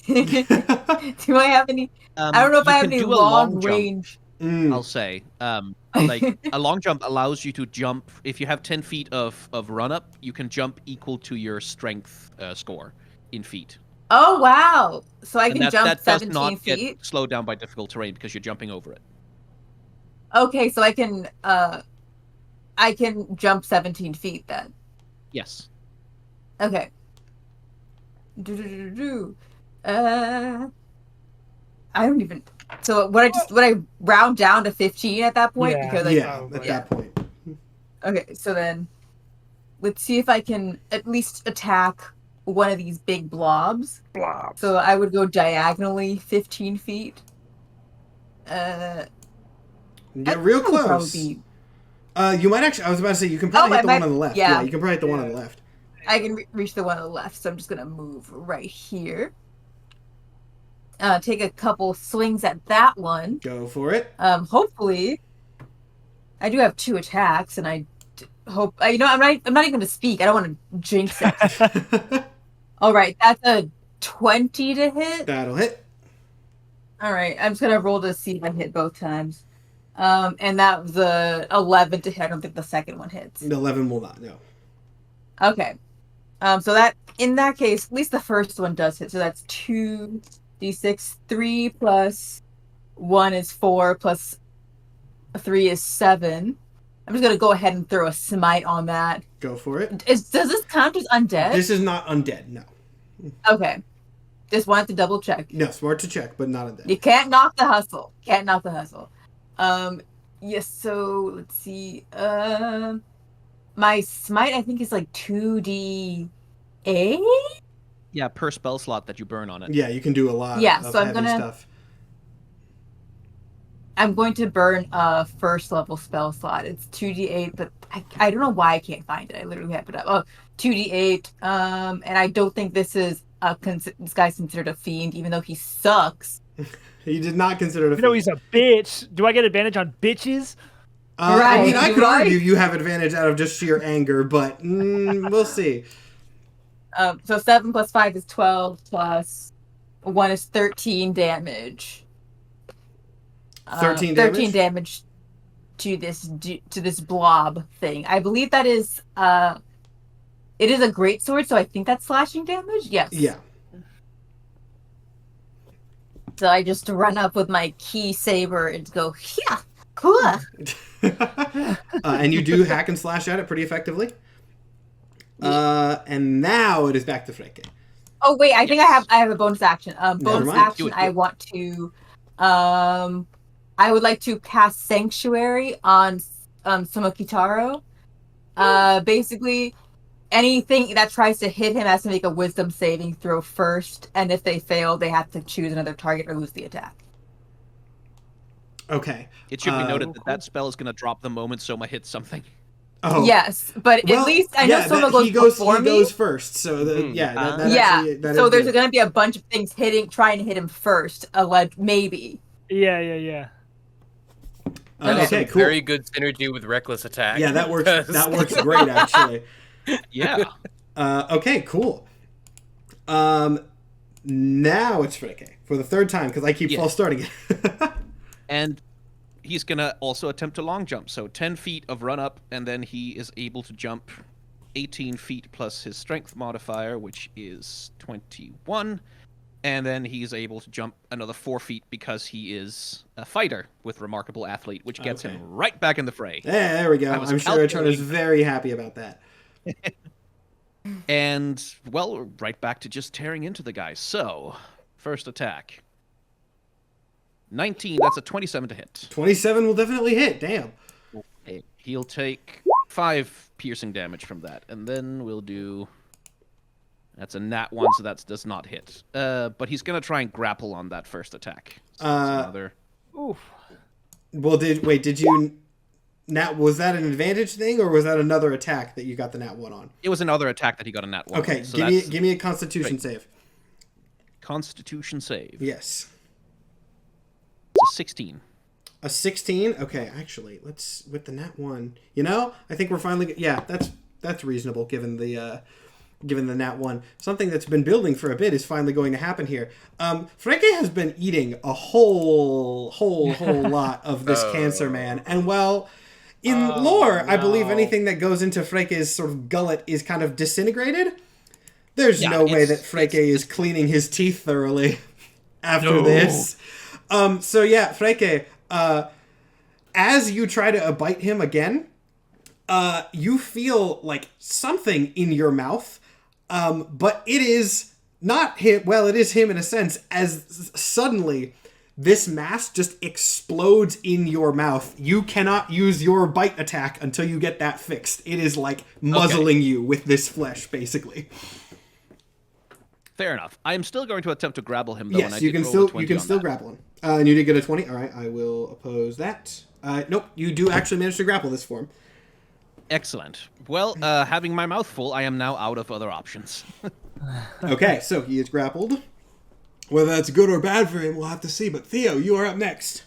I have any? I don't know if I have any long range. I'll say. Like a long jump allows you to jump. If you have 10 feet of run up, you can jump equal to your strength score in feet. Oh wow! So I can jump that 17 does not feet. get slowed down by difficult terrain because you're jumping over it. Okay, so I can jump 17 feet then. Yes. Okay. I don't even. So would I round down to 15 at that point? Yeah. Because At that point. Okay, so then let's see if I can at least attack one of these big blobs. So I would go diagonally 15 feet. Get real close. You might actually. I was about to say you can probably hit the one on the left. Yeah, you can probably hit the one on the left. I can reach the one on the left, so I'm just gonna move right here. Take a couple swings at that one. Go for it. Hopefully, I do have 2 attacks, and I hope. I'm not even gonna speak. I don't want to jinx it. All right, that's a 20 to hit. That'll hit. All right, I'm just gonna roll to see if I hit both times. And that was a 11 to hit. I don't think the second one hits. The 11 will not. No. Okay. So that in that case, at least the first one does hit. So that's 2d6. 3 plus 1 is 4 plus 3 is 7. I'm just gonna go ahead and throw a smite on that. Go for it. Does this count as undead? This is not undead. No. Okay. Just wanted to double check. No, smart to check, but not undead. You can't knock the hustle. Yes, so let's see. My smite I think is like 2d8? Yeah, per spell slot that you burn on it. Yeah, you can do a lot Yeah, of so heavy stuff. I'm going to burn a first level spell slot. It's 2d8, but I don't know why I can't find it. I literally have it up. Oh, 2d8. And I don't think this is this guy's considered a fiend, even though he sucks. He did not consider it a You know fiend. he's a bitch. Do I get advantage on bitches? I mean, I could argue you have advantage out of just sheer anger, but we'll see. So 7 plus 5 is 12, plus 1 is 13 damage. 13 damage? 13 damage to this blob thing. I believe that is it is a great sword, so I think that's slashing damage. Yes. Yeah. So I just run up with my key saber and go, yeah, cool. And you do hack and slash at it pretty effectively. And now it is back to Freke. Oh wait, I think I have a bonus action. Bonus mind. action. Do it. I want to. I would like to cast Sanctuary on Somokitaro. Basically, anything that tries to hit him has to make a Wisdom saving throw first, and if they fail, they have to choose another target or lose the attack. Okay. It should be noted that spell is going to drop the moment Soma hits something. Oh. Yes, but at least I know Soma goes before me. He goes first, so that So there's good. going to be a bunch of things trying to hit him first. Maybe. Yeah. Okay, cool. Very good synergy with reckless attack. Yeah, that works. That works great, actually. Yeah. Okay, cool. Now it's Freke for the third time because I keep false starting it. And he's going to also attempt a long jump. So 10 feet of run up, and then he is able to jump 18 feet plus his strength modifier, which is 21. And then he's able to jump another 4 feet because he is a fighter with remarkable athlete, which gets him right back in the fray. Yeah, there we go. I'm sure Eterna's calculating. very happy about that. And, well, we're right back to just tearing into the guy. So, first attack. 19, that's a 27 to hit. 27 will definitely hit, damn. Okay. He'll take 5 piercing damage from that. And then we'll do... That's a nat 1, so that does not hit. But he's going to try and grapple on that first attack. So that's another... Oof. Well, did you... was that an advantage thing, or was that another attack that you got the nat 1 on? It was another attack that he got a nat 1 Okay, on. So give me a Constitution save. Constitution save. Yes. It's a 16. A 16? Okay, actually, let's... With the nat 1... You know, I think we're finally... Yeah, that's reasonable, given the nat 1. Something that's been building for a bit is finally going to happen here. Freke has been eating a whole lot of this cancer man. And while in lore, I believe anything that goes into Freke's sort of gullet is kind of disintegrated, there's no way that Freke is cleaning his teeth thoroughly after this. So yeah, Freke, as you try to bite him again, you feel like something in your mouth. But it is not him. Well, it is him in a sense, as suddenly this mass just explodes in your mouth. You cannot use your bite attack until you get that fixed. It is like muzzling you with this flesh, basically. Fair enough. I am still going to attempt to grapple him, though. Yes, and you can still grapple him. And you did get a 20. All right, I will oppose that. Nope, you do actually manage to grapple this form. Excellent. Well, having my mouth full, I am now out of other options. Okay, so he is grappled. Whether that's good or bad for him, we'll have to see. But Theo, you are up next.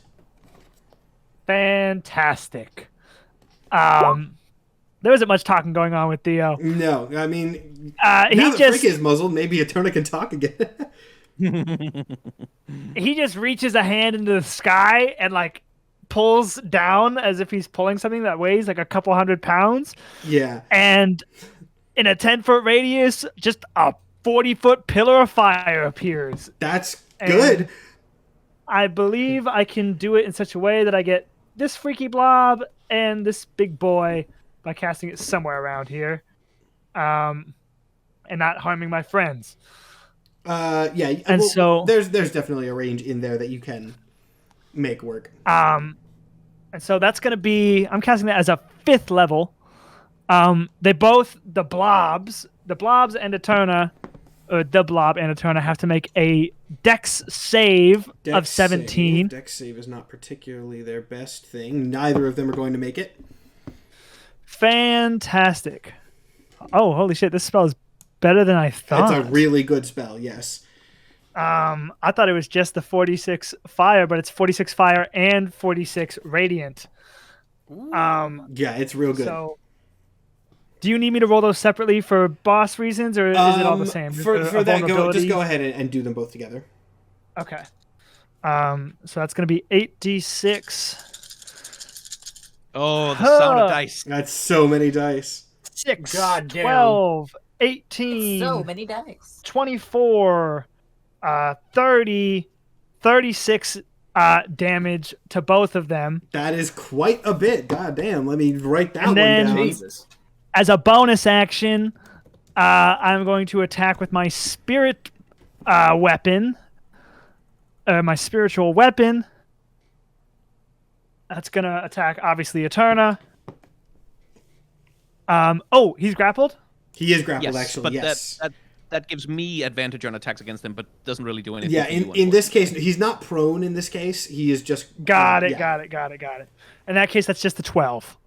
Fantastic. There wasn't much talking going on with Theo. No, I mean, now that Freke is muzzled, maybe Eterna can talk again. He just reaches a hand into the sky and like pulls down as if he's pulling something that weighs like a couple 100 pounds. Yeah. And in a 10-foot radius, just a 40-foot pillar of fire appears. That's good. And I believe I can do it in such a way that I get this freaky blob and this big boy by casting it somewhere around here. And not harming my friends. Yeah. And so there's definitely a range in there that you can make work. And so that's going to be, I'm casting that as a 5th level. They both, the blobs and Eterna, or the blob and Eterna have to make a dex save of 17. Dex save is not particularly their best thing. Neither of them are going to make it. Fantastic. Oh, holy shit, this spell is better than I thought. It's a really good spell, yes. I thought it was just the 46 fire, but it's 46 fire and 46 radiant. Yeah, it's real good. So, do you need me to roll those separately for boss reasons, or is it all the same? For that, just go ahead and do them both together. Okay. So that's going to be 8d6. Oh, the sound of dice. That's so many dice. 6, God damn. 12, 18, So many dice. 24, 30, 36 damage to both of them. That is quite a bit. God damn. Let me write that one then- down. Jesus. As a bonus action, I'm going to attack with my spirit weapon. My spiritual weapon. That's going to attack, obviously, Eterna. Oh, he's grappled? He is grappled, Yes, actually, but yes. that gives me advantage on attacks against him, but doesn't really do anything. Yeah, to you, in this case, he's not prone in this case. He is just... Got it. In that case, that's just the 12.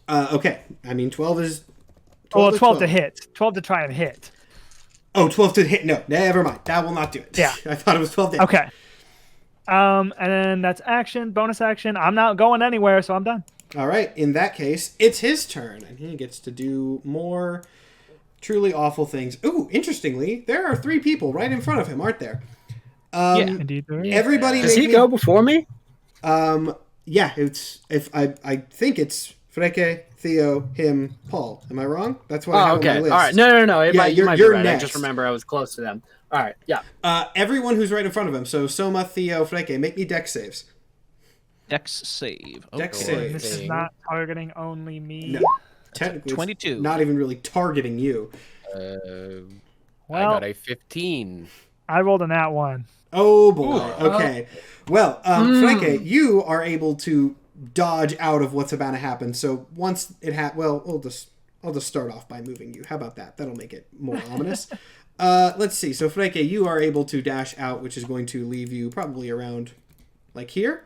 Okay. I mean, 12 is... 12 to hit. 12 to try and hit. Oh, 12 to hit. No, never mind. That will not do it. Yeah. I thought it was 12 to hit. Okay. And then that's action, bonus action. I'm not going anywhere, so I'm done. All right. In that case, it's his turn, and he gets to do more truly awful things. Ooh, interestingly, there are 3 people right in front of him, aren't there? Indeed. There is. Everybody... Does he go before me? Yeah, I think it's Freke, Theo, him, Paul. Am I wrong? That's what I have on my Okay. list. All right. No. It Yeah, might, you might be you're right. next. I just remember I was close to them. All right. Yeah. Everyone who's right in front of him. So Soma, Theo, Freke, make me dex saves. Dex save. Dex Okay. save. This is not targeting only me. No. Technically, 22. It's not even really targeting you. I Well, got a 15. I rolled a nat 1. Oh boy. Okay. Well, Freke, you are able to dodge out of what's about to happen. So once it well, I'll just start off by moving you. How about that? That'll make it more ominous. Let's see. So Freke, you are able to dash out, which is going to leave you probably around like here.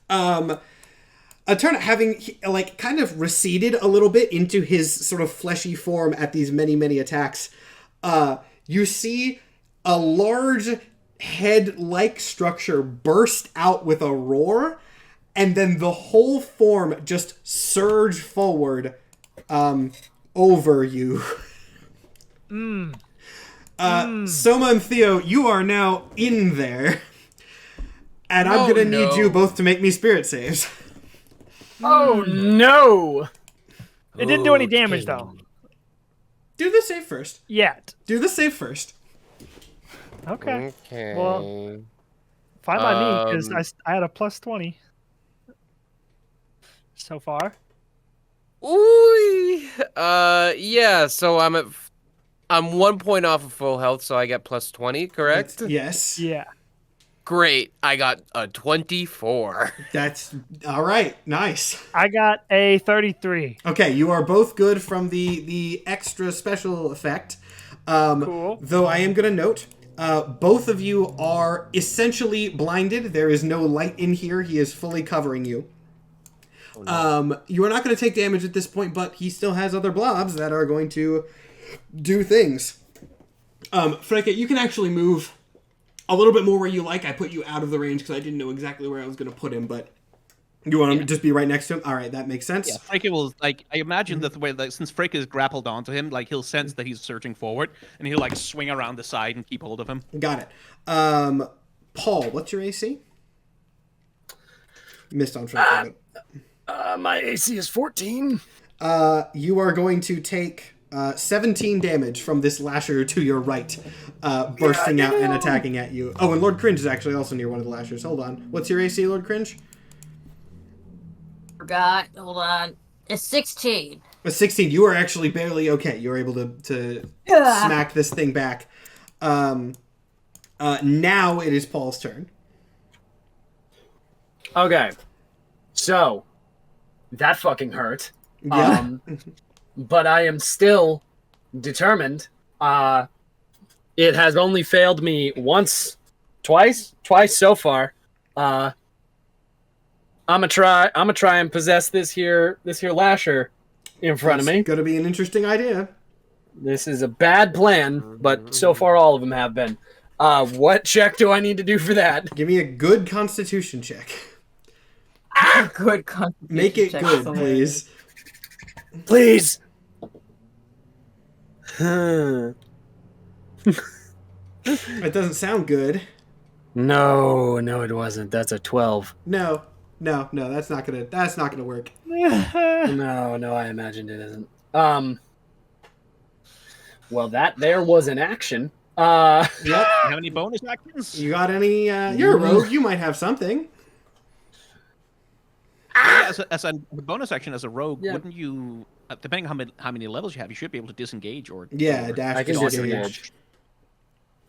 Attorney, having like kind of receded a little bit into his sort of fleshy form at these many attacks, you see a large head-like structure burst out with a roar, and then the whole form just surge forward over you. Soma and Theo, you are now in there, and I'm gonna need you both to make me spirit saves. Oh no! It didn't do any damage, though. Do the save first. Yet. Do the save first. Okay. Okay. Well, fine by me, because I had a plus 20 so far. Ooh. Yeah. So I'm 1 point off of full health, so I get plus 20. Correct? Yes. Yeah. Great. I got a 24. That's all right. Nice. I got a 33. Okay, you are both good from the extra special effect. Cool. Though I am going to note, both of you are essentially blinded. There is no light in here. He is fully covering you. You are not going to take damage at this point, but he still has other blobs that are going to do things. Freke, you can actually move a little bit more where you like. I put you out of the range because I didn't know exactly where I was going to put him, but you want to just be right next to him? All right, that makes sense. Yeah, Freke will, like, I imagine that the way, like, since Freke is grappled onto him, like, he'll sense that he's surging forward, and he'll, like, swing around the side and keep hold of him. Got it. Paul, what's your AC? Missed on Freke. My AC is 14. You are going to take 17 damage from this lasher to your right, bursting out and attacking at you. Oh, and Lord Cringe is actually also near one of the lashers. Hold on. What's your AC, Lord Cringe? Forgot. Hold on. It's 16. A 16. You are actually barely okay. You're able to smack this thing back. Now it is Paul's turn. Okay. So, that fucking hurt. Yeah. But I am still determined. It has only failed me twice so far. I'm gonna try and possess this here lasher in front of me. Gonna be an interesting idea. This is a bad plan, but so far all of them have been. What check do I need to do for that? Give me a good Constitution check. Good constitution Make it check good, somewhere. please. Please. It doesn't sound good. No, it wasn't. That's a 12. No, that's not gonna work. No, I imagined it isn't. Well, that there was an action. Yep. You have any bonus actions? You got any? You're a rogue. You might have something. Yeah, as a bonus action as a rogue, Yeah. wouldn't you, depending on how many levels you have, you should be able to disengage or... Yeah, or dash. I can disengage.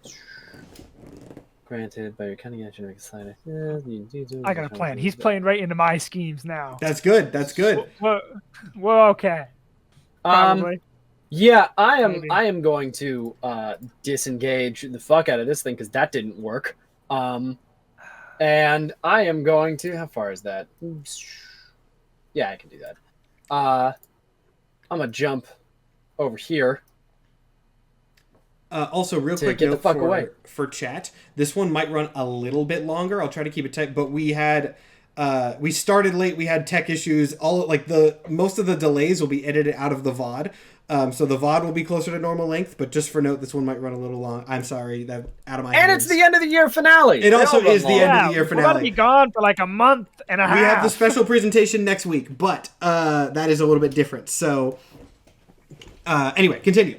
disengage. Granted, by your cunning action, make a slide. I got a plan. He's playing right into my schemes now. That's good. That's good. We're okay. Probably. Yeah, Maybe. I am going to disengage the fuck out of this thing because that didn't work. And I am going to. How far is that? Yeah, I can do that. I'm gonna jump over here. Also, real To quick get the note fuck away. for chat. This one might run a little bit longer. I'll try to keep it tight. But we started late. We had tech issues. Most of the delays will be edited out of the VOD. So the VOD will be closer to normal length. But just for note, this one might run a little long. I'm sorry, that out of my And hands. it's the end of the year finale. It also is the end Yeah, of the year we're gonna be finale. gone for like a month and a half. We have the special presentation next week, but that is a little bit different. So anyway, continue.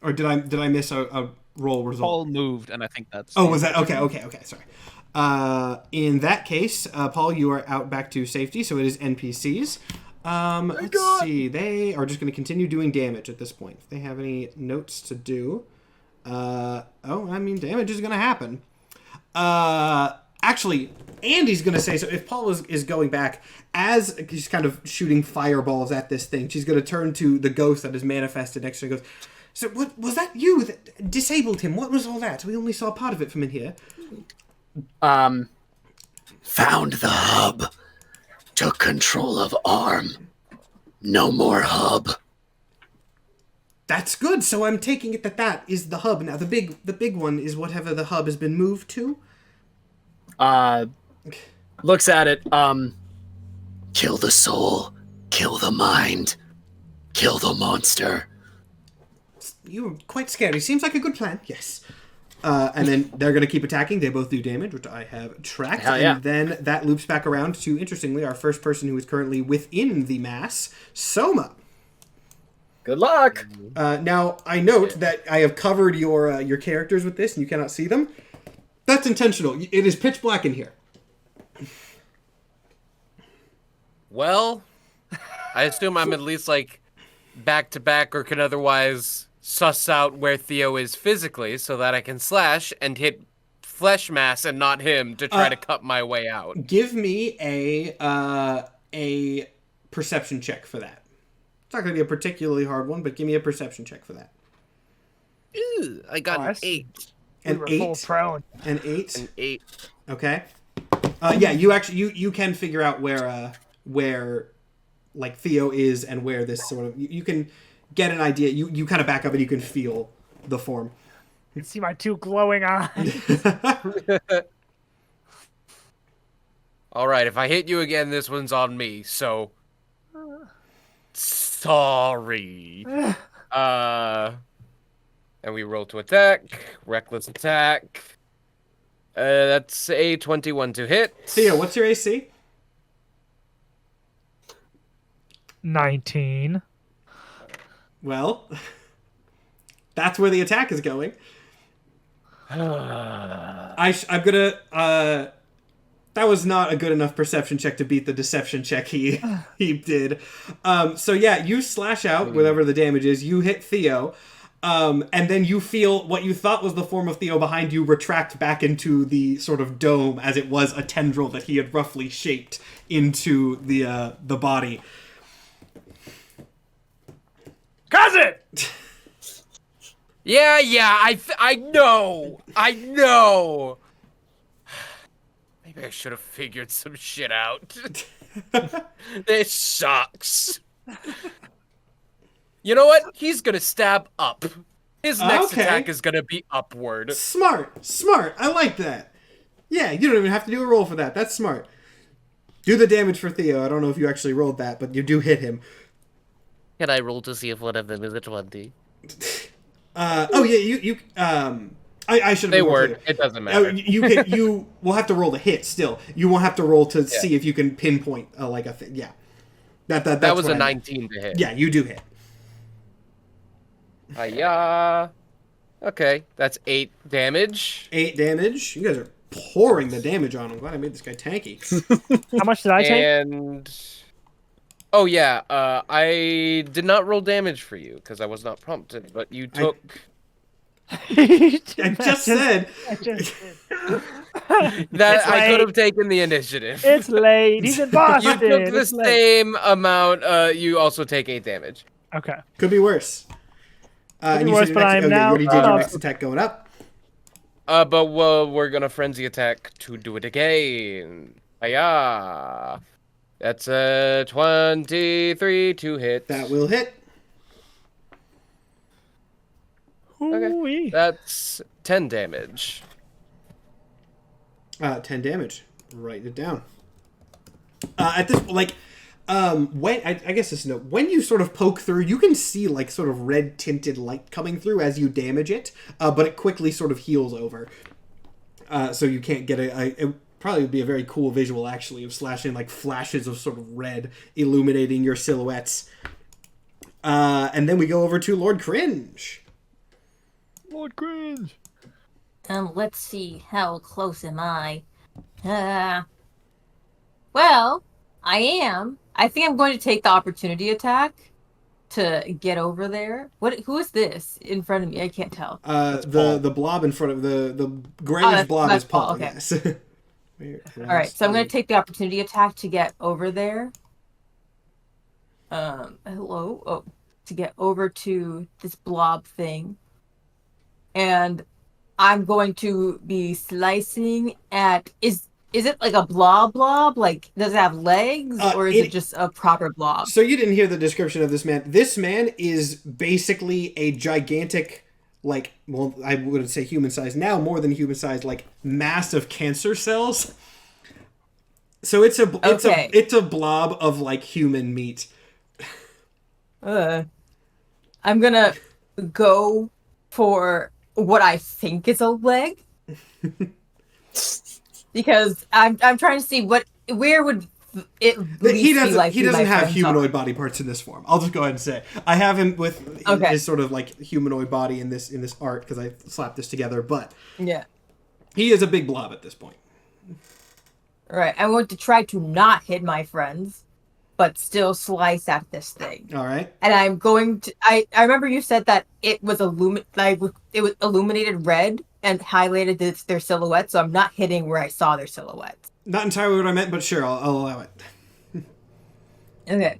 Or did I miss a roll result? Paul moved, and I think that's... Oh, was that? Okay, sorry. In that case, Paul, you are out back to safety, so it is NPCs. Let's see. They are just going to continue doing damage at this point. If they have any notes to do. Damage is going to happen. Actually, Andy's going to say, so if Paul is going back, as he's kind of shooting fireballs at this thing, she's going to turn to the ghost that is manifested next to her and goes, so what was that you that disabled him? What was all that? We only saw part of it from in here. Found the hub. Took control of ARM. No more hub. That's good. So I'm taking it that is the hub. Now the big one is whatever the hub has been moved to. Looks at it. Kill the soul. Kill the mind. Kill the monster. You were quite scary. Seems like a good plan. Yes. And then they're going to keep attacking. They both do damage, which I have tracked. Hell yeah. And then that loops back around to, interestingly, our first person who is currently within the mass, Soma. Good luck. Now, I note that I have covered your characters with this, and you cannot see them. That's intentional. It is pitch black in here. Well, I assume I'm at least, like, back-to-back or can otherwise suss out where Theo is physically so that I can slash and hit flesh mass and not him to try to cut my way out. Give me a perception check for that. It's not going to be a particularly hard one, but give me a perception check for that. Ooh, I got an 8. An 8? An 8? An 8. Okay. Yeah, you actually you can figure out where like Theo is and where this sort of you can get an idea. You kind of back up and you can feel the form. You can see my two glowing eyes. All right, if I hit you again, this one's on me. So sorry. And we roll to attack. Reckless attack. That's a 21 to hit. Theo, what's your AC? 19. Well, that's where the attack is going. I'm gonna. That was not a good enough perception check to beat the deception check he did. So yeah, you slash out whatever the damage is. You hit Theo, and then you feel what you thought was the form of Theo behind you retract back into the sort of dome, as it was a tendril that he had roughly shaped into the body. Cousin! Yeah, I know. Maybe I should have figured some shit out. This sucks. You know what? He's gonna stab up. His next attack is gonna be upward. Smart. I like that. Yeah, you don't even have to do a roll for that. That's smart. Do the damage for Theo. I don't know if you actually rolled that, but you do hit him. Can I roll to see if one of them is a 20? I should have. They weren't. It doesn't matter. You will have to roll to hit still. You won't have to roll to see if you can pinpoint like a thing. Yeah. That was a 19 to hit. Yeah, you do hit. Okay, that's 8 damage. 8 damage. You guys are pouring the damage on him. Glad I made this guy tanky. How much did I take? And oh yeah, I did not roll damage for you because I was not prompted, but you took. I just said that I could have taken the initiative. It's late. He's in Boston. You took the same amount. You also take 8 damage. Okay. Could be worse. Could be worse, but I am now. You already did your next attack going up. But we're gonna frenzy attack to do it again. Hiya! That's a 23 to hit. That will hit. Okay. That's 10 damage. 10 damage. Write it down. At this, when I guess this note, when you sort of poke through, you can see like sort of red tinted light coming through as you damage it, but it quickly sort of heals over. So you can't get it probably would be a very cool visual actually of slashing like flashes of sort of red illuminating your silhouettes. And then we go over to Lord Cringe. Lord Cringe. Let's see. How close am I? Well, I am. I think I'm going to take the opportunity attack to get over there. Who is this in front of me? I can't tell. The blob in front of the grayish blob that's is Paul. Paul, okay. Yes. All right, so I'm going to take the opportunity attack to get over there. Hello. Oh, to get over to this blob thing. And I'm going to be slicing at is it like a blob? Like, does it have legs, or is it just a proper blob? So you didn't hear the description of this man. This man is basically a gigantic, like, well, I wouldn't say human size now, more than human size, like mass of cancer cells. So it's a blob of like human meat. I'm gonna go for what I think is a leg. Because I'm trying to see where would it he be like he doesn't have humanoid body parts in this form. I'll just go ahead and say I have him with his sort of like humanoid body in this art because I slapped this together, but yeah, he is a big blob at this point. All right, I want to try to not hit my friends, but still slice at this thing. All right, and I'm going to. I remember you said that it was illuminated red and highlighted their silhouette, so I'm not hitting where I saw their silhouettes. Not entirely what I meant, but sure, I'll allow it. Okay.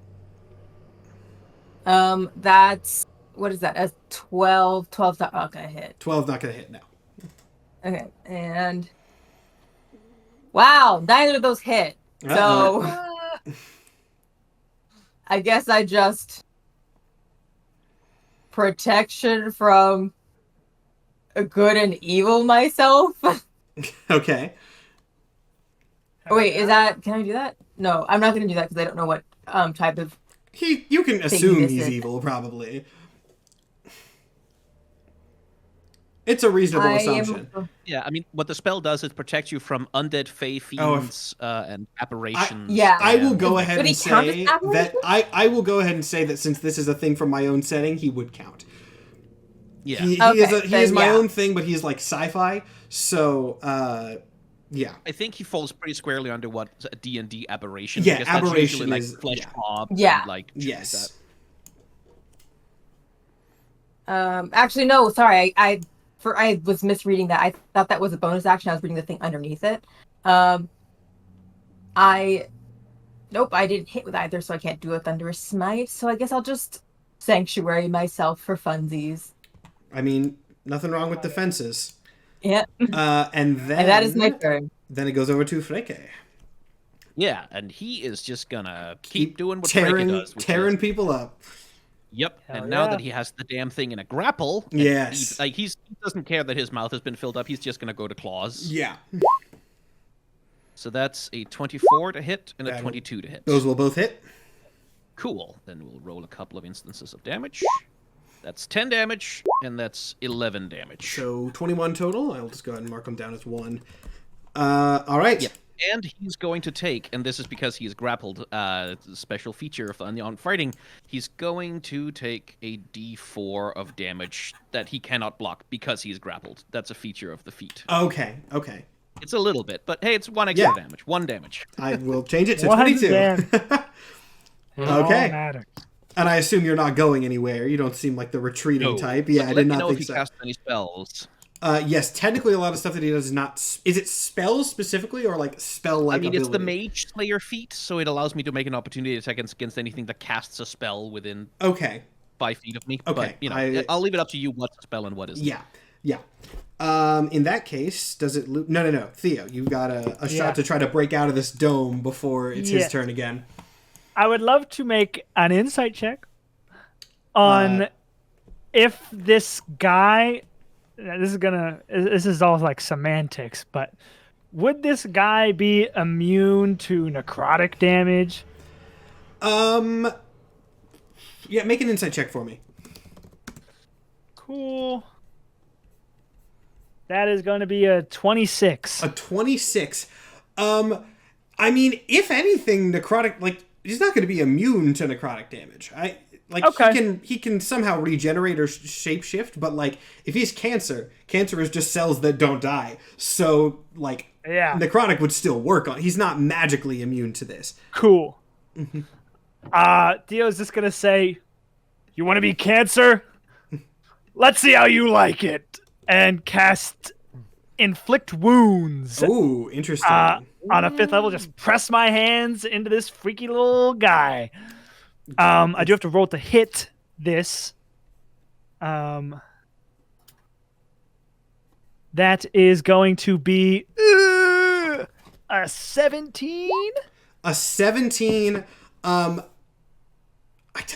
That's what is that? A 12. 12's not gonna hit. 12 not gonna hit now. Okay, and wow, neither of those hit. So I guess I just protection from good and evil myself. Okay. Oh, wait, can I do that? No, I'm not gonna do that because I don't know what type of. You can assume he's evil, probably. It's a reasonable assumption. Yeah, I mean, what the spell does is protect you from undead, fey, fiends, and aberrations. I will go ahead and say that I will go ahead and say that since this is a thing from my own setting, he would count. Yeah, he is my own thing, but he's like sci-fi, so yeah. I think he falls pretty squarely under what a D&D aberration. Yeah, because aberration that's is like flesh mobs. Yeah. And, like yes. Like actually, no. Sorry, I was misreading that. I thought that was a bonus action. I was reading the thing underneath it. Nope, I didn't hit with either, so I can't do a Thunderous Smite. So I guess I'll just sanctuary myself for funsies. I mean, nothing wrong with defenses. Yeah. And that is my turn. Then it goes over to Freke. Yeah, and he is just gonna keep doing what tearing Freke does. Tearing people up. Yep, and now that he has the damn thing in a grapple, yes, he doesn't care that his mouth has been filled up. He's just gonna go to claws. Yeah. So that's a 24 to hit and a 22 to hit. Those will both hit. Cool. Then we'll roll a couple of instances of damage. That's 10 damage, and that's 11 damage. So 21 total. I'll just go ahead and mark them down as 1. All right. Yeah. And he's going to take, and this is because he's grappled, special feature of on fighting, he's going to take a d4 of damage that he cannot block because he's grappled. That's a feature of the feat. Okay. It's a little bit, but hey, it's 1 extra damage. 1 damage. I will change it to 22. Okay. And I assume you're not going anywhere. You don't seem like the retreating type. Yeah, I did not think so. If he casts any spells. Yes, technically a lot of stuff that he does is not... Is it spells specifically or like spell-like ability? It's the Mage Slayer feat, so it allows me to make an opportunity attack against anything that casts a spell within 5 feet of me. Okay. But, I'll leave it up to you what's a spell and what isn't. Yeah. In that case, does it... No. Theo, you've got a shot to try to break out of this dome before it's his turn again. I would love to make an insight check on if this guy... This is all like semantics, but would this guy be immune to necrotic damage? Yeah, make an insight check for me. Cool. That is going to be a 26. A 26. I mean, if anything, necrotic, like, he's not going to be immune to necrotic damage. Like Okay. he can somehow regenerate or shapeshift, but like if he's cancer is just cells that don't die. So like Yeah. necrotic would still work on. He's not magically immune to this. Cool. Dio's just gonna say, "You want to be Cancer? Let's see how you like it." And cast Inflict Wounds. Ooh, interesting. On a 5th level, just press my hands into this freaky little guy. I do have to roll to hit this. That is going to be a 17. A 17.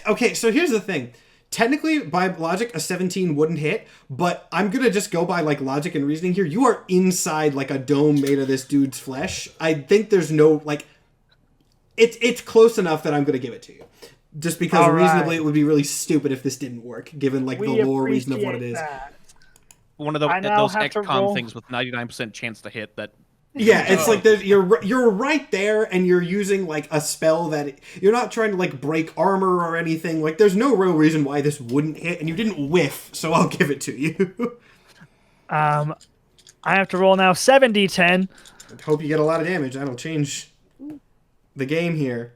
Okay, so here's the thing. Technically, by logic, a 17 wouldn't hit, but I'm gonna just go by like logic and reasoning here. You are inside like a dome made of this dude's flesh. I think there's no like. It's close enough that I'm gonna give it to you. Just because All reasonably right. it would be really stupid if this didn't work, given like the lore reason of what it is. That. One of I now those have to XCOM roll. things with 99% chance to hit that. Yeah, it's like you're right there, and you're using like a spell that you're not trying to like break armor or anything. Like, there's no real reason why this wouldn't hit, and you didn't whiff, so I'll give it to you. I have to roll now 7d10. Hope you get a lot of damage. That'll change the game here.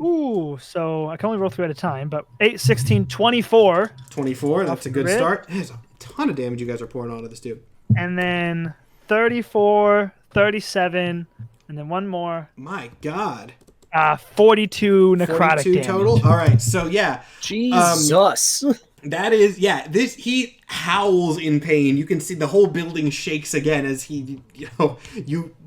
Ooh, so I can only roll 3 at a time, but 8, 16, 24. 24. That's a good Crit. start. There's a ton of damage you guys are pouring onto this dude. And then 34, 37, and then one more. My God. 42 necrotic 42 damage. total. All right. So yeah. Jesus. That is, yeah, he howls in pain. You can see the whole building shakes again as you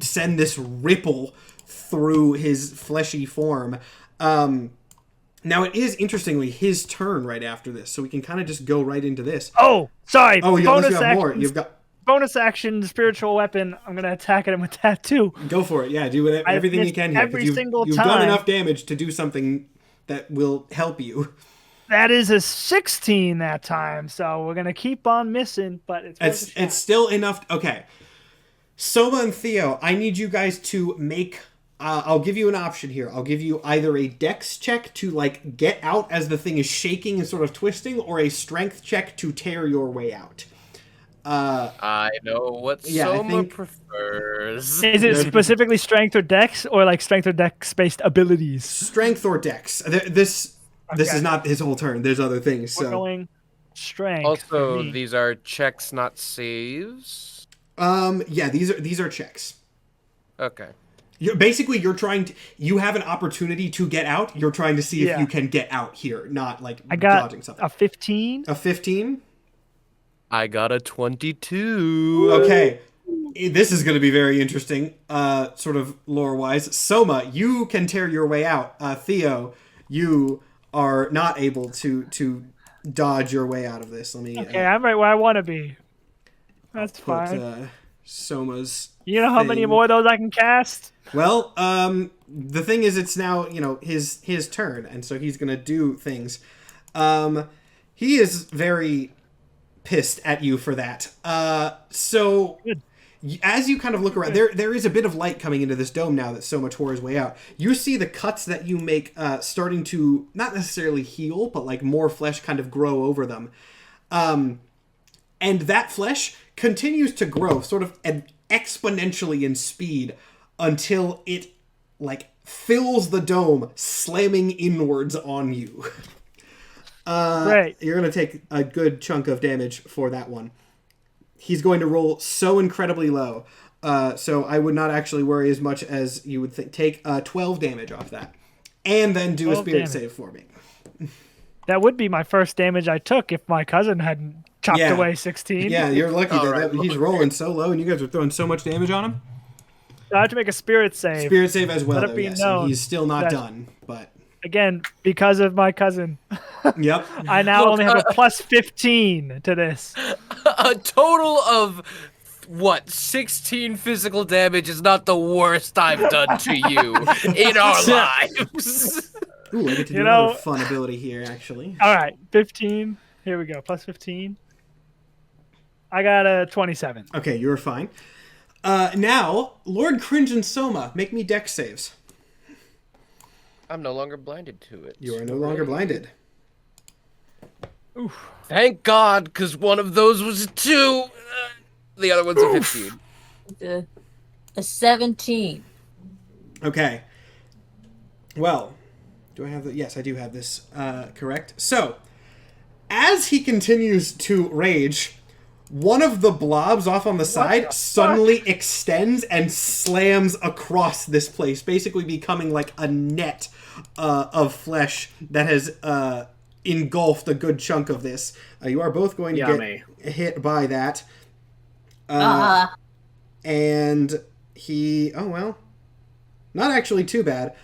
send this ripple through his fleshy form. Now it is, interestingly, his turn right after this, so we can kind of just go right into this. Oh, sorry. Oh, unless bonus you have action. more. You've got... Bonus action, spiritual weapon. I'm going to attack him with that too. Go for it. Yeah, do whatever, everything you can here. 'Cause you've done time. enough damage to do something that will help you. That is a 16 that time, so we're going to keep on missing, but It's still enough. Okay. Soma and Theo, I need you guys to make... I'll give you an option here. I'll give you either a dex check to, like, get out as the thing is shaking and sort of twisting, or a strength check to tear your way out. I know what Soma prefers. Is it specifically strength or dex, or like strength or dex-based abilities? Strength or dex. This is not his whole turn. There's other things. We're So going strength. Also, these are checks, not saves. yeah, these are checks. Okay. You're trying to... You have an opportunity to get out. You're trying to see if you can get out here, not, like, I got dodging something. a 15. A 15? I got a 22. Okay. This is going to be very interesting, sort of lore-wise. Soma, you can tear your way out. Theo, you are not able to dodge your way out of this. Let me... Okay, I'm right where I want to be. That's fine. Put Soma's... You know how many more of those I can cast? Well, the thing is, it's now, his turn, and so he's gonna do things. He is very pissed at you for that. So Good. as you kind of look around, there is a bit of light coming into this dome now that Soma tore his way out. You see the cuts that you make starting to not necessarily heal, but like more flesh kind of grow over them. And that flesh continues to grow sort of exponentially in speed until it like fills the dome, slamming inwards on you. Great. You're going to take a good chunk of damage for that one. He's going to roll so incredibly low. So I would not actually worry as much as you would think. Take 12 damage off that. And then do a 12 spirit damage. save for me. That would be my first damage I took if my cousin hadn't chopped Yeah. away 16. Yeah, you're lucky All that, right, that he's rolling so low and you guys are throwing so much damage on him. So I have to make a spirit save. Spirit save as well, Let it though, be yes. known And he's still not that- done, but... Again, because of my cousin. Yep. I now only have a plus 15 to this. A total of, 16 physical damage is not the worst I've done to you in our lives. Ooh, I get to do You know- another fun ability here, actually. All right, 15. Here we go. Plus 15. I got a 27. Okay, you're fine. Now, Lord Cringe and Soma, make me dex saves. I'm no longer blinded to it. You are no longer blinded. Thank God, because one of those was a 2. The other one's a 15. A 17. Okay. Well, do I have the... Yes, I do have this correct. So, as he continues to rage, one of the blobs off on the side suddenly extends and slams across this place, basically becoming like a net of flesh that has engulfed a good chunk of this. You are both going to get hit by that. And he... Oh, well. Not actually too bad.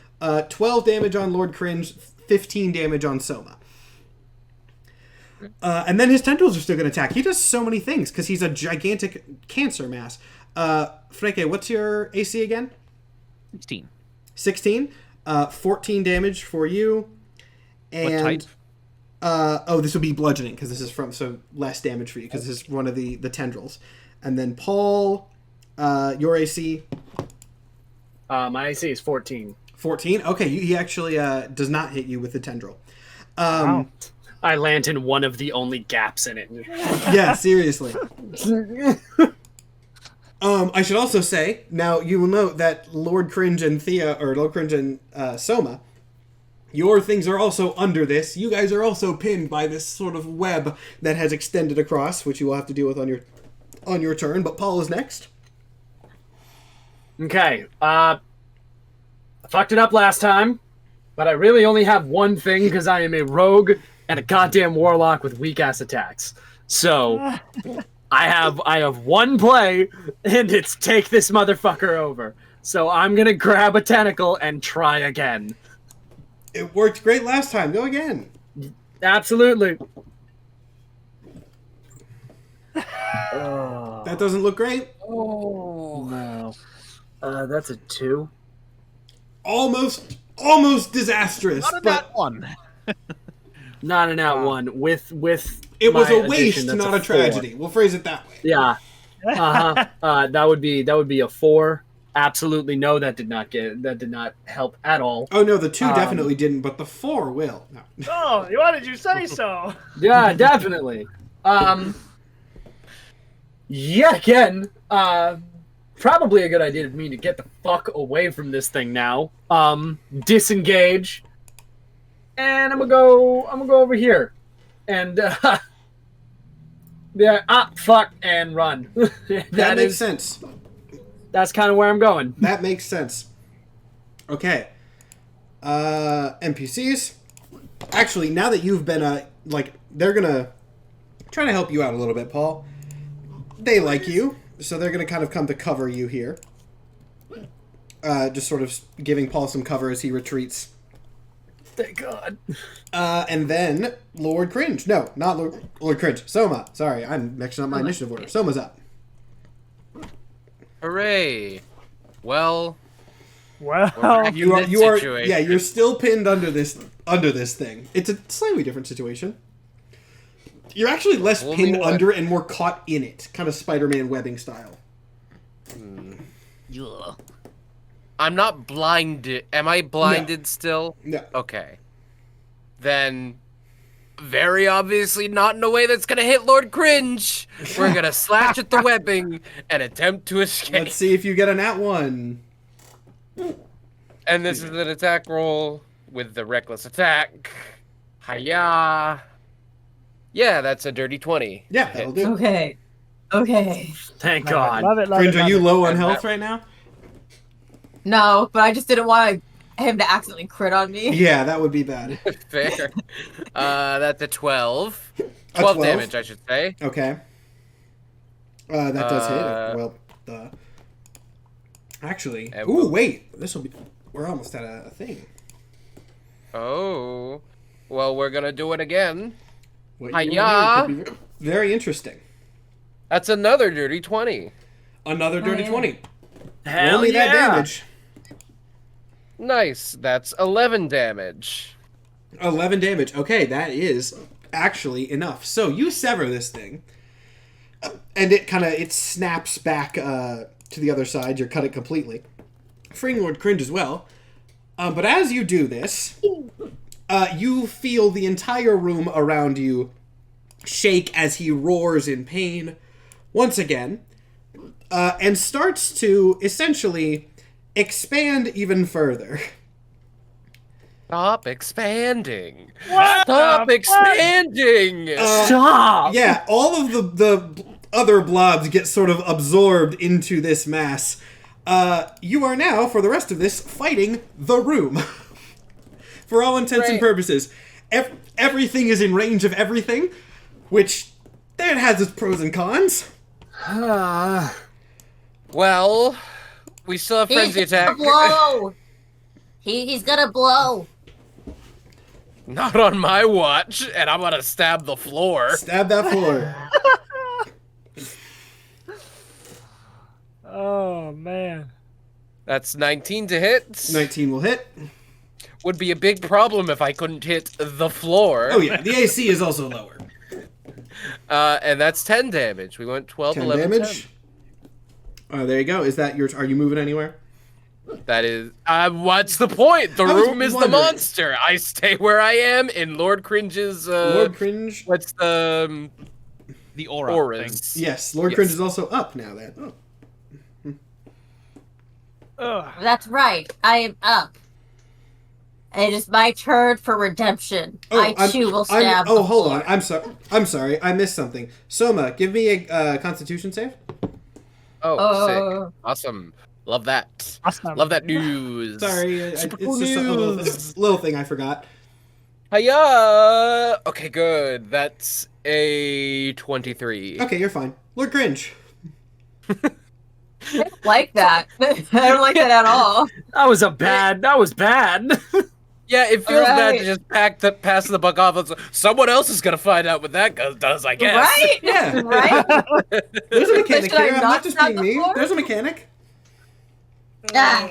12 damage on Lord Cringe, 15 damage on Soma. And then his tendrils are still going to attack. He does so many things because he's a gigantic cancer mass. Freke, what's your AC again? 16. 16. 14 damage for you. And, what type? This will be bludgeoning because this is so less damage for you because this is one of the tendrils. And then Paul, your AC? My AC is 14. 14? Okay, he actually does not hit you with the tendril. Wow. I land in one of the only gaps in it. Yeah, seriously. I should also say, now you will note that Lord Cringe and Lord Cringe and Soma, your things are also under this. You guys are also pinned by this sort of web that has extended across, which you will have to deal with on your turn. But Paul is next. Okay, I fucked it up last time, but I really only have one thing because I am a rogue and a goddamn warlock with weak-ass attacks. So, I have one play, and it's take this motherfucker over. So I'm gonna grab a tentacle and try again. It worked great last time. Go again. Absolutely. That doesn't look great. Oh no. That's a 2. Almost disastrous. Not in but that one. Not an out one. With it was my a waste, addition, that's not a 4. tragedy. We'll phrase it that way. Yeah. That would be a 4. Absolutely no, that did not help at all. Oh no, the 2 definitely didn't, but the 4 will. No. Oh, why did you say so? Yeah, definitely. Yeah, again, probably a good idea for me to get the fuck away from this thing now. Disengage. And I'm gonna go over here. And fuck and run. That makes sense. That's kind of where I'm going. That makes sense. Okay. NPCs. Actually, now that you've been they're gonna try to help you out a little bit, Paul. They like you, so they're gonna kind of come to cover you here. Just sort of giving Paul some cover as he retreats. Thank God. And then Lord Cringe. No, not Lord Cringe. Soma. Sorry, I'm mixing up my initiative order. Soma's up. Hooray! Well, Well, You are yeah, you're still pinned under this thing. It's a slightly different situation. You're actually less pinned under and more caught in it, kind of Spider-Man webbing style. I'm not blinded. Am I blinded still? No. Okay. Then, very obviously not in a way that's gonna hit Lord Cringe. We're gonna slash at the webbing and attempt to escape. Let's see if you get a nat 1. And this is an attack roll with the reckless attack. Hiya. Yeah, that's a dirty 20. Yeah, that'll do. Okay. Thank God. love it. Cringe, are you low on And health that- right now? No, but I just didn't want him to accidentally crit on me. Yeah, that would be bad. Fair. That's a 12. 12 12? damage, I should say. Okay. That does hit. Well, actually. And Ooh, we'll- wait. This will be. We're almost at a thing. Oh. Well, we're gonna do it again. What you Hiya. will do could be very interesting. That's another dirty 20. Another dirty yeah. 20. Hell Only that yeah. damage. Nice. That's 11 damage. 11 damage. Okay, that is actually enough. So you sever this thing, and it snaps back to the other side. You cut it completely, freeing Lord Cringe as well. But as you do this, You feel the entire room around you shake as he roars in pain once again, and starts to essentially expand even further. Stop expanding. What Stop the expanding. Stop! Yeah, all of the other blobs get sort of absorbed into this mass. You are now, for the rest of this, fighting the room. For all intents and Right. purposes. Everything is in range of everything, which that has its pros and cons. Well, we still have frenzy He's attack. gonna blow. He's gonna blow. Not on my watch, and I'm gonna stab the floor. Stab that floor. Oh man. That's 19 to hit. 19 will hit. Would be a big problem if I couldn't hit the floor. Oh yeah, the AC is also lower. And that's 10 damage. We went 12, 10 11, damage. There you go. Is that yours? Are you moving anywhere? 10. That is... what's the point? The I was room is the wondering. monster. I stay where I am in Lord Cringe's... Lord Cringe? What's the... The aura auras. thing. Yes, Lord Yes. Cringe is also up now then. Oh. Ugh. That's right. I am up. It is my turn for redemption. I too will stab. Oh, the hold floor. on. I'm sorry. I missed something. Soma, give me a Constitution save. Oh, sick. Awesome. Love that. Awesome. Love that news. Sorry, it's Super just cool a news. little thing I forgot. Hiya! Okay, good. That's a 23. Okay, you're fine. Lord Cringe. I don't like that. I don't like that at all. That was bad. Yeah, it feels bad Right. to just pass the buck off. Someone else is gonna find out what that does, I guess. Right? Yeah. Right? There's a mechanic Should I here. I'm not not just stab being the mean. floor? There's a mechanic. Ah.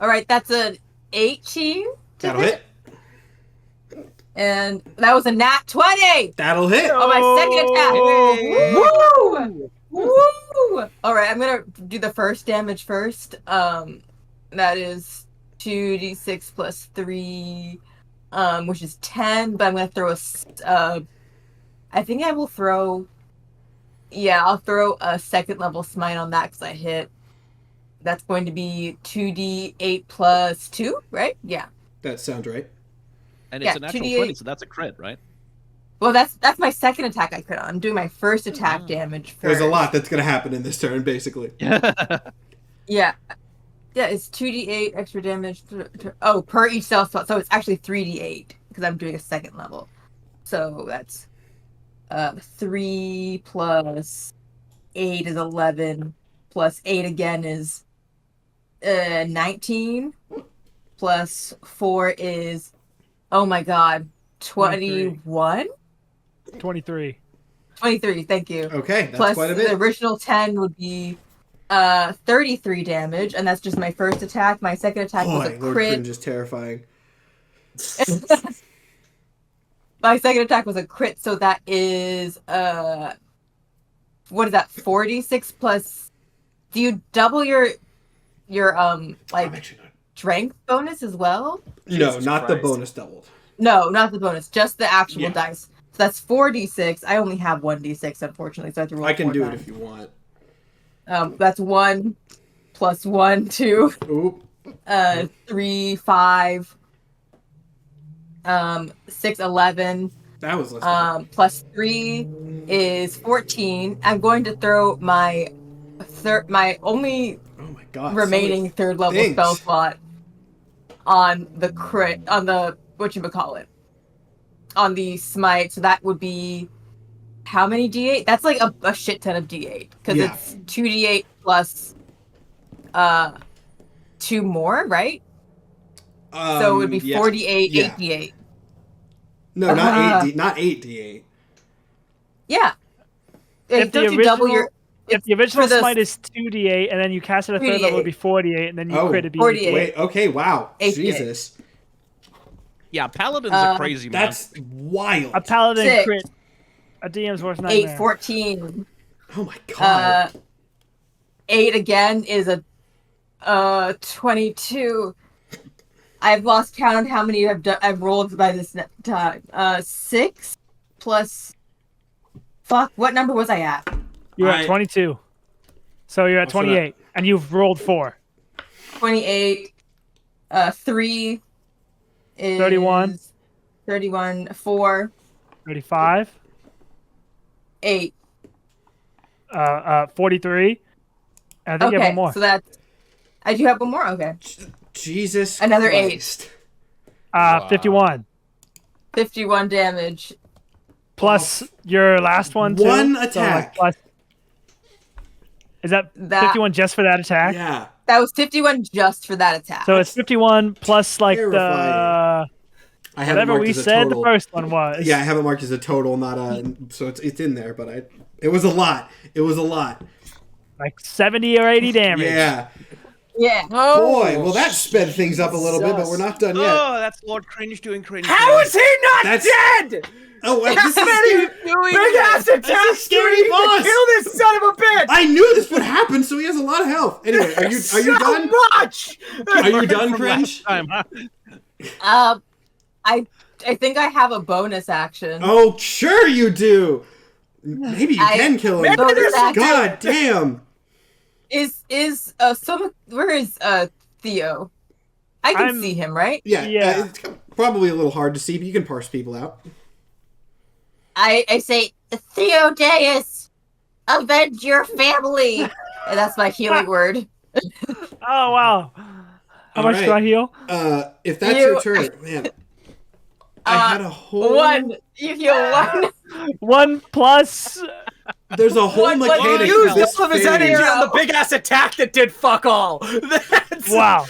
All right, that's an 18. That'll hit. And that was a nat 20 That'll hit. on my second attack. Oh. Woo! Woo! All right, I'm gonna do the first damage first. That is 2d6 plus 3, which is 10. But I'm gonna throw I think I will throw. Yeah, I'll throw a second level smite on that because I hit. That's going to be 2d8 plus 2, right? Yeah. That sounds right. And Yeah, it's a natural 2d8. 20, so that's a crit, right? Well, that's my second attack I crit on. I'm doing my first attack damage first. There's a lot that's gonna happen in this turn, basically. Yeah. Yeah, it's 2d8 extra damage. Per each spell slot. So it's actually 3d8 because I'm doing a second level. So that's 3 plus 8 is 11. Plus 8 again is 19. Plus 4 is, oh my god, 21? 23. 23, thank you. Okay, that's Plus quite a the bit. original 10 would be 33 damage, and that's just my first attack. My second attack was Boy, a Lord crit. Cringe is terrifying. My second attack was a crit, so that is what is that? 46 plus. Do you double your I'm actually not. strength bonus as well? No, Jesus not the Christ. bonus doubled. No, not the bonus, just the actual Yeah. dice. So that's 4d6. I only have 1d6, unfortunately, so I have to roll. I can 4 do it times. if you want. That's 1 plus 1, 2. Oop. 3, 5, 6, 11, That was less bad. plus 3 is 14. I'm going to throw my only Oh my god. remaining third level things. spell slot on the crit, on the, whatchamacallit, on the smite. So that would be how many d8? That's like a shit ton of d8 because Yeah. it's 2d8 plus 2 more, right? So it would be yeah. 48, Yeah. 8d8. No, not 8D, not 8d8. Yeah. If the Don't you double original- your? If the original for the- smite is 2d8 and then you cast it a third level, it would be 48, and then you Oh, crit, it'd be 48. Wait, okay, wow. 8d8. Jesus. Yeah, Paladin's a crazy man. That's wild. a paladin 6. crit. A DM's worst 8, nightmare. 14. Oh my god. 8 again is a 22. I've lost count on how many I've rolled by this time. 6 plus. Fuck, what number was I at? You're at 22. So you're at 28, and you've rolled 4. 28. 3 is 31. 31. 4. 35. 8. 43. And I think you have one more. So that's. I do have one more. Okay. Jesus. Another Christ. 51. 51 damage. Plus your last one too. One So, attack. plus, is that 51 just for that attack? Yeah. That was 51 just for that attack. So it's 51 plus like Terrifying. I have it whatever marked we as a said total. the first one was. Yeah, I have it marked as a total, not a. So it's in there, but it was a lot. It was a lot. Like 70 or 80 damage. Yeah. Yeah. Boy, well that sped things up a little bit, but we're not done yet. Oh, that's Lord Cringe doing cringe. How is he not dead? Oh, this is Big ass attack, scary dude! boss. Kill this son of a bitch! I knew this would happen, so he has a lot of health. Anyway, are you done? Much. Are you done, Cringe? I think I have a bonus action. Oh, sure you do. Maybe you can kill him. Bonus action. God damn. Where is Theo? I can see him, right? Yeah. Yeah. It's probably a little hard to see, but you can parse people out. I say, H.A.D.E.S, avenge your family. And that's my healing word. Oh wow. How much do I heal? If that's your turn, man. I had a whole 1. You heal 1. 1 plus. There's a whole mechanic He for used this all of his phase. energy on the big ass attack that did fuck all. That's... Wow.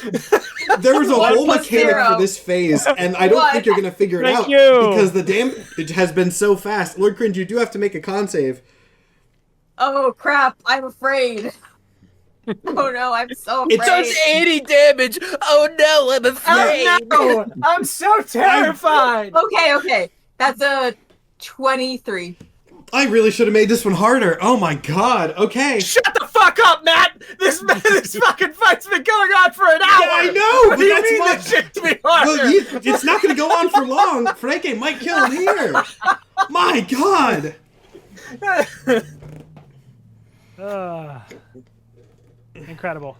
There was a 1 whole plus mechanic 0. for this phase, and I don't think you're gonna figure it Thank out you. because the damage has been so fast. Lord Cringe, you do have to make a con save. Oh crap! I'm afraid. Oh no! I'm so afraid. It does 80 damage. Oh no, I'm afraid. Oh, no. I'm so terrified. Okay. That's a 23. I really should have made this one harder. Oh my god. Okay. Shut the fuck up, Matt! This fucking fight's been going on for an hour! Yeah, I know, What but do you that's mean why- this shit to be harder? Well, it's not going to go on for long. Frankie might kill him here. My god. Incredible.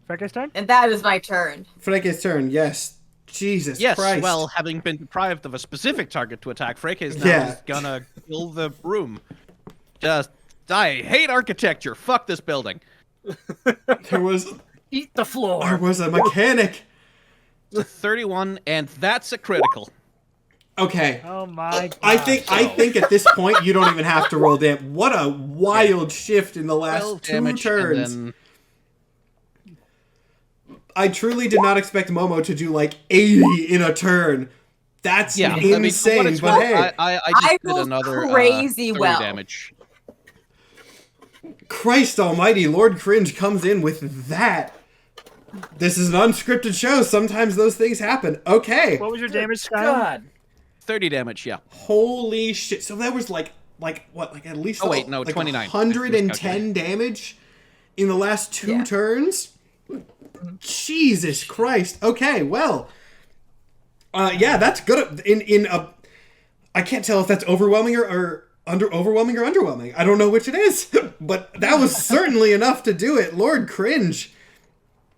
Freck's turn? And that is my turn. Frankie's turn. Yes. Jesus Yes, Christ. well, having been deprived of a specific target to attack, Freke is now Yeah. just gonna kill the room. I hate architecture. Fuck this building. there was Eat the floor. a mechanic. 31, and that's a critical. Okay. Oh my god. I think at this point you don't even have to roll damage. What a wild shift in the last 12 2 damage, turns. and then I truly did not expect Momo to do like 80 in a turn. That's yeah, I mean, for what insane. it's But worth, hey, I I just did rolled another crazy 30 well. damage. Christ almighty, Lord Cringe comes in with that. This is an unscripted show. Sometimes those things happen. Okay. What was your damage, Sky? God. 30 damage, yeah. Holy shit. So that was like at least Oh, wait, no, like 29. 110 damage in the last 2 Yeah. turns? Jesus Christ. Okay, well. Yeah, that's good. I can't tell if that's overwhelming or underwhelming. I don't know which it is, but that was certainly enough to do it. Lord Cringe,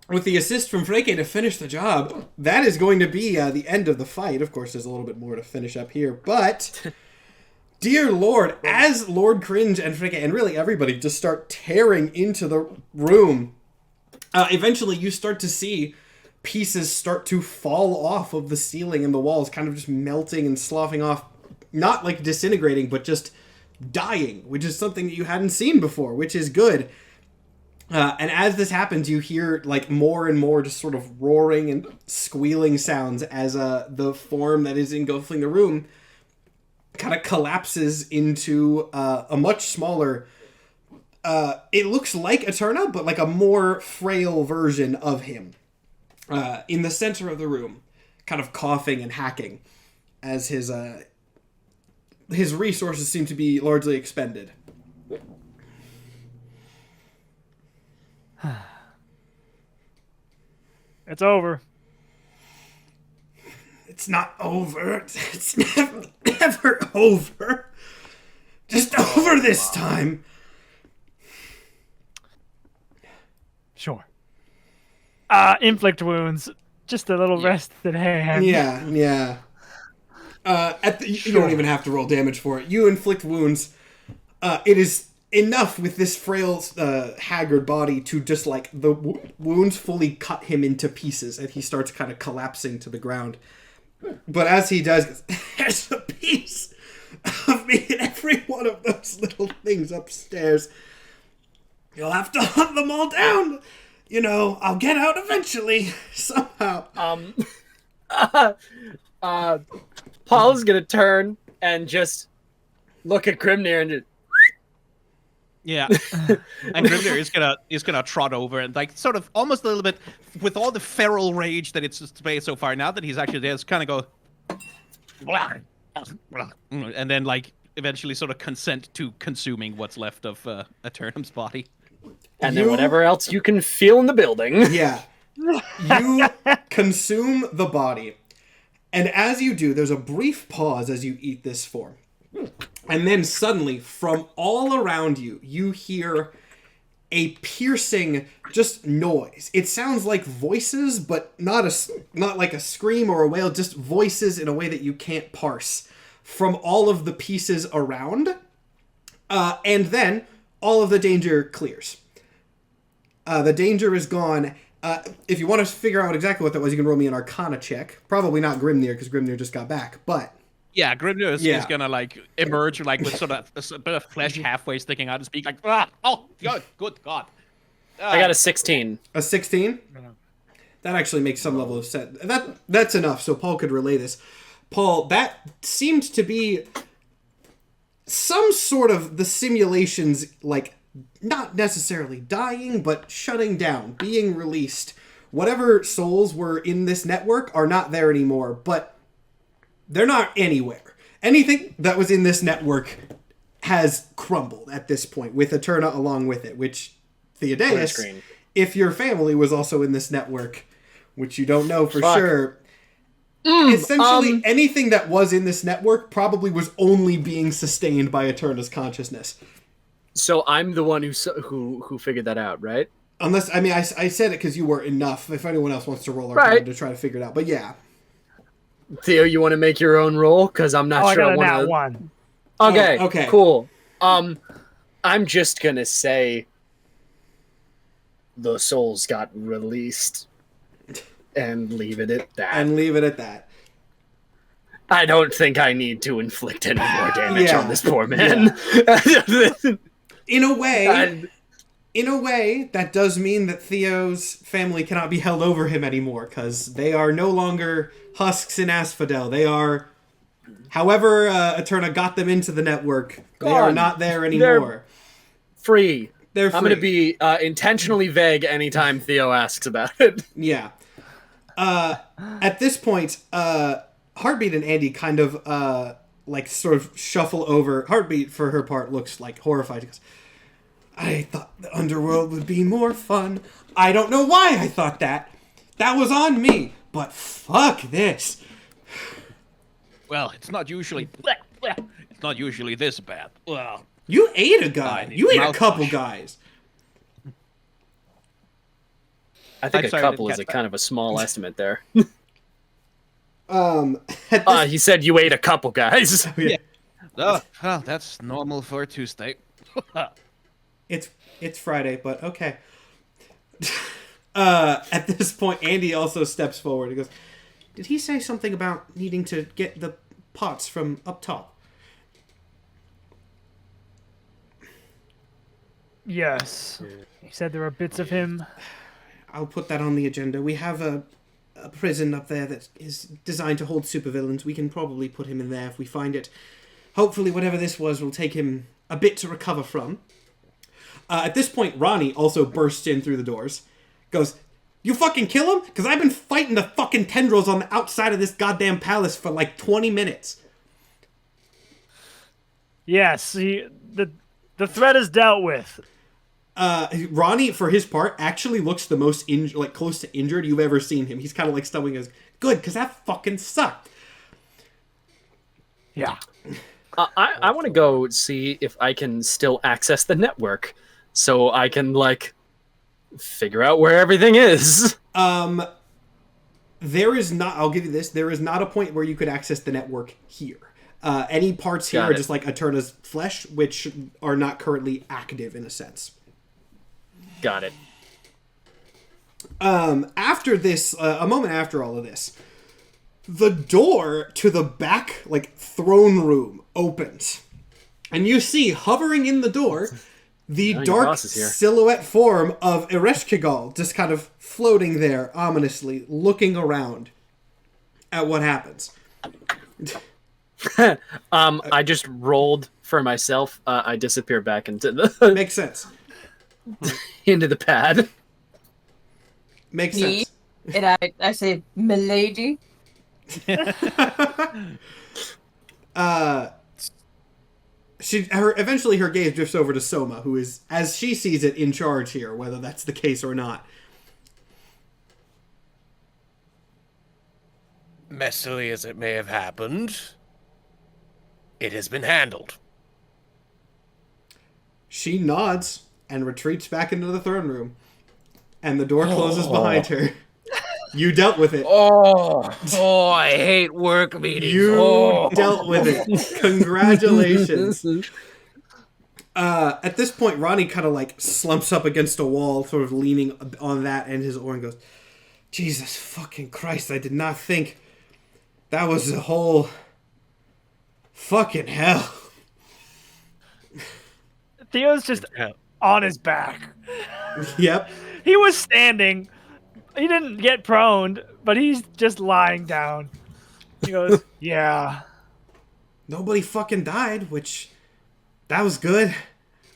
with the assist from Freke to finish the job, that is going to be the end of the fight. Of course, there's a little bit more to finish up here, but dear Lord, as Lord Cringe and Freke and really everybody just start tearing into the room, eventually you start to see pieces start to fall off of the ceiling and the walls, kind of just melting and sloughing off. Not like disintegrating, but just dying, which is something that you hadn't seen before, which is good. And as this happens, you hear like more and more just sort of roaring and squealing sounds as the form that is engulfing the room kind of collapses into a much smaller, it looks like Eterna, but like a more frail version of him. In the center of the room, kind of coughing and hacking as his resources seem to be largely expended. It's over. It's not over. It's never over. Just over this time. Sure. Inflict wounds. Just a little rest today. Yeah. You don't even have to roll damage for it. You inflict wounds. It is enough with this frail, haggard body to just like the wounds fully cut him into pieces, and he starts kind of collapsing to the ground. But as he does, there's a piece of me in every one of those little things upstairs. You'll have to hunt them all down. You know, I'll get out eventually, somehow. Paul's gonna turn and just look at Grimnir and just... Yeah. And Grimnir is gonna trot over and like sort of almost a little bit with all the feral rage that it's displayed so far now that he's actually there, kind of go and then like eventually sort of consent to consuming what's left of Eternum's body. And then whatever else you can feel in the building. Yeah. You consume the body. And as you do, there's a brief pause as you eat this form. And then suddenly, from all around you, you hear a piercing just noise. It sounds like voices, but not like a scream or a wail, just voices in a way that you can't parse from all of the pieces around. And then all of the danger clears. The danger is gone. If you want to figure out exactly what that was, you can roll me an Arcana check. Probably not Grimnir, because Grimnir just got back, but... Yeah, Grimnir is gonna like emerge like with sort of a bit of flesh halfway sticking out and speak like, good God. I got a 16. A 16? That actually makes some level of sense. That's enough, so Paul could relay this. Paul, that seemed to be some sort of the simulations, like, not necessarily dying, but shutting down, being released. Whatever souls were in this network are not there anymore, but they're not anywhere. Anything that was in this network has crumbled at this point, with Eterna along with it, which H.A.D.E.S, if your family was also in this network, which you don't know for sure, essentially anything that was in this network probably was only being sustained by Eterna's consciousness. So I'm the one who figured that out, right? Unless, I mean, I said it because you were enough. If anyone else wants to roll Arcana to try to figure it out, but yeah. Theo, you want to make your own roll? Because I'm not sure I I got want to. one. Okay, okay, cool. I'm just gonna say the souls got released, and leave it at that. I don't think I need to inflict any more damage on this poor man. Yeah. In a way, that does mean that Theo's family cannot be held over him anymore, because they are no longer husks in Asphodel. They are, however Eterna got them into the network, they are not there anymore. Free. They're free. I'm going to be intentionally vague anytime Theo asks about it. Yeah. At this point, Heartbeat and Andy kind of, like, sort of shuffle over. Heartbeat, for her part, looks, like, horrified. She goes, I thought the underworld would be more fun. I don't know why I thought that. That was on me. But fuck this. Well, it's not usually this bad. Well, you ate a guy. You ate a couple guys. I think a couple is a kind of a small estimate there. He said you ate a couple guys. Yeah. Oh, well, that's normal for a Tuesday. It's Friday, but okay. At this point, Andy also steps forward. He goes, did he say something about needing to get the pots from up top? Yes. He said there are bits of him. I'll put that on the agenda. We have a prison up there that is designed to hold supervillains. We can probably put him in there if we find it. Hopefully, whatever this was will take him a bit to recover from. At this point, Ronnie also bursts in through the doors. Goes, you fucking kill him? Because I've been fighting the fucking tendrils on the outside of this goddamn palace for like 20 minutes. Yes, the threat is dealt with. Ronnie, for his part, actually looks the most close to injured you've ever seen him. He's kind of like stubbing his... Good, because that fucking sucked. Yeah. I want to go see if I can still access the network, so I can like figure out where everything is. There is not. I'll give you this. There is not a point where you could access the network here. Any parts here Got are it. just like Eterna's flesh, which are not currently active in a sense. Got it. After this, a moment after all of this, the door to the back, like, throne room opens. And you see, hovering in the door, the your dark boss is here. silhouette form of Ereshkigal, just kind of floating there, ominously, looking around at what happens. I just rolled for myself. I disappear back into the Makes sense. into the pad. Makes Me? sense. And I say, milady. Eventually her gaze drifts over to Soma, who is, as she sees it, in charge here, whether that's the case or not. Messily as it may have happened, it has been handled. She nods and retreats back into the throne room. And the door closes behind her. You dealt with it. Oh, I hate work meetings. You dealt with it. Congratulations. At this point, Ronnie kind of like slumps up against a wall, sort of leaning on that and his oar, and goes, Jesus fucking Christ, I did not think that was a whole fucking hell. Theo's just on his back. Yep. He was standing. He didn't get proned, but he's just lying down. He goes, yeah. Nobody fucking died, which, that was good.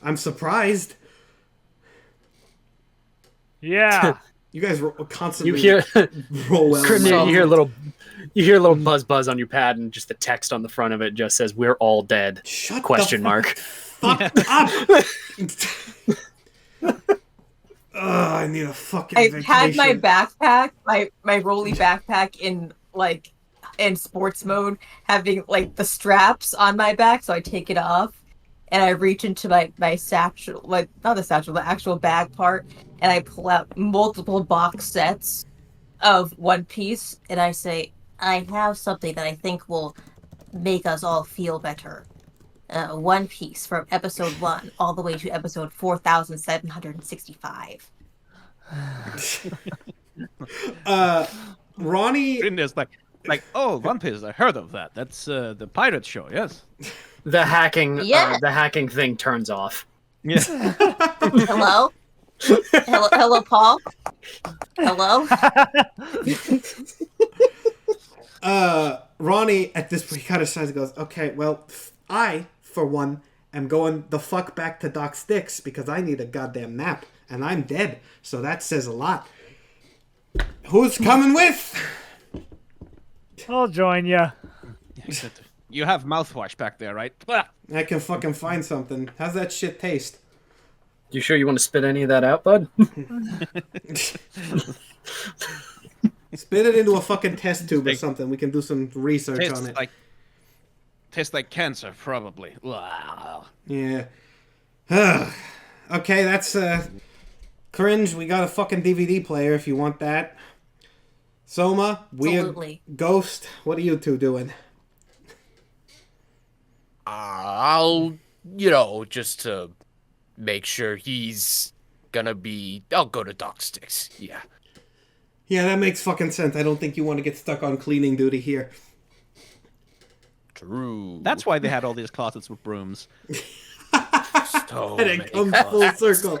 I'm surprised. Yeah. You guys were constantly You hear roll well. Crimea, in my- you hear a little buzz on your pad, and just the text on the front of it just says, "We're all dead." Shut Question the mark. Fuck up. I need a fucking I vacation. had my backpack, my rolly backpack in sports mode, having like the straps on my back, so I take it off and I reach into my satchel, like not the satchel, the actual bag part, and I pull out multiple box sets of One Piece, and I say, I have something that I think will make us all feel better. One Piece from episode 1 all the way to episode 4765. Ronnie. And there's like, oh, One Piece, I heard of that. That's the pirate show, yes. The hacking, Yeah. the hacking thing turns off. Yeah. Hello? Hello, Paul? Hello? Ronnie, at this point, he kind of sighs and goes, okay, well, I, for one, am going the fuck back to Doc Sticks because I need a goddamn nap, and I'm dead, so that says a lot. Who's coming with? I'll join you. You have mouthwash back there, right? I can fucking find something. How's that shit taste? You sure you want to spit any of that out, bud? Spit it into a fucking test tube or something. We can do some research on it. Tastes like cancer, probably. Wow. Yeah. Okay, that's Cringe. We got a fucking DVD player if you want that. Soma, Absolutely. Ghost, what are you two doing? I'll, just to make sure he's gonna be. I'll go to Doc Sticks. Yeah. Yeah, that makes fucking sense. I don't think you want to get stuck on cleaning duty here. True. That's why they had all these closets with brooms. So And it many comes closets. full circle.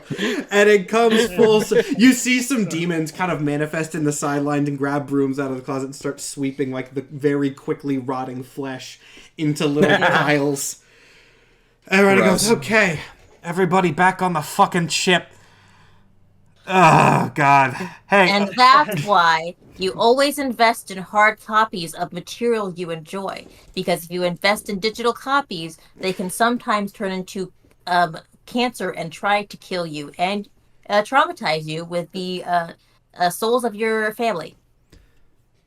And it comes full circle. You see some demons kind of manifest in the sidelines and grab brooms out of the closet and start sweeping like the very quickly rotting flesh into little piles. Everybody goes, okay, everybody back on the fucking ship. Oh, God. Hey. And that's why you always invest in hard copies of material you enjoy. Because if you invest in digital copies, they can sometimes turn into cancer and try to kill you and traumatize you with the souls of your family.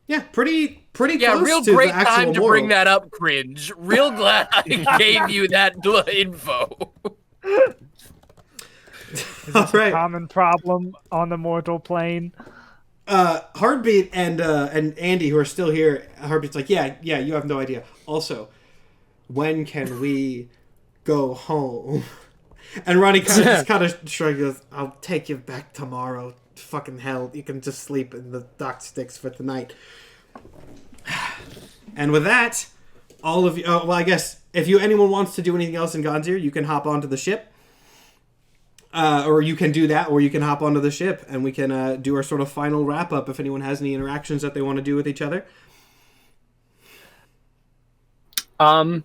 Yeah, pretty Yeah, close real to great the actual time to moral. bring that up, Cringe. Real glad I gave you that info. Is All this a right. common problem on the mortal plane? Heartbeat and Andy, who are still here, Heartbeat's like, yeah, you have no idea. Also, when can we go home? And Ronnie just kind of shrugs, goes, I'll take you back tomorrow. Fucking hell, you can just sleep in the dock sticks for tonight. And with that, all of you, well, I guess, if anyone wants to do anything else in Gonzir, you can hop onto the ship. Or you can do that, or you can hop onto the ship, and we can do our sort of final wrap-up if anyone has any interactions that they want to do with each other. Paul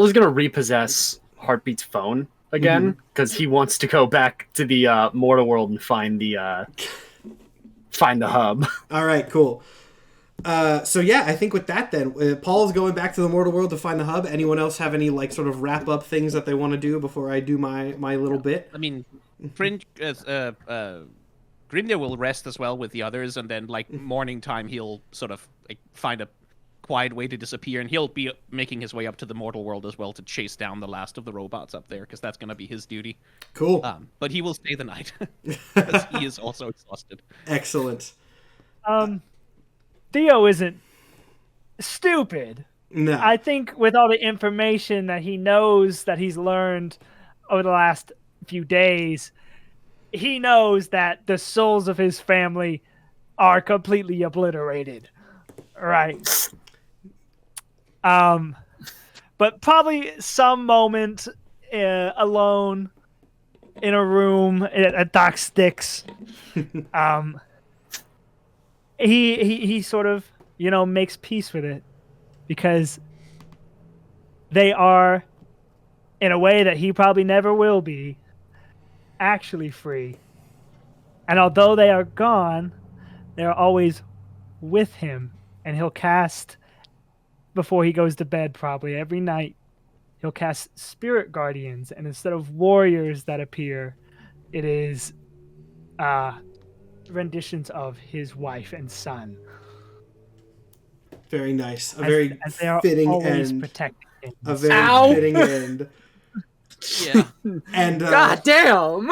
is going to repossess Heartbeat's phone again, because he wants to go back to the mortal world and find the hub. All right, cool. So yeah, I think with that then, Paul's going back to the mortal world to find the hub. Anyone else have any like sort of wrap up things that they want to do before I do my little bit? I mean, Cringe, Grindir will rest as well with the others, and then like morning time, he'll sort of like find a quiet way to disappear, and he'll be making his way up to the mortal world as well to chase down the last of the robots up there, because that's going to be his duty. Cool. But he will stay the night because he is also exhausted. Excellent. Theo isn't stupid. No. I think with all the information that he knows that he's learned over the last few days, he knows that the souls of his family are completely obliterated. Right. But probably some moment alone in a room at Doc Sticks, he sort of, makes peace with it, because they are, in a way that he probably never will be, actually free. And although they are gone, they are always with him, and he'll cast, before he goes to bed probably every night, he'll cast spirit guardians, and instead of warriors that appear, it is renditions of his wife and son. Very nice. A very as they are fitting always end. protecting him. A very fitting end. Yeah. And God damn!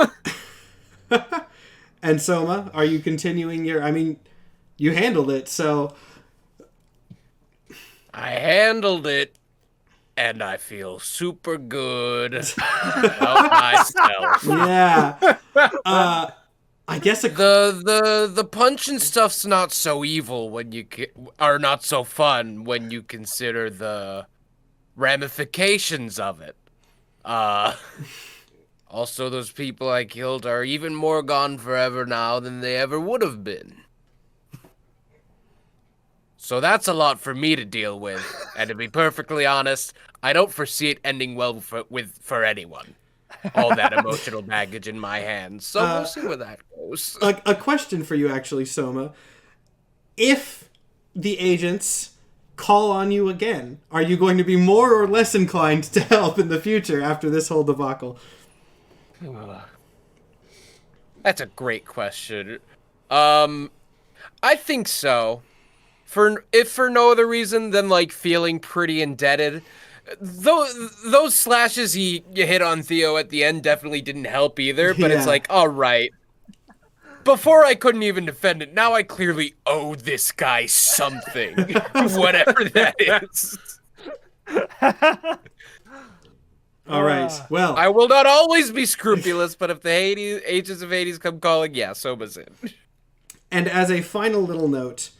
And Soma, are you continuing your? I mean, you handled it, so. I handled it, and I feel super good about myself. Yeah. I guess The punch and stuff's not so evil when you are not so fun when you consider the ramifications of it. Also, those people I killed are even more gone forever now than they ever would have been. So that's a lot for me to deal with, and to be perfectly honest, I don't foresee it ending well for anyone. All that emotional baggage in my hands, so we'll see where that goes. a question for you, actually, Soma. If the agents call on you again, are you going to be more or less inclined to help in the future after this whole debacle? That's a great question. I think so. If for no other reason than like feeling pretty indebted. Those slashes you hit on Theo at the end definitely didn't help either, but it's like, all right. Before I couldn't even defend it, now I clearly owe this guy something. Whatever that is. All right. Well, I will not always be scrupulous, but if the Agents of Hades come calling, yeah, Soma's in. And as a final little note,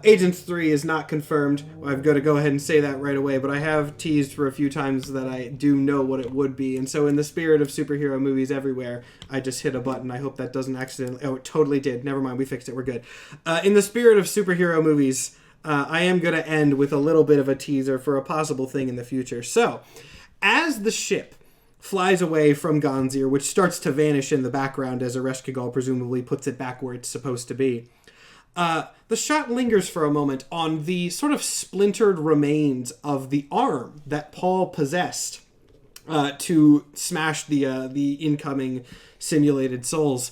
Agents 3 is not confirmed. I've got to go ahead and say that right away, but I have teased for a few times that I do know what it would be. And so in the spirit of superhero movies everywhere, I just hit a button. I hope that doesn't accidentally... Oh, it totally did. Never mind. We fixed it. We're good. In the spirit of superhero movies, I am going to end with a little bit of a teaser for a possible thing in the future. So, as the ship flies away from Gonzir, which starts to vanish in the background as Ereshkigal presumably puts it back where it's supposed to be, the shot lingers for a moment on the sort of splintered remains of the arm that Paul possessed to smash the incoming simulated souls.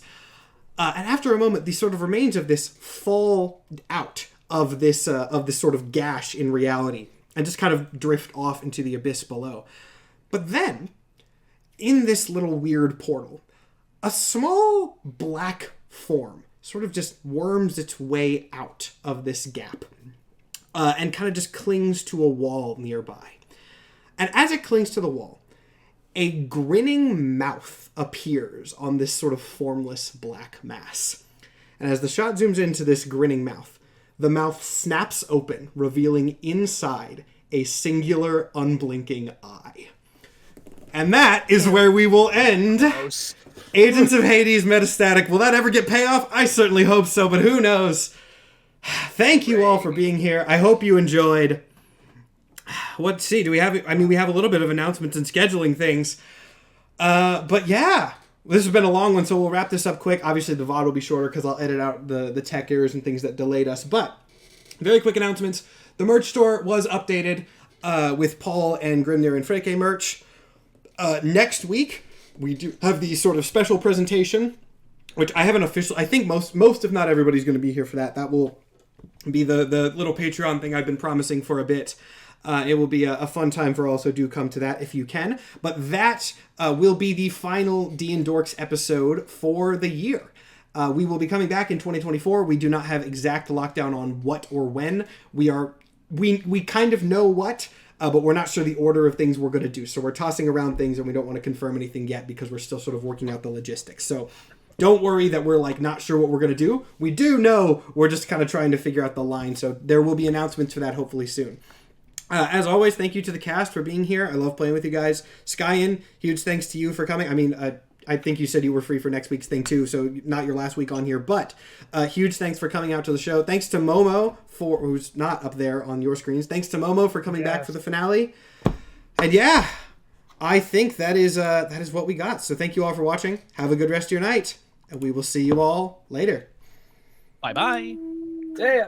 And after a moment, the sort of remains of this fall out of this sort of gash in reality and just kind of drift off into the abyss below. But then, in this little weird portal, a small black form sort of just worms its way out of this gap and kind of just clings to a wall nearby. And as it clings to the wall, a grinning mouth appears on this sort of formless black mass. And as the shot zooms into this grinning mouth, the mouth snaps open, revealing inside a singular, unblinking eye. And that is where we will end Agents of Hades Metastatic. Will that ever get payoff? I certainly hope so, but who knows? Thank you all for being here. I hope you enjoyed. Let's see, we have a little bit of announcements and scheduling things. But yeah, this has been a long one, so we'll wrap this up quick. Obviously, the VOD will be shorter because I'll edit out the tech errors and things that delayed us. But very quick announcements. The merch store was updated with Paul and Grimnir and Freke merch. Next week, we do have the sort of special presentation, which I haven't official. I think most if not everybody's going to be here for that. That will be the little Patreon thing I've been promising for a bit. It will be a fun time for all, so do come to that if you can. But that will be the final D&Dorks episode for the year. We will be coming back in 2024. We do not have exact lockdown on what or when. We kind of know what, but we're not sure the order of things we're going to do. So we're tossing around things, and we don't want to confirm anything yet because we're still sort of working out the logistics. So don't worry that we're not sure what we're going to do. We do know we're just kind of trying to figure out the line. So there will be announcements for that hopefully soon. As always, thank you to the cast for being here. I love playing with you guys. Skyen, huge thanks to you for coming. I mean, I think you said you were free for next week's thing too, so not your last week on here, but huge thanks for coming out to the show. Thanks to Momo, who's not up there on your screens. Thanks to Momo for coming back for the finale. And yeah, I think that is what we got. So thank you all for watching. Have a good rest of your night, and we will see you all later. Bye-bye. Yeah.